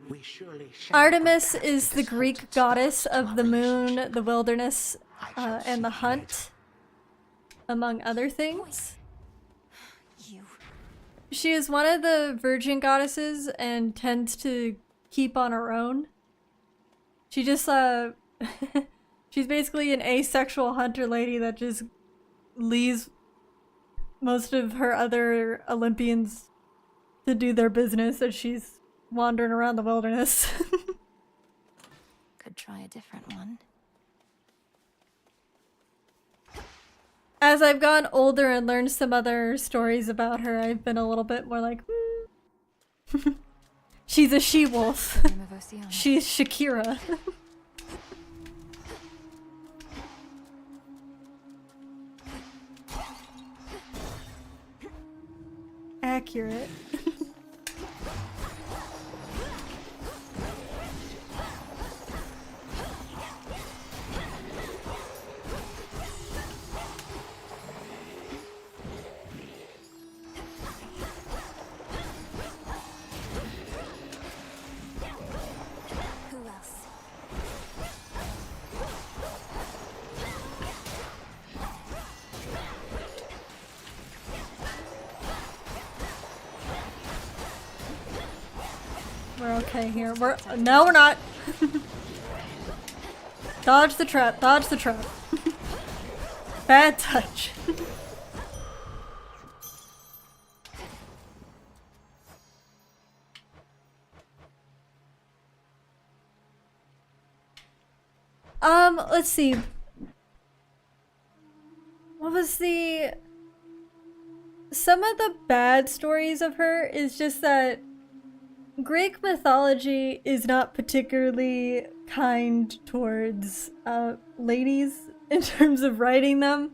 we surely shall. Artemis is the Greek goddess of the moon, the wilderness, and the hunt, among other things. She is one of the virgin goddesses and tends to keep on her own. She just, she's basically an asexual hunter lady that just leaves most of her other Olympians to do their business as she's wandering around the wilderness. Could try a different one. As I've gotten older and learned some other stories about her, I've been a little bit more like, she's a she-wolf. She's Shakira. Accurate. We're okay here. No, we're not. Dodge the trap. Dodge the trap. Bad touch. Let's see. What was the... Some of the bad stories of her is just that Greek mythology is not particularly kind towards ladies in terms of writing them.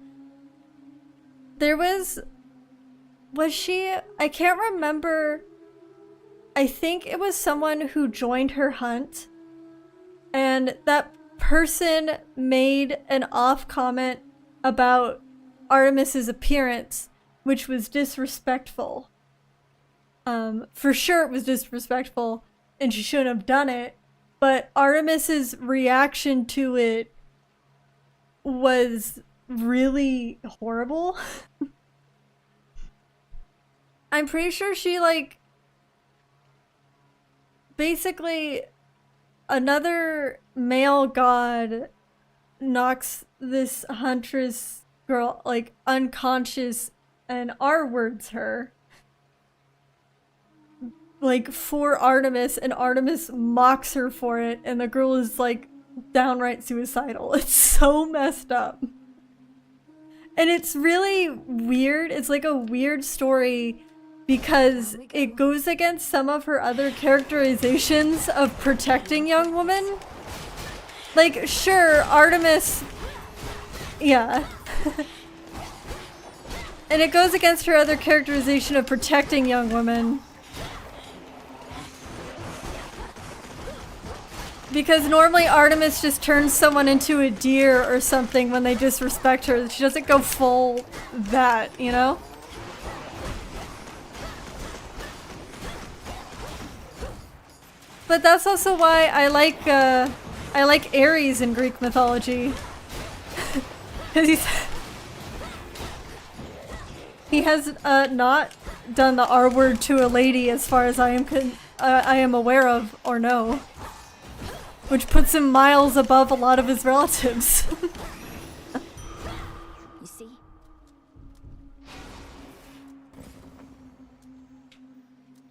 There was she? I can't remember. I think it was someone who joined her hunt, and that person made an off comment about Artemis's appearance, which was disrespectful. For sure it was disrespectful and she shouldn't have done it, but Artemis's reaction to it was really horrible. I'm pretty sure she, like, basically another male god knocks this huntress girl, like, unconscious and R-words her. Like, for Artemis, and Artemis mocks her for it, and the girl is, like, downright suicidal. It's so messed up. And it's really weird. It's like a weird story because it goes against some of her other characterizations of protecting young women. Like, sure, Artemis... Yeah. And it goes against her other characterization of protecting young women. Because normally Artemis just turns someone into a deer or something when they disrespect her. She doesn't go full that, you know? But that's also why I like Ares in Greek mythology. Because he has not done the R word to a lady as far as I am aware of or know. Which puts him miles above a lot of his relatives. You see?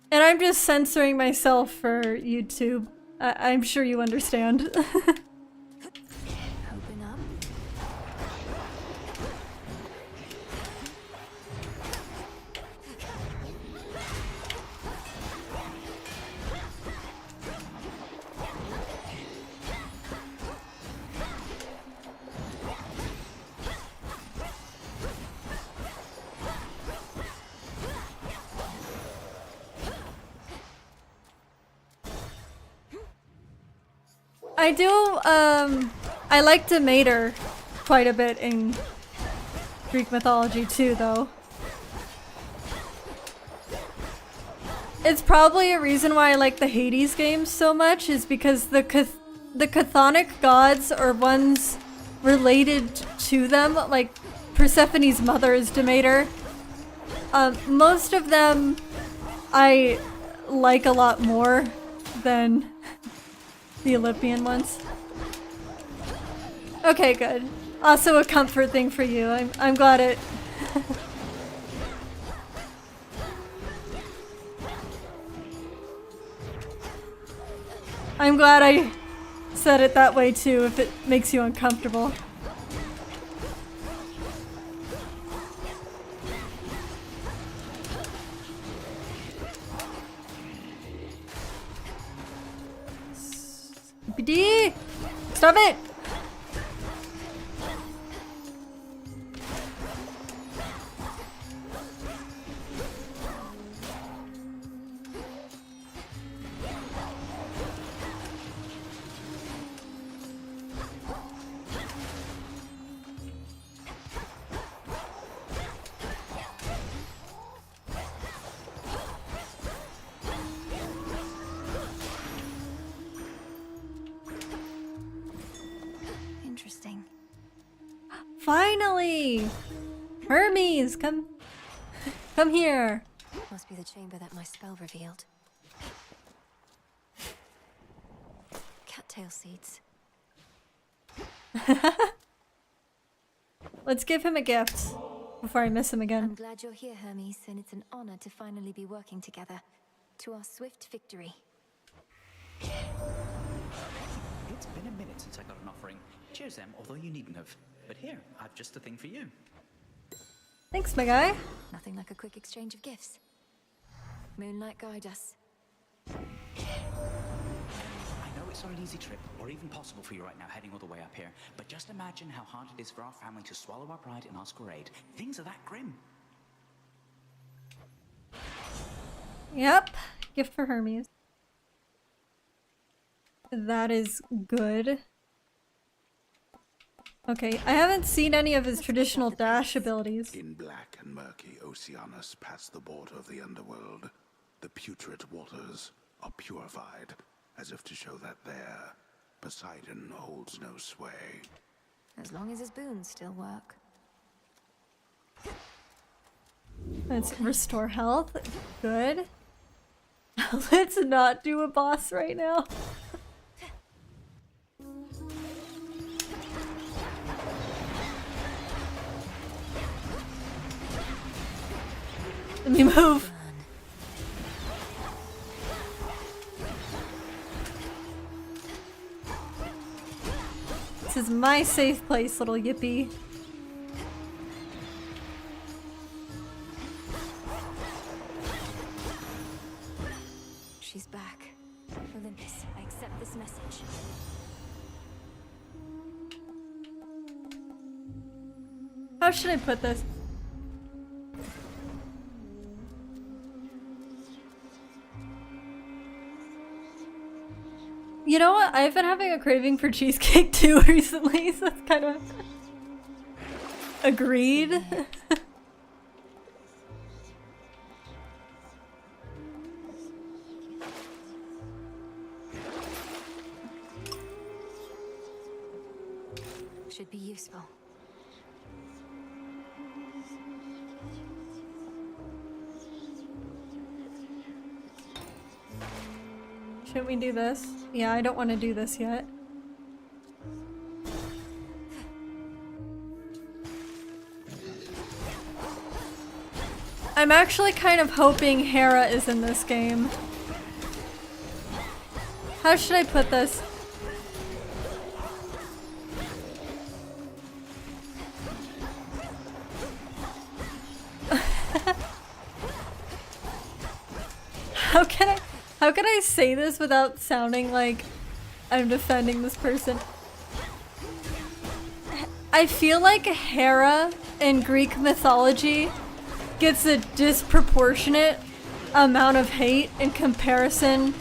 And I'm just censoring myself for YouTube. I'm sure you understand. Open up. I do, I like Demeter quite a bit in Greek mythology too, though. It's probably a reason why I like the Hades games so much, is because the chthonic gods are ones related to them, like Persephone's mother is Demeter. Most of them I like a lot more than the Olympian ones. Okay, good. Also a comfort thing for you. I'm glad it... I'm glad I said it that way too, if it makes you uncomfortable. BD! Stop it! Interesting. Finally! Hermes, come here. Must be the chamber that my spell revealed. Cattail seeds. Let's give him a gift before I miss him again. I'm glad you're here, Hermes, and it's an honor to finally be working together. To our swift victory. It's been a minute since I got an offering. Cheers, them, although you needn't have. But here, I've just the thing for you. Thanks, my guy. Nothing like a quick exchange of gifts. Moonlight guide us. I know it's not an easy trip, or even possible for you right now heading all the way up here, but just imagine how hard it is for our family to swallow our pride and ask for aid. Things are that grim. Yep. Gift for Hermes. That is good. Okay, I haven't seen any of his traditional dash abilities. In black and murky Oceanus past the border of the underworld, the putrid waters are purified, as if to show that there, Poseidon holds no sway. As long as his boons still work. Let's restore health. Good. Let's not do a boss right now. Let me move. This is my safe place, little yippee. She's back. Olympus, I accept this message. How should I put this? You know what? I've been having a craving for cheesecake too recently, so that's kind of agreed. Should be useful. Shouldn't we do this? Yeah, I don't want to do this yet. I'm actually kind of hoping Hera is in this game. How should I put this? How can I say this without sounding like I'm defending this person? I feel like Hera in Greek mythology gets a disproportionate amount of hate in comparison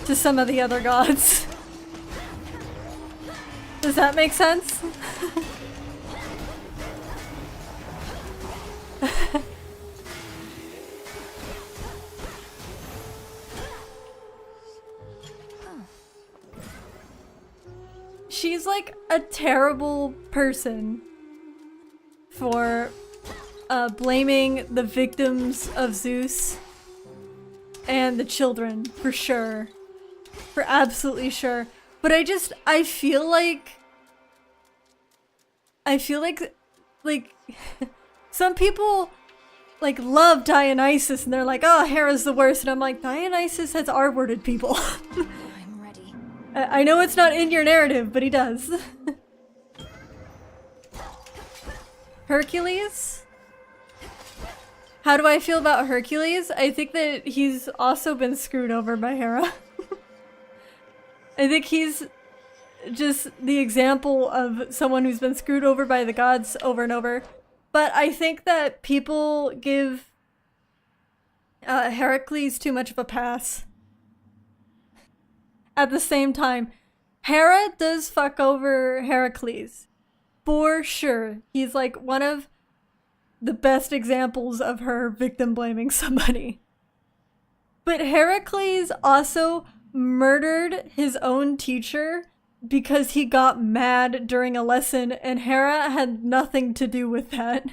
to some of the other gods. Does that make sense? She's like a terrible person for blaming the victims of Zeus and the children, for sure. For absolutely sure. But I feel like some people like love Dionysus and they're like, oh, Hera's the worst, and I'm like, Dionysus has R-worded people. I'm ready. I know it's not in your narrative, but he does. Hercules? How do I feel about Hercules? I think that he's also been screwed over by Hera. I think he's just the example of someone who's been screwed over by the gods over and over. But I think that people give Heracles too much of a pass. At the same time, Hera does fuck over Heracles. For sure. He's like one of the best examples of her victim blaming somebody. But Heracles also murdered his own teacher because he got mad during a lesson, and Hera had nothing to do with that.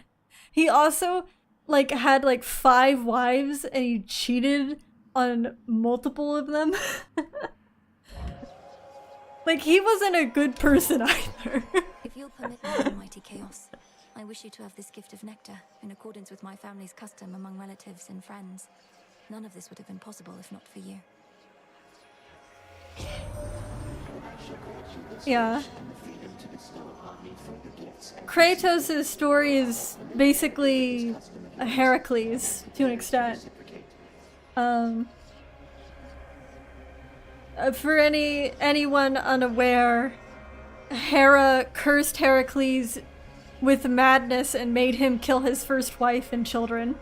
He also like had like 5 wives and he cheated on multiple of them. Like, he wasn't a good person either. If you'll permit me, almighty chaos, I wish you to have this gift of nectar, in accordance with my family's custom among relatives and friends. None of this would have been possible if not for you. Yeah. Kratos' story is basically a Heracles to an extent. For anyone unaware, Hera cursed Heracles with madness and made him kill his first wife and children.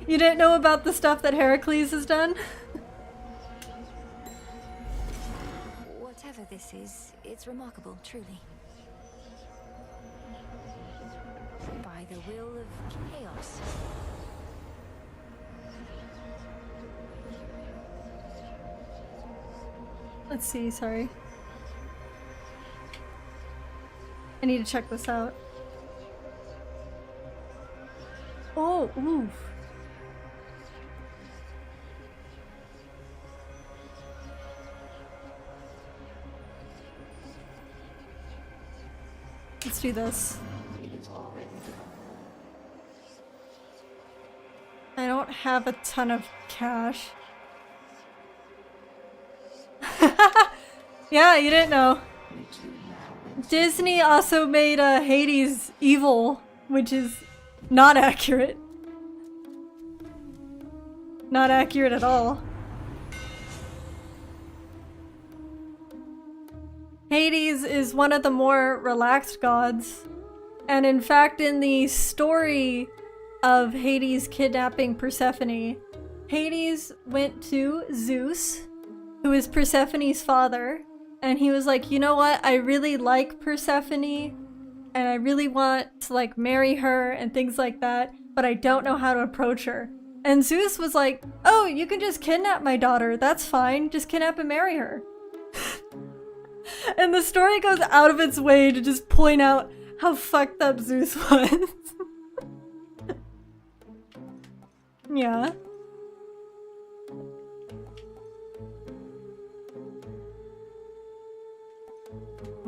You didn't know about the stuff that Heracles has done? Whatever this is, it's remarkable, truly. By the will of chaos. Let's see, sorry. I need to check this out. Oh, oof. Let's do this. I don't have a ton of cash. Yeah, you didn't know. Disney also made Hades evil, which is not accurate. Not accurate at all. Hades is one of the more relaxed gods, and in fact in the story of Hades kidnapping Persephone, Hades went to Zeus, who is Persephone's father, and he was like, you know what, I really like Persephone, and I really want to like marry her and things like that, but I don't know how to approach her. And Zeus was like, oh, you can just kidnap my daughter, that's fine, just kidnap and marry her. And the story goes out of its way to just point out how fucked up Zeus was. Yeah.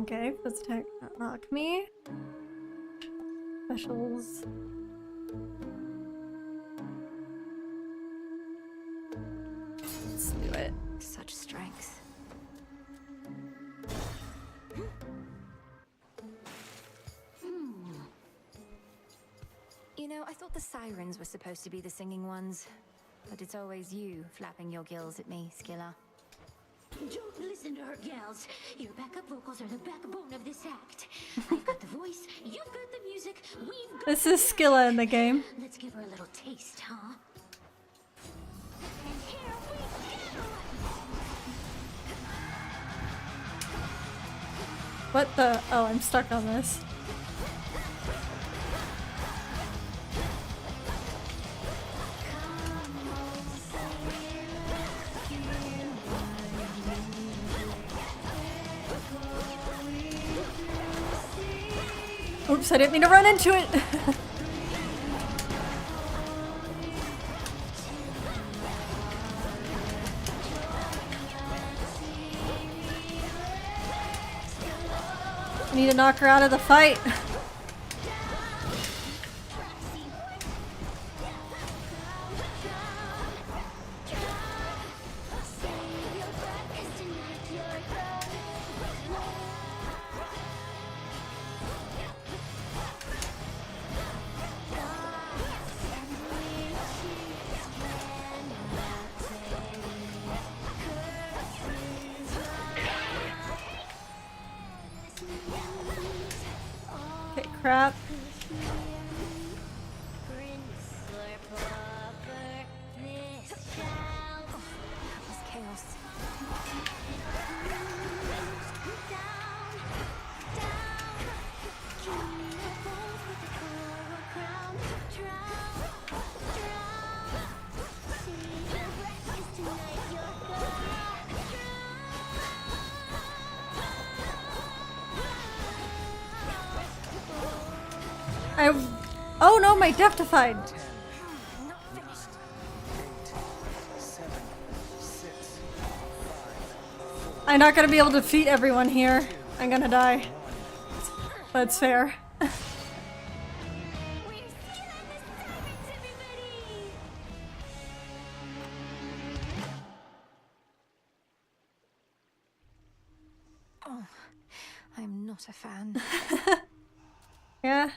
Okay, let's attack alchemy. Specials. Let's do it. Such strength. You know, I thought the sirens were supposed to be the singing ones, but it's always you flapping your gills at me, Skilla. Don't listen to her, gals. Your backup vocals are the backbone of this act. I've got the voice, you've got the music, we've got This is Skilla in the game. Let's give her a little taste, huh? What the? Oh, I'm stuck on this. Oops, I didn't mean to run into it! I need to knock her out of the fight. Okay, crap. Oh no, my Deaftified! I'm not gonna be able to defeat everyone here. I'm gonna die. But it's fair. Oh, I'm not a fan. Yeah.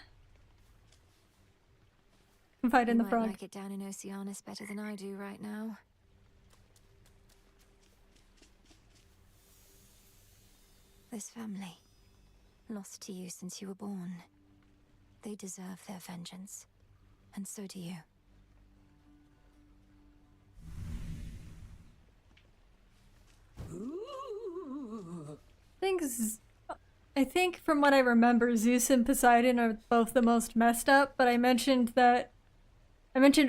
Confide in the might frog. like it down in Oceanus better than I do right now. This family, lost to you since you were born. They deserve their vengeance, and so do you. I think from what I remember, Zeus and Poseidon are both the most messed up, but I mentioned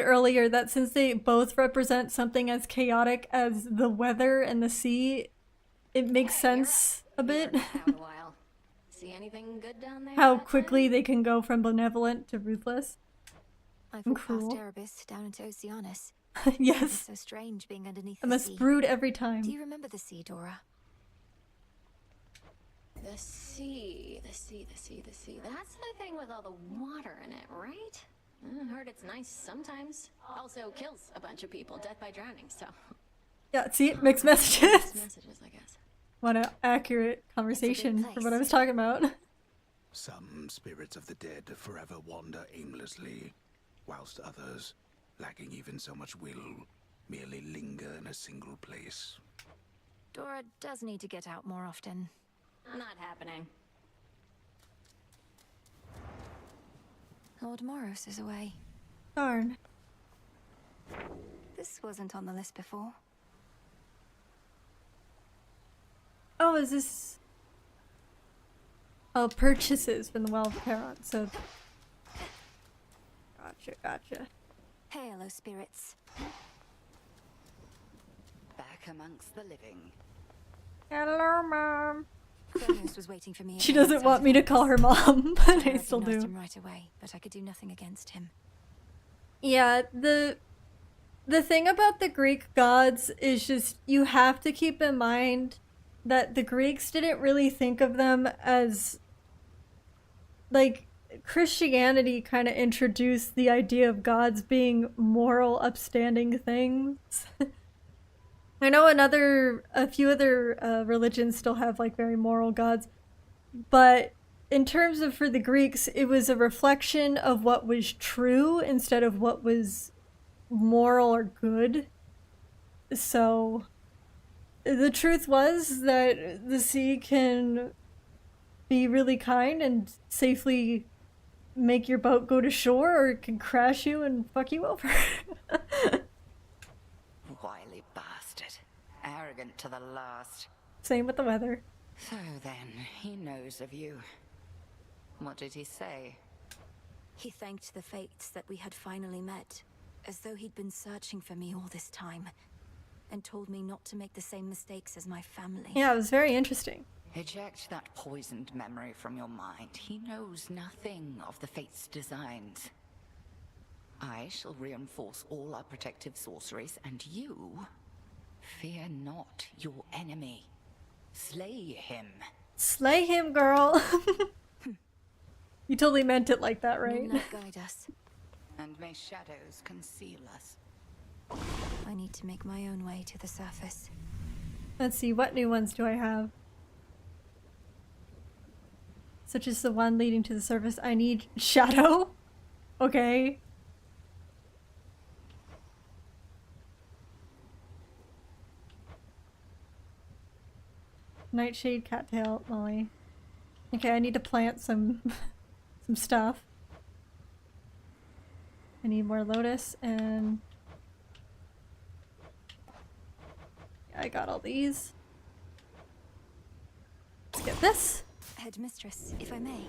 earlier that since they both represent something as chaotic as the weather and the sea, it makes sense a bit. See anything good down there? How quickly they can go from benevolent to ruthless. I And fought cruel. past Erebus down into Oceanus. Yes. It's so strange being underneath I the must sea. brood every time. Do you remember the sea, Dora? The sea. That's the thing with all the water in it, right? I heard it's nice sometimes. Also kills a bunch of people, death by drowning, so. Yeah, see? Mixed messages. Mixed messages, I guess. What an accurate conversation for what I was talking about. Some spirits of the dead forever wander aimlessly, whilst others, lacking even so much will, merely linger in a single place. Dora does need to get out more often. Not happening. Lord Moros is away. Darn. This wasn't on the list before. Oh, is this... Oh, purchases from the Well of Charon, so... Gotcha. Hail, O spirits. Back amongst the living. Hello, Mom. Kronos was waiting for me. She doesn't want me to call her Mom, but I still recognized do. him right away, but I could do nothing against him. Yeah, the thing about the Greek gods is just you have to keep in mind that the Greeks didn't really think of them as like Christianity kind of introduced the idea of gods being moral, upstanding things. I know a few other religions still have like very moral gods, but in terms of for the Greeks, it was a reflection of what was true instead of what was moral or good. So the truth was that the sea can be really kind and safely make your boat go to shore, or it can crash you and fuck you over. Wily bastard. Arrogant to the last. Same with the weather. So then, he knows of you. What did he say? He thanked the fates that we had finally met, as though he'd been searching for me all this time, and told me not to make the same mistakes as my family. Yeah, it was very interesting. Eject that poisoned memory from your mind. He knows nothing of the fate's designs. I shall reinforce all our protective sorceries, and you fear not your enemy. Slay him. Slay him, girl. You totally meant it like that, right? Moonlight guide us. And may shadows conceal us. I need to make my own way to the surface. Let's see, what new ones do I have? Such as the one leading to the surface. I need shadow. Okay. Nightshade, cattail, Molly. Okay, I need to plant some some stuff. I need more lotus and I got all these. Let's get this. Headmistress, if I may.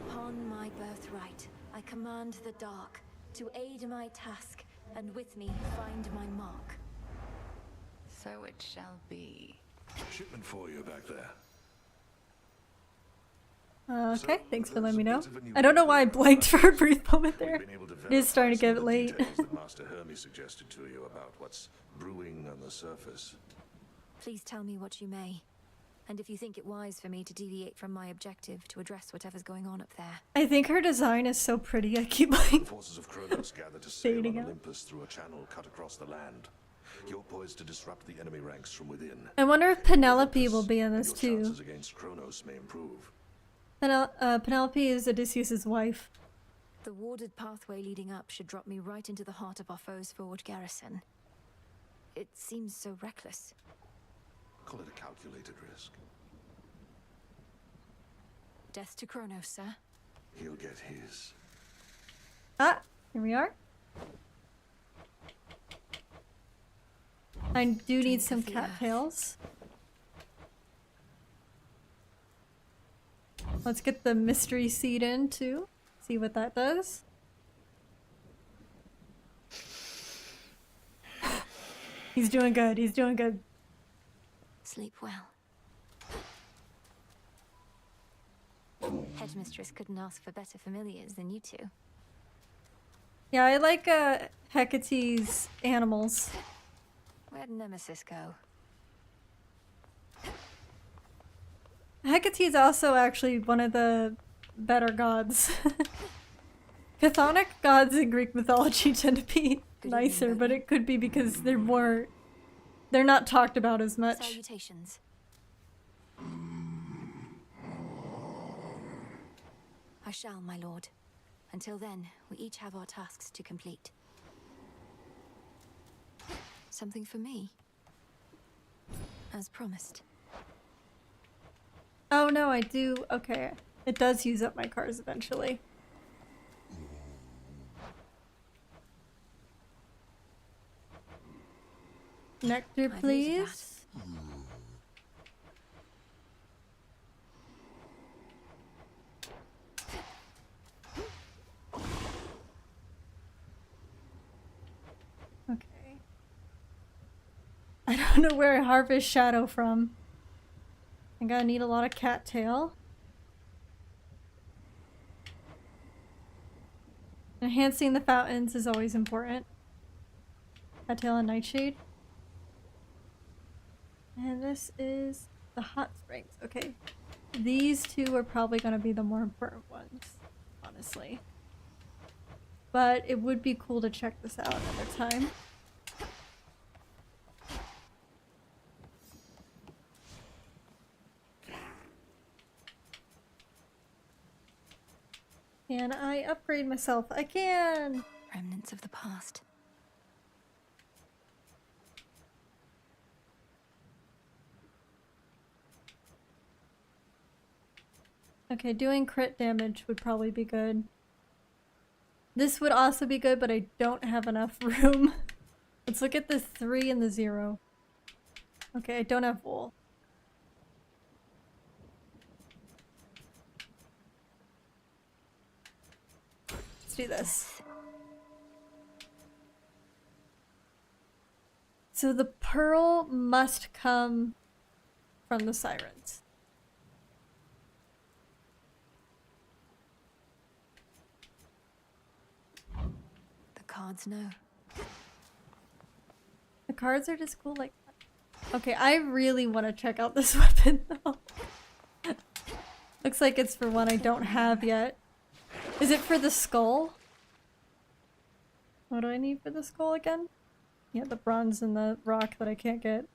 Upon my birthright, I command the dark to aid my task, and with me find my mark. So it shall be. Shipment for you back there. Okay, thanks for letting me know. I don't know why I blanked for a brief moment there. It is starting to get late. That Master Hermes suggested to you about what's brewing on the surface. Please tell me what you may, and if you think it wise for me to deviate from my objective to address whatever's going on up there. I think her design is so pretty. I keep like The forces of Kronos gather to sail on Olympus through a channel cut across the land. You're poised to disrupt the enemy ranks from within. I wonder if Penelope will be in this too. Chances against Kronos may improve. Penelope is Odysseus' wife. The warded pathway leading up should drop me right into the heart of our foe's forward garrison. It seems so reckless. Call it a calculated risk. Death to Kronos, sir. He'll get his. Ah, here we are. I do need some cattails. Let's get the mystery seed in too. See what that does. He's doing good. He's doing good. Sleep well. Headmistress couldn't ask for better familiars than you two. Yeah, I like Hecate's animals. Where'd Nemesis go? Hecate is also actually one of the better gods. Chthonic gods in Greek mythology tend to be nicer, but it could be because they're not talked about as much. Salutations. I shall, my lord. Until then, we each have our tasks to complete. Something for me? As promised. Oh no, I do. Okay. It does use up my cars eventually. Nectar, please. Okay. I don't know where I harvest shadow from. I'm gonna need a lot of cattail. Enhancing the fountains is always important. Cattail and nightshade. And this is the hot springs. Okay. These two are probably gonna be the more important ones, honestly. But it would be cool to check this out another time. Can I upgrade myself? I can! Remnants of the past. Okay, doing crit damage would probably be good. This would also be good, but I don't have enough room. Let's look at the 3 and the 0. Okay, I don't have wool. Let's do this. So the pearl must come from the sirens. The cards know. The cards are just cool like that. Okay, I really want to check out this weapon though. Looks like it's for one I don't have yet. Is it for the skull? What do I need for the skull again? Yeah, the bronze and the rock that I can't get.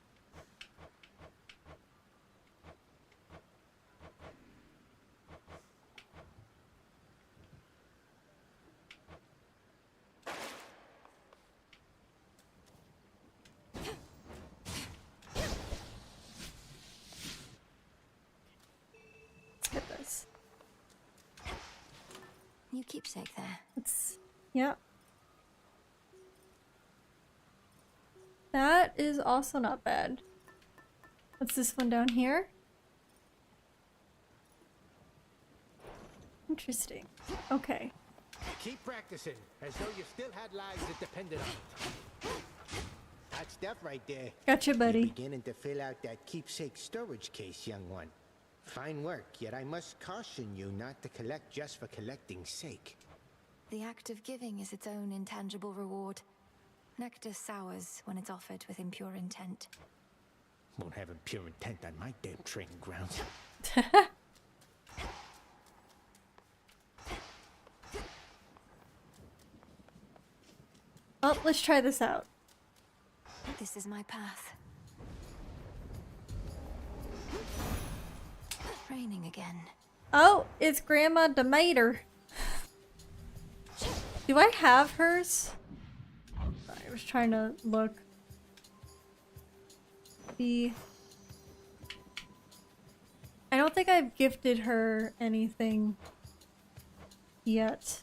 New keepsake there. It's, yeah. That is also not bad. What's this one down here? Interesting. Okay. Keep practicing, as though you still had lives that depended on it. That stuff right there. Gotcha, buddy. You're beginning to fill out that keepsake storage case, young one. Fine work, yet I must caution you not to collect just for collecting's sake. The act of giving is its own intangible reward. Nectar sours when it's offered with impure intent. Won't have impure intent on my damn training grounds. Oh, let's try this out. This is my path. Raining again. Oh, it's Grandma Demeter. Do I have hers? Sorry, I was trying to look. I don't think I've gifted her anything yet.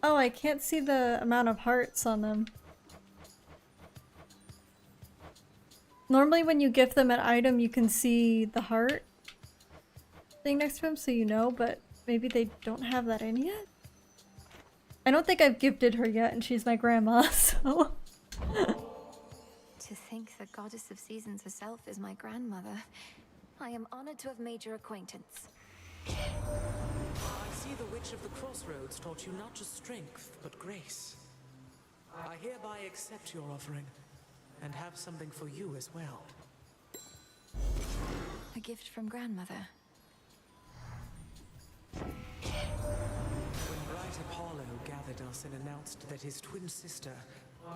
Oh, I can't see the amount of hearts on them. Normally when you gift them an item, you can see the heart thing next to them so you know, but maybe they don't have that in yet? I don't think I've gifted her yet and she's my grandma, so... To think the goddess of seasons herself is my grandmother. I am honored to have made your acquaintance. I see the Witch of the Crossroads taught you not just strength, but grace. I hereby accept your offering. And have something for you as well. A gift from grandmother. When bright Apollo gathered us and announced that his twin sister,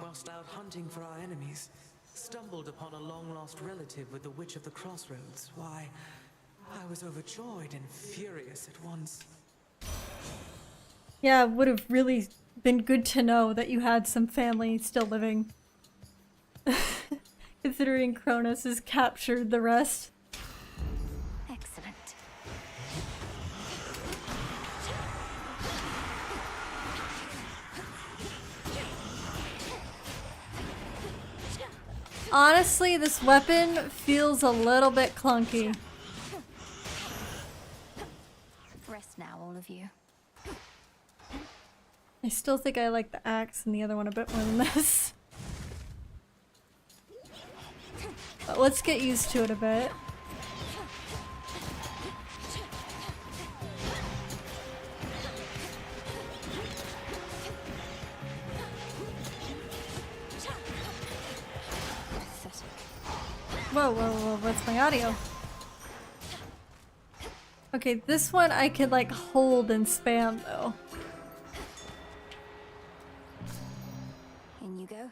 whilst out hunting for our enemies, stumbled upon a long-lost relative with the Witch of the Crossroads, why, I was overjoyed and furious at once. Yeah, it would have really been good to know that you had some family still living. Considering Kronos has captured the rest. Excellent. Honestly, this weapon feels a little bit clunky. Rest now, all of you. I still think I like the axe and the other one a bit more than this. But let's get used to it a bit. Whoa, whoa, whoa, what's my audio? Okay, this one I could like hold and spam though. In you go.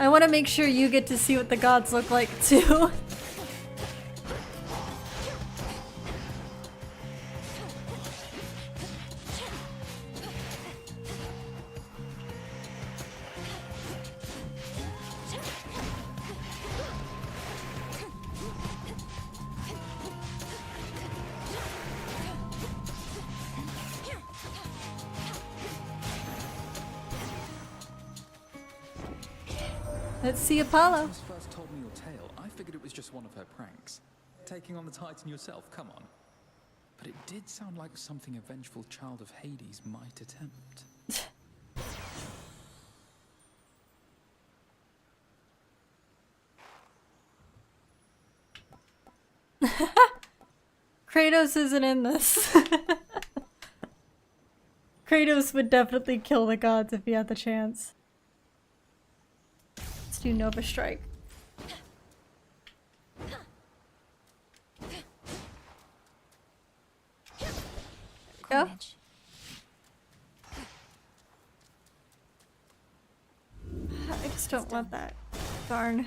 I want to make sure you get to see what the gods look like too. Let's see Apollo. When you first told me your tale, I figured it was just one of her pranks. Taking on the Titan yourself, come on. But it did sound like something a vengeful child of Hades might attempt. Kratos isn't in this. Kratos would definitely kill the gods if he had the chance. Let's do Nova Strike. Go. I just don't want that. Darn.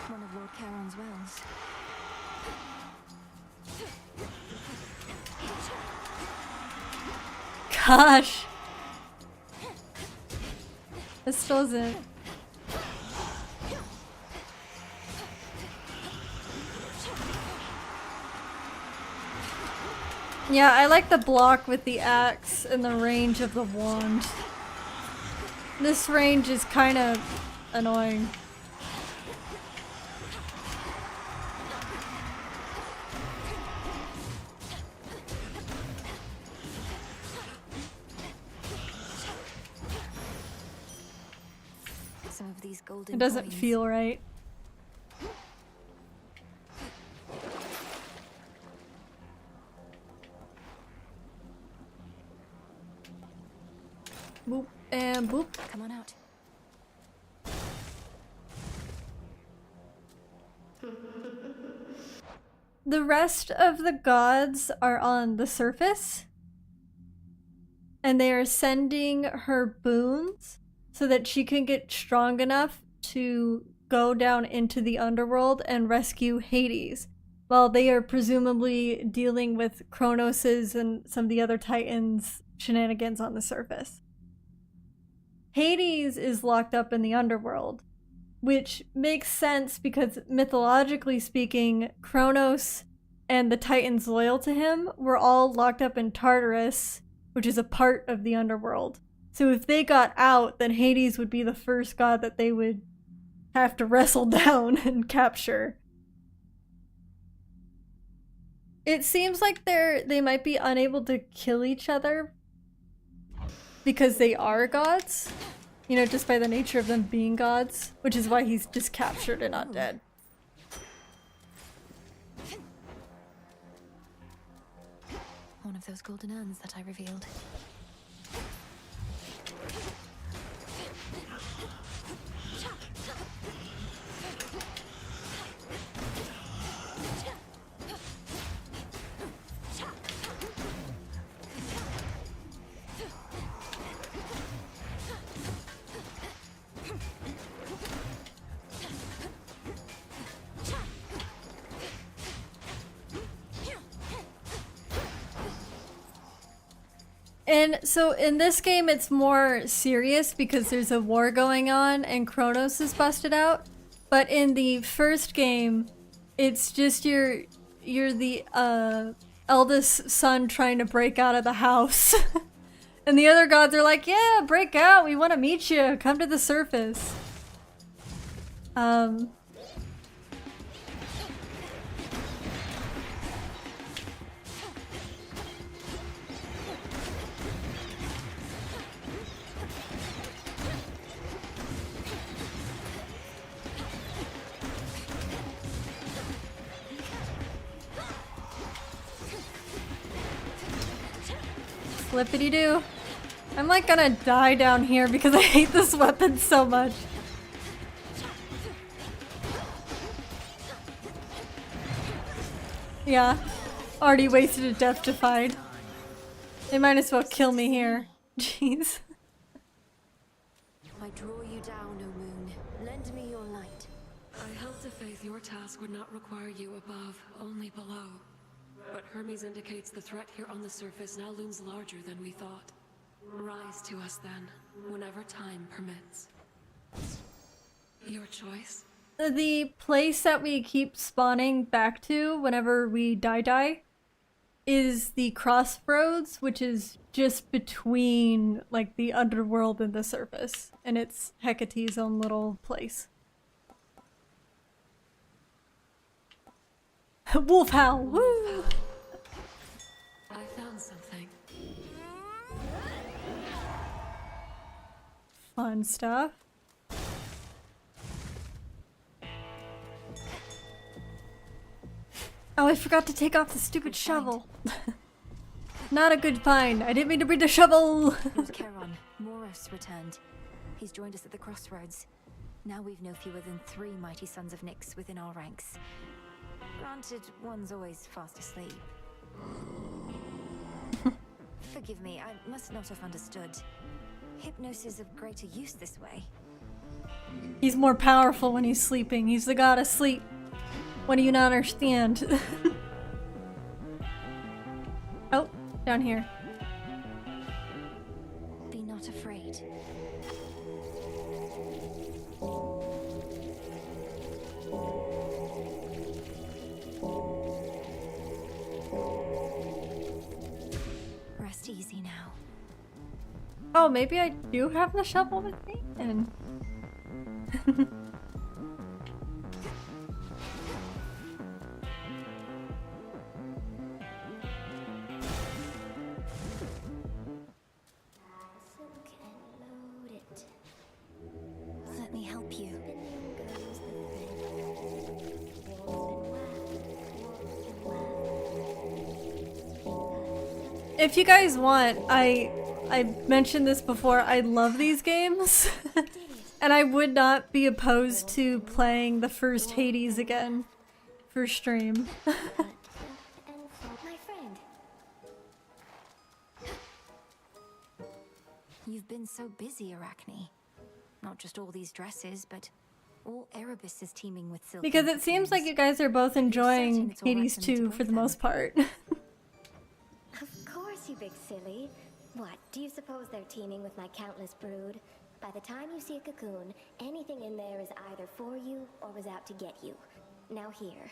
One of Lord Charon's wells. Gosh. This doesn't. Yeah, I like the block with the axe and the range of the wand. This range is kind of annoying. Some of these golden It doesn't coins. feel right. Boop and boop. Come on out. The rest of the gods are on the surface. And they are sending her boons so that she can get strong enough to go down into the underworld and rescue Hades, while they are presumably dealing with Kronos's and some of the other Titans' shenanigans on the surface. Hades is locked up in the underworld, which makes sense because mythologically speaking, Kronos and the Titans loyal to him were all locked up in Tartarus, which is a part of the underworld. So if they got out, then Hades would be the first god that they would have to wrestle down and capture. It seems like they might be unable to kill each other because they are gods. You know, just by the nature of them being gods, which is why he's just captured and not dead. One of those golden urns that I revealed. And so in this game it's more serious because there's a war going on and Kronos is busted out. But in the first game, it's just you're the eldest son trying to break out of the house. And the other gods are like, yeah, break out, we want to meet you, come to the surface. Flippity doo. I'm like gonna die down here because I hate this weapon so much. Yeah, already wasted a death defied. They might as well kill me here. Jeez. I draw you down, O moon. Lend me your light. I held to faith your task would not require you above, only below. But Hermes indicates the threat here on the surface now looms larger than we thought. Rise to us then, whenever time permits. Your choice? The place that we keep spawning back to whenever we die is the crossroads, which is just between like the underworld and the surface. And it's Hecate's own little place. Wolf howl! Woo! I found something. Fun stuff. Oh, I forgot to take off the stupid shovel. Not a good find. I didn't mean to bring the shovel. Lord Charon, Moros returned. He's joined us at the crossroads. Now we've no fewer than 3 mighty sons of Nyx within our ranks. Granted, one's always fast asleep. Forgive me, I must not have understood. Hypnosis is of greater use this way. He's more powerful when he's sleeping. He's the god of sleep. What do you not understand? Oh, down here. Be not afraid. Rest easy now. Oh, maybe I do have the shovel with me? And let me help you. if you guys want, I mentioned this before, I love these games. And I would not be opposed to playing the first Hades again for stream. My friend. You've been so busy, Arachne. Not just all these dresses, but all Erebus is teeming with silk. Because it seems like you guys are both enjoying Hades 2 for the most part. Of course, you big silly. What, do you suppose they're teeming with my countless brood? By the time you see a cocoon, anything in there is either for you or was out to get you. Now here.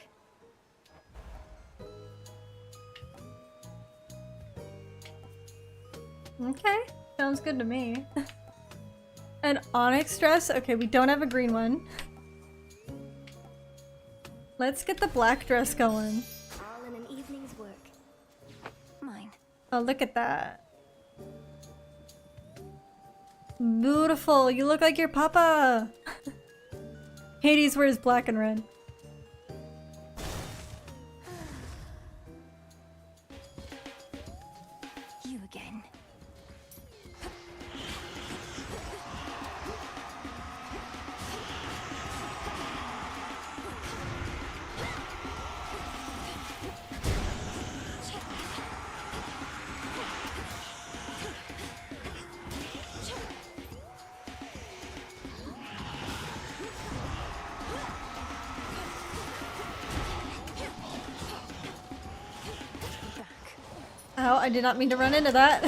Okay, sounds good to me. An onyx dress? Okay, we don't have a green one. Let's get the black dress going. All in an evening's work. Mine. Oh, look at that. Beautiful, you look like your papa. Hades wears black and red. You again. Oh, I did not mean to run into that.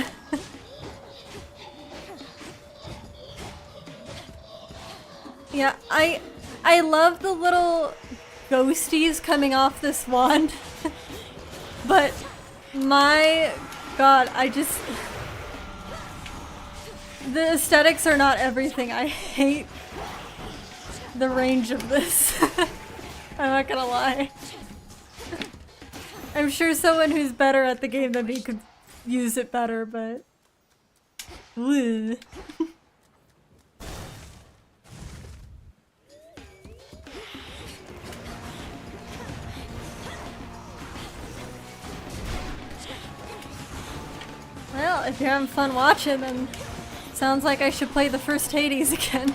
Yeah, I love the little ghosties coming off this wand. But my god, the aesthetics are not everything. I hate the range of this. I'm not gonna lie. I'm sure someone who's better at the game than me could use it better, but... Ugh. Well, if you're having fun watching, then sounds like I should play the first Hades again.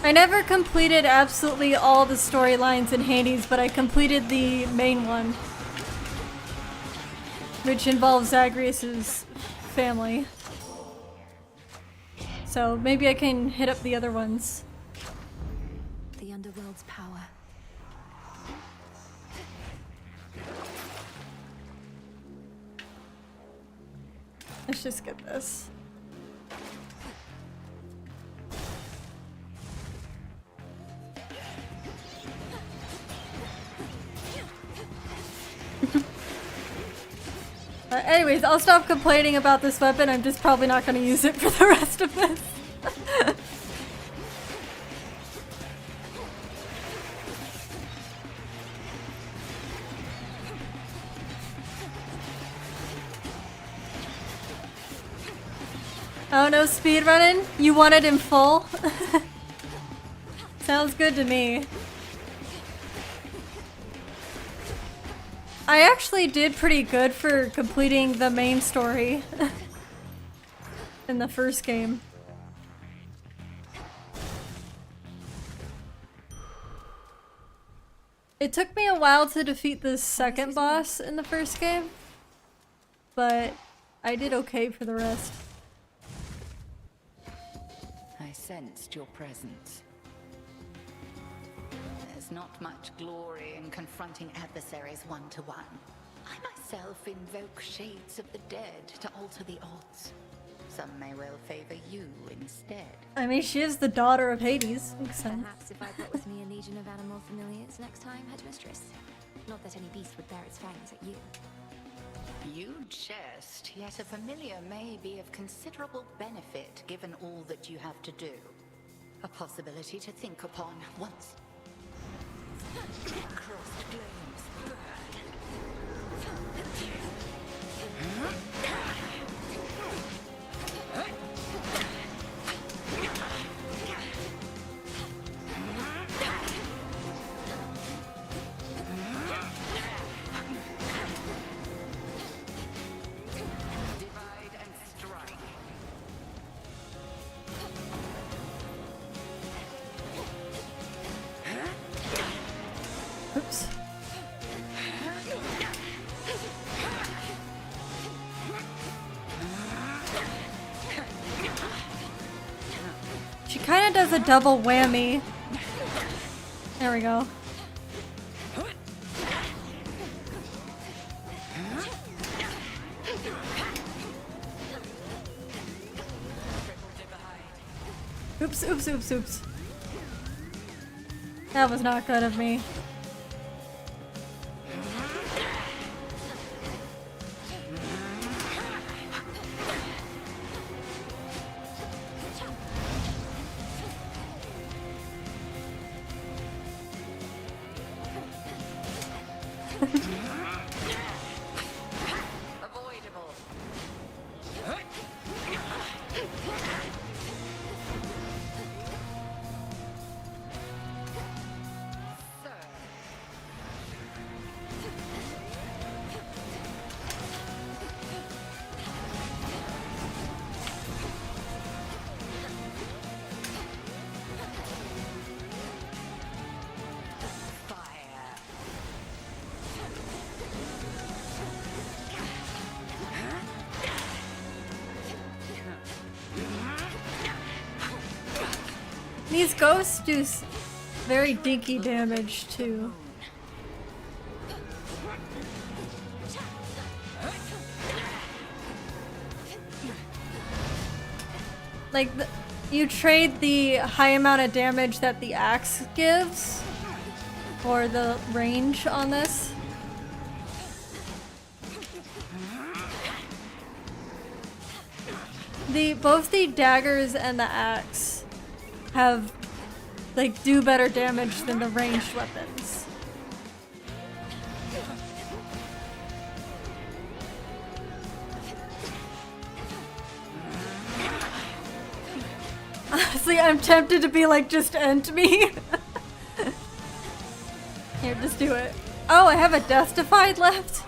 I never completed absolutely all the storylines in Hades, but I completed the main one, which involves Zagreus's family. So maybe I can hit up the other ones. The underworld's power. Let's just get this. Anyways, I'll stop complaining about this weapon. I'm just probably not going to use it for the rest of this. Oh no, speedrunning? You want it in full? Sounds good to me. I actually did pretty good for completing the main story in the first game. It took me a while to defeat the second boss in the first game, but I did okay for the rest. I sensed your presence. There's not much glory in confronting adversaries one-to-one. I myself invoke shades of the dead to alter the odds. Some may well favor you instead. I mean, she is the daughter of Hades. Makes sense. Perhaps if I brought with me a legion of animal familiars next time, Headmistress. Not that any beast would bear its fangs at you. You jest, yet a familiar may be of considerable benefit given all that you have to do. A possibility to think upon once. Crossed flames burn. Divide and strike. Oops. She kind of does a double whammy. There we go. Oops, oops, oops, oops. That was not good of me. Avoidable. These ghosts do very dinky damage too. like, you trade the high amount of damage that the axe gives for the range on this. Both the daggers and the axe have, like, do better damage than the ranged weapons. Honestly, I'm tempted to be like, just end me. Here, just do it. Oh, I have a Death-Defied left?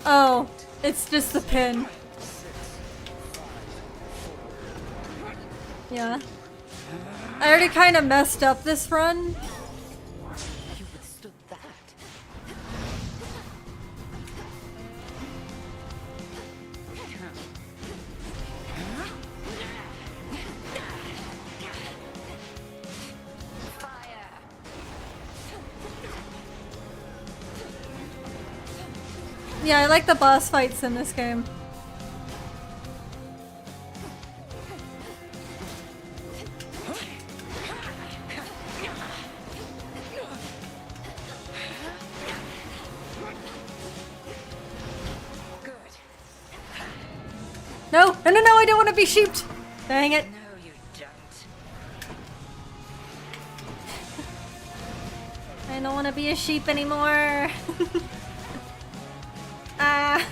Oh, it's just the pin. Yeah. I already kind of messed up this run. You withstood that. Yeah, I like the boss fights in this game. No, no, no, no, I don't want to be sheeped. Dang it. No, you don't. I don't want to be a sheep anymore. Ah.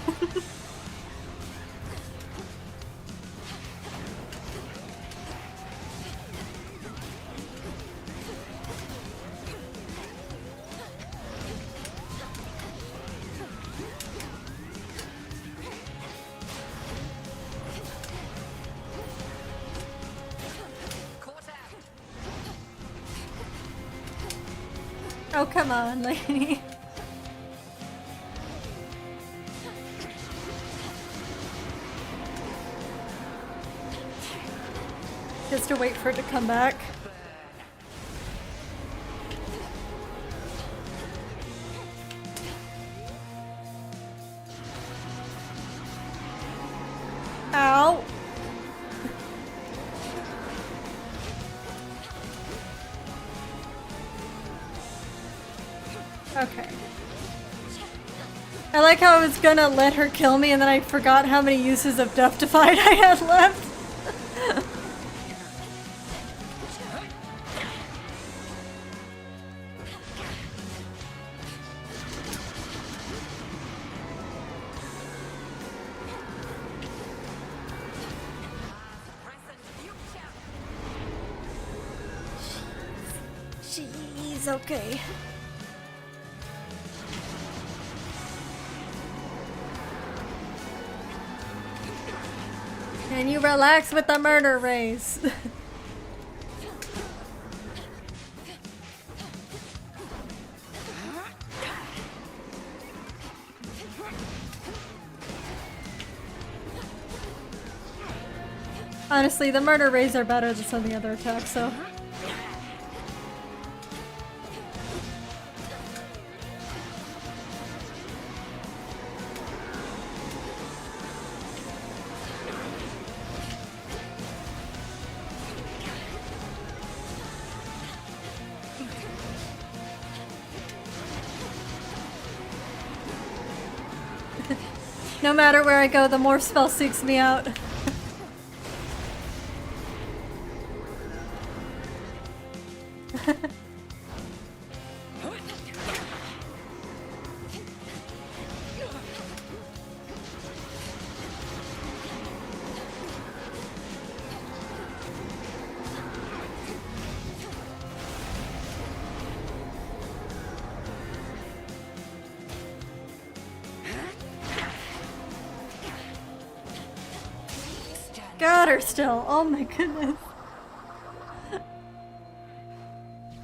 Oh, come on, lady. Just to wait for it to come back. Ow. Okay. I like how I was gonna let her kill me and then I forgot how many uses of Death-Defied I had left. She's okay. Can you relax with the murder race? Honestly, the murder rays are better than some of the other attacks, so. No matter where I go, the more spell seeks me out. Got her still. Oh my goodness.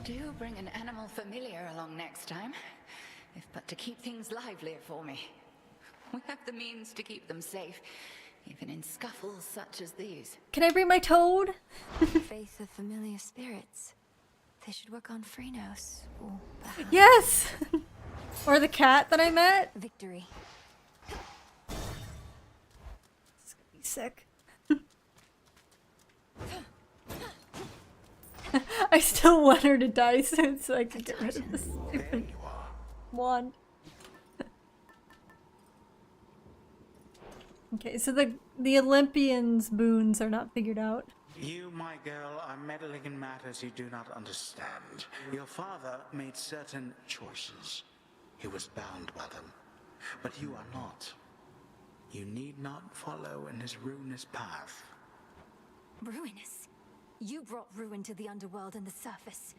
Do bring an animal familiar along next time, if but to keep things livelier for me. We have the means to keep them safe, even in scuffles such as these. Can I bring my toad? Faith of familiar spirits. They should work on Phrenos. Or perhaps Yes! Or the cat that I met. Victory. It's gonna be sick. I still want her to die soon so I can get rid of this stupid wand. Okay, so the Olympians' boons are not figured out. You, my girl, are meddling in matters you do not understand. Your father made certain choices. He was bound by them. But you are not. You need not follow in his ruinous path. Ruinous? You brought ruin to the underworld and the surface.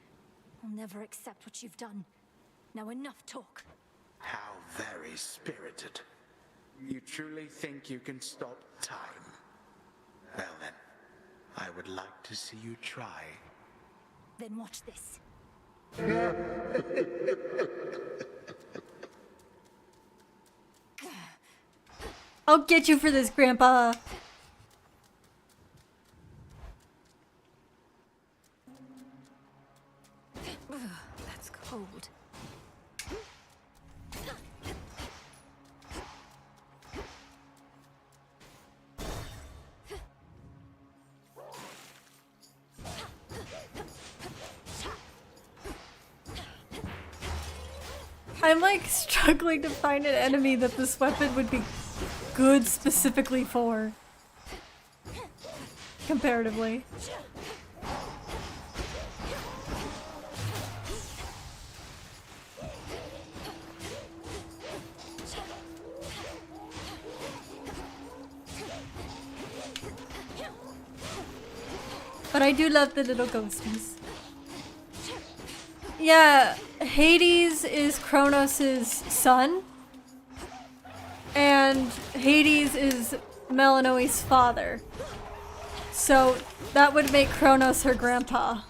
I'll never accept what you've done. Now enough talk. How very spirited. You truly think you can stop time? Well then, I would like to see you try. Then watch this. I'll get you for this, Grandpa. That's cold. I'm like struggling to find an enemy that this weapon would be good specifically for. Comparatively. But I do love the little ghosties. Yeah, Hades is Kronos' son. And Hades is Melanoe's father. So that would make Kronos her grandpa.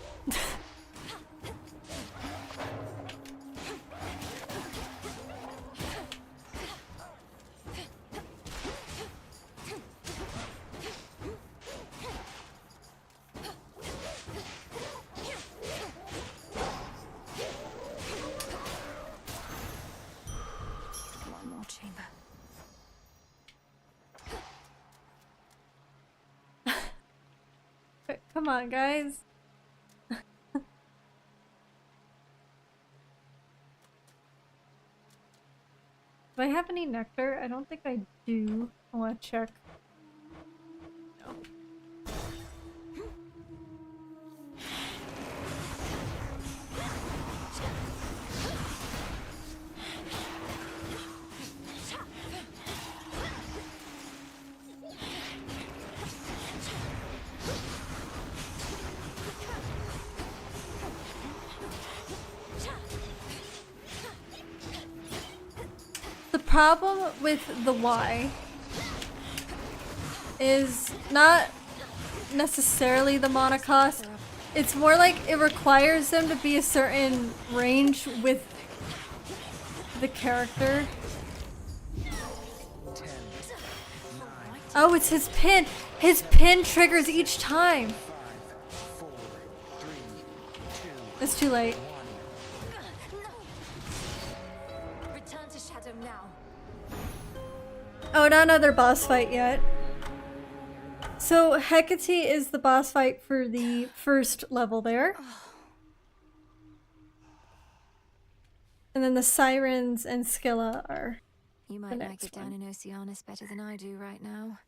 One more chamber. Come on, guys. Do I have any nectar? I don't think I do. I want to check. No. The problem with the Y is not necessarily the mana cost. It's more like it requires them to be a certain range with the character. Oh, it's his pin. His pin triggers each time. It's too late. Return to Shadow now. Oh, not another boss fight yet. So Hecate is the boss fight for the first level there. And then the Sirens and Scylla are You the might like next it down one. in Oceanus better than I do right now.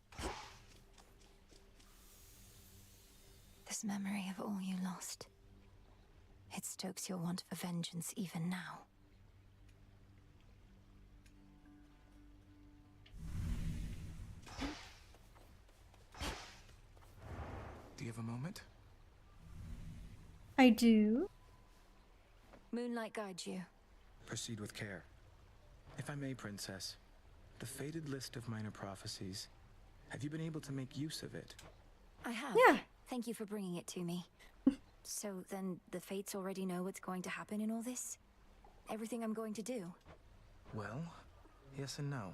This memory of all you lost. It stokes your want for vengeance even now. Do you have a moment? I do. Moonlight guides you. Proceed with care. If I may, Princess, the fated list of minor prophecies, have you been able to make use of it? I have. Yeah. Thank you for bringing it to me. So then the Fates already know what's going to happen in all this? Everything I'm going to do? Well, yes and no.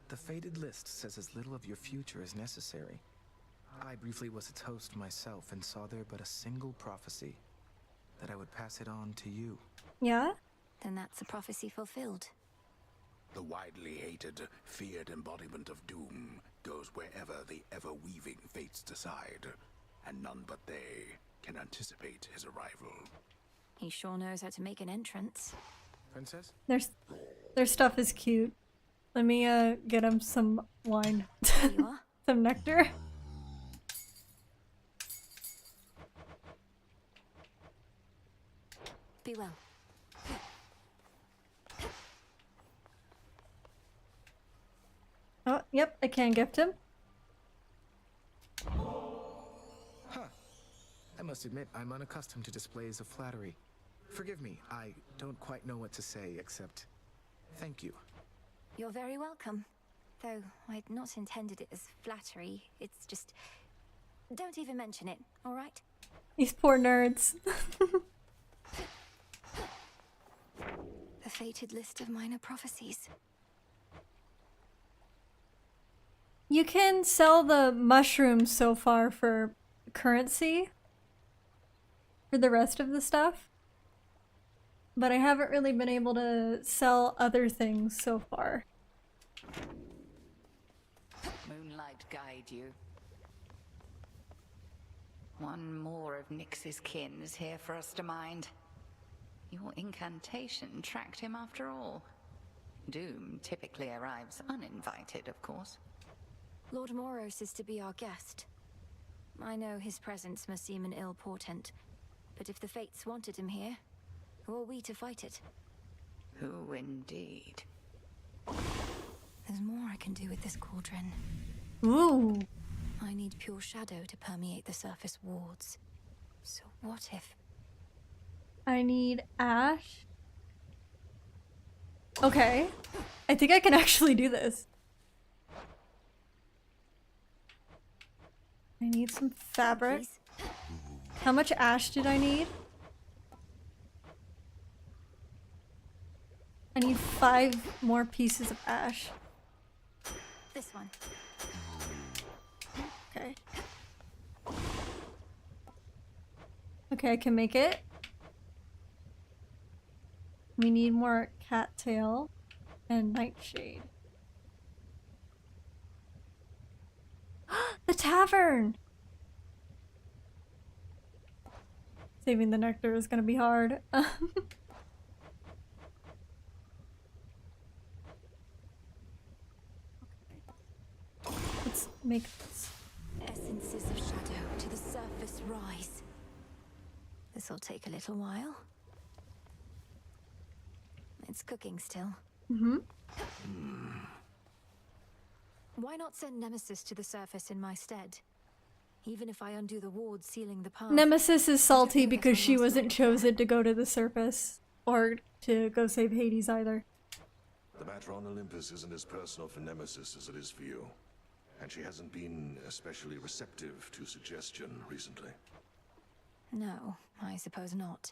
The fated list says as little of your future as necessary. I briefly was its host myself and saw there but a single prophecy, that I would pass it on to you. Yeah? Then that's a prophecy fulfilled. The widely hated, feared embodiment of doom goes wherever the ever-weaving fates decide, and none but they can anticipate his arrival. He sure knows how to make an entrance. Princess? Their stuff is cute. Let me get him some wine. You are? Some nectar. Be well. Oh, yep, I can gift him. Huh. I must admit, I'm unaccustomed to displays of flattery. Forgive me, I don't quite know what to say except thank you. You're very welcome. Though I'd not intended it as flattery. It's just... Don't even mention it, alright? These poor nerds. The fated list of minor prophecies. You can sell the mushrooms so far for currency for the rest of the stuff, but I haven't really been able to sell other things so far. Moonlight guide you. One more of Nyx's kin is here for us to mind. Your incantation tracked him after all. Doom typically arrives uninvited, of course. Lord Moros is to be our guest. I know his presence must seem an ill portent, but if the fates wanted him here, who are we to fight it? Who indeed? There's more I can do with this cauldron. Ooh. I need pure shadow to permeate the surface wards. So what if... I need ash. Okay. I think I can actually do this. I need some fabric. Please? How much ash did I need? I need 5 more pieces of ash. This one. Okay. Okay, I can make it. We need more cattail and nightshade. The tavern! Saving the nectar is gonna be hard. Let's make this. Essences of shadow to the surface rise. This'll take a little while. It's cooking still. Mm-hmm. Why not send Nemesis to the surface in my stead? Even if I undo the ward sealing the path. Nemesis is salty because she wasn't chosen to go to the surface. Or to go save Hades either. The matter on Olympus isn't as personal for Nemesis as it is for you. And she hasn't been especially receptive to suggestion recently. No, I suppose not.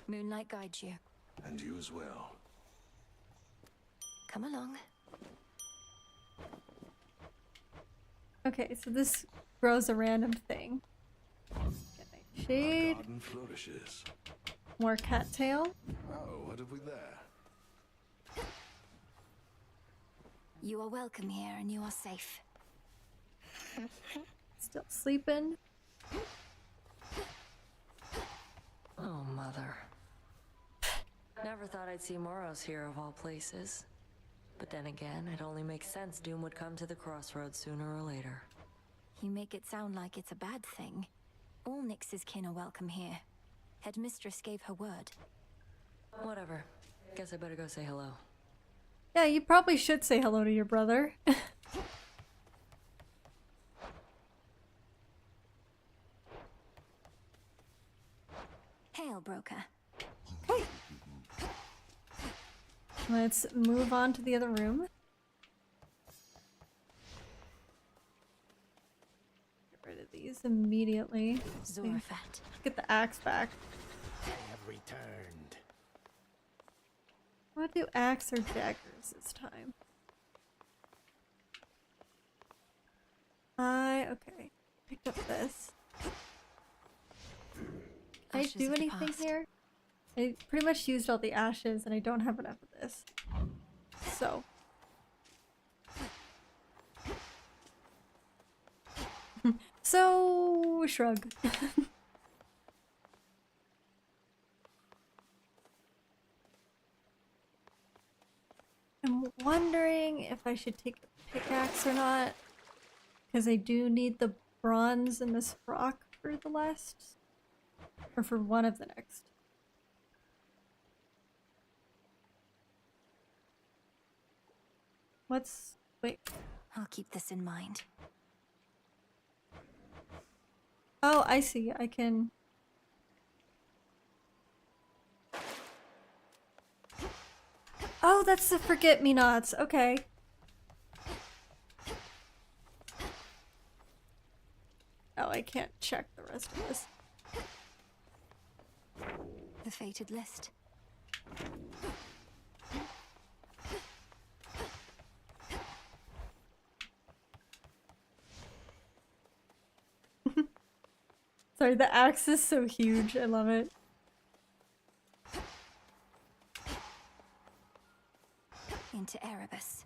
Moonlight guides you. And you as well. Come along. Okay, so this grows a random thing. Get my shade. Garden flourishes. More cattail. Oh, what have we there? You are welcome here and you are safe. Still sleeping. Oh, mother. Never thought I'd see Moros here of all places. But then again, it only makes sense Doom would come to the crossroads sooner or later. You make it sound like it's a bad thing. All Nyx's kin are welcome here. Headmistress gave her word. Whatever. Guess I better go say hello. Yeah, you probably should say hello to your brother. Hail, broker. Okay. Let's move on to the other room. Get rid of these immediately. Zorafat. Get the axe back. I have returned. I want to do axe or daggers this time. Okay. Picked up this. Can I do anything here? I pretty much used all the ashes and I don't have enough of this. So. So shrug. I'm wondering if I should take a pickaxe or not, because I do need the bronze in this rock for the last, or for one of the next. Wait. I'll keep this in mind. Oh, I see. I can... Oh, that's the forget-me-nots. Okay. Oh, I can't check the rest of this. The fated list. Sorry, the axe is so huge. I love it. Into Erebus.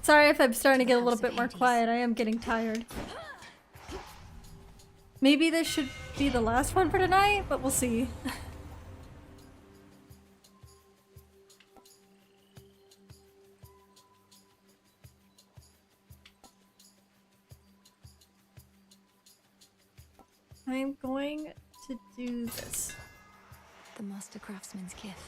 Sorry if I'm starting to get a little bit more quiet. I am getting tired. Maybe this should be the last one for tonight, but we'll see. I'm going to do this. The master craftsman's gift.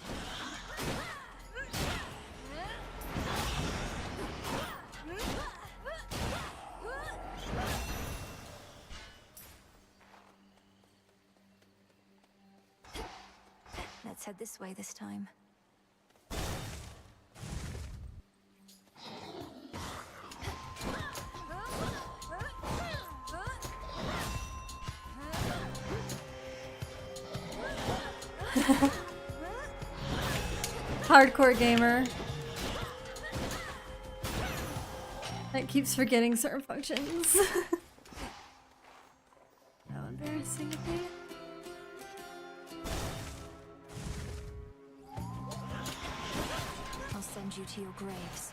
Let's head this way this time. Hardcore gamer. That keeps forgetting certain functions. How embarrassing of me. I'll send you to your graves.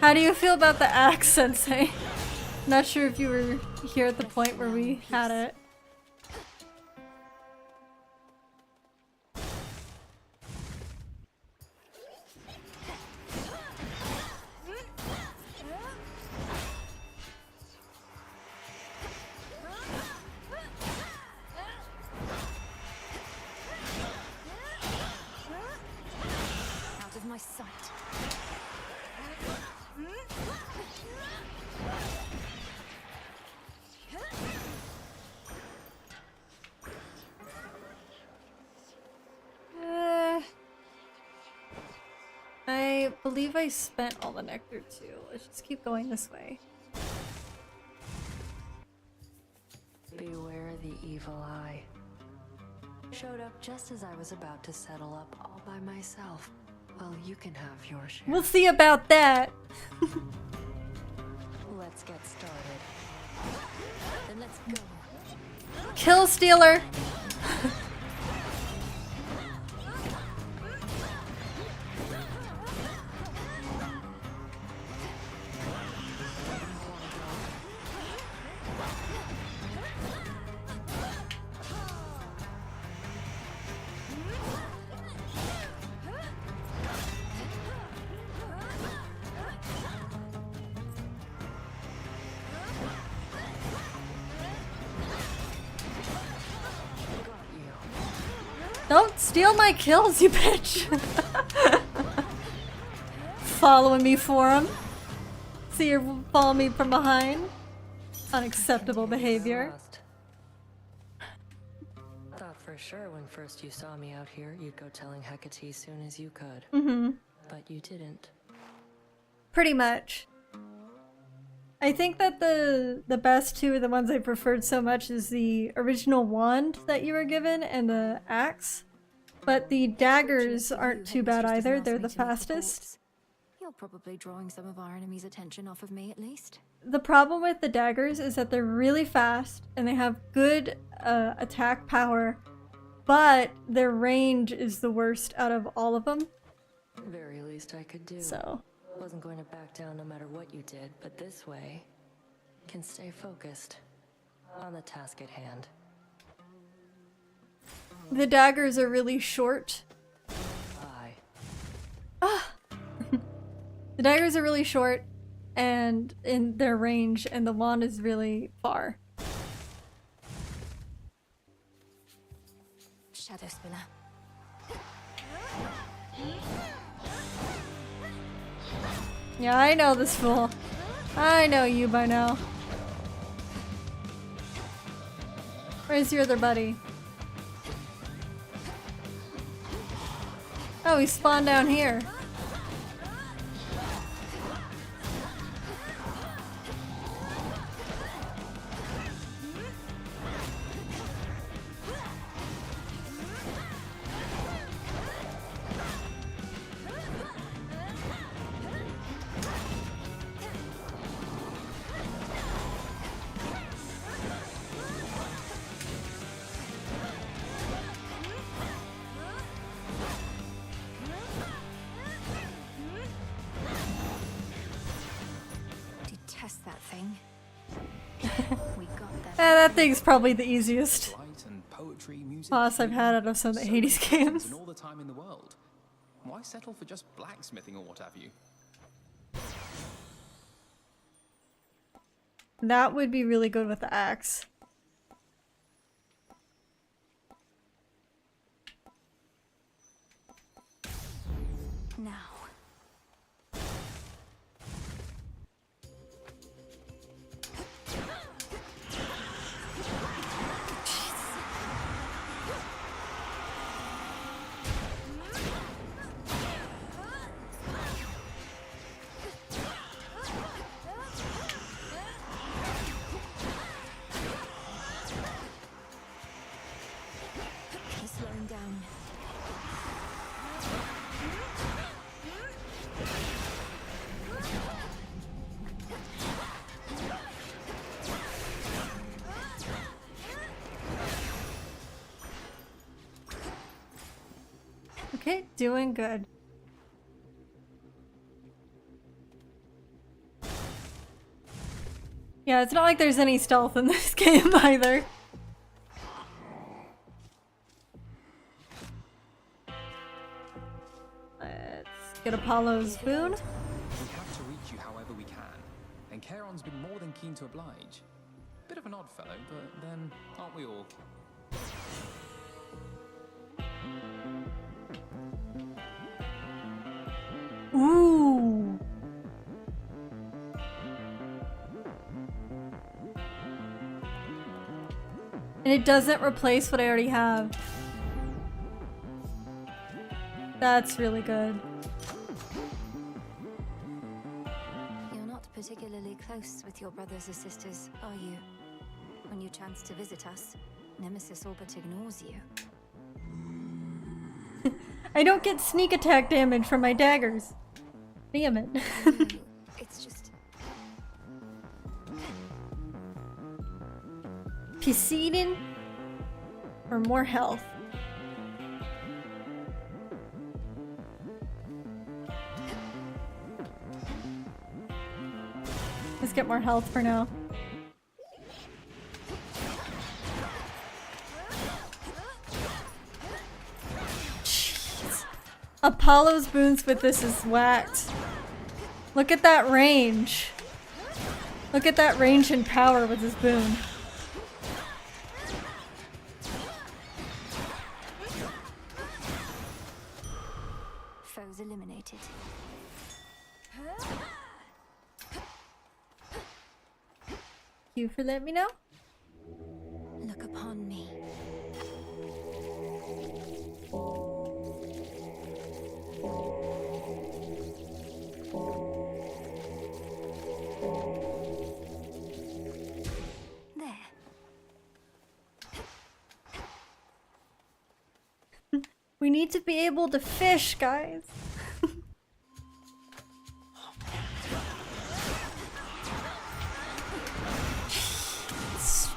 How do you feel about the axe, Sensei? Not sure if you were here at the point where we had it. Out of my sight. I believe I spent all the nectar too. Let's just keep going this way. Beware the evil eye. Showed up just as I was about to settle up all by myself. Well, you can have your share. We'll see about that. Let's get started. Then let's go. Kill Stealer. Don't steal my kills, you bitch! Following me for him. See, you're following me from behind. Unacceptable behavior. Thought for sure when first you saw me out here, you'd go telling Hecate soon as you could. Mm-hmm. But you didn't. Pretty much. I think that the best two are the ones I preferred so much is the original wand that you were given and the axe. But the daggers aren't too bad either, they're the fastest. You're probably drawing some of our enemies' attention off of me at least. The problem with the daggers is that they're really fast and they have good attack power, but their range is the worst out of all of them. Very least I could do. So. Wasn't going to back down no matter what you did, but this way, can stay focused on the task at hand. The daggers are really short. Aye. Ah! The daggers are really short and in their range, and the wand is really far. Shadow Spinner. Yeah, I know this fool. I know you by now. Where's your other buddy? Oh, he spawned down here. That thing's probably the easiest boss I've had out of some of the Hades games. And all the time in the world. Why settle for just blacksmithing or what have you? That would be really good with the axe. Now. Okay, doing good. Yeah, it's not like there's any stealth in this game either. Let's get Apollo's boon. We have to reach you however we can, and Charon's been more than keen to oblige. Bit of an odd fellow, but then aren't we all? Ooh. And it doesn't replace what I already have. That's really good. You're not particularly close with your brothers or sisters, are you? When you chance to visit us, Nemesis all but ignores you. I don't get sneak attack damage from my daggers. Damn it. It's just... Poseidon or more health? Let's get more health for now. Jeez. Apollo's boons with this is whacked. Look at that range. Look at that range and power with his boon. Foes eliminated. You for letting me know? Look upon me. There. We need to be able to fish, guys.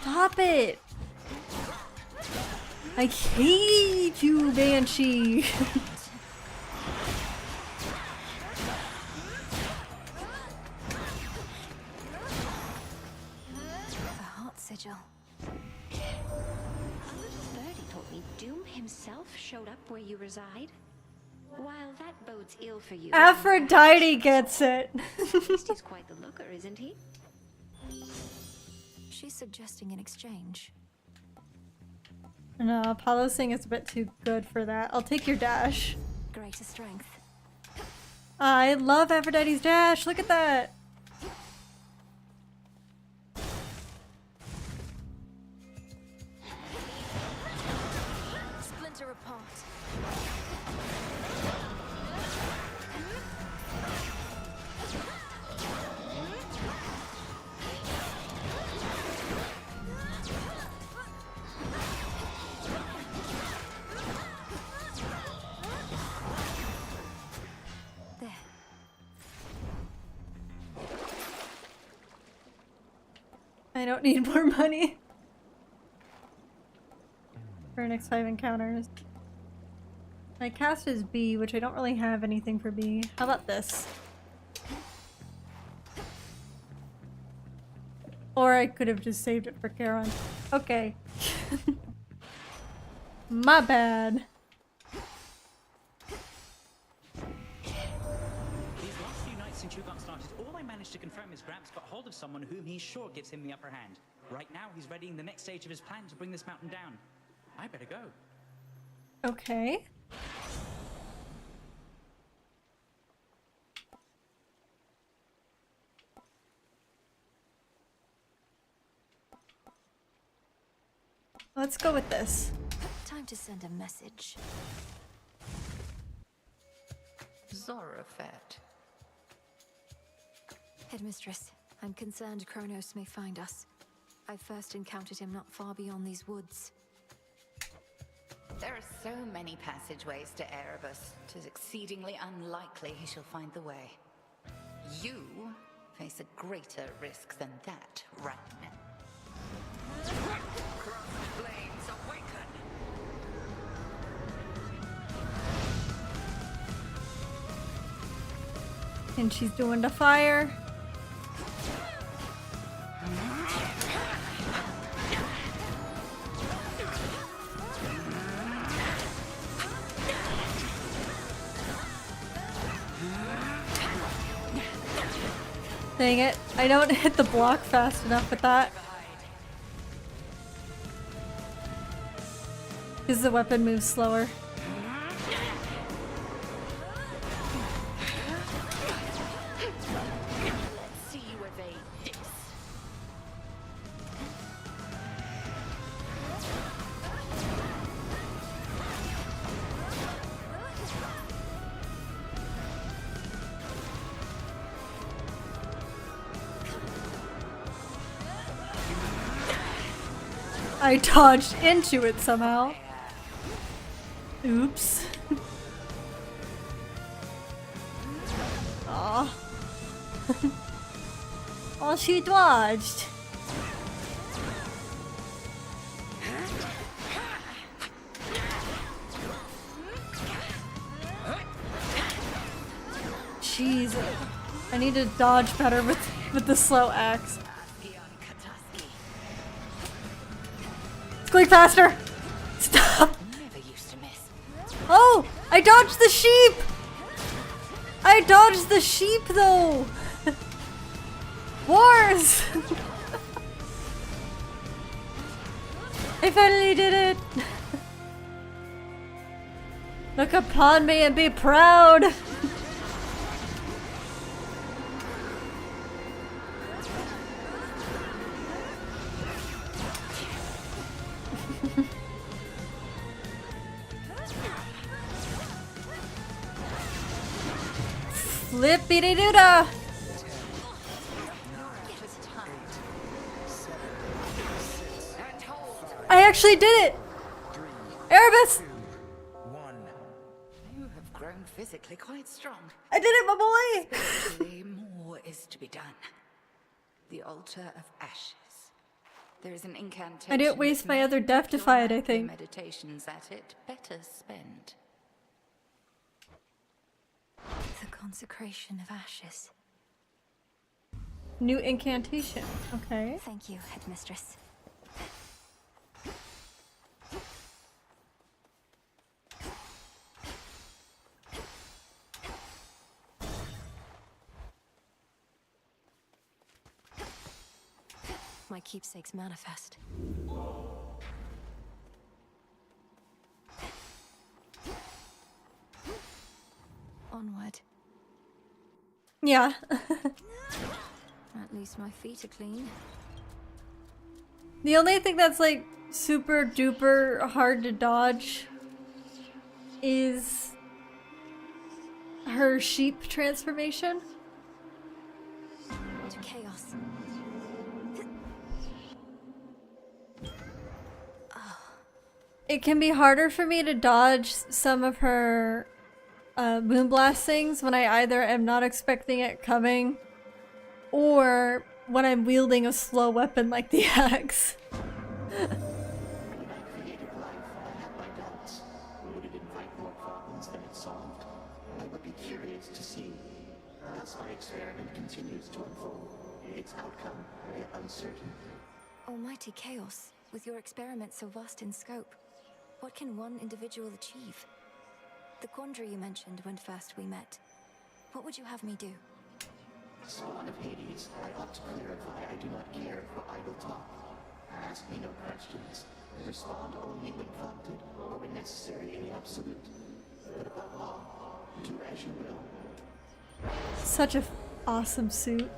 Stop it. I hate you, Banshee. The heart sigil. A little birdie told me Doom himself showed up where you reside. While that bodes ill for you. Aphrodite gets it. At least he's quite the looker, isn't he? She's suggesting an exchange. No, Apollo's saying it's a bit too good for that. I'll take your dash. Greater strength. I love Aphrodite's dash. Look at that. Splinter apart. I don't need more money for next 5 encounters. My cast is B, which I don't really have anything for B. How about this? Or I could have just saved it for Charon. Okay. My bad. These last few nights since you got started, all I managed to confirm is Gramps got hold of someone whom he's sure gives him the upper hand. Right now, he's readying the next stage of his plan to bring this mountain down. I better go. Okay. Let's go with this. Time to send a message. Zorafet. Headmistress, I'm concerned Kronos may find us. I first encountered him not far beyond these woods. There are so many passageways to Erebus. 'Tis exceedingly unlikely he shall find the way. You face a greater risk than that right now. Cross blades awaken! And she's doing the fire. Dang it, I don't hit the block fast enough with that. Because the weapon moves slower. Let's see you evade this. I dodged into it somehow. Oops. Aw. Oh, she dodged. Jeez. I need to dodge better with the slow axe. Going faster! Stop! Oh! I dodged the sheep! I dodged the sheep though! Wars! I finally did it! Look upon me and be proud! Flippity-doo-dah! I actually did it! Erebus! You have grown physically quite strong. I did it, my boy! Spiritually, more is to be done. The altar of ashes. There's an incantation. I didn't waste my other death to Your fight, I nightly think. Meditations at it better spent. The consecration of ashes. New incantation. Okay. Thank you, headmistress. My keepsake's manifest. Onward. Yeah. At least my feet are clean. The only thing that's like super duper hard to dodge is her sheep transformation. To chaos. It can be harder for me to dodge some of her moonblast things when I either am not expecting it coming or when I'm wielding a slow weapon like the axe. Creative life, I have my doubts. Would it invite more problems than it solved? I would be curious to see. As my experiment continues to unfold, its outcome yet uncertain. Almighty chaos, with your experiment so vast in scope, what can one individual achieve? The quandary you mentioned when first we met. What would you have me do? Spawn of Hades, I ought to clarify I do not care for idle talk. Ask me no questions. Respond only when prompted or when necessary in the absolute. But above all, do as you will. Such a awesome suit.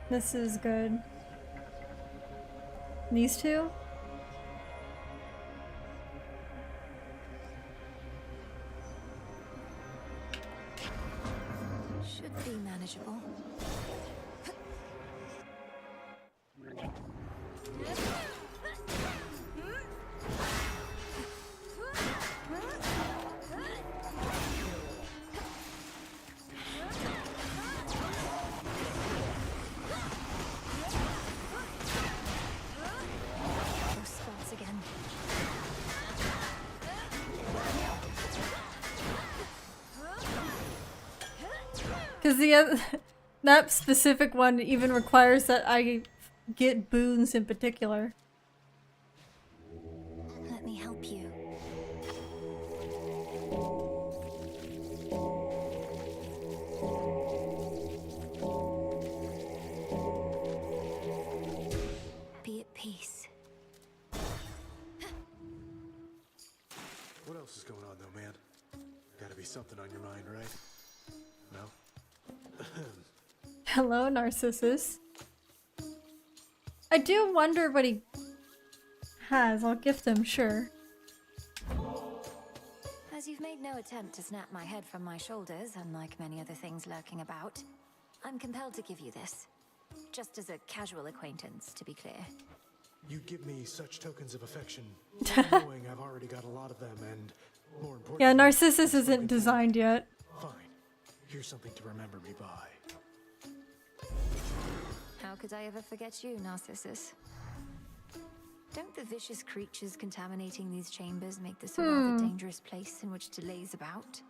This is good. These two? Should be manageable. Those spots again. Because the other, that specific one even requires that I get boons in particular. Let me help you. Be at peace. What else is going on though, man? Gotta be something on your mind, right? No? Hello, Narcissus. I do wonder what he has. I'll gift him, sure. As you've made no attempt to snap my head from my shoulders, unlike many other things lurking about, I'm compelled to give you this. Just as a casual acquaintance, to be clear. You give me such tokens of affection, knowing I've already got a lot of them, and more importantly... Yeah, Narcissus isn't designed yet. Fine. Here's something to remember me by. How could I ever forget you, Narcissus? Don't the vicious creatures contaminating these chambers make this a rather dangerous place in which to laze about?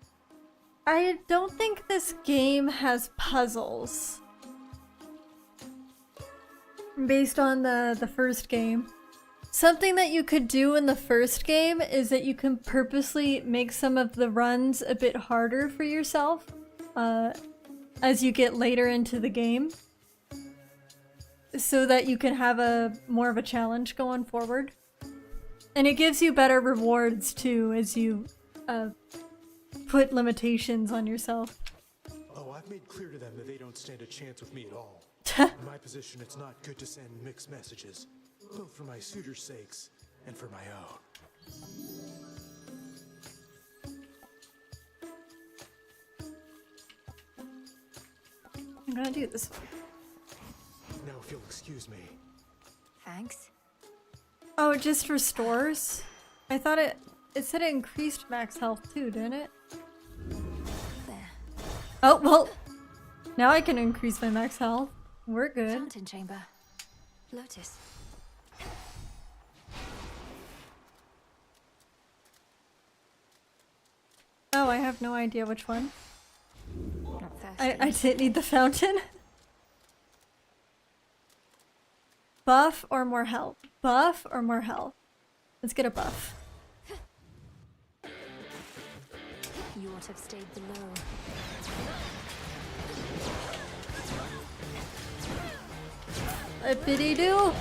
I don't think this game has puzzles. Based on the first game. Something that you could do in the first game is that you can purposely make some of the runs a bit harder for yourself as you get later into the game, so that you can have more of a challenge going forward. And it gives you better rewards too as you put limitations on yourself. Oh, I've made clear to them that they don't stand a chance with me at all. In my position, it's not good to send mixed messages, both for my suitors' sakes and for my own. I'm gonna do this one. Now, if you'll excuse me. Thanks. Oh, it just restores? I thought it said it increased max health too, didn't it? There. Oh, well. Now I can increase my max health. We're good. Fountain chamber. Lotus. Oh, I have no idea which one. Not thirsty. I didn't need the fountain. Buff or more health? Buff or more health? Let's get a buff. You ought to have stayed below. A pity do.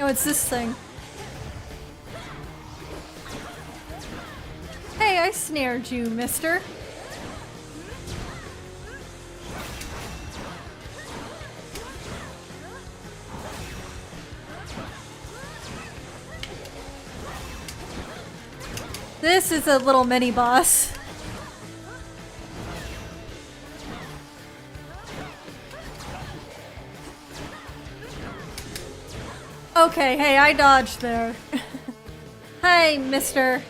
Oh, it's this thing. Hey, I snared you, mister. This is a little mini boss. Okay, hey, I dodged there. Hey, mister.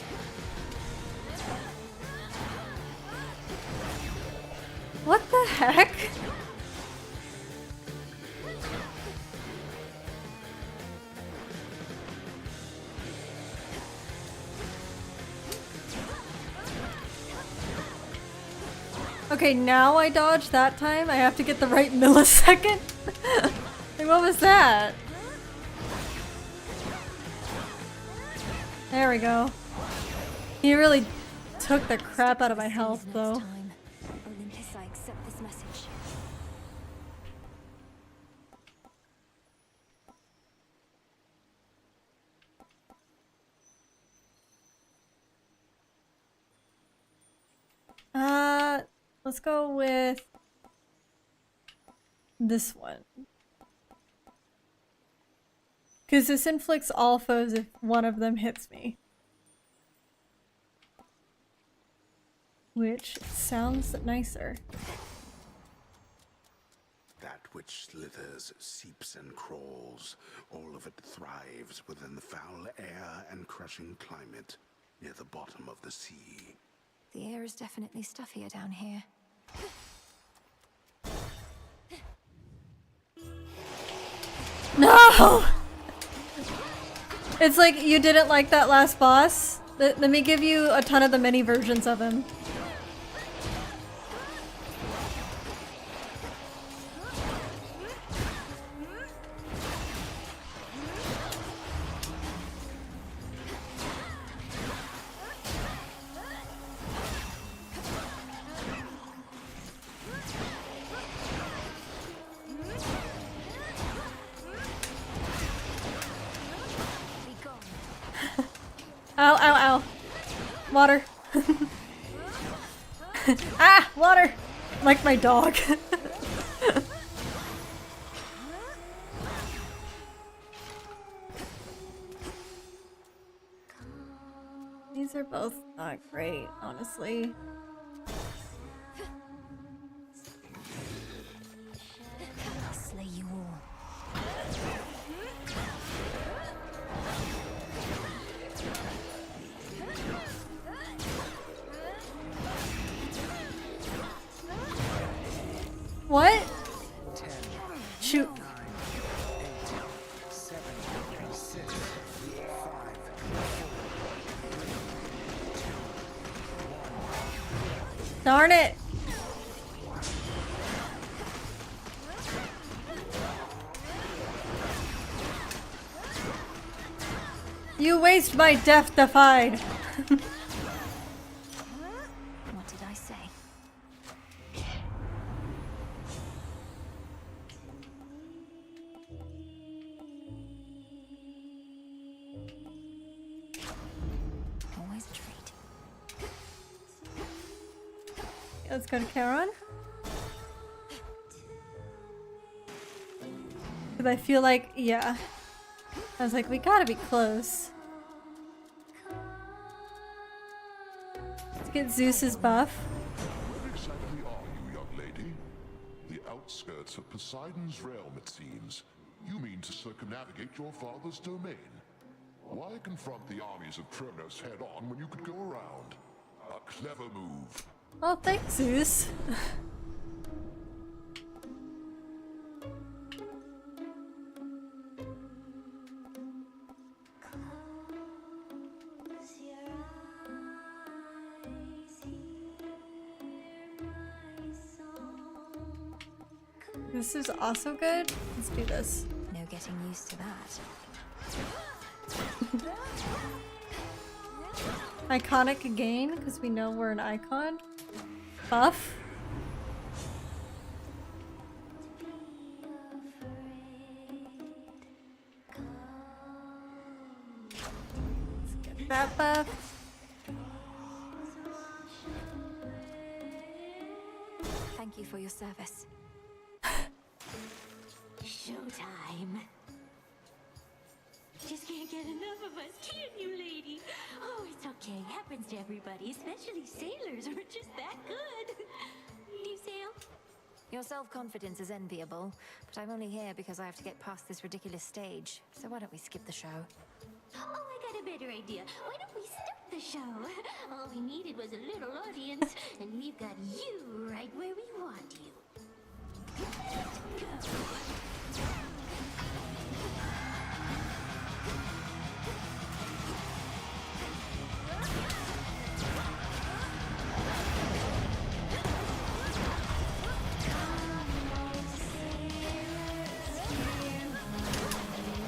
What the heck? Okay, now I dodged that time. I have to get the right millisecond. Like, what was that? There we go. He really took the crap out of my health, though. Olympus, I accept this message. Let's go with this one. Because this inflicts all foes if one of them hits me. Which sounds nicer. That which slithers, seeps and crawls, all of it thrives within the foul air and crushing climate near the bottom of the sea. The air is definitely stuffier down here. No! It's like you didn't like that last boss. Let me give you a ton of the mini versions of him. Ow, ow, ow. Water. Ah, water! Like my dog. These are both not great, honestly. I'll slay you all. What? 10, Shoot. 9, 8, 7, 6, 5, 4, Darn it! You waste my death defied. What did I say? Always a treat. Let's go to Charon. Because I feel like, yeah. I was like, we gotta be close. Let's get Zeus's buff. Where exactly are you, young lady? The outskirts of Poseidon's realm, it seems. You mean to circumnavigate your father's domain? Why confront the armies of Kronos head-on when you could go around? A clever move. Oh, thanks, Zeus. This is also good. Let's do this. No getting used to that. Iconic again, because we know we're an icon. Buff. Let's get that buff. Thank you for your service. Showtime. Just can't get enough of us, can you, lady? Oh, it's okay. Happens to everybody, especially sailors who are just that good. Do you sail? Your self-confidence is enviable, but I'm only here because I have to get past this ridiculous stage. So why don't we skip the show? Oh, I got a better idea. Why don't we start the show? All we needed was a little audience, and we've got you right where we want you.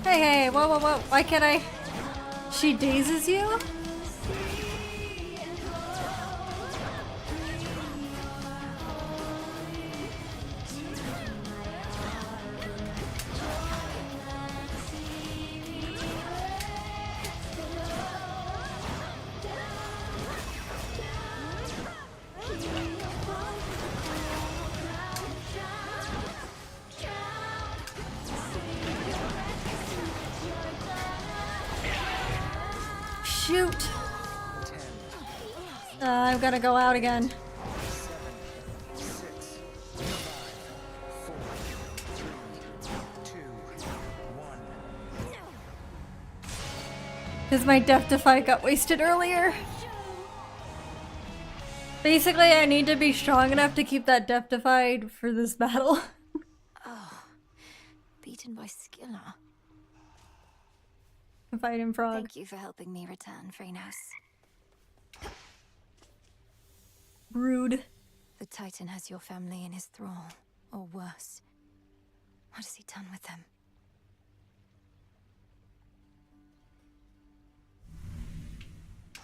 Hey, hey, whoa, whoa, whoa. Why can't I? She dazes you? Shoot! I'm gonna go out again. Because my Death-Defy got wasted earlier. Basically, I need to be strong enough to keep that Death-Defy for this battle. Oh, beaten by Skilla. Fighting frog. Thank you for helping me return, Phrenos. Rude. The Titan has your family in his thrall, or worse. What has he done with them?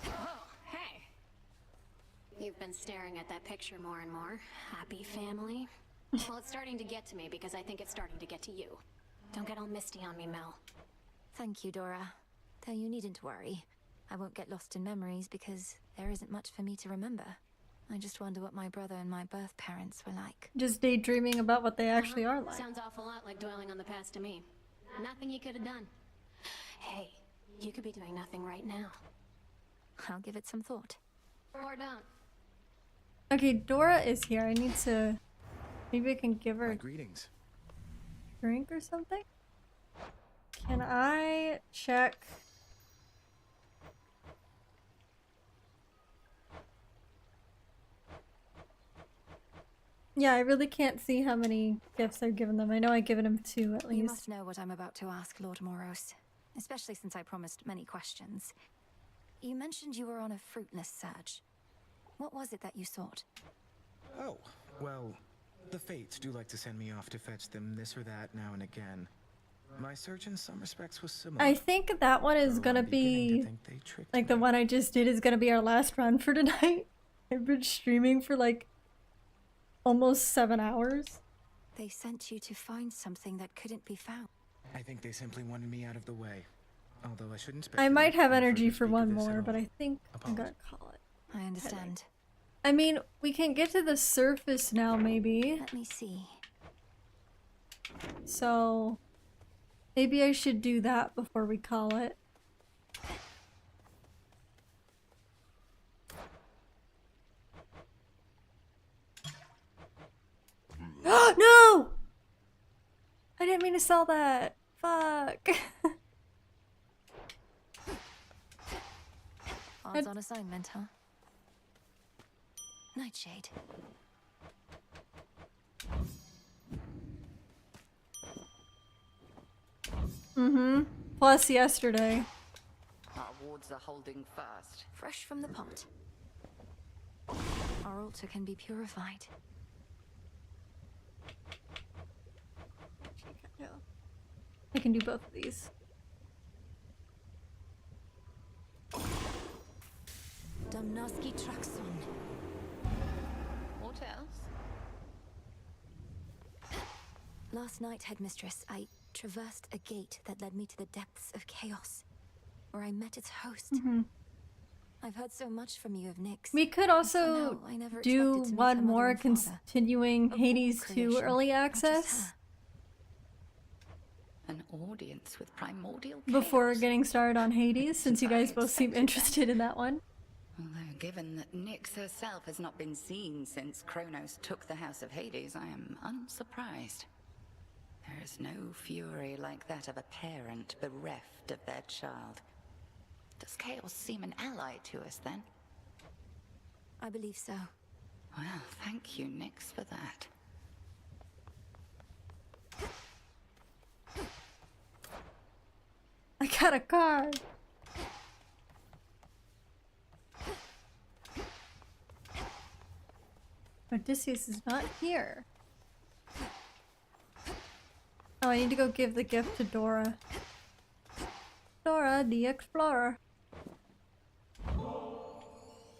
Oh, hey. You've been staring at that picture more and more. Happy family? Well, it's starting to get to me because I think it's starting to get to you. Don't get all misty on me, Mel. Thank you, Dora. Though you needn't worry. I won't get lost in memories because there isn't much for me to remember. I just wonder what my brother and my birth parents were like. Just daydreaming about what they actually are like. Sounds awful lot like dwelling on the past to me. Nothing you could have done. Hey, you could be doing nothing right now. I'll give it some thought. Or don't. Okay, Dora is here. I need to... Maybe I can give her My a greetings. drink or something? Can I check... Yeah, I really can't see how many gifts I've given them. I know I've given them 2 at least. You must know what I'm about to ask, Lord Moros. Especially since I promised many questions. You mentioned you were on a fruitless search. What was it that you sought? Oh, well, the Fates do like to send me off to fetch them this or that now and again. My search in some respects was similar. I think that one is gonna be... Like the one I just did is gonna be our last run for tonight. I've been streaming for like... almost 7 hours. They sent you to find something that couldn't be found. I think they simply wanted me out of the way. Although I shouldn't I might have energy for one more, but I think I'm gonna call it. I understand. I mean, we can get to the surface now, maybe. Let me see. So... maybe I should do that before we call it. to sell that. Fuck. Odds on assignment, huh? Nightshade. Mm-hmm. Plus yesterday. Our wards are holding fast. Fresh from the pot. Our altar can be purified. I can do both of these. Domnoski Traxon. What else? Last night, Headmistress, I traversed a gate that led me to the depths of chaos, where I met its host. I've heard so much from you of Nyx. We could also do one more continuing Hades 2 early access An audience with primordial before getting started on Hades, since you guys both seem interested in that one. Although, given that Nyx herself has not been seen since Kronos took the House of Hades, I am unsurprised. There is no fury like that of a parent bereft of their child. Does Chaos seem an ally to us, then? I believe so. Well, thank you, Nyx, for that. I got a card. Odysseus is not here. Oh, I need to go give the gift to Dora. Dora, the explorer.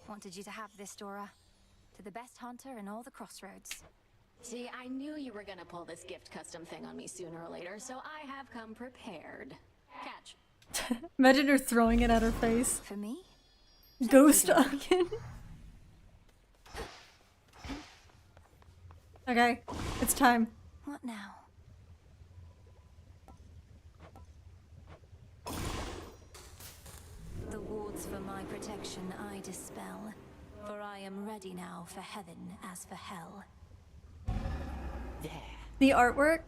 Wanted you to have this, Dora. To the best hunter in all the crossroads. See, I knew you were gonna pull this gift custom thing on me sooner or later, so I have come prepared. Catch. Imagine her throwing it at her face. For me? Ghost onion. Okay, it's time. What now? The wards for my protection I dispel, for I am ready now for heaven as for hell. There. The artwork?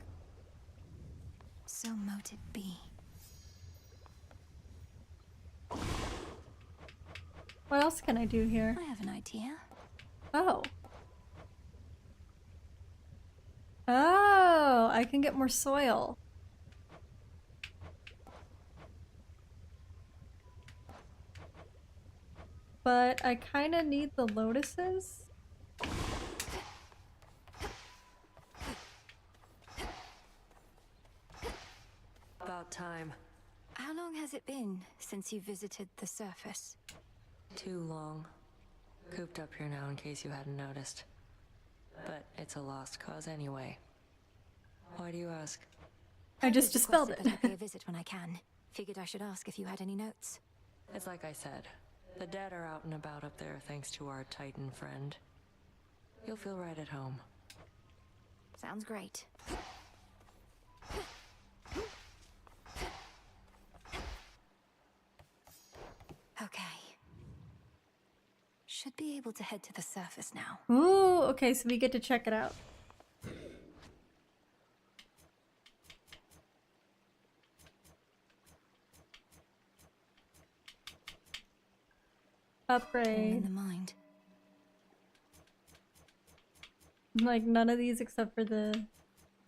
So mote it be. What else can I do here? I have an idea. Oh. Oh, I can get more soil. But I kind of need the lotuses. About time. How long has it been since you visited the surface? Too long. Cooped up here now in case you hadn't noticed. But it's a lost cause anyway. Why do you ask? I just dispelled it. That I pay a visit when I can. Figured I should ask if you had any notes. It's like I said. The dead are out and about up there thanks to our Titan friend. You'll feel right at home. Sounds great. Okay. Should be able to head to the surface now. Ooh, okay, so we get to check it out. Upgrade. In the mind. Like none of these except for the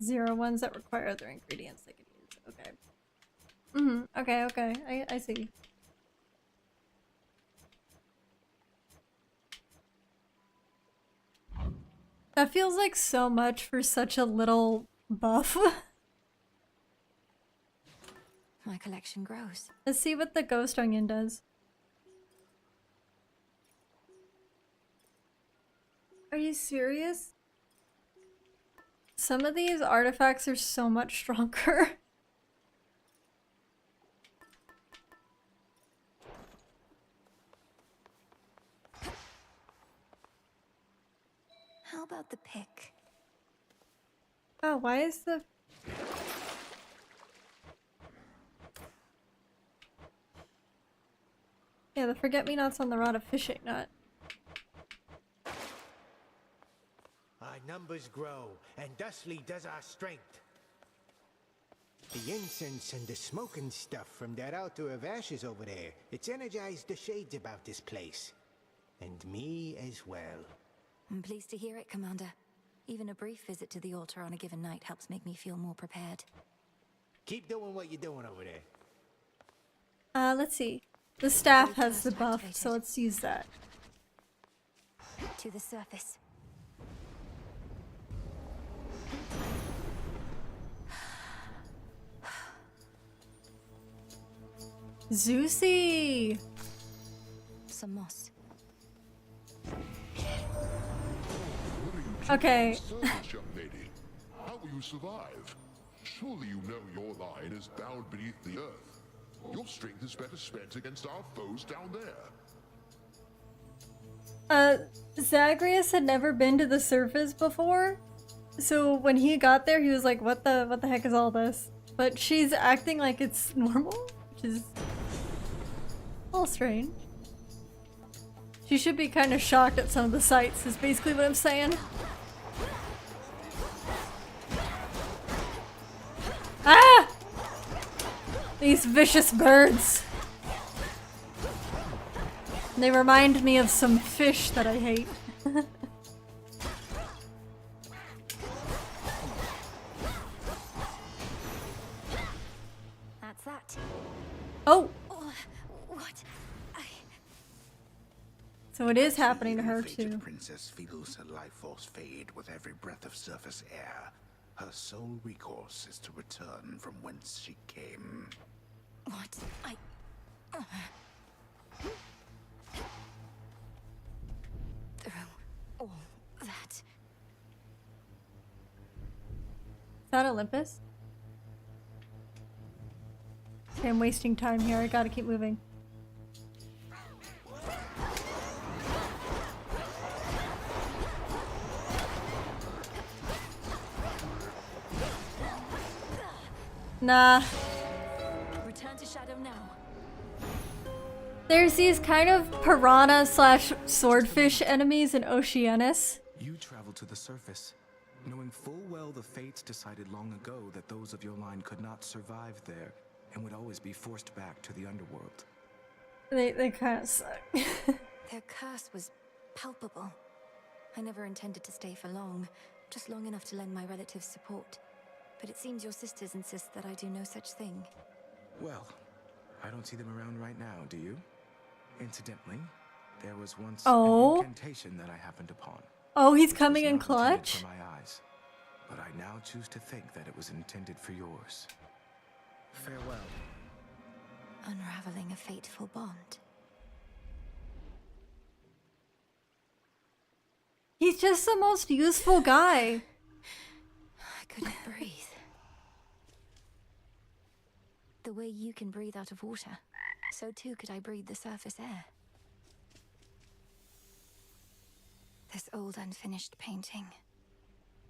0 ones that require other ingredients I can use. Okay. Okay, okay. I see. That feels like so much for such a little buff. My collection grows. Let's see what the ghost onion does. Are you serious? Some of these artifacts are so much stronger. How about the pick? Oh, why is the... Yeah, the forget-me-nots on the rod of fishing nut. Our numbers grow, and thusly does our strength. The incense and the smoking stuff from that altar of ashes over there, it's energized the shades about this place. And me as well. I'm pleased to hear it, Commander. Even a brief visit to the altar on a given night helps make me feel more prepared. Keep doing what you're doing over there. Let's see. The staff has the buff, so let's use that. To the surface. Zeusy! Some moss. Okay. Service, young lady. How will you survive? Surely you know your line is bound beneath the earth. Your strength is better spent against our foes down there. Zagreus had never been to the surface before, so when he got there, he was like, what the heck is all this? But she's acting like it's normal, which is a little strange. She should be kind of shocked at some of the sights, is basically what I'm saying. Ah! These vicious birds. They remind me of some fish that I hate. That's that. Oh! What? So it is happening to her The fated too. princess feels her life force fade with every breath of surface air. Her sole recourse is to return from whence she came. What? Through all that. Is that Olympus? Okay, I'm wasting time here. I gotta keep moving. Nah. Return to shadow now. There's these kind of piranha slash swordfish enemies in Oceanus. You travel to the surface, knowing full well the fates decided long ago that those of your line could not survive there and would always be forced back to the underworld. They kind of suck. Their curse was palpable. I never intended to stay for long, just long enough to lend my relatives support. But it seems your sisters insist that I do no such thing. Well, I don't see them around right now, do you? Incidentally, there was once Oh. an incantation that I happened upon. Oh, he's which coming was in not intended clutch? for my eyes, but I now choose to think that it was intended for yours. Farewell. Unraveling a fateful bond. He's just the most useful guy. I couldn't breathe. The way you can breathe out of water, so too could I breathe the surface air. This old unfinished painting.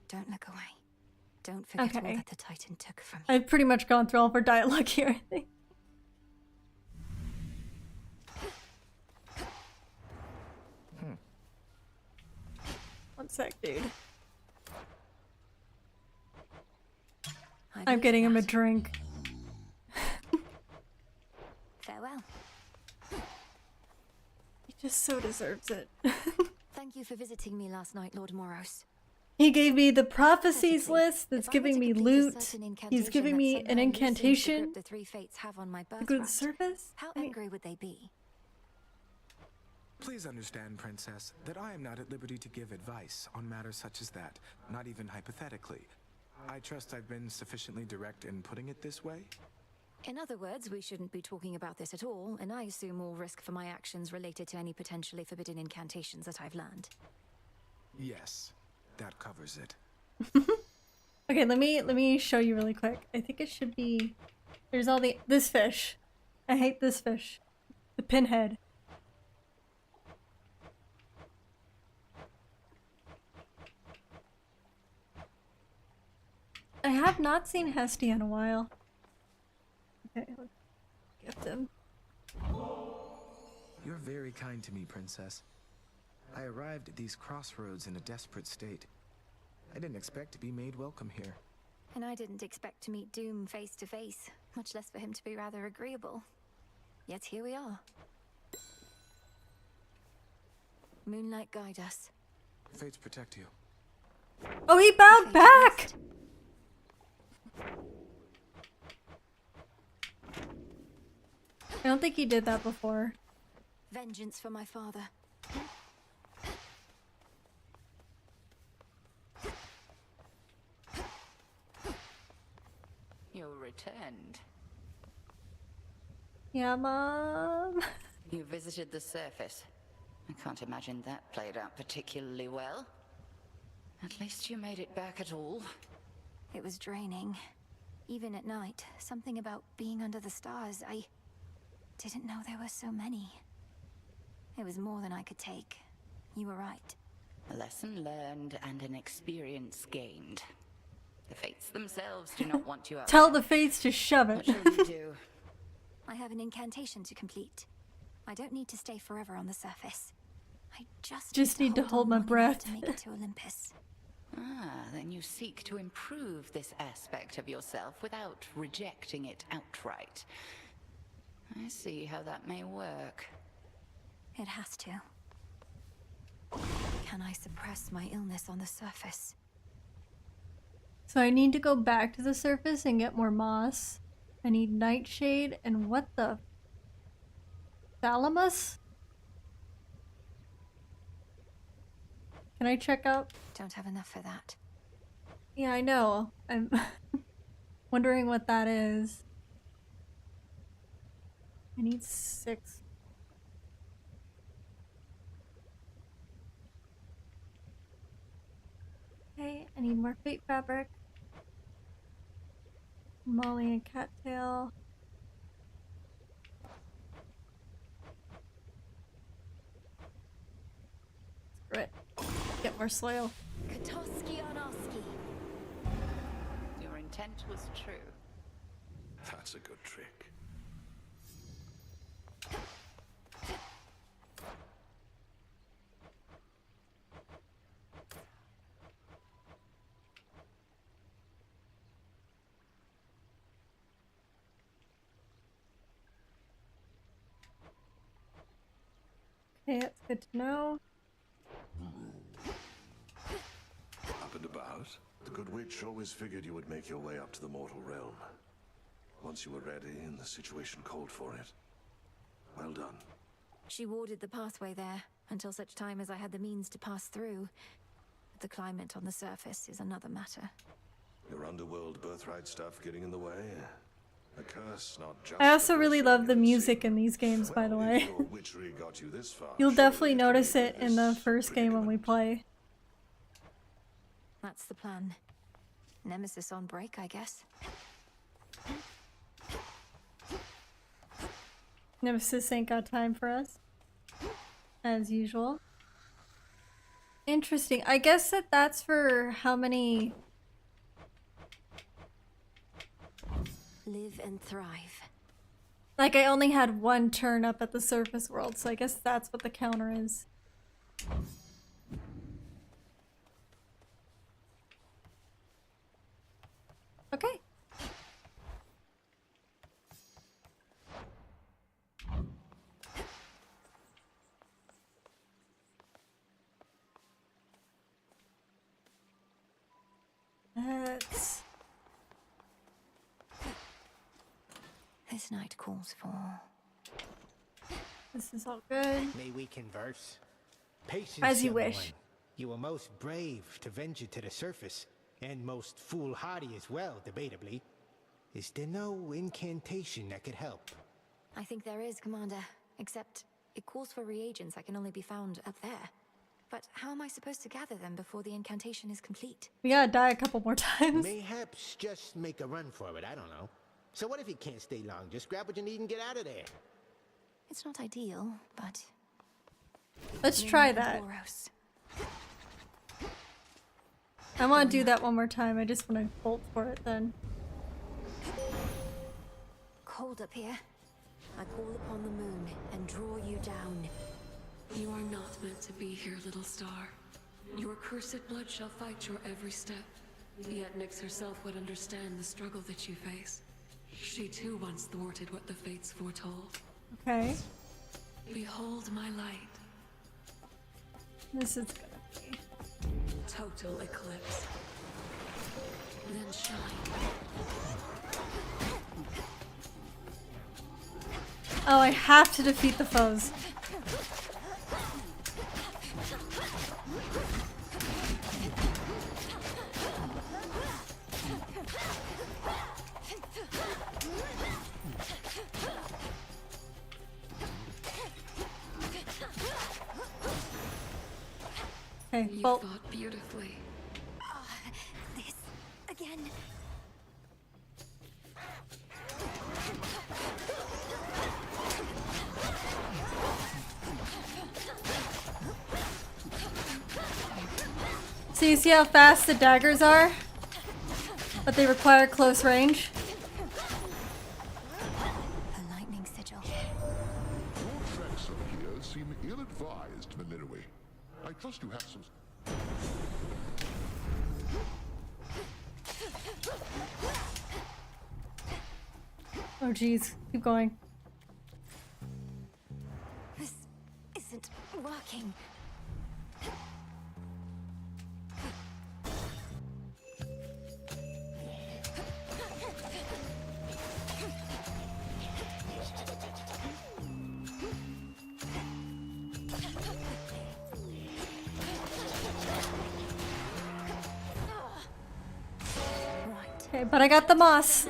Don't look away. Don't forget all Okay. that the Titan took from you. I've pretty much gone through all of her dialogue here, I think. One sec, dude. I'm getting him a drink. Farewell. He just so deserves it. Thank you for visiting me last night, Lord Moros. He gave me the prophecies list that's giving me loot. He's giving me an incantation The three fates have on my to go to the birthright. surface. How angry would they be? Please understand, Princess, that I am not at liberty to give advice on matters such as that, not even hypothetically. I trust I've been sufficiently direct in putting it this way. In other words, we shouldn't be talking about this at all, and I assume all risk for my actions related to any potentially forbidden incantations that I've learned. Yes, that covers it. Okay, let me show you really quick. I think it should be. There's all this fish. I hate this fish. The pinhead. I have not seen Hestia in a while. Okay, let's gift him. You're very kind to me, Princess. I arrived at these crossroads in a desperate state. I didn't expect to be made welcome here. And I didn't expect to meet Doom face to face, much less for him to be rather agreeable. Yet here we are. Moonlight guide us. Fates protect you. Oh, he bowed back! I don't think he did that before. Vengeance for my father. You returned. Yeah, Mom. You visited the surface. I can't imagine that played out particularly well. At least you made it back at all. It was draining. Even at night, something about being under the stars, I didn't know there were so many. It was more than I could take. You were right. A lesson learned and an experience gained. The fates themselves do not want you out. Tell the fates to shove it. What shall you do? I have an incantation to complete. I don't need to stay forever on the surface. I just need to hold my breath. To make it to Olympus. Ah, then you seek to improve this aspect of yourself without rejecting it outright. I see how that may work. It has to. Can I suppress my illness on the surface? So I need to go back to the surface and get more moss. I need nightshade and what the... Thalamus? Can I check out? Don't have enough for that. Yeah, I know. I'm wondering what that is. I need 6. Okay, I need more fate fabric. Molly and cattail. Screw it. Get more soil. Your intent was true. That's a good trick. Okay, that's good to know. Up and about. The good witch always figured you would make your way up to the mortal realm. Once you were ready and the situation called for it. Well done. She warded the pathway there until such time as I had the means to pass through. But the climate on the surface is another matter. Your underworld birthright stuff getting in the way? A curse, not just I also really love the music in these games, by the way. your witchery got you this far. You'll definitely notice it in the first game when we play. That's the plan. Nemesis on break, I guess. Nemesis ain't got time for us. As usual. Interesting. I guess that's for how many... Live and thrive. Like, I only had 1 turn up at the surface world, so I guess that's what the counter is. Okay. Let's... This night calls for... This is all good. May we converse? Patience, As you young wish. one. You were most brave to venture to the surface, and most foolhardy as well, debatably. Is there no incantation that could help? I think there is, Commander. Except, it calls for reagents that can only be found up there. But how am I supposed to gather them before the incantation is complete? We gotta die a couple more times. Mayhaps just make a run for it, I don't know. So what if you can't stay long? Just grab what you need and get out of there. It's not ideal, but... Let's try that. I want to do that one more time. I just want to bolt for it then. Cold up here. I call upon the moon and draw you down. You are not meant to be here, little star. Your cursed blood shall fight your every step. Yet Nyx herself would understand the struggle that you face. She too once thwarted what the fates foretold. Okay. Behold my light. This is gonna be total eclipse. Then shine. Oh, I have to defeat the foes. Okay, you well, fought beautifully. This again. so you see how fast the daggers are? But they require close range. A lightning sigil. Your tracks up here seem ill-advised, Malinoe. I trust you have some... Oh geez, keep going. This isn't working. Okay, but I got the moss.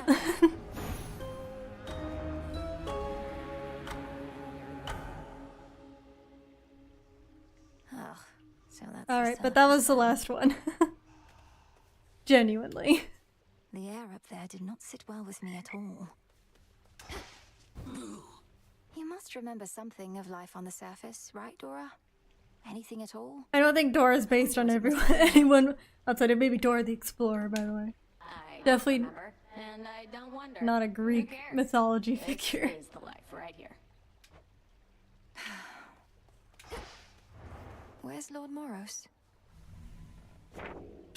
Alright, but that was the last one. Genuinely. The air up there did not sit well with me at all. You must remember something of life on the surface, right, Dora? Anything at all? I don't think Dora's based on anyone outside of maybe Dora the Explorer, by the way. Definitely Remember, and I don't wonder. not a Who Greek cares? mythology This figure. is the life right here. Where's Lord Moros?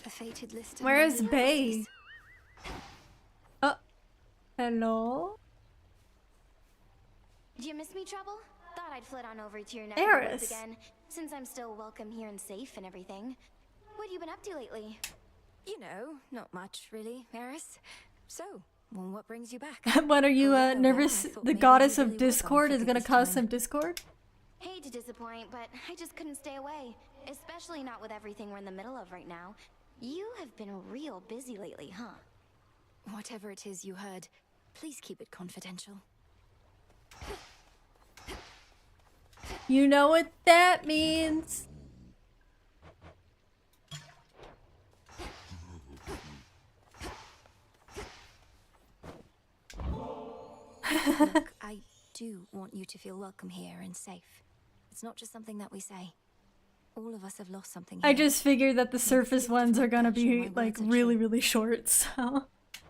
The fated list. Where's Bay? Oh, hello? Did you miss me, Trouble? Thought I'd flit on over to your neck Eris. once again, since I'm still welcome here and safe and everything. What have you been up to lately? You know, not much really, Eris. So, well, what brings you back? What are you nervous? I thought The maybe goddess you of really was on discord is figure gonna this cause time. some discord? Hate to disappoint, but I just couldn't stay away. Especially not with everything we're in the middle of right now. You have been real busy lately, huh? Whatever it is you heard, please keep it confidential. You know what that means. Look, I do want you to feel welcome here and safe. It's not just something that we say. All of us have lost something here. I just figured that the surface ones are gonna be like really short, so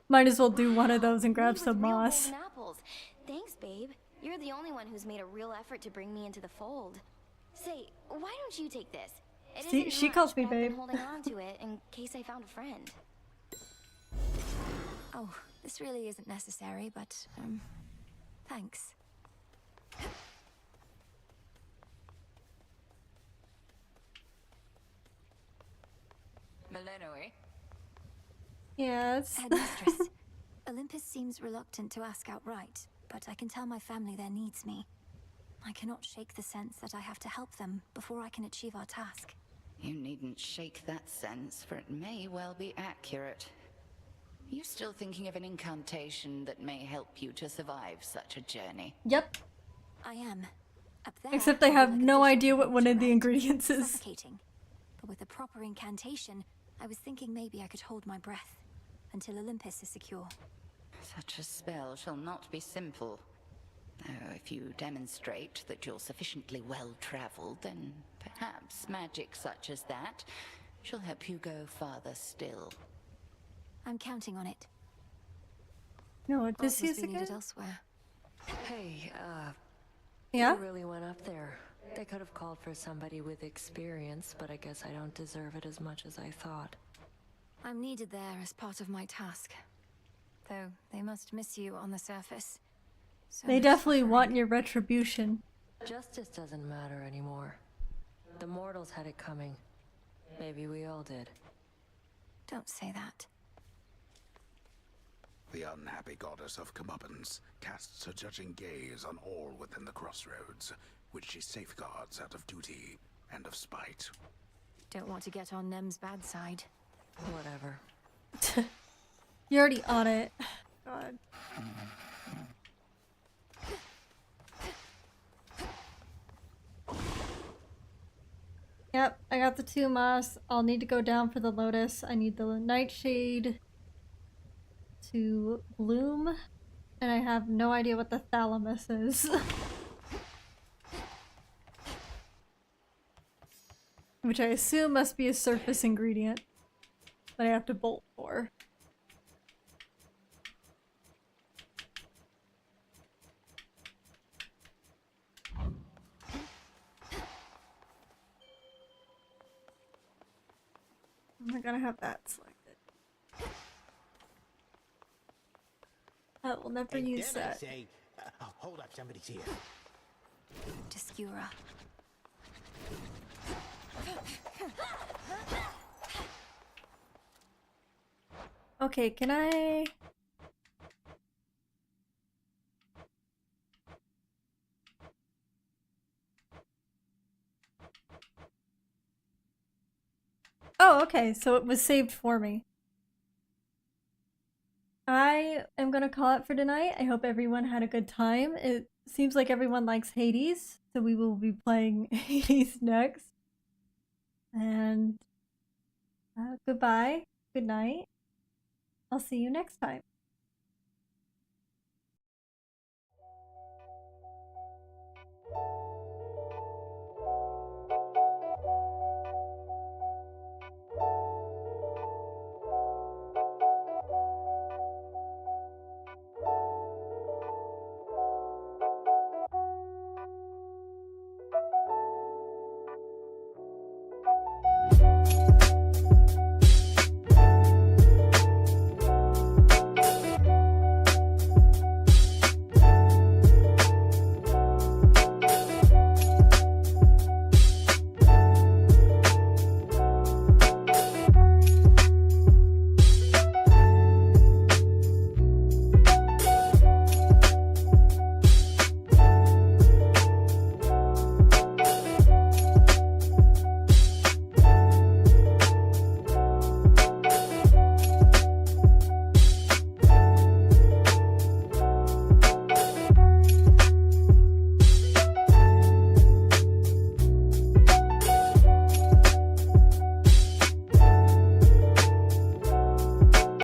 might as well do one of those and grab some moss. Golden apples. Thanks, babe. You're the only one who's made a real effort to bring me into the fold. Say, why don't you take this? It See, isn't she much, calls me but I've been babe. holding on to it in case I found a friend. Oh, this really isn't necessary, but, thanks. Malinoe? Yes. Headmistress, Olympus seems reluctant to ask outright, but I can tell my family there needs me. I cannot shake the sense that I have to help them before I can achieve our task. You needn't shake that sense, for it may well be accurate. You still thinking of an incantation that may help you to survive such a journey? Yep. I am. Up there, Except I I'll be have like no a fish idea what one of the right? ingredients is. Suffocating. But with a proper incantation, I was thinking maybe I could hold my breath until Olympus is secure. Such a spell shall not be simple. Though if you demonstrate that you're sufficiently well-traveled, then perhaps magic such as that shall help you go farther still. I'm counting on it. No, what this Must is be needed again? elsewhere. Hey, Yeah? you really went up there. They could have called for somebody with experience, but I guess I don't deserve it as much as I thought. I'm needed there as part of my task. Though they must miss you on the surface. So They much definitely suffering. want your retribution. Justice doesn't matter anymore. The mortals had it coming. Maybe we all did. Don't say that. The unhappy goddess of comeuppance casts her judging gaze on all within the crossroads, which she safeguards out of duty and of spite. Don't want to get on Nem's bad side. Whatever. You're already on it. God. Yep, I got the 2 moss. I'll need to go down for the lotus. I need the nightshade to bloom. And I have no idea what the thalamus is. Which I assume must be a surface ingredient that I have to bolt for. I'm gonna have that selected. I will never use Then I that. say, hold up, somebody's here. Discura. Okay, can I... Oh, okay, so it was saved for me. I am gonna call it for tonight. I hope everyone had a good time. It seems like everyone likes Hades, so we will be playing Hades next. And goodbye, good night. I'll see you next time.